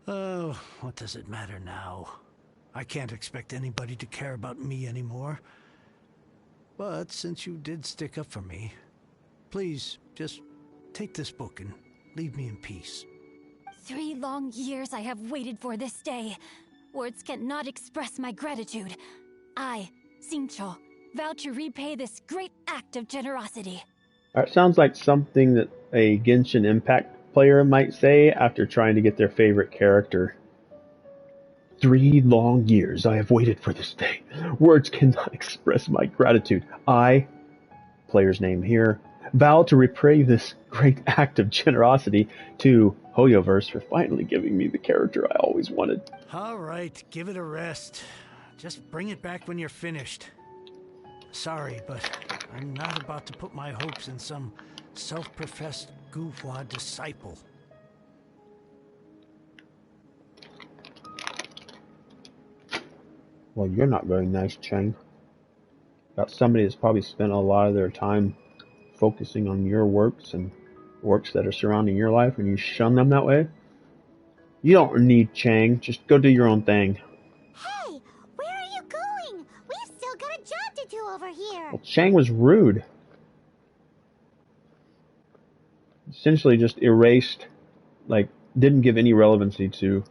Oh, what does it matter now? I can't expect anybody to care about me anymore. But since you did stick up for me, please, just take this book and leave me in peace. 3 long years I have waited for this day. Words cannot express my gratitude. I, Xingqiu, vow to repay this great act of generosity. That sounds like something that a Genshin Impact player might say after trying to get their favorite character. 3 long years I have waited for this day. Words cannot express my gratitude. I, player's name here, vow to repay this great act of generosity to Hoyoverse for finally giving me the character I always wanted. All right, give it a rest. Just bring it back when you're finished. Sorry, but I'm not about to put my hopes in some self-professed goofwad disciple. Well, you're not very nice, Chang. Got somebody that's probably spent a lot of their time focusing on your works and works that are surrounding your life, and you shun them that way? You don't need Chang. Just go do your own thing. Hey, where are you going? We've still got a job to do over here. Well, Chang was rude. Essentially just erased, like, didn't give any relevancy to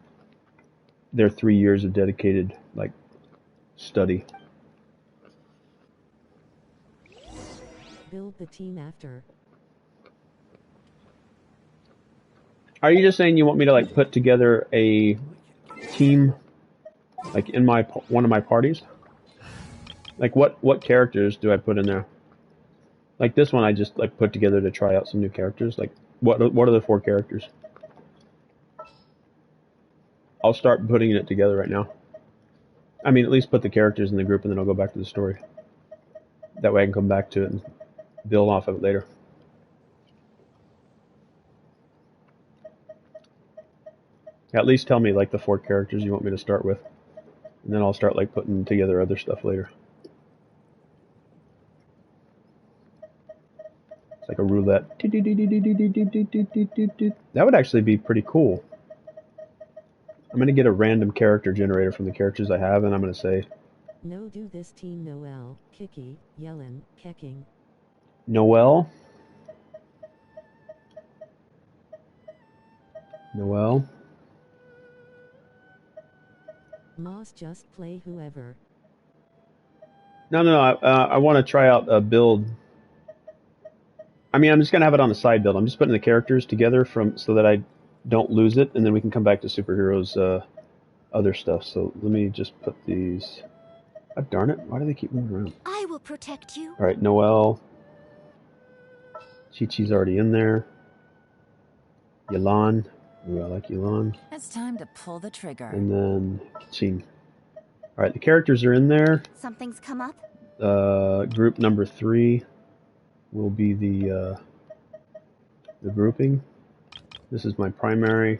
their 3 years of dedicated, like, study. Build the team after. Are you just saying you want me to, like, put together a team, like, in my one of my parties? Like, what characters do I put in there? Like, this one I just, like, put together to try out some new characters. Like, what are the 4 characters? I'll start putting it together right now. I mean, at least put the characters in the group, and then I'll go back to the story. That way I can come back to it and build off of it later. At least tell me, like, the 4 characters you want me to start with. And then I'll start, like, putting together other stuff later. It's like a roulette. That would actually be pretty cool. I'm going to get a random character generator from the characters I have, and I'm going to say... No, do this team Noel, Kiki, Yellen, Kecking. Noel. Noel. Moss, just play whoever. No, I want to try out a build. I mean, I'm just going to have it on a side build. I'm just putting the characters together so that I don't lose it, and then we can come back to superheroes' other stuff. So let me just put these... Oh, darn it. Why do they keep moving around? I will protect you. Alright, Noel. Chi-Chi's already in there. Yelan. Ooh, I like Yelan. It's time to pull the trigger. And then Qin. Alright, the characters are in there. Something's come up? Group number 3 will be the grouping. This is my primary.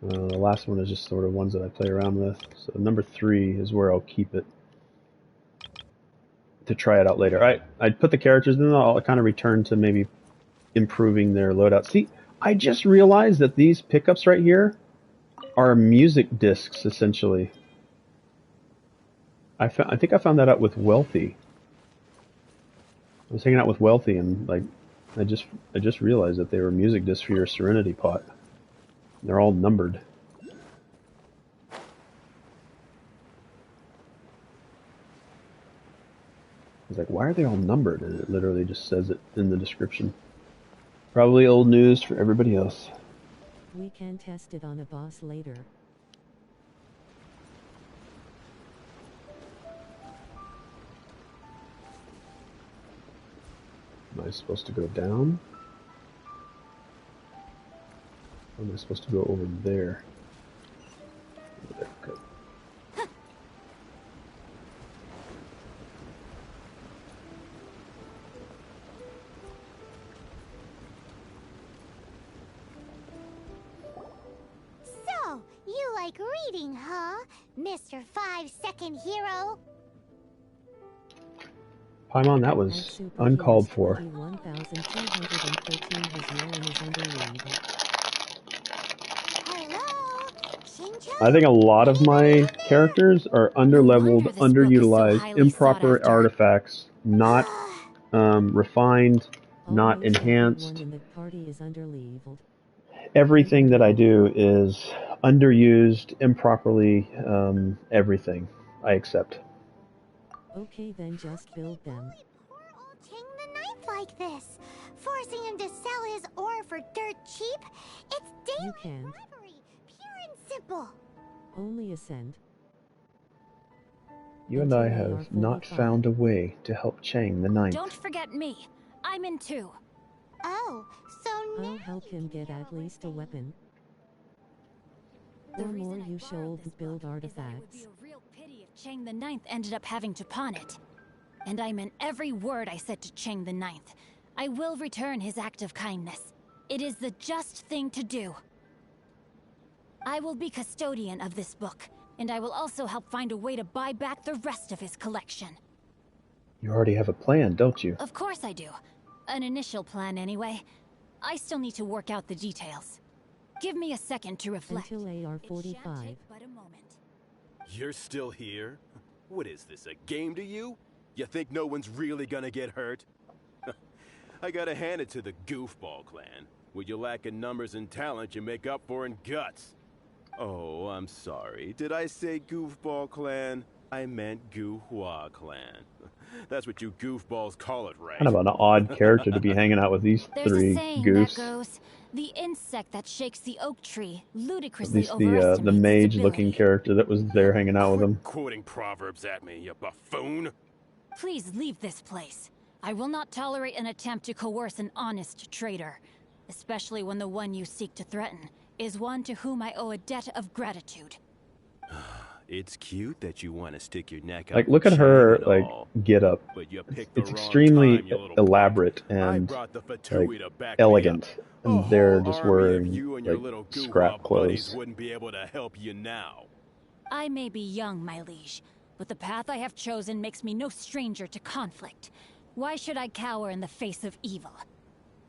The last one is just sort of ones that I play around with. So number 3 is where I'll keep it to try it out later. I'd put the characters in, then I'll kind of return to maybe improving their loadout. See, I just realized that these pickups right here are music discs, essentially. I think I found that out with Wealthy. I was hanging out with Wealthy, and like, I just realized that they were music discs for your Serenity pot. They're all numbered. I was like, why are they all numbered? And it literally just says it in the description. Probably old news for everybody else. We can test it on a boss later. Am I supposed to go down? Or am I supposed to go over there? Over like reading, huh, Mr. 5-second hero? Paimon, that was uncalled for. 1213 his urine is underlead. I think a lot of my characters are underleveled, underutilized, improper artifacts, not refined, not enhanced. In the party is underleveled. Everything that I do is underused, improperly, everything I accept. Okay, then just build them. Poor old Chang the Ninth like this, forcing him to sell his ore for dirt cheap. It's downright bribery, pure and simple. Only ascend. You and I have not found a way to help Chang the Ninth. Don't forget me. I'm in too. Oh, so now I'll help him get at least a weapon. The more you should build artifacts. It would be a real pity if Chang the Ninth ended up having to pawn it. And I meant every word I said to Chang the Ninth. I will return his act of kindness. It is the just thing to do. I will be custodian of this book, and I will also help find a way to buy back the rest of his collection. You already have a plan, don't you? Of course I do. An initial plan, anyway. I still need to work out the details. Give me a second to reflect. Until AR-45. But a moment. You're still here? What is this, a game to you? You think no one's really gonna get hurt? I gotta hand it to the Goofball clan. What you lack in numbers and talent, you make up for in guts. Oh, I'm sorry. Did I say Goofball clan? I meant Goohua clan. That's what you goofballs call it, right? Kind of an odd character to be hanging out with these three goofs. That goes, the insect that shakes the oak tree At ludicrously least overestimates the mage-looking character that was there hanging out with him. Quoting proverbs at me, you buffoon. Please leave this place. I will not tolerate an attempt to coerce an honest trader, especially when the one you seek to threaten is one to whom I owe a debt of gratitude. It's cute that you want to stick your neck out. Like, look at her, like, get up. It's extremely elaborate and, like, elegant. And they're just wearing, like, scrap clothes. Wouldn't be able to help you now. I may be young, my liege, but the path I have chosen makes me no stranger to conflict. Why should I cower in the face of evil?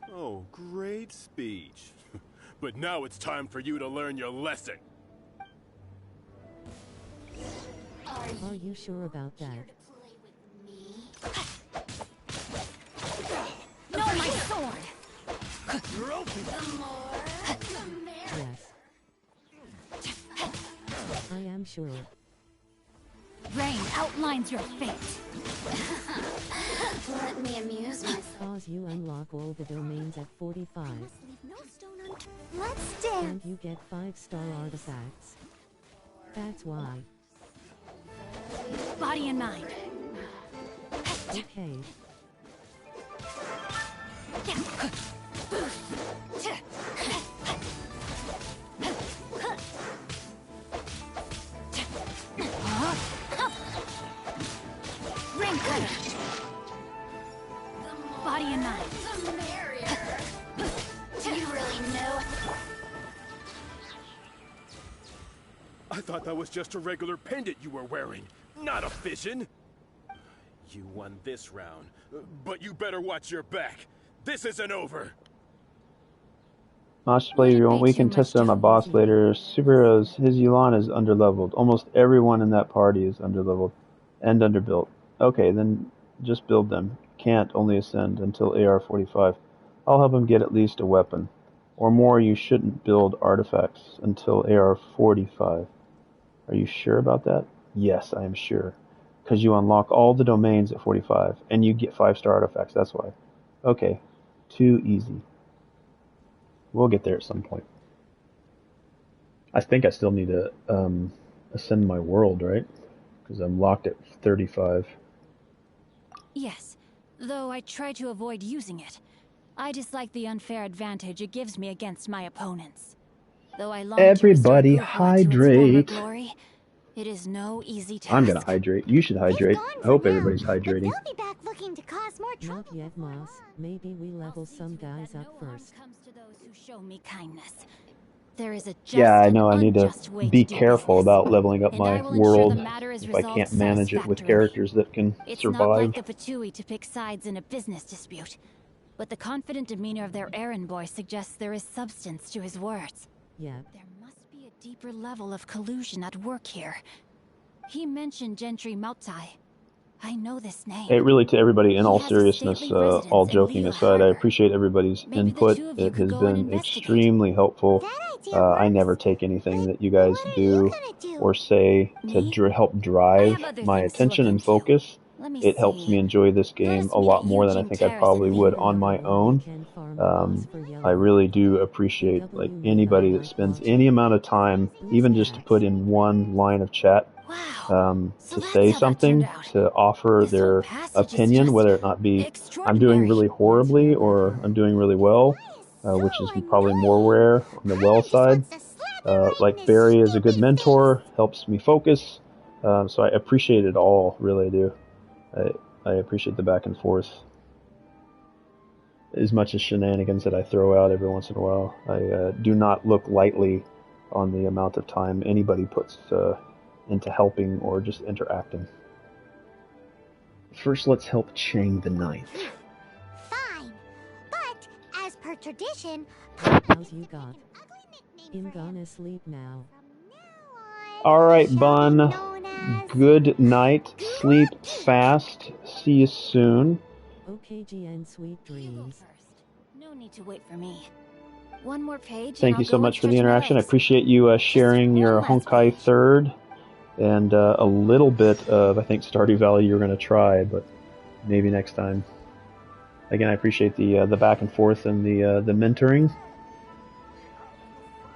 Oh, great speech. But now it's time for you to learn your lesson. Are you sure about that? No, my sword! You're open. Yes. I am sure. Rain outlines your fate. Let me amuse myself. Cause you unlock all the domains at 45. let's dance. And you get 5-star artifacts. That's why. Body and mind. Okay. Ring cutter. Body and mind. The merrier. Do you really know? I thought that was just a regular pendant you were wearing, not a fission. You won this round, but you better watch your back. This isn't over. Match play you want. We can test it on a boss later. Superheroes, his Yulan is underleveled. Almost everyone in that party is underleveled and underbuilt. Okay, then just build them. Can't only ascend until AR-45. I'll help him get at least a weapon. Or more, you shouldn't build artifacts until AR-45. Are you sure about that? Yes, I am sure. Because you unlock all the domains at 45, and you get 5-star artifacts, that's why. Okay, too easy. We'll get there at some point. I think I still need to ascend my world, right? Because I'm locked at 35. Yes, though I try to avoid using it. I dislike the unfair advantage it gives me against my opponents. Though I long Everybody to hydrate. Glory, it is no easy task. I'm gonna hydrate. You should hydrate. I hope everybody's hydrating. They'll be back looking to cause more trouble. Not yet, Moss. Maybe we level some guys up first. Comes to those who show me kindness. there is a just Yeah, I know. I and need to unjust way be to do careful business, about leveling up and I my will ensure world the matter is if I resolved can't manage it with satisfactorily. characters that can It's not survive. like the Fatui to pick sides in a business dispute, but the confident demeanor of their errand boy suggests there is substance to his words. Yep. There must be a deeper level of collusion at work here. He mentioned Gentry Mautai. I know this name. It really, to everybody, in He all has a seriousness, stately residence all in joking Lila aside, I Harbor. appreciate everybody's Maybe the input. two of you It could has go and been investigate. extremely helpful. I never take anything that you guys do or say to help drive other my things to look attention and into. focus. Let me It helps see. me enjoy this game a lot more than I think I probably would on my own. I really do appreciate like anybody that spends any amount of time, even just to put in one line of chat, to say something, to offer their opinion, whether it not be I'm doing really horribly or I'm doing really well, which is probably more rare on the well side. Like Barry is a good mentor, helps me focus, so I appreciate it all, really do. I appreciate the back and forth. As much as shenanigans that I throw out every once in a while, I do not look lightly on the amount of time anybody puts into helping or just interacting. First, let's help Chang the Ninth. Fine, but as per tradition, How's you got? I'm gonna sleep now. Alright, Bun. Good night. Sleep fast. See you soon. Okay, GN, sweet dreams. No need to wait for me. One more page. Thank you so much for the interaction. I appreciate you sharing your Honkai third and a little bit of, I think, Stardew Valley you're going to try, but maybe next time. Again, I appreciate the back and forth and the mentoring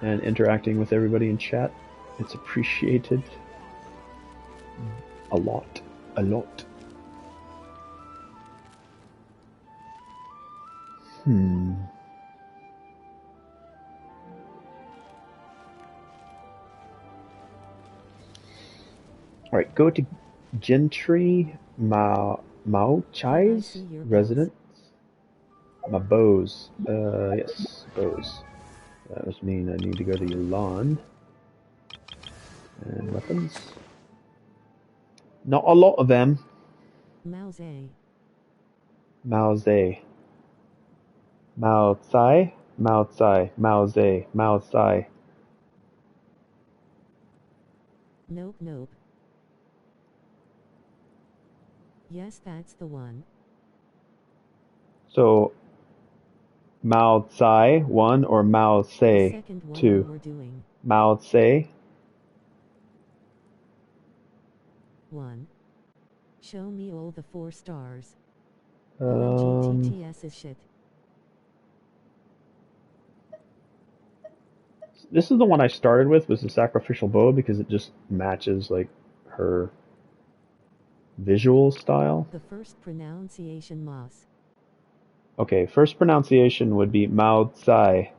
and interacting with everybody in chat. It's appreciated a lot, a lot. Alright, go to Gentry Mauchai's residence. My bows. Yes, bows. That must mean I need to go to Yulan. And weapons. Not a lot of them. Mao Zedong. Mao Zedong. Mao Tsai. Mao Tsai. Mao Zedong. Mao Tsai. Nope, nope. Yes, that's the one. So, Mao Tsai 1 or Mao Tse 2? Mao Tse 1. Show me all the 4 stars. GTTS is shit. This is the one I started with, was the sacrificial bow, because it just matches like her visual style. The first pronunciation Moss. Okay, first pronunciation would be Mao Tsai.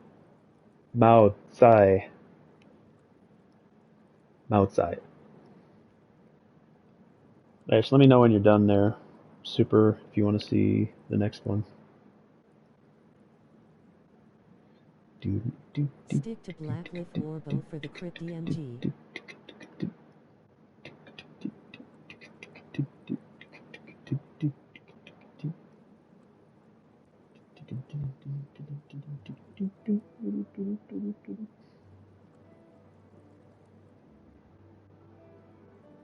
Mao Tsai. Mao Tsai. Just let me know when you're done there. Super, if you want to see the next one. Stick to Blacklift Warbow for the crit DMG.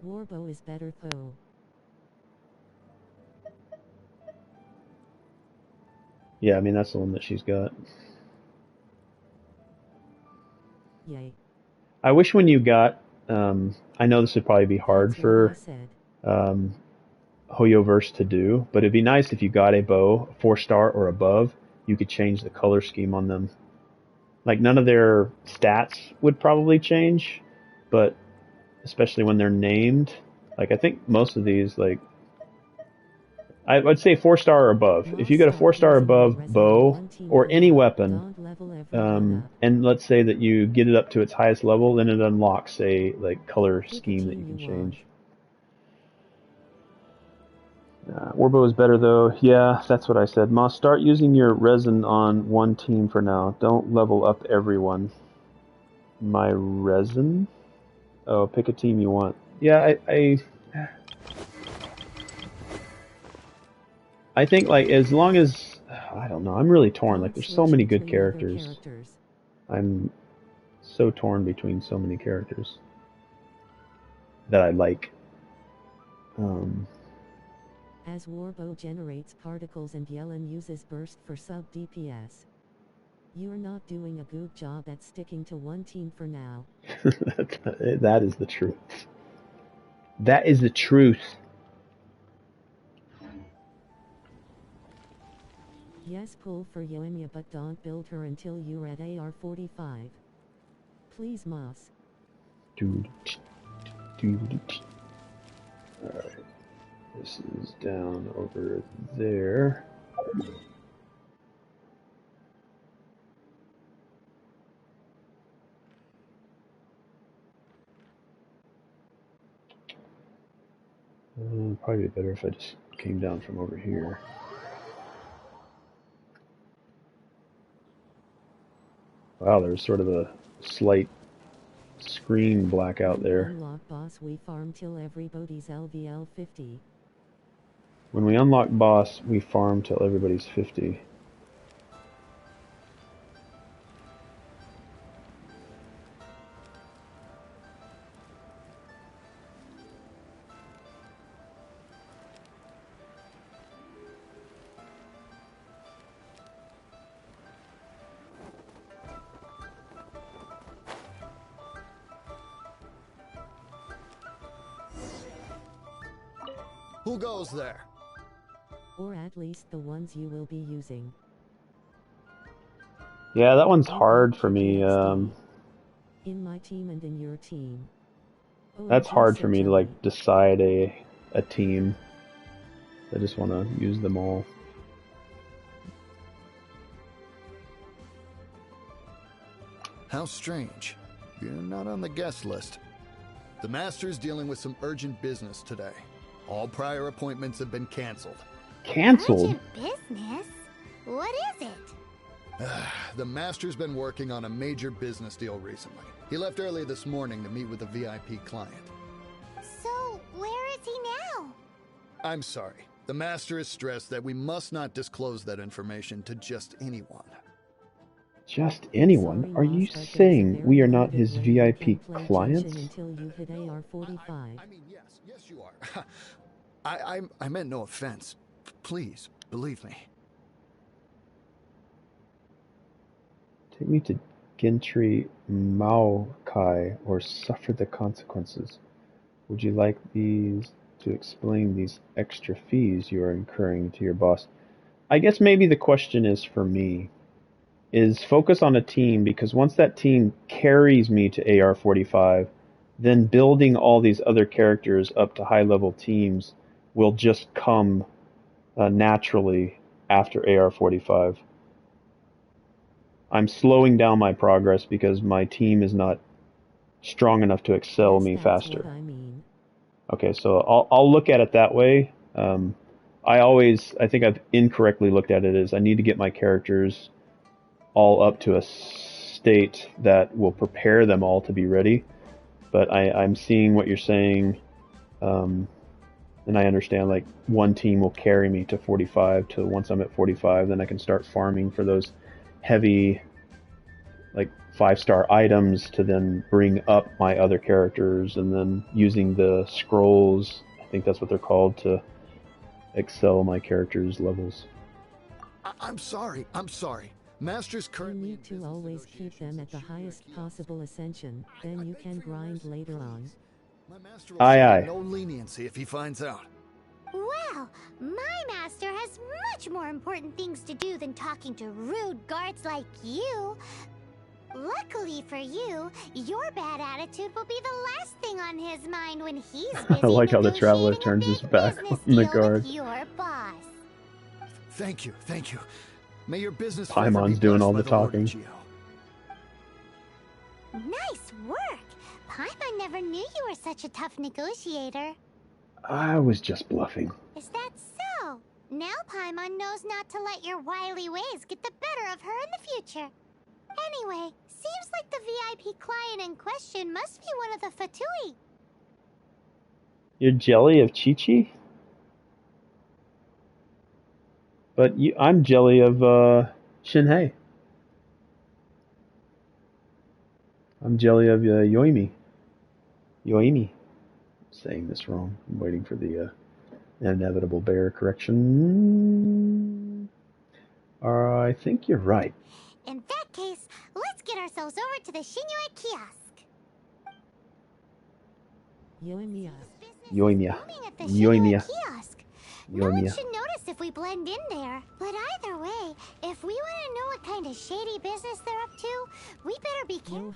Warbow is better though. Yeah, I mean that's the one that she's got. Yay. I wish when you got, I know this would probably be hard for Hoyoverse to do, but it'd be nice if you got a bow, 4-star or above, you could change the color scheme on them. Like none of their stats would probably change, but especially when they're named, like I think most of these, like I would say 4-star or above. If you get a 4-star above bow or any weapon, and let's say that you get it up to its highest level, then it unlocks a like color scheme that you can change. Warbow is better though. Yeah, that's what I said. Moss, start using your resin on one team for now. Don't level up everyone. my resin. Oh, pick a team you want. Yeah, I think like as long as I don't know, I'm really torn. Like there's so many good characters. I'm so torn between so many characters that I like. As Warbow generates particles and Yellen uses burst for sub DPS. You're not doing a good job at sticking to one team for now. That is the truth. That is the truth. Yes, pull for Yoemia, but don't build her until you're at AR-45. Please, Moss. Alright. This is down over there. Probably be better if I just came down from over here. Wow, there's sort of a slight screen blackout there. Unlock boss, we farm till everybody's LVL 50. When we unlock boss, we farm till everybody's 50. Who goes there? Or at least the ones you will be using. Yeah, that one's hard for me. In my team and in your team. That's hard for me to like decide a team. I just want to use them all. How strange. You're not on the guest list. The Master's dealing with some urgent business today. All prior appointments have been canceled. Canceled? Urgent business? What is it? The Master's been working on a major business deal recently. He left early this morning to meet with a VIP client. So, where is he now? I'm sorry. The Master is stressed that we must not disclose that information to just anyone. Just anyone? Are you saying we are not his VIP clients? Until you hit AR-45. I mean, yes you are. I meant no offense. Please, believe me. Take me to Gentry Maokai or suffer the consequences. Would you like these to explain these extra fees you are incurring to your boss? I guess maybe the question is for me, is focus on a team, because once that team carries me to AR-45, then building all these other characters up to high-level teams will just come naturally after AR-45. I'm slowing down my progress because my team is not strong enough to excel me faster. What I mean. Okay, so I'll look at it that way. I think I've incorrectly looked at it as I need to get my characters all up to a state that will prepare them all to be ready. But I'm seeing what you're saying, and I understand like one team will carry me to 45 to once I'm at 45, then I can start farming for those heavy like 5-star items to then bring up my other characters, and then using the scrolls, I think that's what they're called, to excel my characters' levels. I'm sorry. Master's currently You need to always keep them at the highest possible ascension, then you can grind later on. My master will show no leniency if he finds out. Well, my master has much more important things to do than talking to rude guards like you. Luckily for you, your bad attitude will be the last thing on his mind when he's busy I like how the traveler turns his back on the guard. Your boss. Thank you. May your business Paimon's doing all the talking. Nice work! Paimon never knew you were such a tough negotiator. I was just bluffing. Is that so? Now Paimon knows not to let your wily ways get the better of her in the future. Anyway, seems like the VIP client in question must be one of the Fatui. You're jelly of Chi-Chi? But I'm jelly of Shinhei. I'm jelly of Yoimi. Yoimi. I'm saying this wrong. I'm waiting for the inevitable bear correction. I think you're right. In that case, let's get ourselves over to the Shinue kiosk. Yoimiya. Yoimiya. At the Yoimiya. Shinue kiosk. No one Yoimiya. should notice if we blend in there. But either way, if we want to know what kind of shady business they're up to, we better be careful.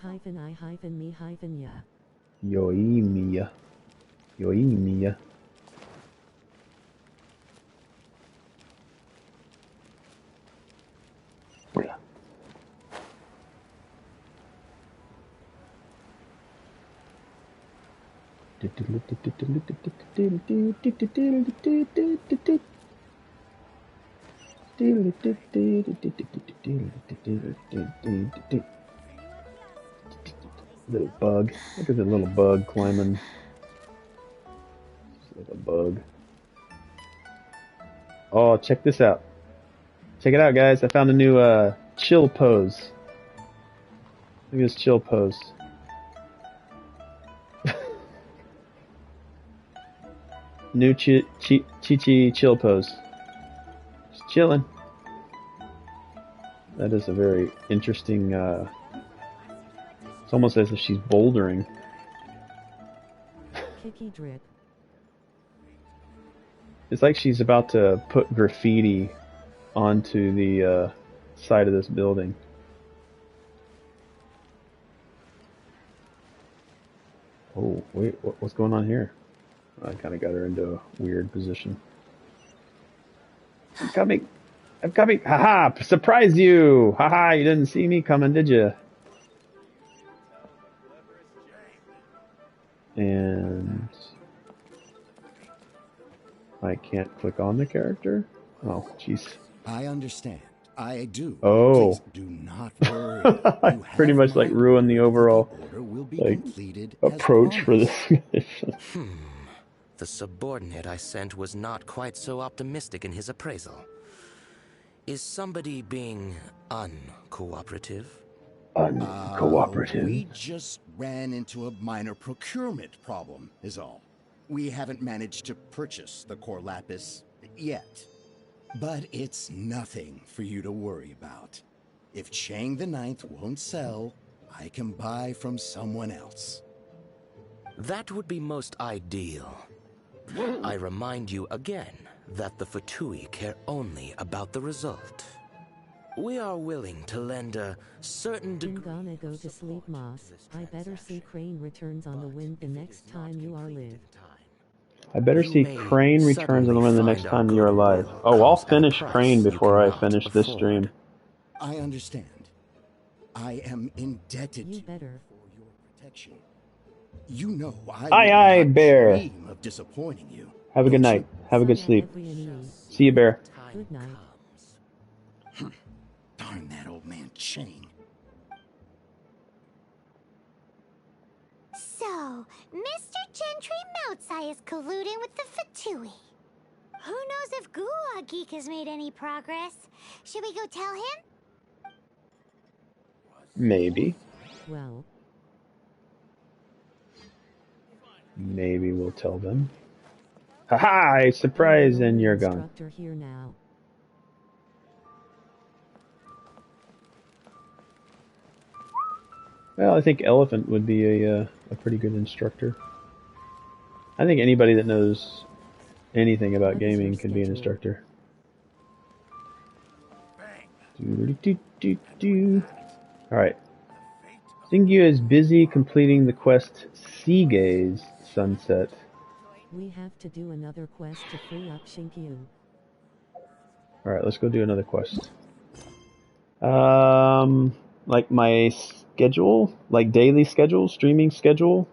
Yo-I-me-ya. Yoimiya. Yoimiya. Little bug. Look at the little bug climbing. Little bug. Oh, check this out. Check it out, guys. I found a new chill pose. Look at this chill pose. New Chi-Chi chill pose. Just chilling. That is a very interesting, it's almost as if she's bouldering. Kiki drip. It's like she's about to put graffiti onto the side of this building. Oh, wait, what's going on here? I kind of got her into a weird position. I'm coming! I'm coming! Haha! Surprise you! Haha! You didn't see me coming, did you? And I can't click on the character? Oh, jeez. I understand. I do. Oh. Please do not worry. I pretty much like ruined the overall like approach for this mission. The subordinate I sent was not quite so optimistic in his appraisal. Is somebody being uncooperative? Uncooperative? We just ran into a minor procurement problem, is all. We haven't managed to purchase the core lapis yet. But it's nothing for you to worry about. If Chang the Ninth won't sell, I can buy from someone else. That would be most ideal. I remind you again that the Fatui care only about the result. We are willing to lend a certain degree. I'm gonna go to sleep, Moss. I better see Crane returns on the wind the next time you are live. I better see Crane returns on the wind the next time you're alive. Oh, I'll finish Crane before I finish this stream. I understand. I am indebted You better. for your protection. You know I Aye, would not Bear. dream of disappointing you. Have a good night. Have a good sleep. See you, Bear. Good night. Darn that old man Chang. So, Mr. Gentry Moutsai is colluding with the Fatui. Who knows if Gulag Geek has made any progress? Should we go tell him? Maybe. Well. Maybe we'll tell them. Haha! Surprise, and you're gone. Instructor here now. Well, I think Elephant would be a pretty good instructor. I think anybody that knows anything about gaming can be an instructor. Alright. Singyu is busy completing the quest Sea Gaze Sunset. We have to do another quest to free up Shinkyu. Alright, let's go do another quest. Like my schedule, like daily schedule, streaming schedule.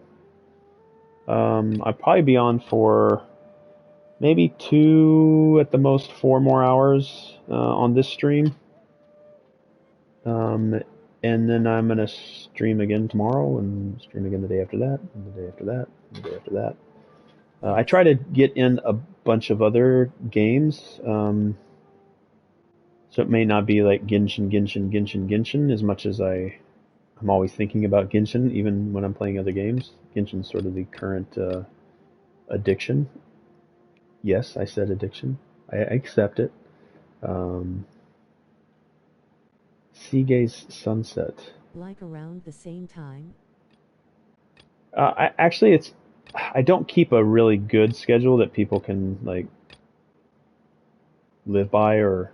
I'll probably be on for maybe 2, at the most 4 more hours on this stream. And then I'm gonna stream again tomorrow, and stream again the day after that, and the day after that, and the day after that. I try to get in a bunch of other games, so it may not be like Genshin as much as I'm always thinking about Genshin, even when I'm playing other games. Genshin's sort of the current addiction. Yes, I said addiction. I accept it. Seagay's Sunset. Like around the same time? I don't keep a really good schedule that people can like live by or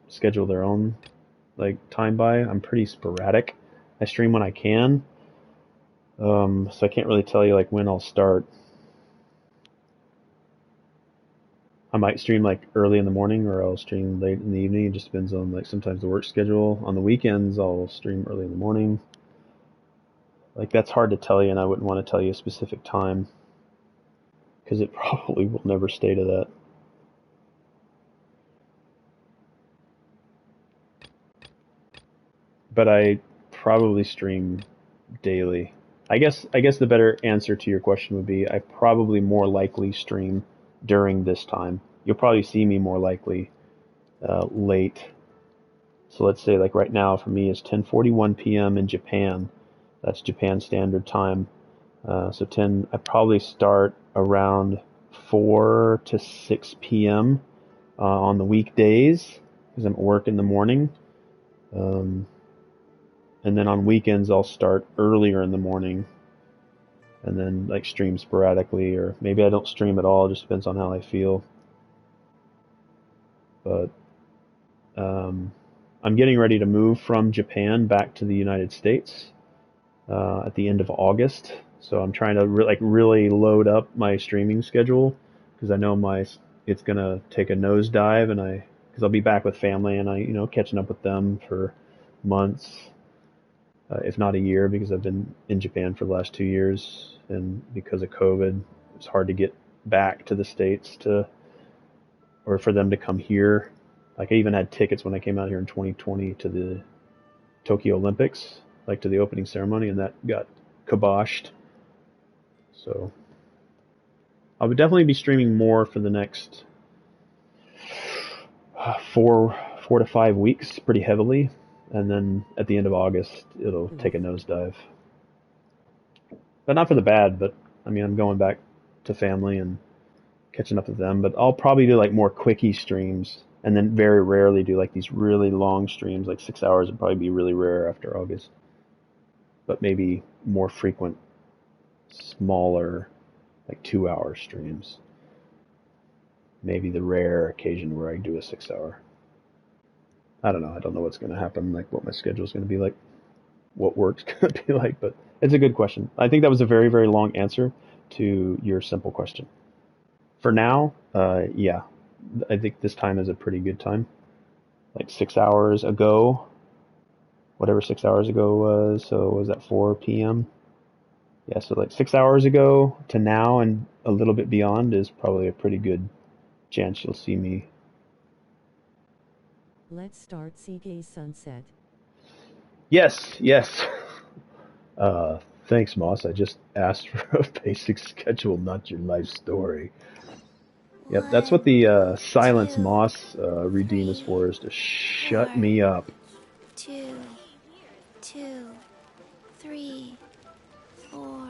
schedule their own like time by. I'm pretty sporadic. I stream when I can, so I can't really tell you like when I'll start. I might stream like early in the morning, or I'll stream late in the evening. It just depends on like sometimes the work schedule. On the weekends, I'll stream early in the morning. Like that's hard to tell you, and I wouldn't want to tell you a specific time because it probably will never stay to that. But I probably stream daily. I guess the better answer to your question would be I probably more likely stream during this time. You'll probably see me more likely late. So let's say like right now for me it's 10:41 p.m. in Japan. That's Japan Standard Time. I probably start around 4 to 6 p.m. On the weekdays because I'm at work in the morning. And then on weekends I'll start earlier in the morning and then like stream sporadically, or maybe I don't stream at all. It just depends on how I feel. But I'm getting ready to move from Japan back to the United States at the end of August. So I'm trying to really load up my streaming schedule because I know it's gonna take a nosedive, and because I'll be back with family and catching up with them for months. If not a year, because I've been in Japan for the last 2 years, and because of COVID, it's hard to get back to the States or for them to come here. Like I even had tickets when I came out here in 2020 to the Tokyo Olympics, like to the opening ceremony, and that got kiboshed. So I would definitely be streaming more for the next 4 to 5 weeks, pretty heavily. And then at the end of August, it'll take a nosedive. But not for the bad, but I mean, I'm going back to family and catching up with them. But I'll probably do like more quickie streams, and then very rarely do like these really long streams, like 6 hours would probably be really rare after August. But maybe more frequent, smaller, like 2-hour streams. Maybe the rare occasion where I do a 6-hour. I don't know. I don't know what's going to happen, like what my schedule is going to be like, what work's going to be like, but it's a good question. I think that was a very, very long answer to your simple question. For now, yeah, I think this time is a pretty good time. Like 6 hours ago, whatever 6 hours ago was, so was that 4 p.m.? Yeah, so like 6 hours ago to now and a little bit beyond is probably a pretty good chance you'll see me. Let's start Seagay's Sunset. Yes. Thanks, Moss. I just asked for a basic schedule, not your life story. Yep, that's what the Silence Moss redeem is for, is to shut me up. 2, 3, 4.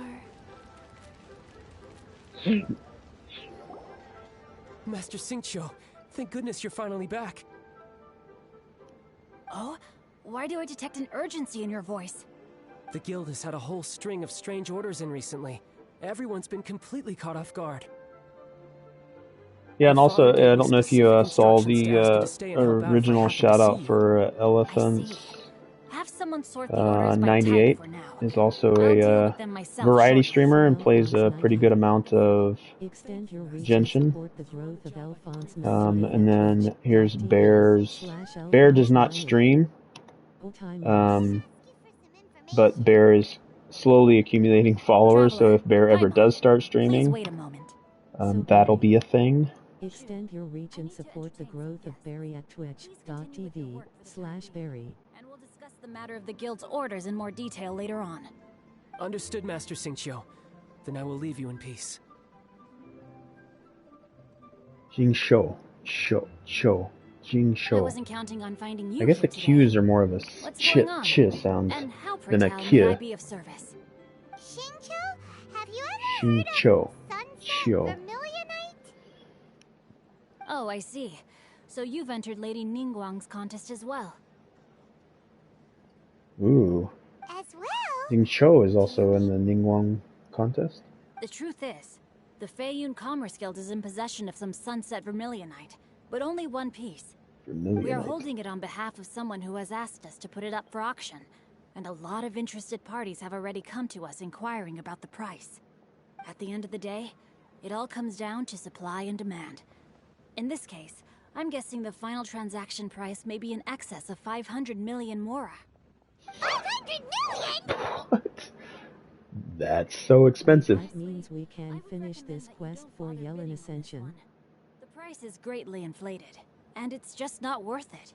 Master Xingqiu, thank goodness you're finally back. Oh? Why do I detect an urgency in your voice? The guild has had a whole string of strange orders in recently. Everyone's been completely caught off guard. Yeah, and also, I don't know if you saw the original shout-out for Elephants. Have someone sort the orders by 98 type for now. is also a variety streamer and plays a pretty good amount of Genshin. And then here's Bears. Bear does not stream, but Bear is slowly accumulating followers, so if Bear ever does start streaming, that'll be a thing. Extend your reach and support the growth of Barry at twitch.tv/Barry. And we'll discuss the matter of the guild's orders in more detail later on. Understood, Master Xingqiu. Then I will leave you in peace. Jingshou. I wasn't counting on finding you I guess here the today. Q's are more of a What's ch going on? sound And how, than a Pertell, may I kia. be of service? Xingqiu, have you ever Xingqiu. Qiu. Vermilionite? Oh, I see. So you've entered Lady Ningguang's contest as well. Ooh. As well? Jingshou is also in the Ningguang contest? The truth is, the Feiyun Commerce Guild is in possession of some Sunset Vermilionite, but only one piece. We are Vermilionite. holding it on behalf of someone who has asked us to put it up for auction, and a lot of interested parties have already come to us inquiring about the price. At the end of the day, it all comes down to supply and demand. In this case, I'm guessing the final transaction price may be in excess of 500 million mora. 500 million? That's so expensive. That means we can finish this quest for Yellen Ascension. The price is greatly inflated, and it's just not worth it.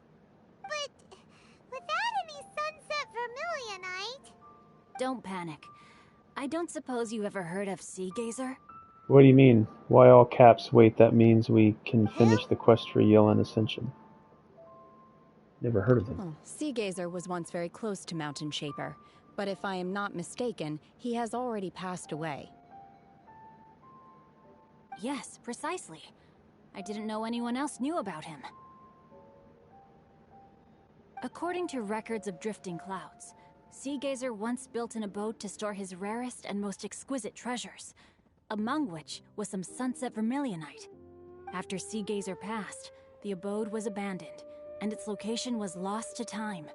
But without any Sunset Vermilionite... Don't panic. I don't suppose you ever heard of Sea Gazer? What do you mean? Why all caps? Wait, that means we can finish the quest for Yellen Ascension. Never heard of them. Sea Gazer was once very close to Mountain Shaper, but if I am not mistaken, he has already passed away. Yes, precisely. I didn't know anyone else knew about him. According to records of drifting clouds, Sea Gazer once built an abode to store his rarest and most exquisite treasures, among which was some Sunset Vermilionite. After Sea Gazer passed, the abode was abandoned, and its location was lost to time.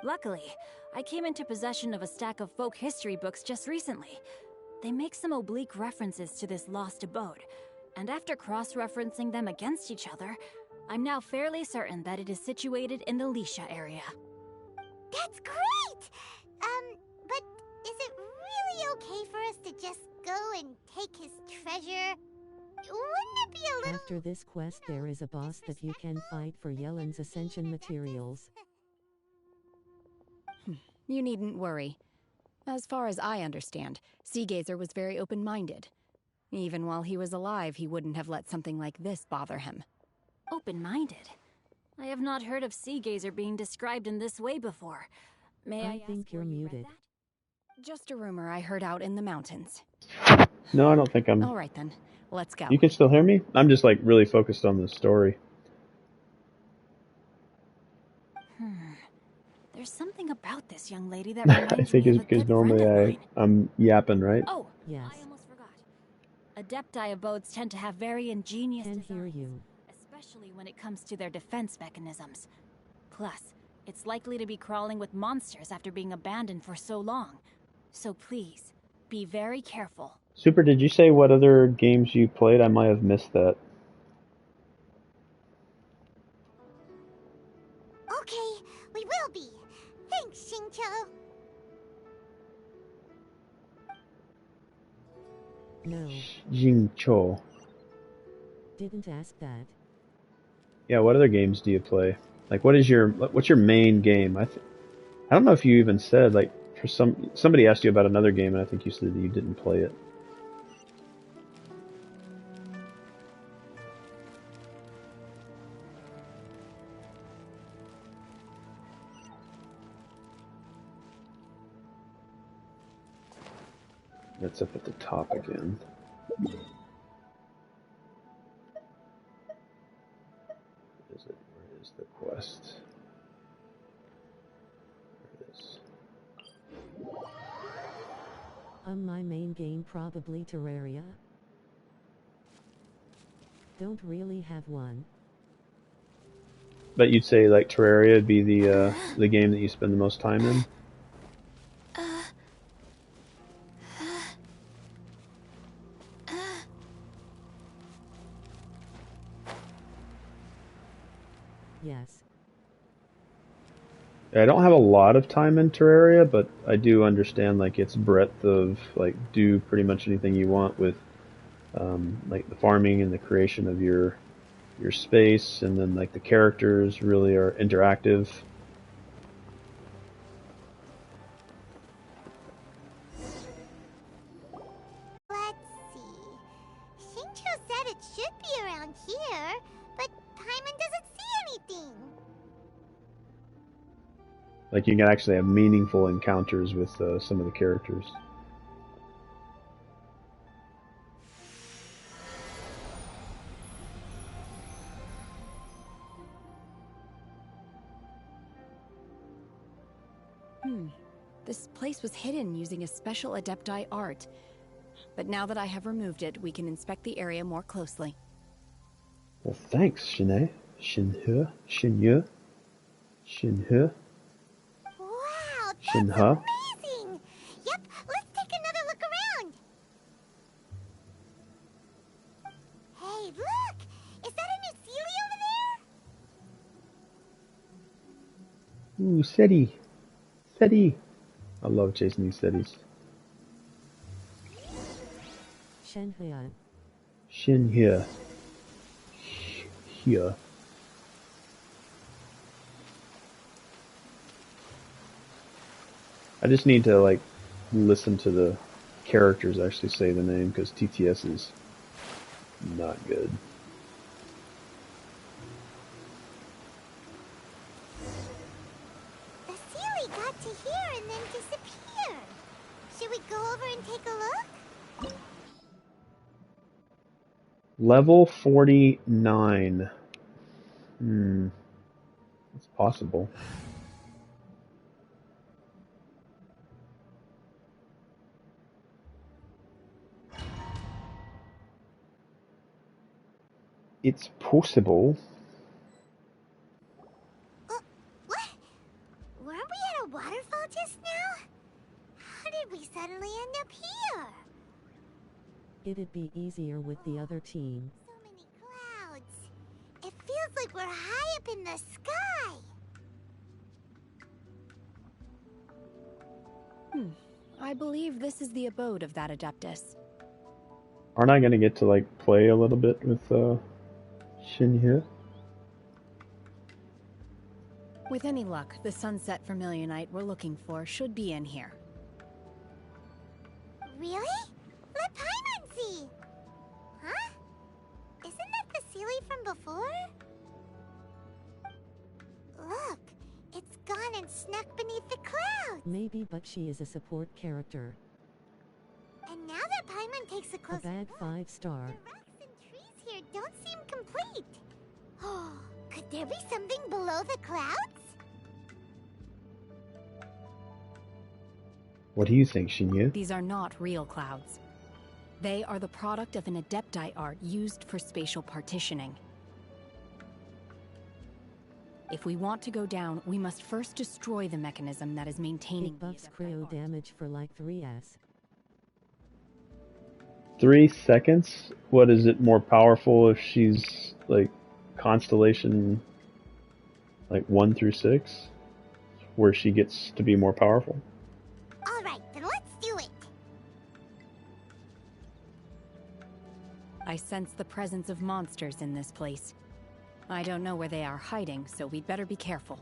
Luckily, I came into possession of a stack of folk history books just recently. They make some oblique references to this lost abode, and after cross-referencing them against each other, I'm now fairly certain that it is situated in the Lisha area. That's great! But is it really okay for us to just go and take his treasure? Wouldn't it be a little... After this quest there is a boss that you can fight for Yellen's Ascension materials. You needn't worry. As far as I understand, Sea Gazer was very open-minded. Even while he was alive, he wouldn't have let something like this bother him. Open-minded? I have not heard of Sea Gazer being described in this way before. May I think you're muted. Just a rumor I heard out in the mountains. No, I don't think I'm... All right then, let's go. You can still hear me? I'm just like really focused on the story. There's something about this young lady that reminds I think me it's of a because good friend of normally mine. I'm yapping, right? Oh, yes. I almost forgot. Adepti abodes tend to have very ingenious designs, especially when it comes to their defense mechanisms. Plus, it's likely to be crawling with monsters after being abandoned for so long. So please, be very careful. Super, did you say what other games you played? I might have missed that. Okay, we will be. Thanks, Xingqiu. No. Jingqiu. Didn't ask that. Yeah, what other games do you play? Like, what's your main game? I don't know if you even said, like, for somebody asked you about another game, and I think you said that you didn't play it. That's up at the top again. Where is it? Where is the quest? There it is. My main game probably Terraria. Don't really have one. But you'd say like Terraria would be the game that you spend the most time in? Yes. I don't have a lot of time in Terraria, but I do understand like its breadth of like do pretty much anything you want with like the farming and the creation of your space, and then like the characters really are interactive. Like you can actually have meaningful encounters with some of the characters. This place was hidden using a special Adepti art. But now that I have removed it, we can inspect the area more closely. Well, thanks, Shinhe. Shinhe. Wow, that's Shinha. amazing! Yep, let's take another look around. Hey, look! Is that a new Sealy over there? Ooh, Seti. Seti. I love chasing these Setis. Shenhua. Shinhe. Here. I just need to like listen to the characters actually say the name because TTS is not good. The Sealy got to here and then disappeared. Should we go over and take a look? Level 49. It's possible. It's possible. What? Weren't we at a waterfall just now? How did we suddenly end up here? It'd be easier with the other team. So many clouds. It feels like we're high up in the sky. I believe this is the abode of that Adeptus. Aren't I gonna get to like play a little bit with Shinhe? With any luck, the Sunset Vermilionite we're looking for should be in here. Really? Let Paimon see. Huh? Isn't that the Sealy from before? Look, it's gone and snuck beneath the clouds. Maybe, but she is a support character. And now that Paimon takes a A closer bad look, 5-star. the rocks and trees here don't seem complete. Oh, could there be something below the clouds? What do you think, Shinhe? These are not real clouds. They are the product of an Adepti art used for spatial partitioning. If we want to go down, we must first destroy the mechanism that is maintaining It buffs the Adepti cryo art. damage for like 3s. 3 seconds? What is it more powerful if she's like constellation like 1 through 6? Where she gets to be more powerful? Alright, then let's do it. I sense the presence of monsters in this place. I don't know where they are hiding, so we'd better be careful.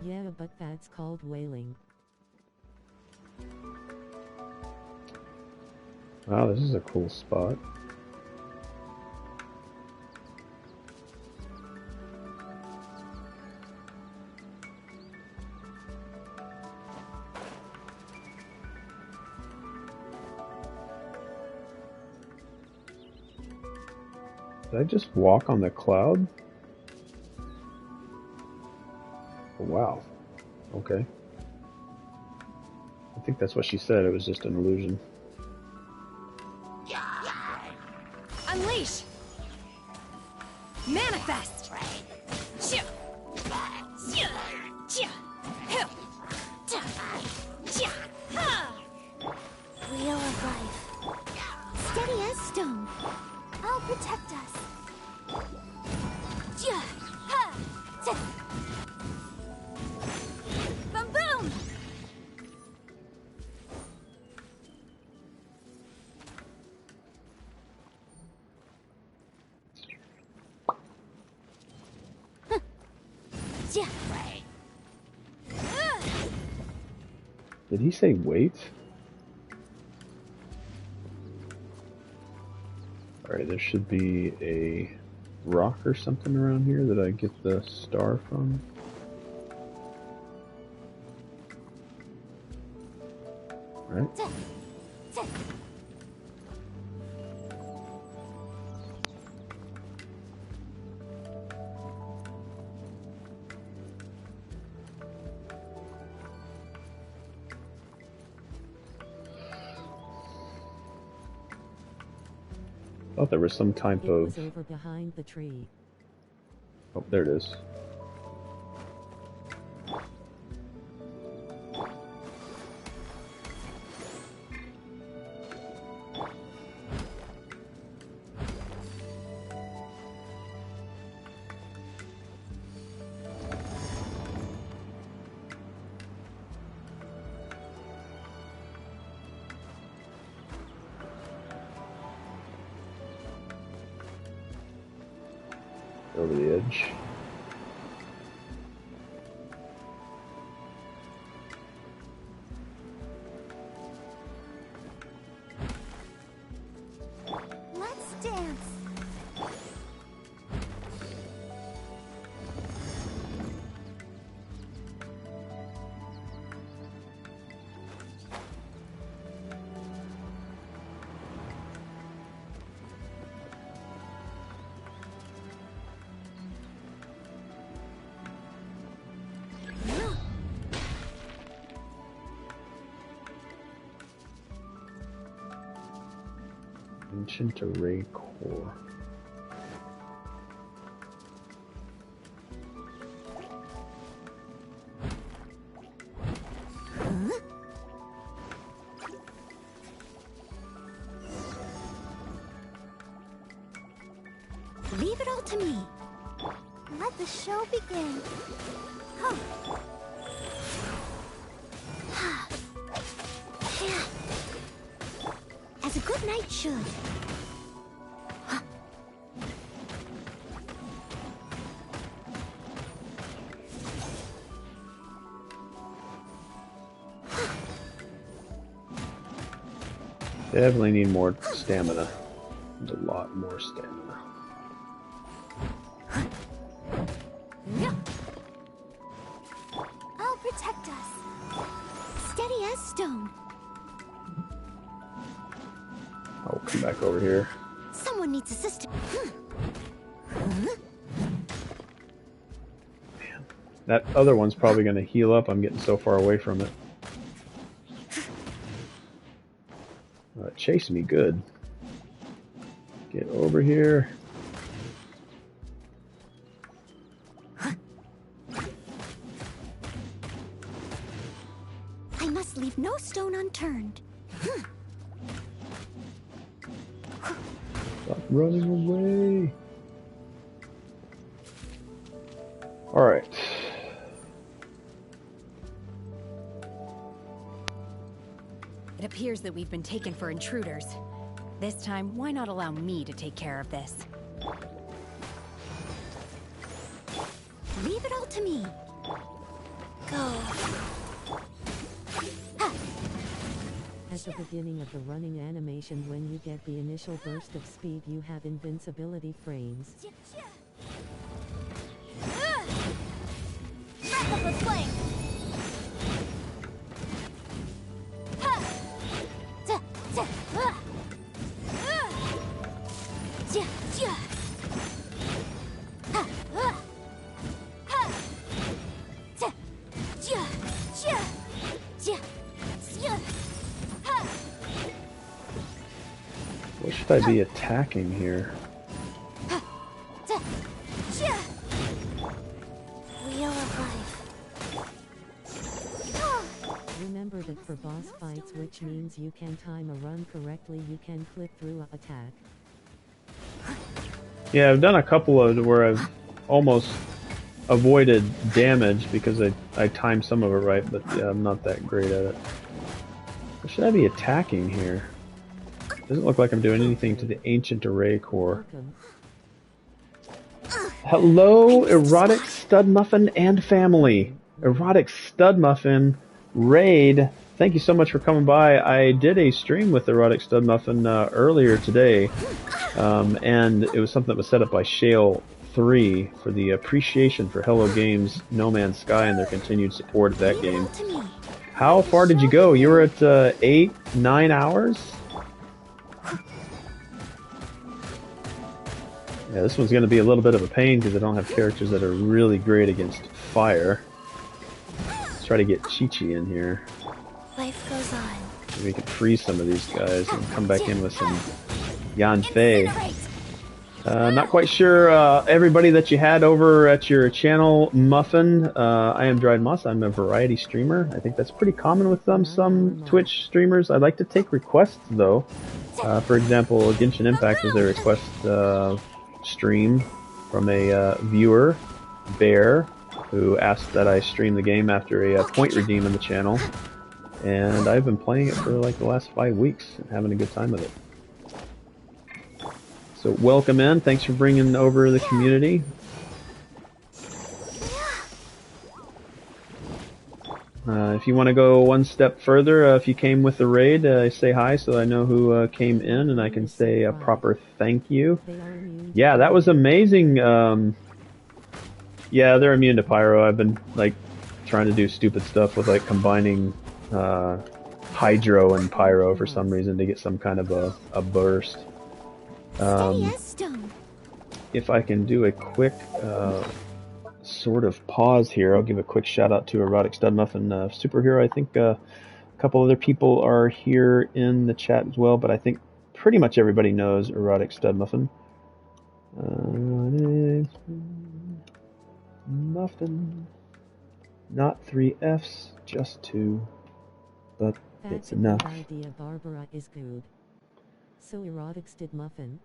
Yeah, but that's called whaling. Wow, this is a cool spot. Did I just walk on the cloud? Oh, wow. Okay. I think that's what she said. It was just an illusion. Unleash! Manifest! Wheel of life. Steady as stone. I'll protect us. Boom boom! Did he say wait? Alright, there should be a rock or something around here that I get the star from. Right? I thought there was some type of... was over behind the tree. Oh, there it is. Over the edge. Let's dance. Ancient array core. Leave it all to me. Let the show begin. Huh. As a good knight should. Definitely need more stamina. There's a lot more stamina. I'll protect us. Steady as stone. I'll come back over here. Someone needs assistance. That other one's probably going to heal up. I'm getting so far away from it. Chase me good. Get over here. I must leave no stone unturned. Stop running away. All right. It appears that we've been taken for intruders. This time, why not allow me to take care of this? Leave it all to me. Go. At the beginning of the running animation, when you get the initial burst of speed, you have invincibility frames. Wrap up the flank. What should I be attacking here? Wheel of life. Remember that for boss fights, which means you can time a run correctly, you can clip through an attack. Yeah, I've done a couple of where I've almost avoided damage because I timed some of it right, but yeah, I'm not that great at it. What should I be attacking here? Doesn't look like I'm doing anything to the ancient array core. Hello, erotic stud muffin and family. Erotic stud muffin, raid. thank you so much for coming by. I did a stream with Erotic Stud Muffin earlier today, and it was something that was set up by Shale 3 for the appreciation for Hello Games No Man's Sky and their continued support of that game. How far did you go? You were at 8, 9 hours? Yeah, this one's going to be a little bit of a pain because I don't have characters that are really great against fire. Let's try to get Chi-Chi in here. Life goes on. Maybe we can freeze some of these guys and come back in with some Yanfei. Not quite sure everybody that you had over at your channel, Muffin. I am Dried Moss. I'm a variety streamer. I think that's pretty common with some Twitch streamers. I like to take requests though. For example, Genshin Impact was a request stream from a viewer, Bear, who asked that I stream the game after a point redeem on the channel. And I've been playing it for like the last 5 weeks and having a good time with it. So welcome in. Thanks for bringing over the community. If you want to go one step further, if you came with the raid, say hi so I know who came in and I can say a proper thank you. Yeah, that was amazing. Yeah, they're immune to pyro. I've been like trying to do stupid stuff with like combining hydro and pyro for some reason to get some kind of a burst. If I can do a quick sort of pause here, I'll give a quick shout out to Erotic Stud Muffin Superhero. I think a couple other people are here in the chat as well, but I think pretty much everybody knows Erotic Stud Muffin. Muffin. Not 3 Fs, just 2. But it's enough. Idea, Barbara is good. So Erotic Stud Muffin.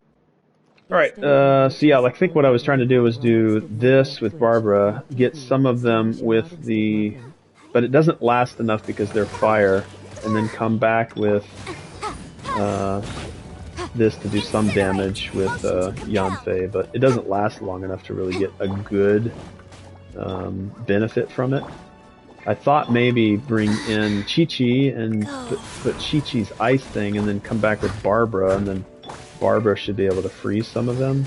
Alright, so yeah, I think what I was trying to do was do this with Barbara, get some of them with the... But it doesn't last enough because they're fire, and then come back with this to do some damage with Yanfei, but it doesn't last long enough to really get a good benefit from it. I thought maybe bring in Chi-Chi and put Chi-Chi's ice thing and then come back with Barbara, and then Barbara should be able to freeze some of them,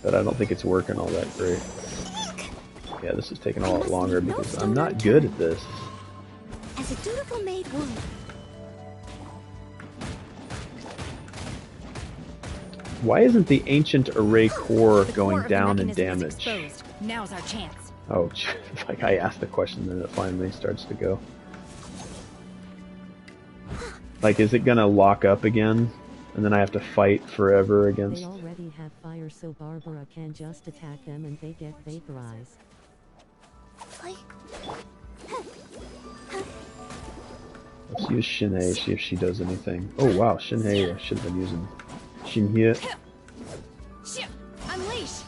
but I don't think it's working all that great. Yeah, this is taking a lot longer because I'm not good at this. As a dutiful maid would. Why isn't the ancient array core going down in damage? Now's our chance. Oh, like I asked the question and it finally starts to go. Like, is it gonna lock up again? And then I have to fight forever against... They already have fire, so Barbara can just attack them and they get vaporized. Let's use Shinhei, see if she does anything. Oh wow, Shinhei, I should have been using Shinhei. Unleash.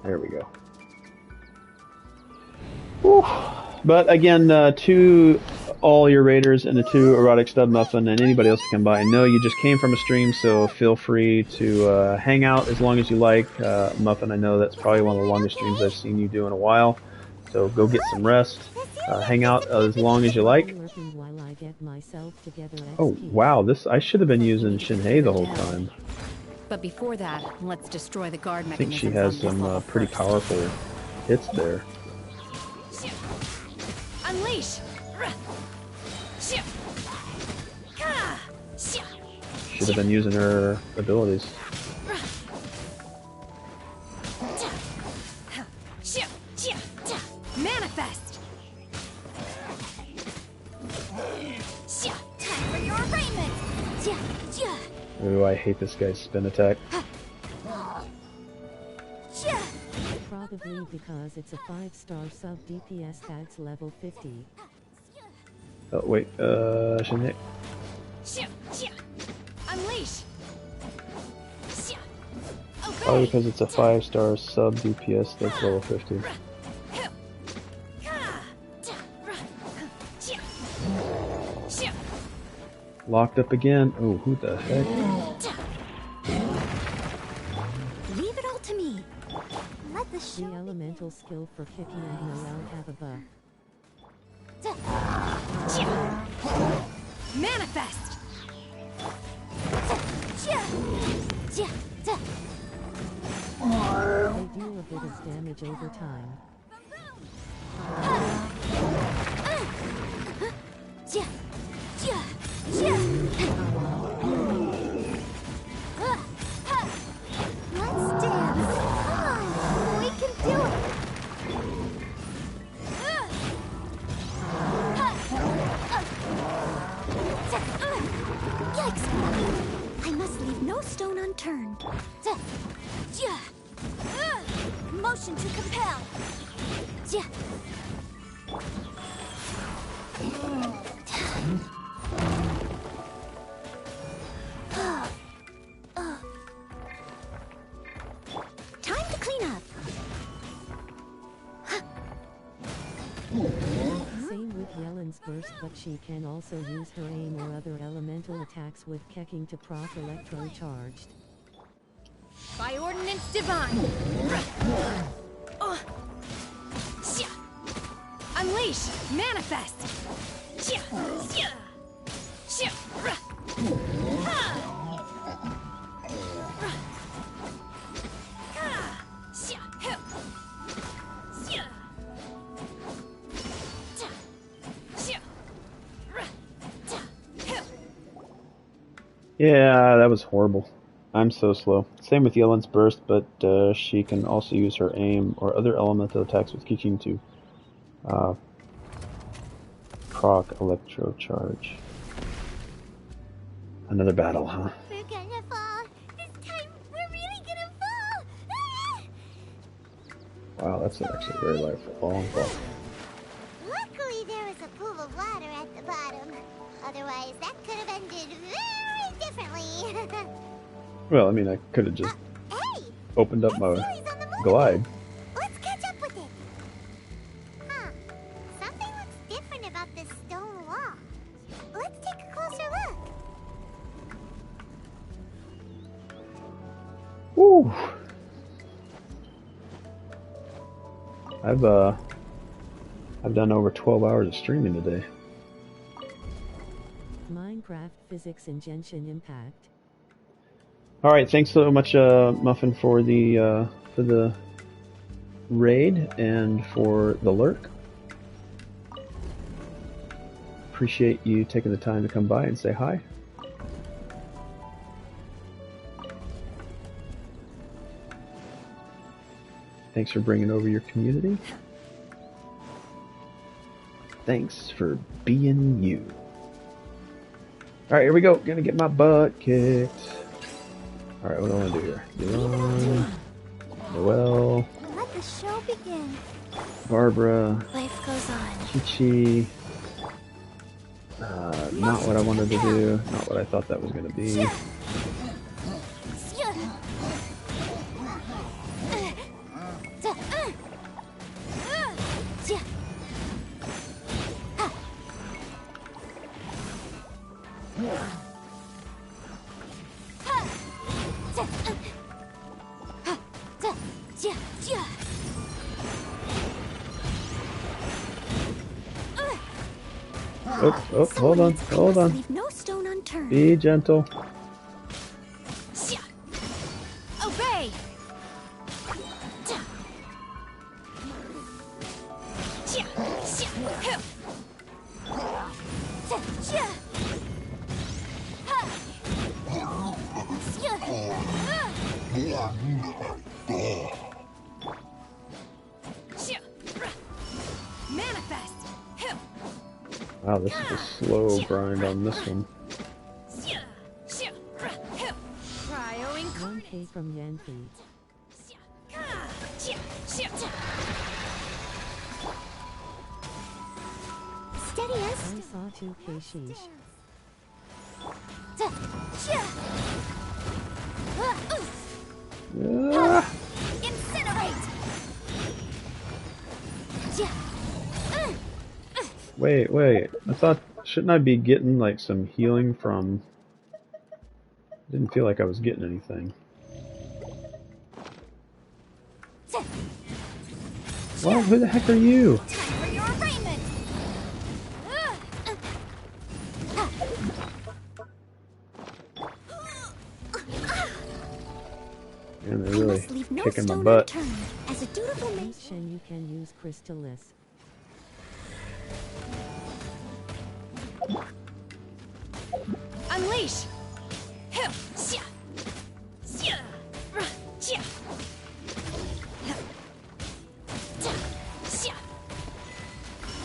There we go. Whew. But again, to all your raiders and the two Erotic Stud Muffin and anybody else that can by, I know you just came from a stream, so feel free to hang out as long as you like. Muffin, I know that's probably one of the longest streams I've seen you do in a while, so go get some rest. Hang out as long as you like. Oh wow, I should have been using Shinhei the whole time. But before that, let's destroy the guard I think mechanism. she has some pretty powerful hits there. Unleash. Should have been using her abilities. Manifest. Time for your arraignment. Ooh, I hate this guy's spin attack. Probably because it's a 5-star sub DPS that's level 50. Oh wait, Shinhei. Unleash. Probably because it's a 5-star sub DPS that's level 50. Locked up again. Oh, who the heck? Leave it all to me. Let's The elemental skill for Kiki and Noelle have a buff. Manifest! They deal a bit of damage over time. Let's dance. Come on, we can do it. Yikes! I must leave no stone unturned. Motion to compel. Time to clean up. Same with Yelen's burst, but she can also use her aim or other elemental attacks with Keking to proc electro charged. By ordinance divine! Unleash! Manifest! Yeah, that was horrible. I'm so slow. Same with Yelen's burst, but she can also use her aim or other elemental attacks with kicking to proc electro charge. Another battle, huh? We're gonna fall. This time, we're really gonna fall. Wow, that's actually very long fall. Luckily, there was a pool of water at the bottom. Otherwise, that could have ended very differently. Well, I mean, I could have just Hey! opened up my glide. Let's catch up with it. Huh. Something looks different about this stone wall. Let's take a closer look. Woo! I've done over 12 hours of streaming today. Minecraft physics and Genshin Impact. All right, thanks so much, Muffin, for the raid and for the lurk. Appreciate you taking the time to come by and say hi. Thanks for bringing over your community. Thanks for being you. All right, here we go. Gonna get my butt kicked. All right, what do I want to do here? Yvonne, Noelle, Let the show begin. Barbara, Life goes on. Chi. Not what I wanted to do. Not what I thought that was going to be. Oh, hold on. Leave no stone unturned. Be gentle. Obey! Manifest! Wow, this is a slow grind on this one. Cryo 1K from Yanfi. Steady as. I saw 2K sheesh. Incinerate! Wait. I thought, shouldn't I be getting like some healing from... Didn't feel like I was getting anything. What? Who the heck are you? Time for your arraignment. Man, they're I really must leave no kicking my stone butt. unturned. As a dutiful man. You can use Crystallis. Unleash!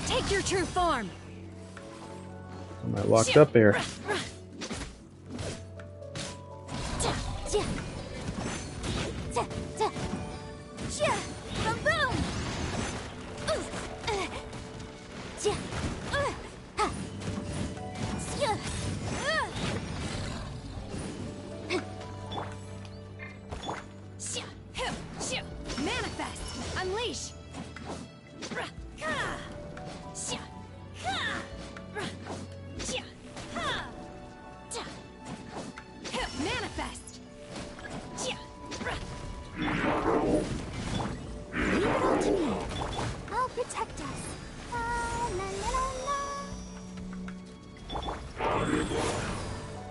Take your true form. Am I locked up here? Manifest! Unleash! Manifest! Leave it all to me. I'll protect us. La, la, la, la.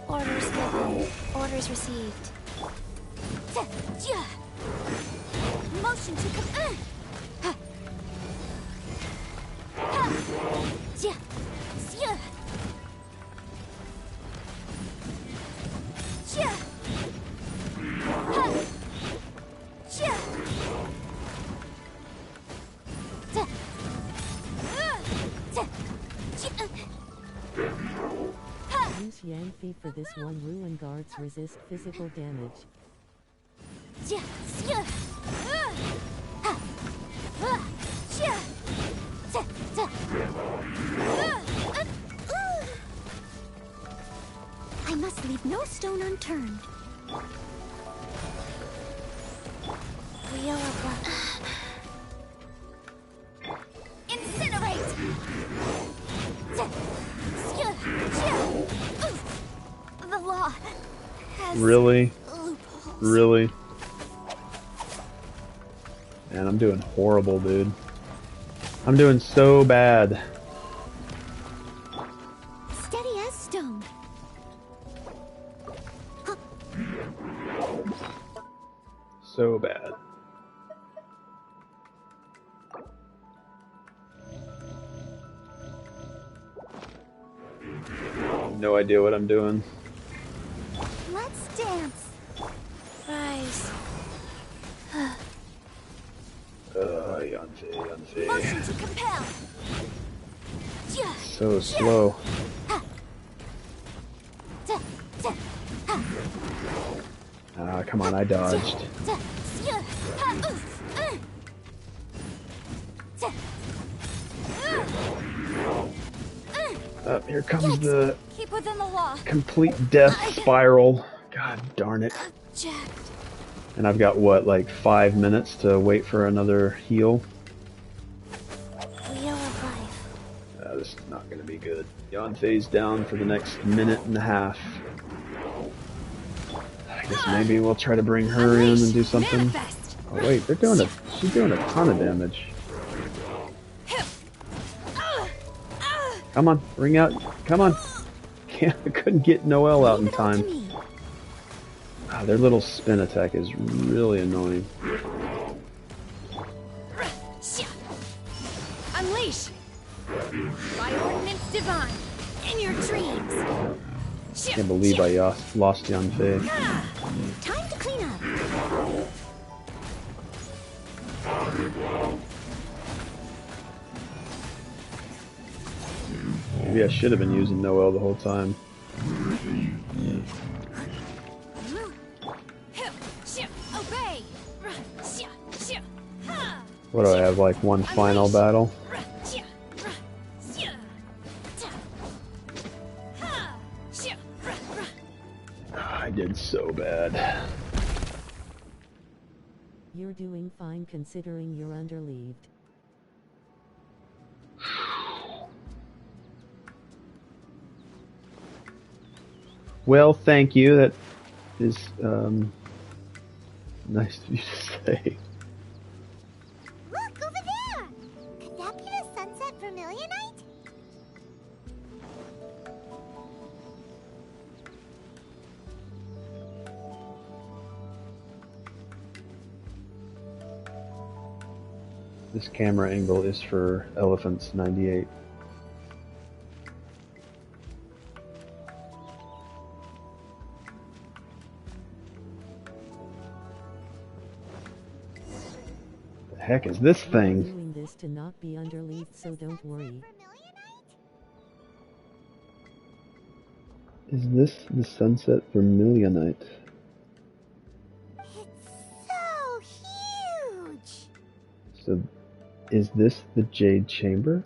Orders given. Orders received. Motion to come. Use Yanfi for this one. Ruin guards resist physical damage. I must leave no stone unturned. Wheel of luck. Incinerate! The law has Really? loopholes. Really? Man, I'm doing horrible, dude. I'm doing so bad. Steady as stone. So bad. No idea what I'm doing. Let's dance. Rise. Motion to compel. So slow. Ah, come on, I dodged. Here comes the Keep within the law. complete death spiral. God darn it. Jacked. And I've got, what, like 5 minutes to wait for another heal? Wheel of life. This is not going to be good. Yanfei's down for the next minute and a half. I guess maybe we'll try to bring her in and do something. Oh wait, she's doing a ton of damage. Come on, ring out. Come on. I couldn't get Noelle out in time. Their little spin attack is really annoying. Unleash! By ordinance divine, in your dreams! Can't believe I lost Yanfei. Time to clean up. Maybe I should have been using Noelle the whole time. Obey. What do I have, like one final battle? I did so bad. You're doing fine considering you're underleaved. Well, thank you. That is nice of you to say. Look over there. This camera angle is for Elephants 98. The heck is this thing? Doing this to not be underleafed, so don't worry. Is this the sunset vermilionite? So huge! So, is this the Jade Chamber?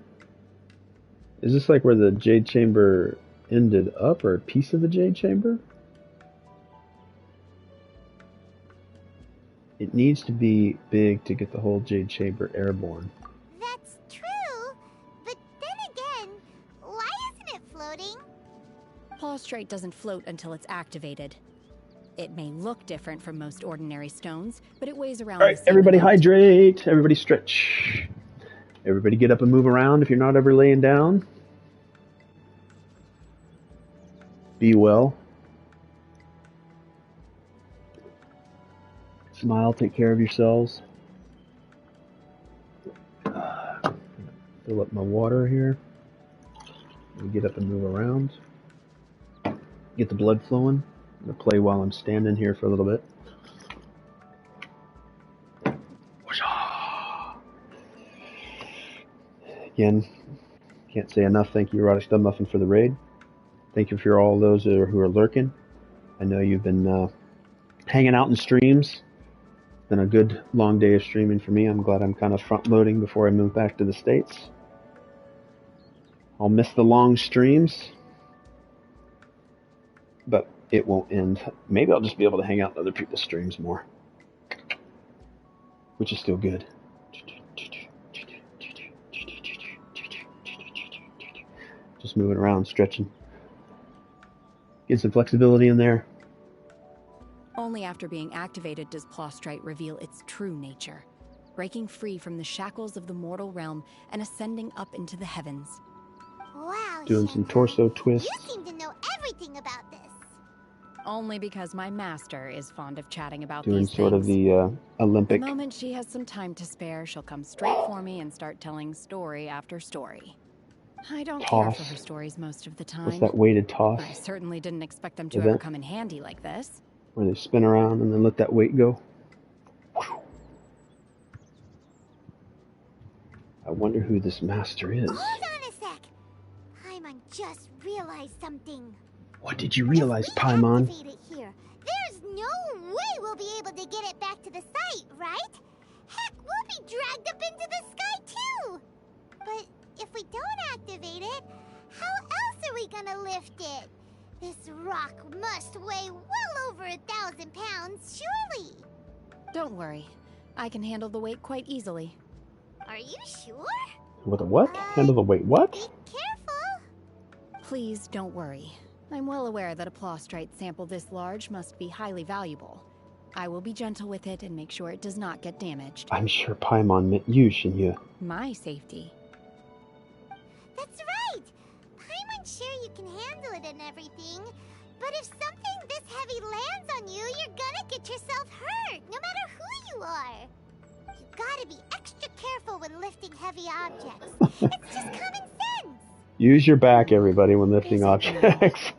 Is this like where the Jade Chamber ended up, or a piece of the Jade Chamber? It needs to be big to get the whole Jade Chamber airborne. That's true, but then again, why isn't it floating? Plaustrite doesn't float until it's activated. It may look different from most ordinary stones, but it weighs around. Alright, everybody hydrate, everybody stretch. Everybody get up and move around if you're not ever laying down. Be well. Smile, take care of yourselves. Fill up my water here. Get up and move around. Get the blood flowing. I'm going to play while I'm standing here for a little bit. Again, can't say enough. Thank you, Erotic Stub Muffin, for the raid. Thank you for all those who are lurking. I know you've been hanging out in streams. It's been a good long day of streaming for me. I'm glad I'm kind of front loading before I move back to the States. I'll miss the long streams, but it won't end. Maybe I'll just be able to hang out in other people's streams more, which is still good. Just moving around, stretching. Get some flexibility in there. Only after being activated does Plaustrite reveal its true nature, breaking free from the shackles of the mortal realm and ascending up into the heavens. Wow, Doing some torso twists. you seem to know everything about this. Only because my master is fond of chatting about Doing these sort things. of the Olympic. The moment she has some time to spare, she'll come straight for me and start telling story after story. I don't care for her stories most of the time. What's that weighted toss? I certainly didn't expect them to event? ever come in handy like this. Where they spin around and then let that weight go. I wonder who this master is. Hold on a sec. Paimon just realized something. What did you realize, Paimon? Activate it here. There's no way we'll be able to get it back to the site, right? Heck, we'll be dragged up into the sky too. But if we don't activate it, how else are we gonna lift it? This rock must weigh well over 1,000 pounds, surely. Don't worry. I can handle the weight quite easily. Are you sure? With a what? Handle the weight what? Careful. Please don't worry. I'm well aware that a plaustrite sample this large must be highly valuable. I will be gentle with it and make sure it does not get damaged. I'm sure Paimon meant you, Shinya. My safety. That's right. Paimon's sure you can handle it and everything. But if something this heavy lands on you, you're gonna get yourself hurt, no matter who you are. You gotta be extra careful when lifting heavy objects. It's just common sense. Use your back, everybody, when lifting objects.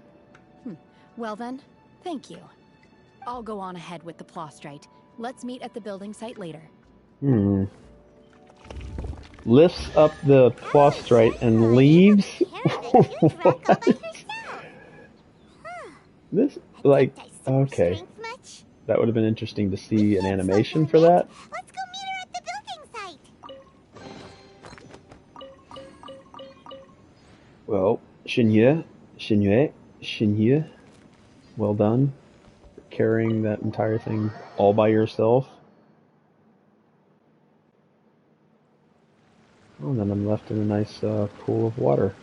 Well then, thank you. I'll go on ahead with the plaustrite. Let's meet at the building site later. Lifts up the plaustrite and leaves? What? This, like, okay. That would have been interesting to see an animation for that. Let's go meet her at the building site. Well, Shinya, well done. Carrying that entire thing all by yourself. Oh, and then I'm left in a nice pool of water.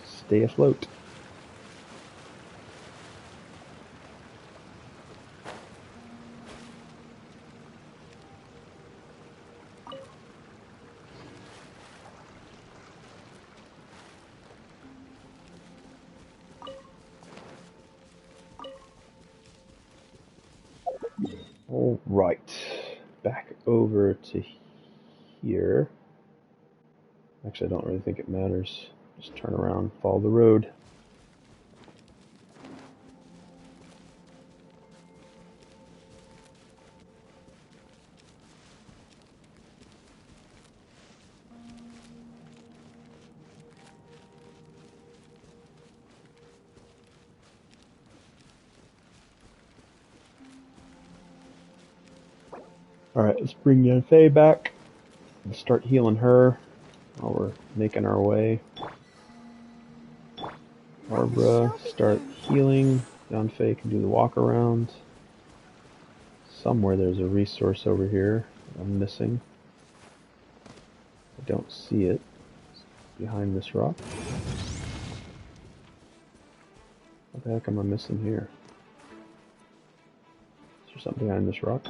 Stay afloat. All right, back over to here. Actually, I don't really think it matters. Just turn around, follow the road. Alright, let's bring Yanfei back and start healing her while we're making our way. Barbara, start healing. Yanfei can do the walk around. Somewhere there's a resource over here that I'm missing. I don't see it. It's behind this rock. What the heck am I missing here? Is there something behind this rock?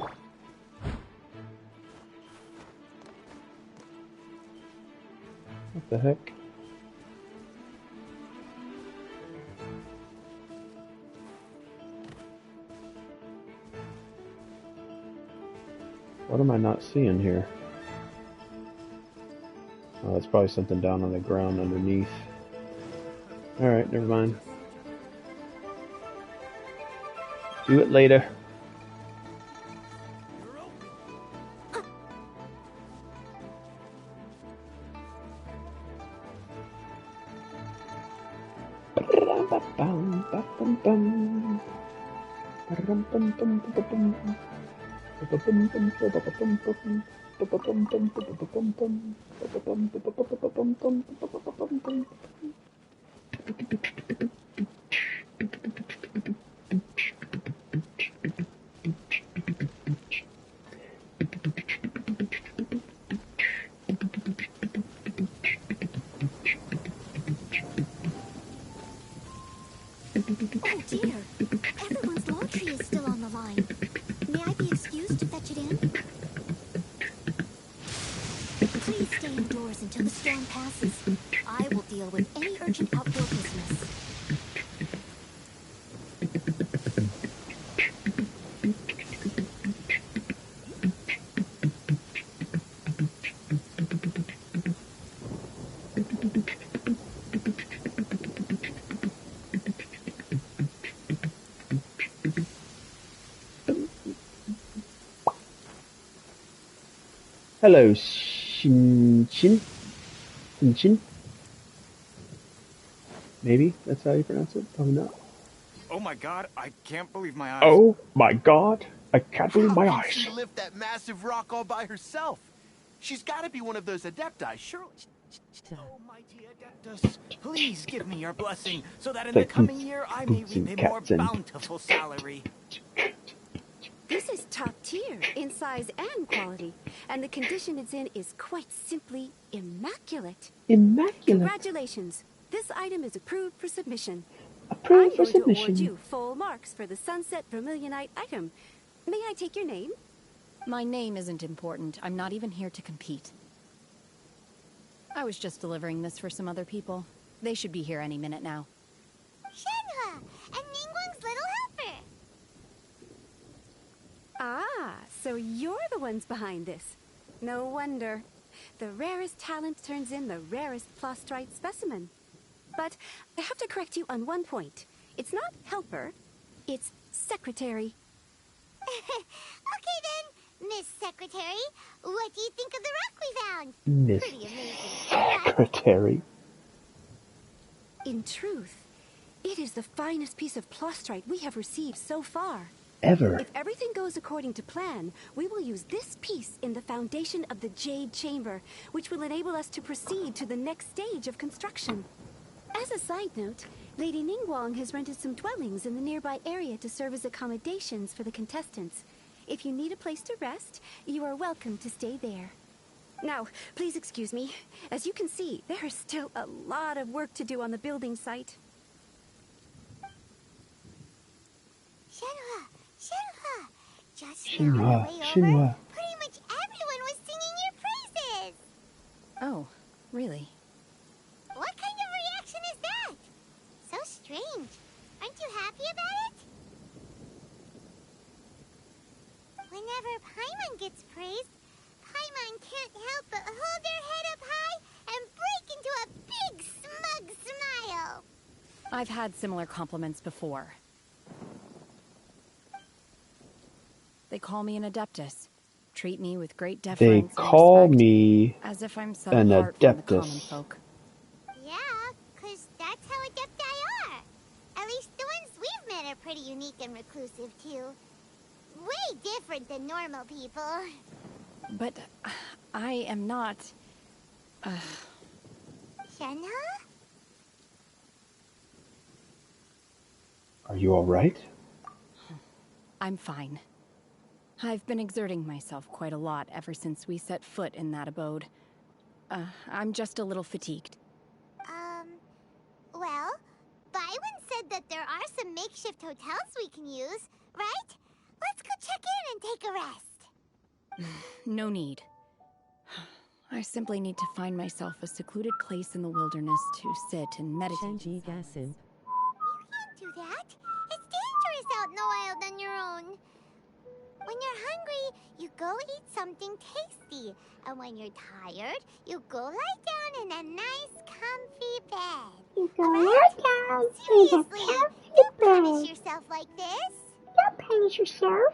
What the heck? What am I not seeing here? Oh, that's probably something down on the ground underneath. Alright, never mind. Do it later. Oh dear, everyone's laundry is still on the line. May I be excused to fetch it in? Please stay indoors until the storm passes. I will deal with any urgent outdoor business. Hello, Shinshin? Shinshin? Maybe that's how you pronounce it? Probably not. Oh my god, I can't believe my eyes. Oh my god, I can't believe my How eyes. can she lift that massive rock all by herself? She's got to be one of those adepti, surely. Oh, mighty Adeptus, please give me your blessing so that in the coming year I may reap a more bountiful salary. This is top tier in size and quality, and the condition it's in is quite simply immaculate. Immaculate. Congratulations. This item is approved for submission. Approved for I'm going to award submission. you full marks for the Sunset Vermilionite item. May I take your name? My name isn't important. I'm not even here to compete. I was just delivering this for some other people. They should be here any minute now. Shenhua, and Ningguang's little helper. Ah, so you're the ones behind this. No wonder. The rarest talent turns in the rarest plastrite specimen. But I have to correct you on one point. It's not helper, it's secretary. Okay then, Miss Secretary, what do you think of the rock we found? Miss Pretty amazing. Secretary. In truth, it is the finest piece of plastrite we have received so far. Ever. If everything goes according to plan, we will use this piece in the foundation of the Jade Chamber, which will enable us to proceed to the next stage of construction. As a side note, Lady Ningguang has rented some dwellings in the nearby area to serve as accommodations for the contestants. If you need a place to rest, you are welcome to stay there. Now, please excuse me. As you can see, there is still a lot of work to do on the building site. Shenhua, just Shenhua, now on the way Shenhua. over, pretty much everyone was singing your praises. Oh, really? What kind of reaction is that? So strange. Aren't you happy about it? Whenever Paimon gets praised, Paimon can't help but I've had similar compliments before. They call me an adeptus, treat me with great They deference and call respect, me as if I'm set an apart from the common adeptus. folk. Yeah, 'cause that's how adepti are. At least the ones we've met are pretty unique and reclusive, too. Way different than normal people. But I am not... Shenhe? Are you alright? I'm fine. I've been exerting myself quite a lot ever since we set foot in that abode. I'm just a little fatigued. Well, Byron said that there are some makeshift hotels we can use, right? Let's go check in and take a rest. No need. I simply need to find myself a secluded place in the wilderness to sit and meditate. Shenji Gasin. You can't do that. It's dangerous out in the wild on your own. When you're hungry, you go eat something tasty. And when you're tired, you go lie down in a nice, comfy bed. You go lie down in a Seriously, comfy don't bed. punish yourself like this. Don't punish yourself.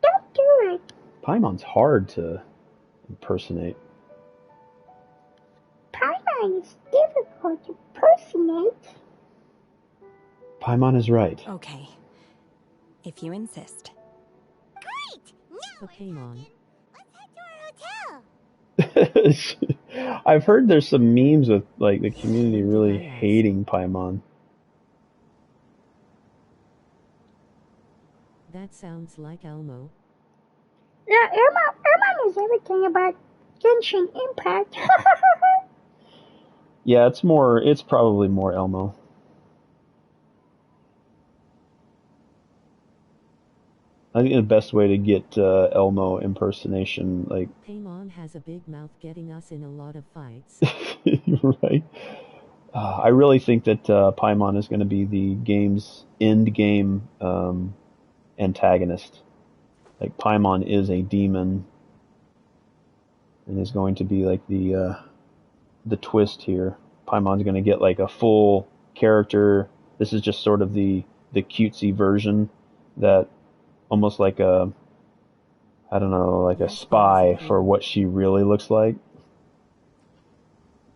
Don't do it. Paimon's hard to impersonate. Paimon is difficult to impersonate. Paimon is right. Okay. If you insist. Great! Now Paimon. let's head to our hotel. I've heard there's some memes with like the community really hating Paimon. That sounds like Elmo. Yeah, Elmo knows everything about Genshin Impact. Yeah, it's probably more Elmo. I think the best way to get Elmo impersonation, like... Paimon has a big mouth getting us in a lot of fights. Right? I really think that Paimon is going to be the game's end-game antagonist. Like, Paimon is a demon and is going to be like the twist here. Paimon's going to get like a full character. This is just sort of the cutesy version that almost like a, I don't know, like a spy for what she really looks like.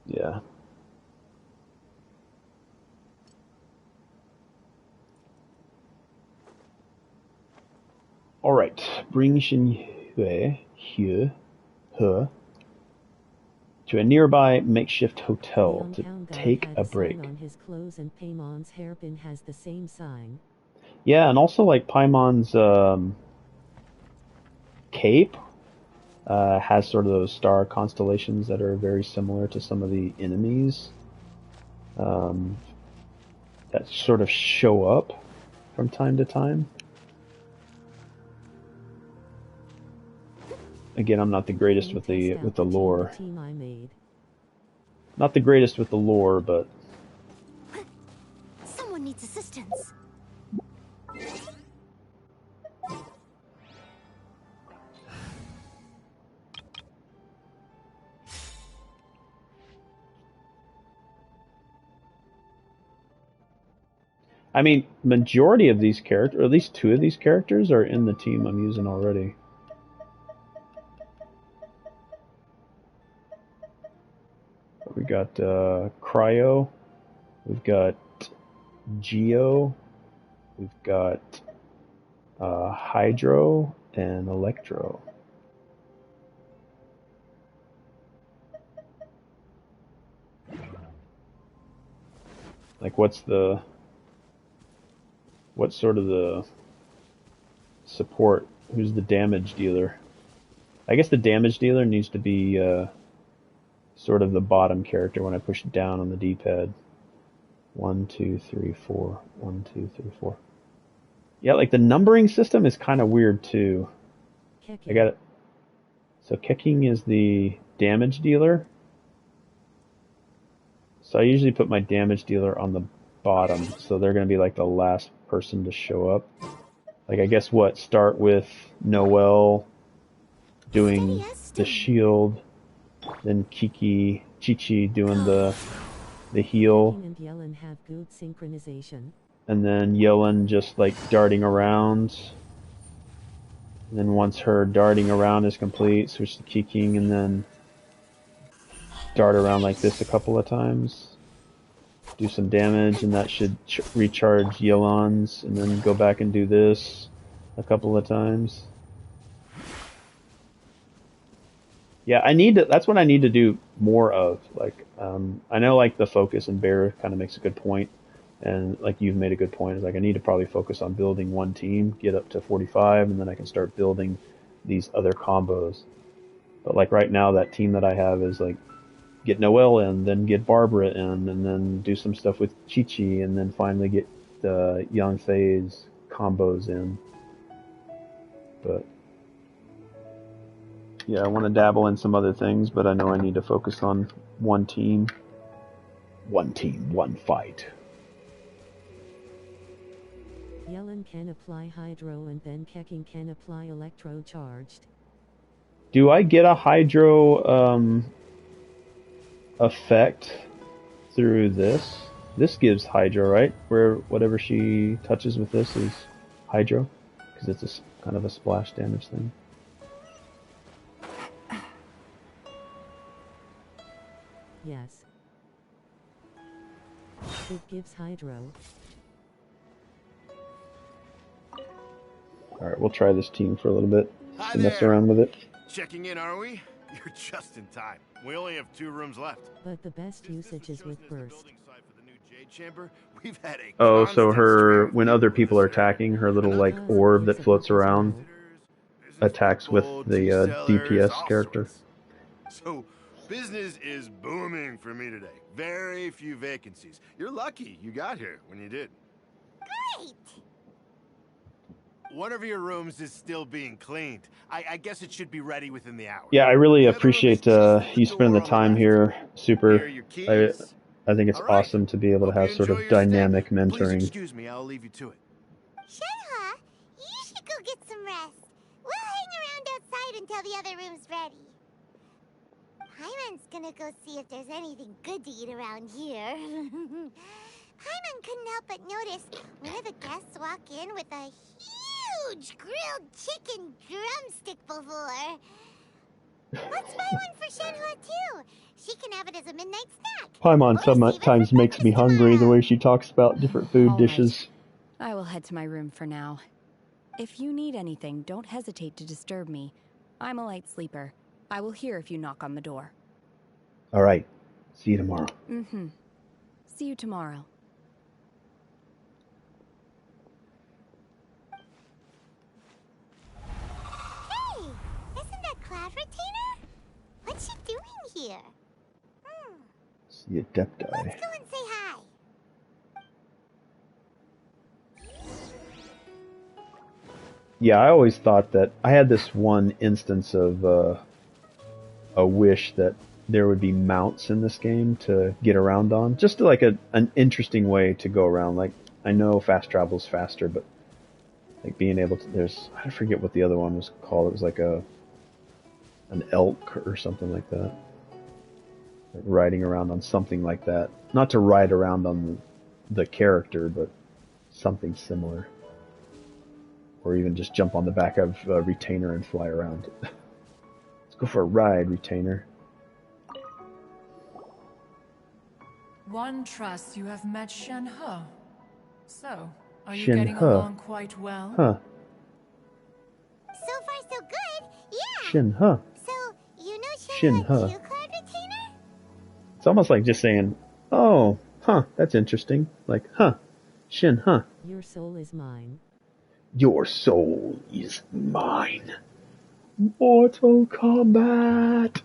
Yeah. All right, bring Shenhe to a nearby makeshift hotel to take a break. On his clothes and Paimon's hairpin has the same sign. Yeah, and also like Paimon's cape has sort of those star constellations that are very similar to some of the enemies that sort of show up from time to time. Again, I'm not the greatest with the lore. Not the greatest with the lore, but Someone needs assistance. I mean, majority of these characters, or at least two of these characters, are in the team I'm using already. We got Cryo, we've got Geo, we've got Hydro, and Electro. Like, what's sort of the support? Who's the damage dealer? I guess the damage dealer needs to be sort of the bottom character when I push down on the D-pad. 1, 2, 3, 4. 1, 2, 3, 4. Yeah, like the numbering system is kind of weird too. I got it. So Keking is the damage dealer. So I usually put my damage dealer on the bottom, so they're going to be like the last person to show up. Like, I guess start with Noelle doing the shield, then Chi-Chi doing the the heal. King and Yellen have good synchronization. And then Yellen just like darting around. And then once her darting around is complete, switch to kicking and then dart around like this a couple of times. Do some damage and that should recharge Yellen's, and then go back and do this a couple of times. Yeah, that's what I need to do more of. Like, I know like the focus and Bear kind of makes a good point, and like you've made a good point, is like I need to probably focus on building one team, get up to 45, and then I can start building these other combos. But like right now, that team that I have is like get Noelle in, then get Barbara in, and then do some stuff with Chi-Chi, and then finally get the Young Faye's combos in. But yeah, I want to dabble in some other things, but I know I need to focus on one team. One team, one fight. Yellen can apply Hydro and then Keking can apply Electro Charged. Do I get a Hydro effect through this? This gives Hydro, right? Where whatever she touches with this is Hydro? Because it's a kind of a splash damage thing. Yes. It gives Hydro. Alright, we'll try this team for a little bit. Just to mess around with it. Checking in, are we? You're just in time. We only have 2 rooms left. But the best usage is with burst. Chamber, we've had a Oh, so her, when other people are attacking, her little like orb that floats around attacks with the DPS character. So, business is booming for me today. Very few vacancies. You're lucky you got here when you did. Great! One of your rooms is still being cleaned. I guess it should be ready within the hour. Yeah, I really appreciate you spending the time here. Super. I think it's awesome to be able to have sort of dynamic mentoring. Please excuse me, I'll leave you to it. Shenhe, you should go get some rest. We'll hang around outside until the other room's ready. Paimon's gonna go see if there's anything good to eat around here. Paimon couldn't help but notice one of the guests walk in with a huge grilled chicken drumstick before. Let's buy one for Shenhe too. She can have it as a midnight snack. Paimon sometimes makes me hungry the way she talks about different food dishes. I will head to my room for now. If you need anything, don't hesitate to disturb me. I'm a light sleeper. I will hear if you knock on the door. All right. See you tomorrow. Mm-hmm. See you tomorrow. Hey, isn't that Cloud Retainer? What's she doing here? See Adepti. Let's go and say hi. Yeah, I always thought that I had this one instance of a wish that there would be mounts in this game to get around on, just to like an interesting way to go around. Like, I know fast travel is faster, but like being able to, I forget what the other one was called. It was like an elk or something like that. Like riding around on something like that. Not to ride around on the character, but something similar. Or even just jump on the back of a retainer and fly around. Let's go for a ride, retainer. One trusts you have met Shenhe. So, are you Shenhe. getting along quite well? Huh. So far, so good. Yeah. Shenhe. So, you know Shenhe. Cloud Retainer? It's almost like just saying, oh, huh, that's interesting. Like, huh, Shenhe. Your soul is mine. Your soul is mine. Mortal Kombat.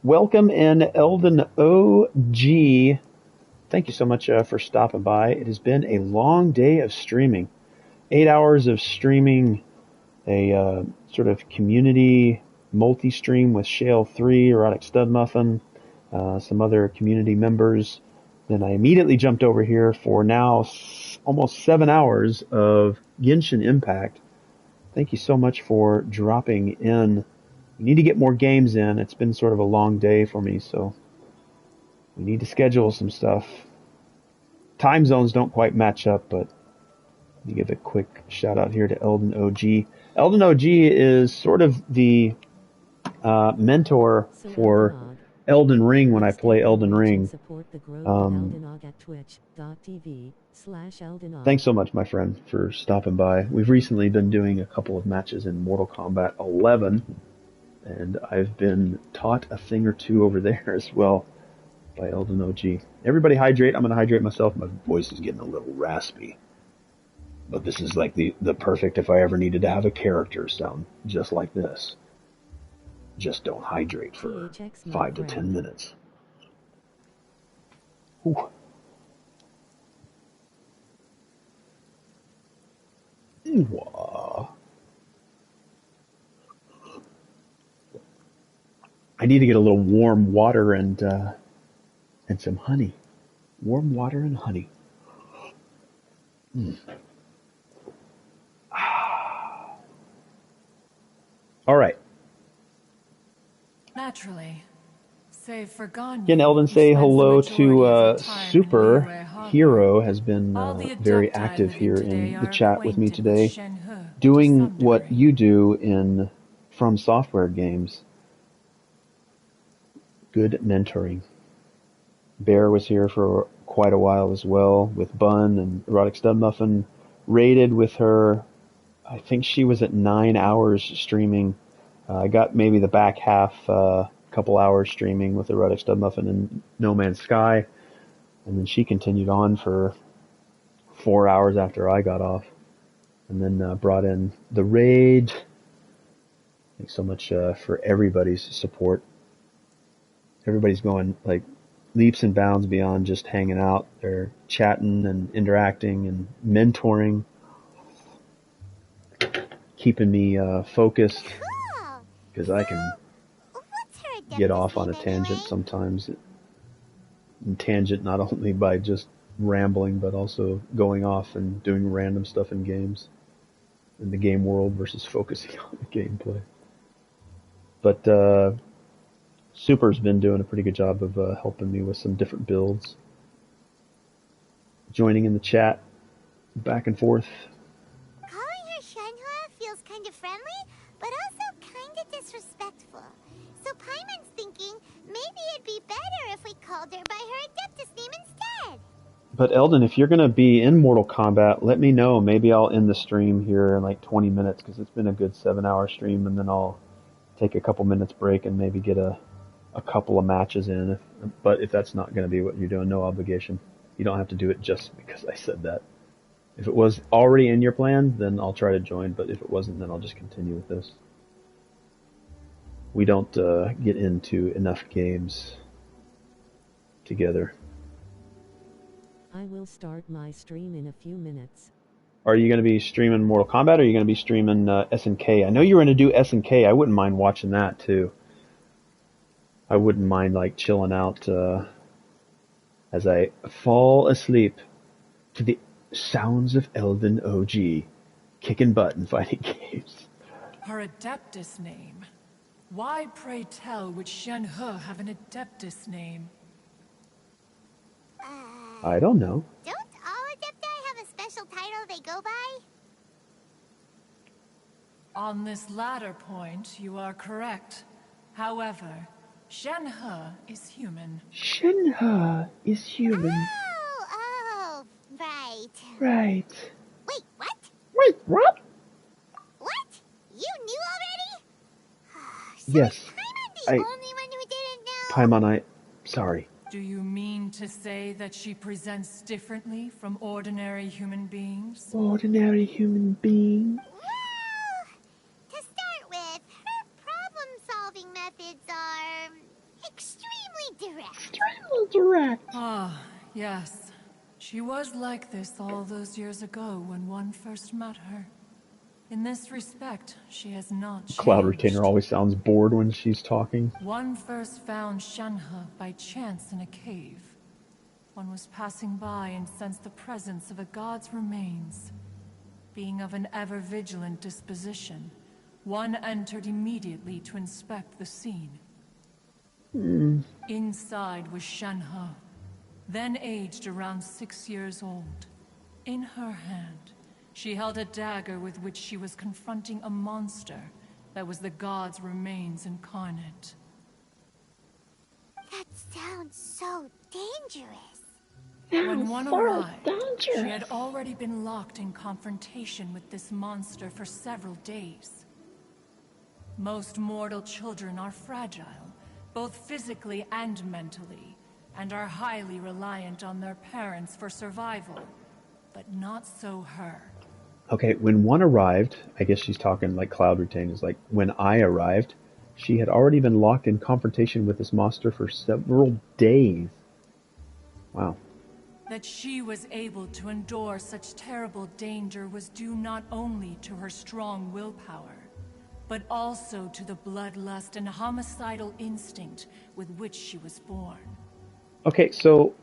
Welcome in Elden OG. Thank you so much for stopping by. It has been a long day of streaming. 8 hours of streaming a sort of community multi-stream with Shale 3, Erotic Stud Muffin, some other community members. Then I immediately jumped over here for now almost 7 hours of Genshin Impact. Thank you so much for dropping in. We need to get more games in. It's been sort of a long day for me, so We need to schedule some stuff. Time zones don't quite match up, but let me give a quick shout out here to Elden OG. Elden OG is sort of the mentor for Elden Ring when I play Elden Ring. Thanks so much, my friend, for stopping by. We've recently been doing a couple of matches in Mortal Kombat 11, and I've been taught a thing or two over there as well by Elden OG. Everybody hydrate. I'm going to hydrate myself. My voice is getting a little raspy. But this is like the perfect if I ever needed to have a character sound just like this. Just don't hydrate for 5 to 10 minutes. Ooh. I need to get a little warm water and some honey. Warm water and honey. All right. Naturally. Save for Ganyu, Again, Elden, say hello to Super Hero has been very active here in the chat with me today, doing what you do in From Software games. Good mentoring. Bear was here for quite a while as well with Bun and Erotic Stud Muffin. Rated with her. I think she was at 9 hours streaming. I got maybe the back half, couple hours streaming with Erotic Stud Muffin and No Man's Sky. And then she continued on for 4 hours after I got off. And then brought in the raid. Thanks so much for everybody's support. Everybody's going like leaps and bounds beyond just hanging out. They're chatting and interacting and mentoring, keeping me focused, because I can get off on a tangent sometimes. And tangent not only by just rambling, but also going off and doing random stuff in games, in the game world versus focusing on the gameplay. But Super's been doing a pretty good job of helping me with some different builds. Joining in the chat, back and forth. Calling her Shenhua feels kind of friendly, but also kind of disrespectful. So Paimon's thinking maybe it'd be better if we called her by her Adeptus name instead. But Eldon, if you're going to be in Mortal Kombat, let me know. Maybe I'll end the stream here in like 20 minutes, because it's been a good 7-hour stream, and then I'll take a couple minutes break and maybe get a couple of matches in. But if that's not going to be what you're doing, no obligation. You don't have to do it just because I said that. If it was already in your plan, then I'll try to join. But if it wasn't, then I'll just continue with this. We don't get into enough games together. I will start my stream in a few minutes. Are you going to be streaming Mortal Kombat, or are you going to be streaming SNK? I know you were going to do SNK. I wouldn't mind watching that too. I wouldn't mind like chilling out as I fall asleep to the sounds of Elden OG kicking butt in fighting games. Her Adeptus name. Why, pray tell, would Shenhe have an Adeptus name? I don't know. Don't all Adepti have a special title they go by? On this latter point, you are correct. However, Shenhe is human. Shenhe is human. Oh, right. Right. Wait, what? Wait, what? What? You knew already? Yes. Paimon's the only one who didn't know. Paimon, sorry. Do you mean to say that she presents differently from ordinary human beings? Ordinary human being? Well, to start with, her problem-solving methods are extremely direct. Extremely direct. Ah, yes. She was like this all those years ago when one first met her. In this respect, she has not changed. Cloud Retainer always sounds bored when she's talking. One first found Shenhe by chance in a cave. One was passing by and sensed the presence of a god's remains. Being of an ever-vigilant disposition, one entered immediately to inspect the scene. Inside was Shenhe, then aged around 6 years old. In her hand, she held a dagger with which she was confronting a monster that was the god's remains incarnate. That sounds so dangerous. When one so arrived, dangerous. she had already been locked in confrontation with this monster for several days. Most mortal children are fragile, both physically and mentally, and are highly reliant on their parents for survival. But not so her. Okay, when one arrived, I guess she's talking like Cloud Retain is like, when I arrived, she had already been locked in confrontation with this monster for several days. Wow. That she was able to endure such terrible danger was due not only to her strong willpower, but also to the bloodlust and homicidal instinct with which she was born. Okay, so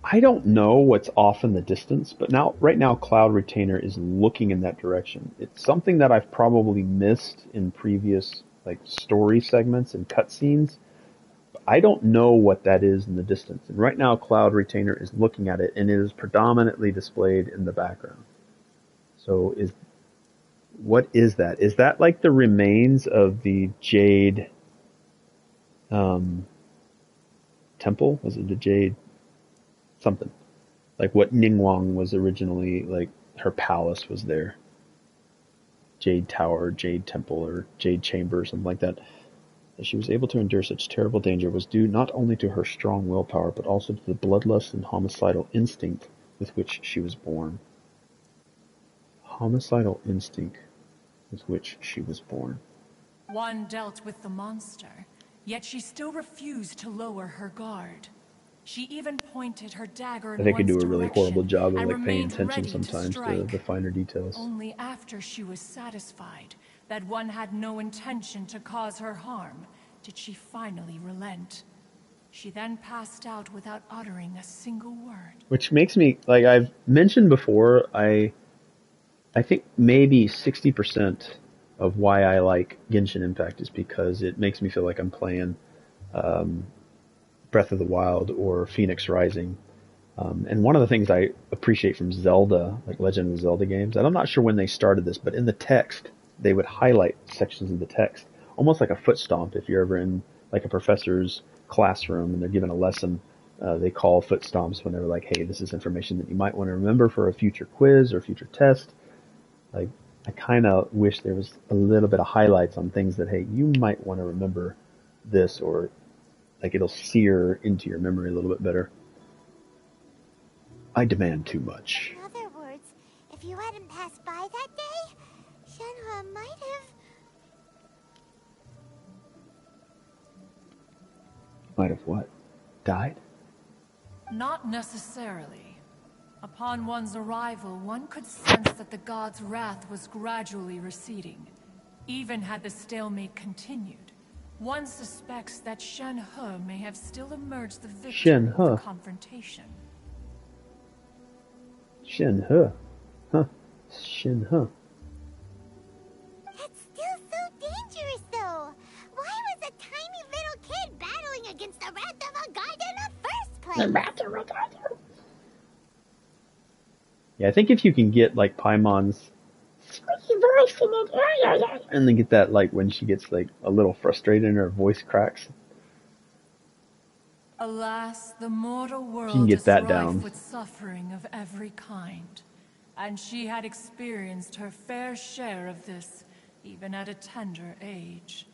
I don't know what's off in the distance, but right now Cloud Retainer is looking in that direction. It's something that I've probably missed in previous like story segments and cutscenes. I don't know what that is in the distance. And right now Cloud Retainer is looking at it, and it is predominantly displayed in the background. So what is that? Is that like the remains of the Jade temple? Was it the Jade something? Like what Ningguang was originally, like her palace was there. Jade Tower, Jade Temple, or Jade Chamber, or something like that. That she was able to endure such terrible danger was due not only to her strong willpower, but also to the bloodlust and homicidal instinct with which she was born. Homicidal instinct with which she was born. One dealt with the monster, yet she still refused to lower her guard. She even pointed her dagger in I think I one's do a really horrible job of and like paying remained attention ready sometimes to the finer details. Only after she was satisfied that one had no intention to cause her harm did she finally relent. She then passed out without uttering a single word. Which makes me, like I've mentioned before, I think maybe 60% of why I like Genshin Impact is because it makes me feel like I'm playing Breath of the Wild or Phoenix Rising. And one of the things I appreciate from Zelda, like Legend of Zelda games, and I'm not sure when they started this, but in the text, they would highlight sections of the text, almost like a foot stomp. If you're ever in like a professor's classroom and they're given a lesson, they call foot stomps when they're like, hey, this is information that you might want to remember for a future quiz or future test. Like, I kind of wish there was a little bit of highlights on things that, hey, you might want to remember this, or like it'll sear into your memory a little bit better. I demand too much. In other words, if you hadn't passed by that day, Shenhe might have... Might have what? Died? Not necessarily. Upon one's arrival, one could sense that the god's wrath was gradually receding. Even had the stalemate continued, one suspects that Shenhe may have still emerged the victor of the confrontation. Shenhe. Huh. Shenhe. That's still so dangerous, though. Why was a tiny little kid battling against the wrath of a god in the first place? The wrath of a god. Yeah, I think if you can get like Paimon's squeaky voice in it, and then get that like when she gets like a little frustrated and her voice cracks. Alas, the mortal If you can world get is that rife down. with suffering of every kind, and she had experienced her fair share of this, even at a tender age.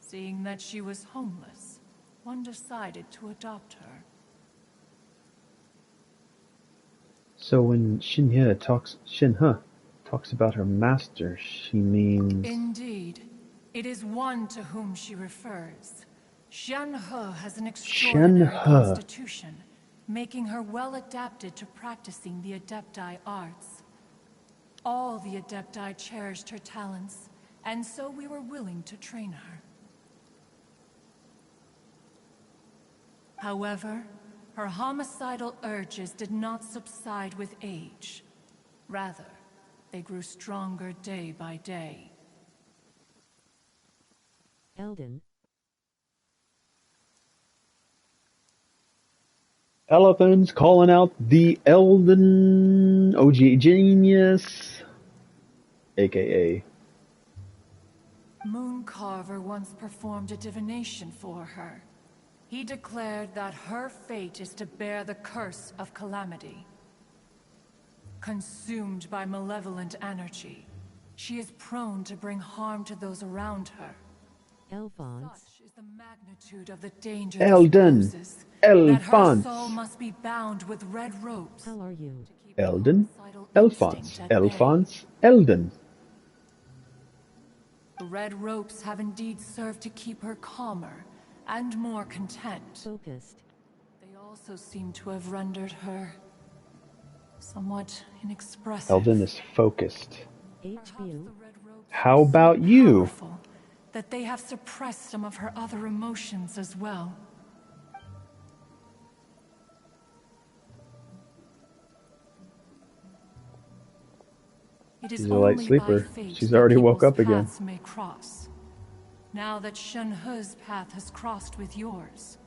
Seeing that she was homeless, one decided to adopt her. So when Shenhe talks about her master, she means... Indeed. It is one to whom she refers. Shenhe has an extraordinary constitution, making her well adapted to practicing the Adepti arts. All the Adepti cherished her talents, and so we were willing to train her. However, her homicidal urges did not subside with age. Rather, they grew stronger day by day. Eldon. Elephants calling out the Elden OG genius, aka Mooncarver once performed a divination for her. He declared that her fate is to bear the curse of calamity. Consumed by malevolent energy, she is prone to bring harm to those around her. Alphonse. Such is the magnitude of the danger Elden. this poses, that her Alphonse. soul must be bound with red ropes. How are you? Elden. Alphonse. Alphonse. Elden. The red ropes have indeed served to keep her calmer and more content. Focused. They also seem to have rendered her somewhat inexpressive. Elden is focused. HBU. How about you? Powerful that they have suppressed some of her other emotions as well. It is She's a light only sleeper. by fate She's that already woke people's up again. paths may cross. Now that Shenhe's path has crossed with yours,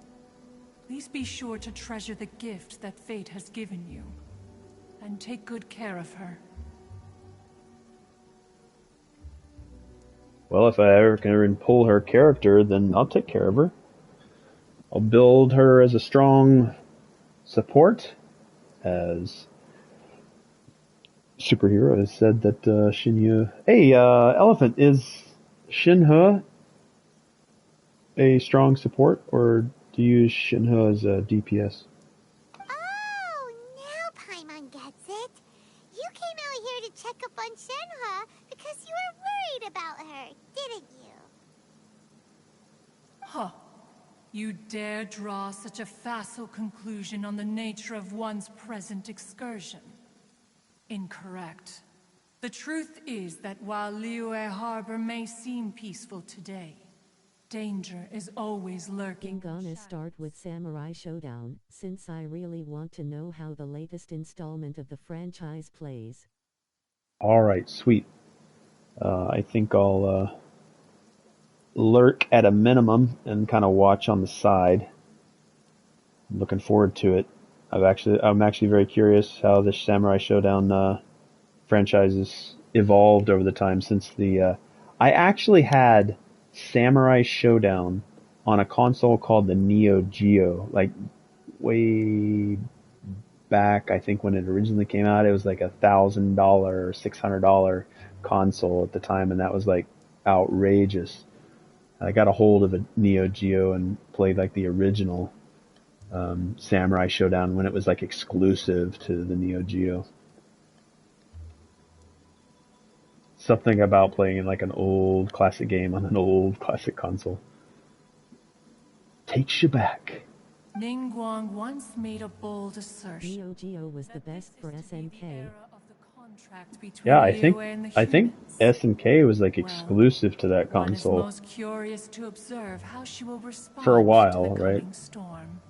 please be sure to treasure the gift that fate has given you, and take good care of her. Well, if I ever can pull her character, then I'll take care of her. I'll build her as a strong support, as superhero has said that Shinhe... Hey, Elephant, is Shinhe a strong support, or do you use Shinhe as a DPS? Oh, now Paimon gets it. You came out here to check up on Shenhe because you were worried about her, didn't you? Huh. You dare draw such a facile conclusion on the nature of one's present excursion? Incorrect. The truth is that while Liyue Harbor may seem peaceful today, danger is always lurking. I'm gonna start with Samurai Showdown, since I really want to know how the latest installment of the franchise plays. Alright, sweet. I think I'll lurk at a minimum and kind of watch on the side. I'm looking forward to it. I'm actually very curious how this Samurai Showdown franchise has evolved over the time since the I actually had Samurai Showdown on a console called the Neo Geo, like way back. I think when it originally came out, it was like $1,000 or $600 console at the time, and that was like outrageous. I got a hold of a Neo Geo and played like the original Samurai Showdown when it was like exclusive to the Neo Geo. Something about playing in like an old classic game on an old classic console takes you back. Ningguang once made a bold assertion. Neo Geo was the best for SNK. Yeah, I think SNK was like exclusive to that console. One is most curious to observe how she will respond for a while, to the right? coming storm.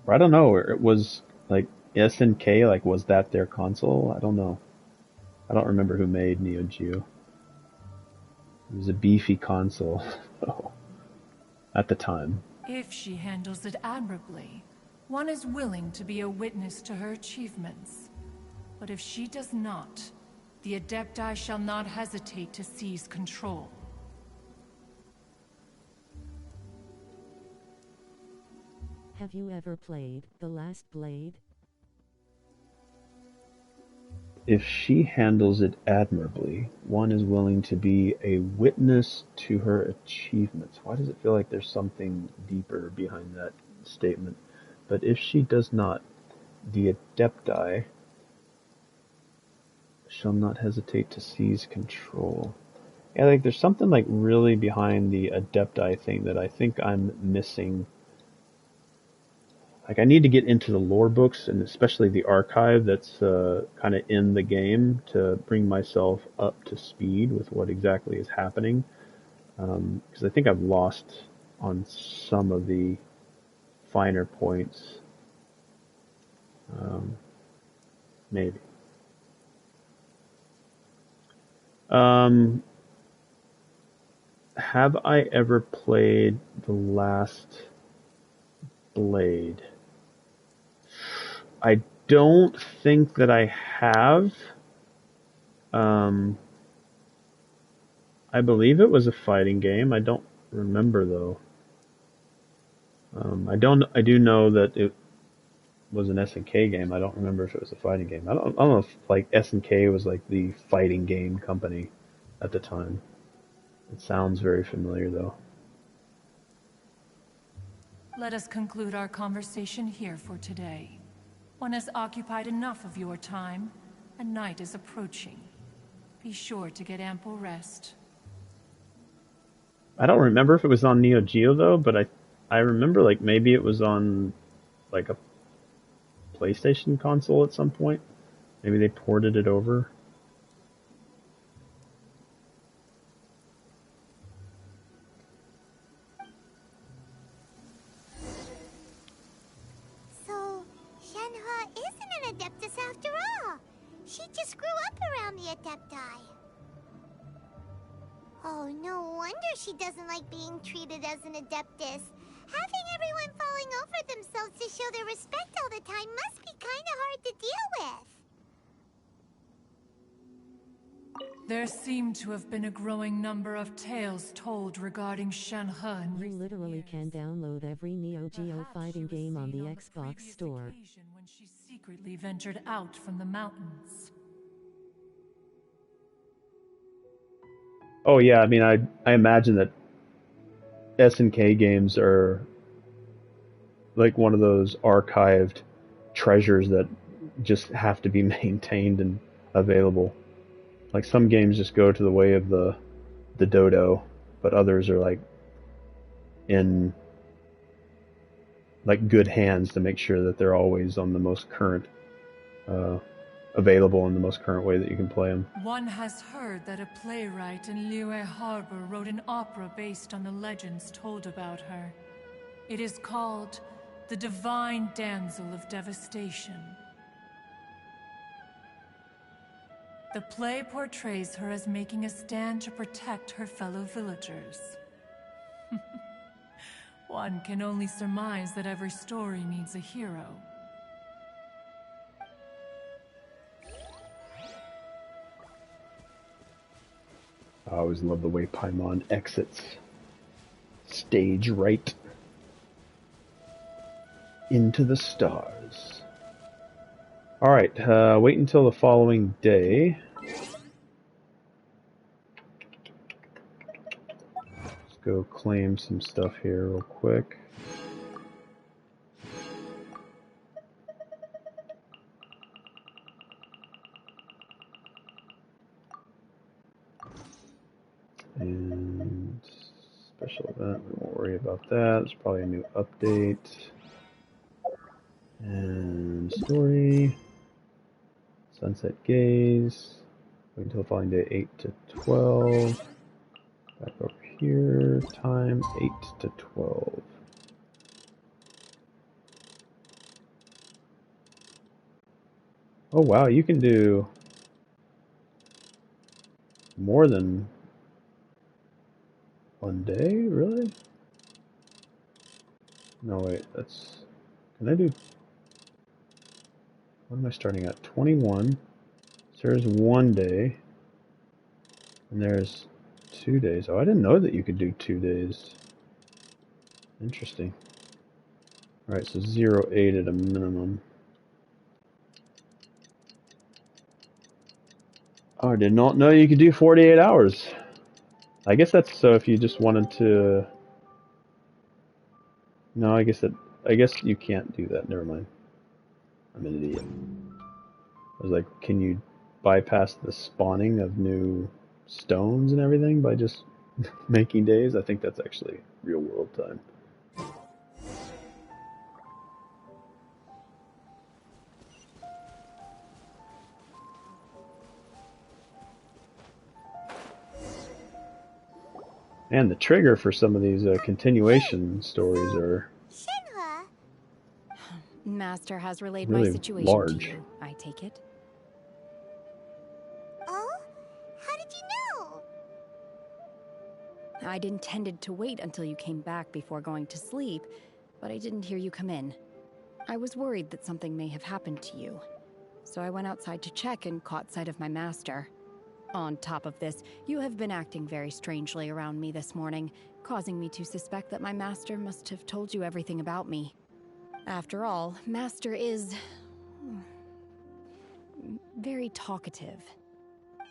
I don't know. It was like SNK, like was that their console? I don't know. I don't remember who made Neo Geo. It was a beefy console at the time. If she handles it admirably, one is willing to be a witness to her achievements. But if she does not, the Adepti shall not hesitate to seize control. Have you ever played The Last Blade? If she handles it admirably, one is willing to be a witness to her achievements. Why does it feel like there's something deeper behind that statement? But if she does not, the Adepti shall not hesitate to seize control. Yeah, like there's something like really behind the Adepti thing that I think I'm missing. Like I need to get into the lore books and especially the archive that's kind of in the game to bring myself up to speed with what exactly is happening. Because I think I've lost on some of the finer points. Maybe. Have I ever played The Last blade. I don't think that I have. I believe it was a fighting game. I don't remember though. I do know that it was an SNK game. I don't remember if it was a fighting game. I don't know if like SNK was like the fighting game company at the time. It sounds very familiar though. Let us conclude our conversation here for today. One has occupied enough of your time, and night is approaching. Be sure to get ample rest. I don't remember if it was on Neo Geo though, but I remember like maybe it was on like a PlayStation console at some point. Maybe they ported it over. So, Shenhe isn't an Adeptus after all. She just grew up around the Adepti. Oh, no wonder she doesn't like being treated as an Adeptus. Having everyone falling over themselves to show their respect all the time must be kinda hard to deal with. There seem to have been a growing number of tales told regarding Shenhe in You literally can download every Neo Geo fighting game on the Xbox store. when she secretly ventured out from the mountains. Oh yeah, I mean I imagine that SNK games are like one of those archived treasures that just have to be maintained and available. Like some games just go to the way of the dodo, but others are like in like good hands to make sure that they're always on the most current available in the most current way that you can play them. One has heard that a playwright in Liyue Harbor wrote an opera based on the legends told about her. It is called The Divine Damsel of Devastation. The play portrays her as making a stand to protect her fellow villagers. One can only surmise that every story needs a hero. I always love the way Paimon exits stage right into the stars. Alright, wait until the following day. Let's go claim some stuff here real quick. And special event, we won't worry about that. There's probably a new update. And story. Sunset Gaze. Wait until the following day, 8 to 12. Back over here. Time 8 to 12. Oh wow, you can do more than one day? Really? No, wait, that's... Can I do... What am I starting at? 21. So there's 1 day. And there's 2 days. Oh, I didn't know that you could do 2 days. Interesting. Alright, so 08 at a minimum. Oh, I did not know you could do 48 hours. I guess that's so if you just wanted to... No, I guess you can't do that. Never mind. I'm an idiot. I was like, can you bypass the spawning of new stones and everything by just making days? I think that's actually real world time. And the trigger for some of these continuation stories are Master has relayed really my situation large. to you, I take it. Oh? How did you know? I'd intended to wait until you came back before going to sleep, but I didn't hear you come in. I was worried that something may have happened to you, so I went outside to check and caught sight of my master. On top of this, you have been acting very strangely around me this morning, causing me to suspect that my master must have told you everything about me. After all, Master is very talkative.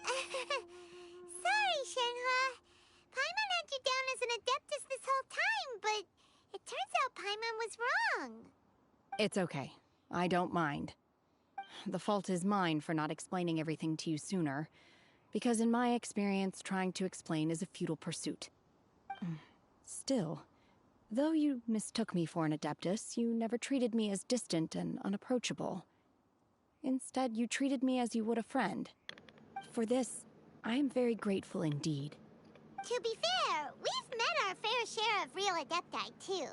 Sorry, Shenhua. Paimon had you down as an adeptus this whole time, but it turns out Paimon was wrong. It's okay. I don't mind. The fault is mine for not explaining everything to you sooner, because in my experience, trying to explain is a futile pursuit. Still, though you mistook me for an adeptus, you never treated me as distant and unapproachable. Instead, you treated me as you would a friend. For this, I am very grateful indeed. To be fair, we've met our fair share of real adepti, too.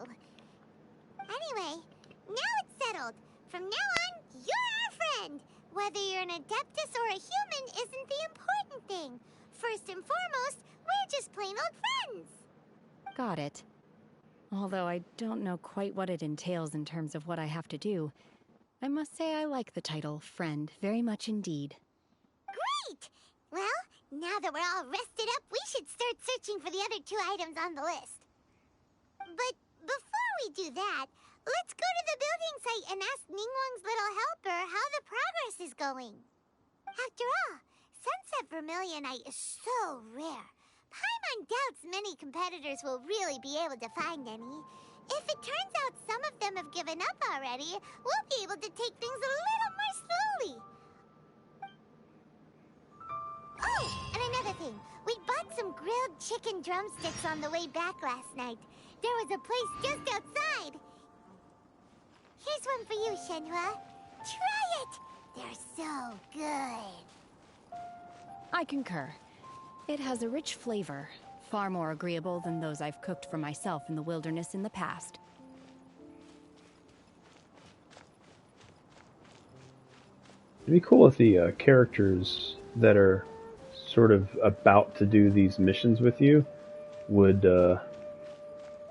Anyway, now it's settled. From now on, you're our friend. Whether you're an adeptus or a human isn't the important thing. First and foremost, we're just plain old friends. Got it. Although I don't know quite what it entails in terms of what I have to do, I must say I like the title friend very much indeed. Great! Well, now that we're all rested up, we should start searching for the other 2 items on the list. But before we do that, let's go to the building site and ask Ningguang's little helper how the progress is going. After all, Sunset Vermilionite is so rare. Paimon doubts many competitors will really be able to find any. If it turns out some of them have given up already, we'll be able to take things a little more slowly. Oh, and another thing. We bought some grilled chicken drumsticks on the way back last night. There was a place just outside. Here's one for you, Shenhua. Try it! They're so good. I concur. It has a rich flavor, far more agreeable than those I've cooked for myself in the wilderness in the past. It'd be cool if the characters that are sort of about to do these missions with you would...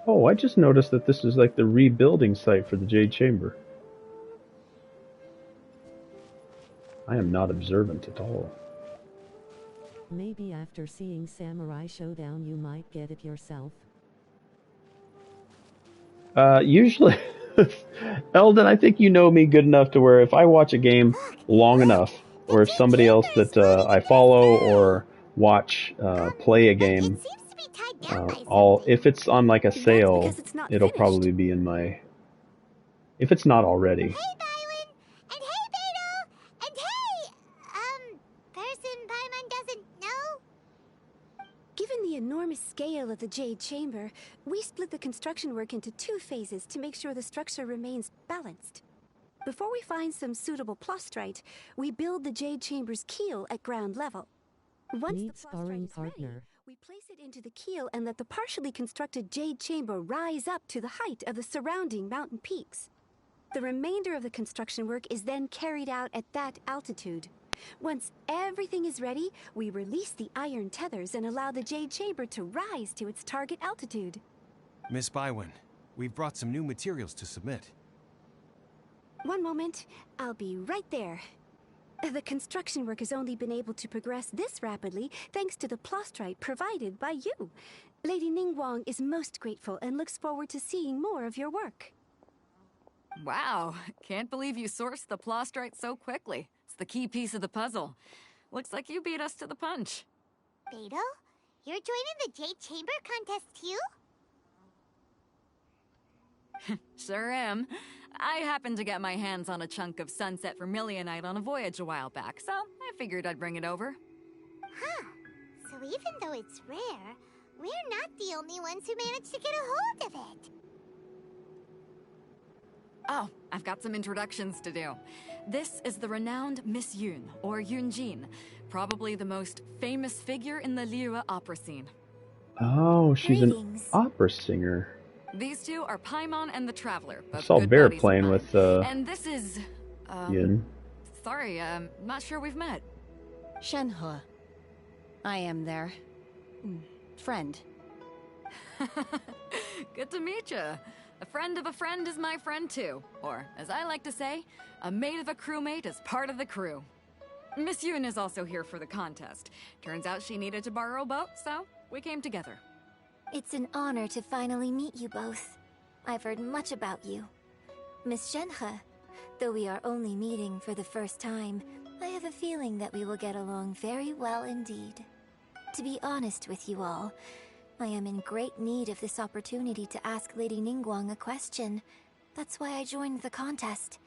Oh, I just noticed that this is like the rebuilding site for the Jade Chamber. I am not observant at all. Maybe after seeing Samurai Showdown you might get it yourself. Usually, Eldon, I think you know me good enough to where if I watch a game long enough, or if somebody else that I follow or watch play a game, if it's on like a sale, it'll probably be in my... If it's not already. Hey, Bywin! And hey, Beto! And hey, person Paimon doesn't know? Given the enormous scale of the Jade Chamber, we split the construction work into 2 phases to make sure the structure remains balanced. Before we find some suitable plastrite, we build the Jade Chamber's keel at ground level. Once the plastrite is ready, we place it into the keel and let the partially constructed Jade Chamber rise up to the height of the surrounding mountain peaks. The remainder of the construction work is then carried out at that altitude. Once everything is ready, we release the iron tethers and allow the Jade Chamber to rise to its target altitude. Miss Bywin, we've brought some new materials to submit. One moment, I'll be right there. The construction work has only been able to progress this rapidly thanks to the plastrite provided by you. Lady Ningguang is most grateful and looks forward to seeing more of your work. Wow, can't believe you sourced the plastrite so quickly. It's the key piece of the puzzle. Looks like you beat us to the punch. Beto, you're joining the Jade Chamber contest too? Sure am. I happened to get my hands on a chunk of Sunset Vermilionite on a voyage a while back, so I figured I'd bring it over. Huh. So even though it's rare, we're not the only ones who managed to get a hold of it. Oh, I've got some introductions to do. This is the renowned Miss Yun, or Yunjin, probably the most famous figure in the Liyue opera scene. Oh, she's an opera singer. These 2 are Paimon and the Traveler. I saw Bear playing with and this is... Yin. Sorry, not sure we've met. Shenhua. I am their... friend. Good to meet you. A friend of a friend is my friend too. Or, as I like to say, a mate of a crewmate is part of the crew. Miss Yoon is also here for the contest. Turns out she needed to borrow a boat, so we came together. It's an honor to finally meet you both. I've heard much about you. Miss Zhenhe, though we are only meeting for the first time, I have a feeling that we will get along very well indeed. To be honest with you all, I am in great need of this opportunity to ask Lady Ningguang a question. That's why I joined the contest.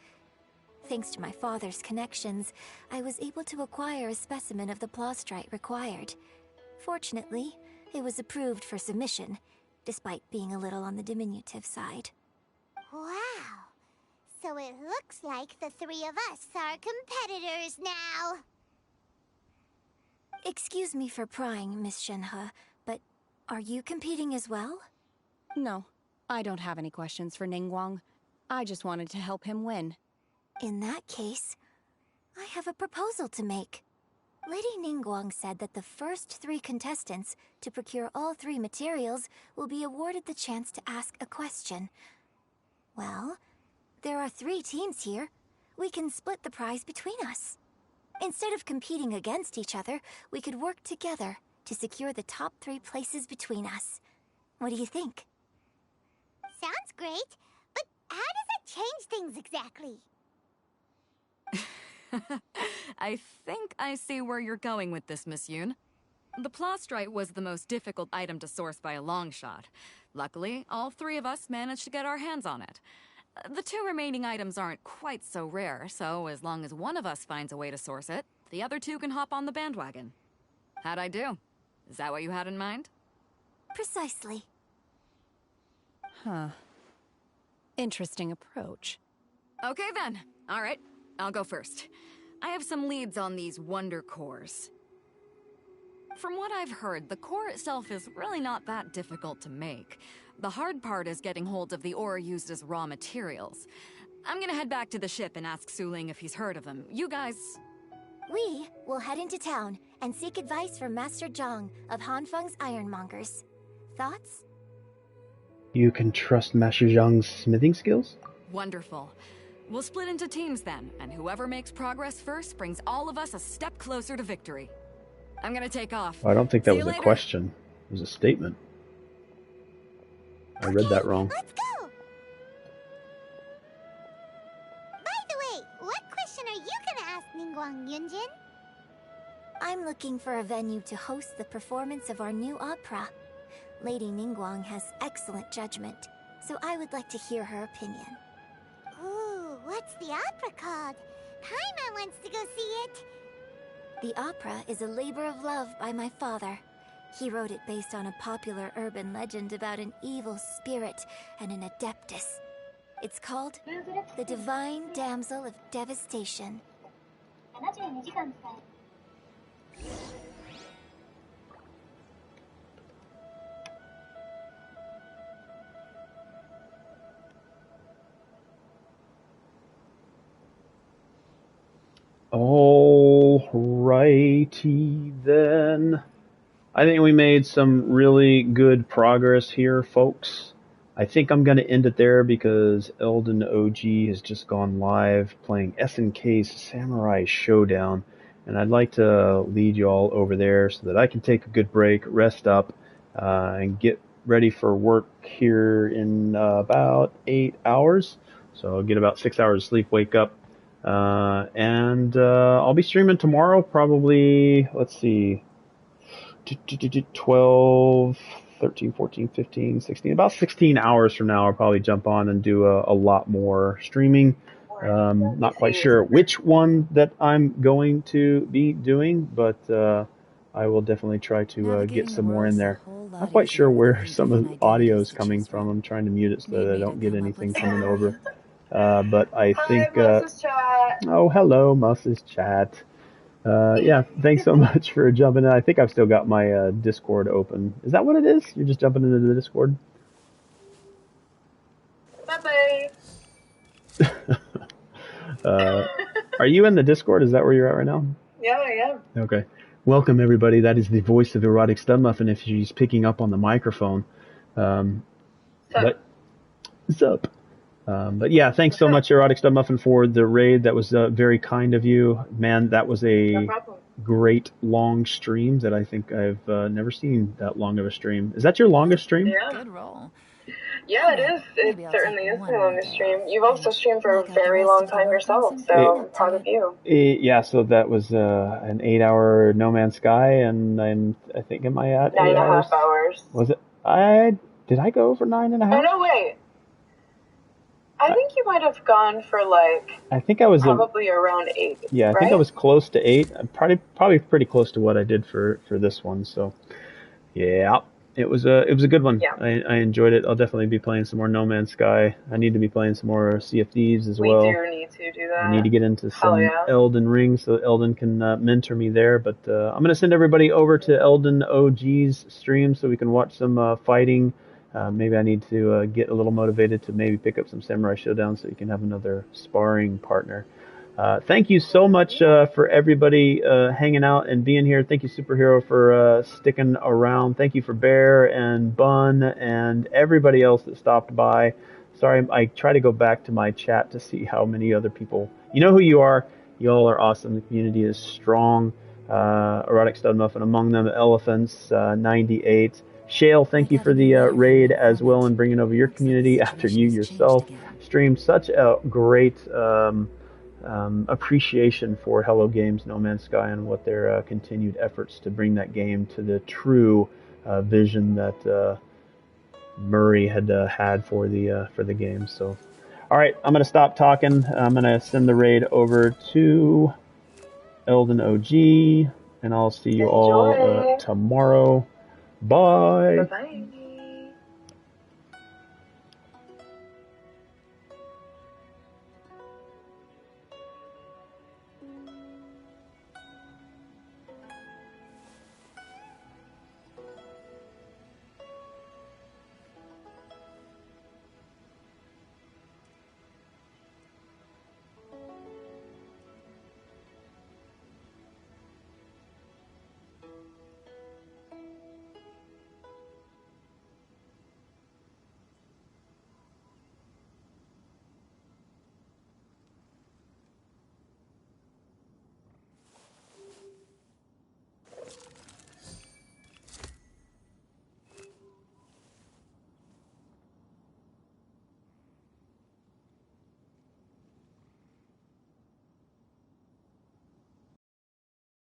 Thanks to my father's connections, I was able to acquire a specimen of the plaustrite required. Fortunately, it was approved for submission, despite being a little on the diminutive side. Wow. So it looks like the three of us are competitors now. Excuse me for prying, Miss Zhenhe, but are you competing as well? No, I don't have any questions for Ningguang. I just wanted to help him win. In that case, I have a proposal to make. Lady Ningguang said that the first 3 contestants to procure all 3 materials will be awarded the chance to ask a question. Well, there are 3 teams here. We can split the prize between us. Instead of competing against each other, we could work together to secure the top 3 places between us. What do you think? Sounds great, but how does it change things exactly? I think I see where you're going with this, Miss Yoon. The plaustrite was the most difficult item to source by a long shot. Luckily, all 3 of us managed to get our hands on it. The 2 remaining items aren't quite so rare, so as long as one of us finds a way to source it, the other 2 can hop on the bandwagon. How'd I do? Is that what you had in mind? Precisely. Huh. Interesting approach. Okay then. All right, I'll go first. I have some leads on these wonder cores. From what I've heard, the core itself is really not that difficult to make. The hard part is getting hold of the ore used as raw materials. I'm gonna head back to the ship and ask Suling if he's heard of them. You guys... We will head into town and seek advice from Master Zhang of Hanfeng's Ironmongers. Thoughts? You can trust Master Zhang's smithing skills? Wonderful. We'll split into teams then, and whoever makes progress first brings all of us a step closer to victory. I'm gonna take off. Oh, I don't think that See was you a later. question. It was a statement. I read that wrong. Let's go! By the way, what question are you gonna ask Ningguang, Yunjin? I'm looking for a venue to host the performance of our new opera. Lady Ningguang has excellent judgment, so I would like to hear her opinion. Ooh, what's the opera called? Paimon wants to go see it. The opera is a labor of love by my father. He wrote it based on a popular urban legend about an evil spirit and an adeptus. It's called The Divine Damsel of Devastation. Alrighty then. I think we made some really good progress here, folks. I think I'm going to end it there because Elden OG has just gone live playing SNK's Samurai Showdown, and I'd like to lead you all over there so that I can take a good break, rest up, and get ready for work here in about 8 hours. So I'll get about 6 hours of sleep, wake up, and I'll be streaming tomorrow, probably, let's see, 12, 13, 14, 15, 16, about 16 hours from now I'll probably jump on and do a lot more streaming. Not quite sure which one that I'm going to be doing, but I will definitely try to get some more in there. Not quite sure where some of the audio is coming from. I'm trying to mute it so that I don't get anything coming over. But I think... oh, hello, Mus's chat. Yeah, thanks so much for jumping in. I think I've still got my Discord open. Is that what it is? You're just jumping into the Discord? Bye-bye. Are you in the Discord? Is that where you're at right now? Yeah, I am. Okay. Welcome, everybody. That is the voice of Erotic Stud Muffin if she's picking up on the microphone. But Sup. But yeah, thanks so much, Erotic Stud Muffin, for the raid. That was very kind of you. Man, that was a great long stream that I think I've never seen that long of a stream. Is that your longest stream? Yeah. Good roll. Yeah, it is. It certainly is my longest stream. You've also streamed for a very long time yourself, so I'm proud of you. Yeah, so that was an 8-hour No Man's Sky, and I think, am I at 8 hours? 9.5 hours. Was it? Did I go for 9.5? Oh, no, wait. I think you might have gone for like. I think I was probably around 8. Yeah, I think I was close to 8. Probably pretty close to what I did for this one. So, yeah, it was a good one. Yeah. I enjoyed it. I'll definitely be playing some more No Man's Sky. I need to be playing some more Sea of Thieves as well. We do need to do that. I need to get into some Elden Ring so Elden can mentor me there. But I'm gonna send everybody over to Elden OG's stream so we can watch some fighting. Maybe I need to get a little motivated to maybe pick up some Samurai Showdown so you can have another sparring partner. Thank you so much for everybody hanging out and being here. Thank you, Superhero, for sticking around. Thank you for Bear and Bun and everybody else that stopped by. Sorry, I try to go back to my chat to see how many other people. You know who you are. You all are awesome. The community is strong. Erotic Stud Muffin among them. Elephants, 98. Shale, thank you for the raid as well and bringing over your community after you yourself streamed. Such a great appreciation for Hello Games, No Man's Sky, and what their continued efforts to bring that game to the true vision that Murray had had for the game. So, all right, I'm gonna stop talking. I'm gonna send the raid over to Elden OG, and I'll see you all tomorrow. Bye. Bye-bye.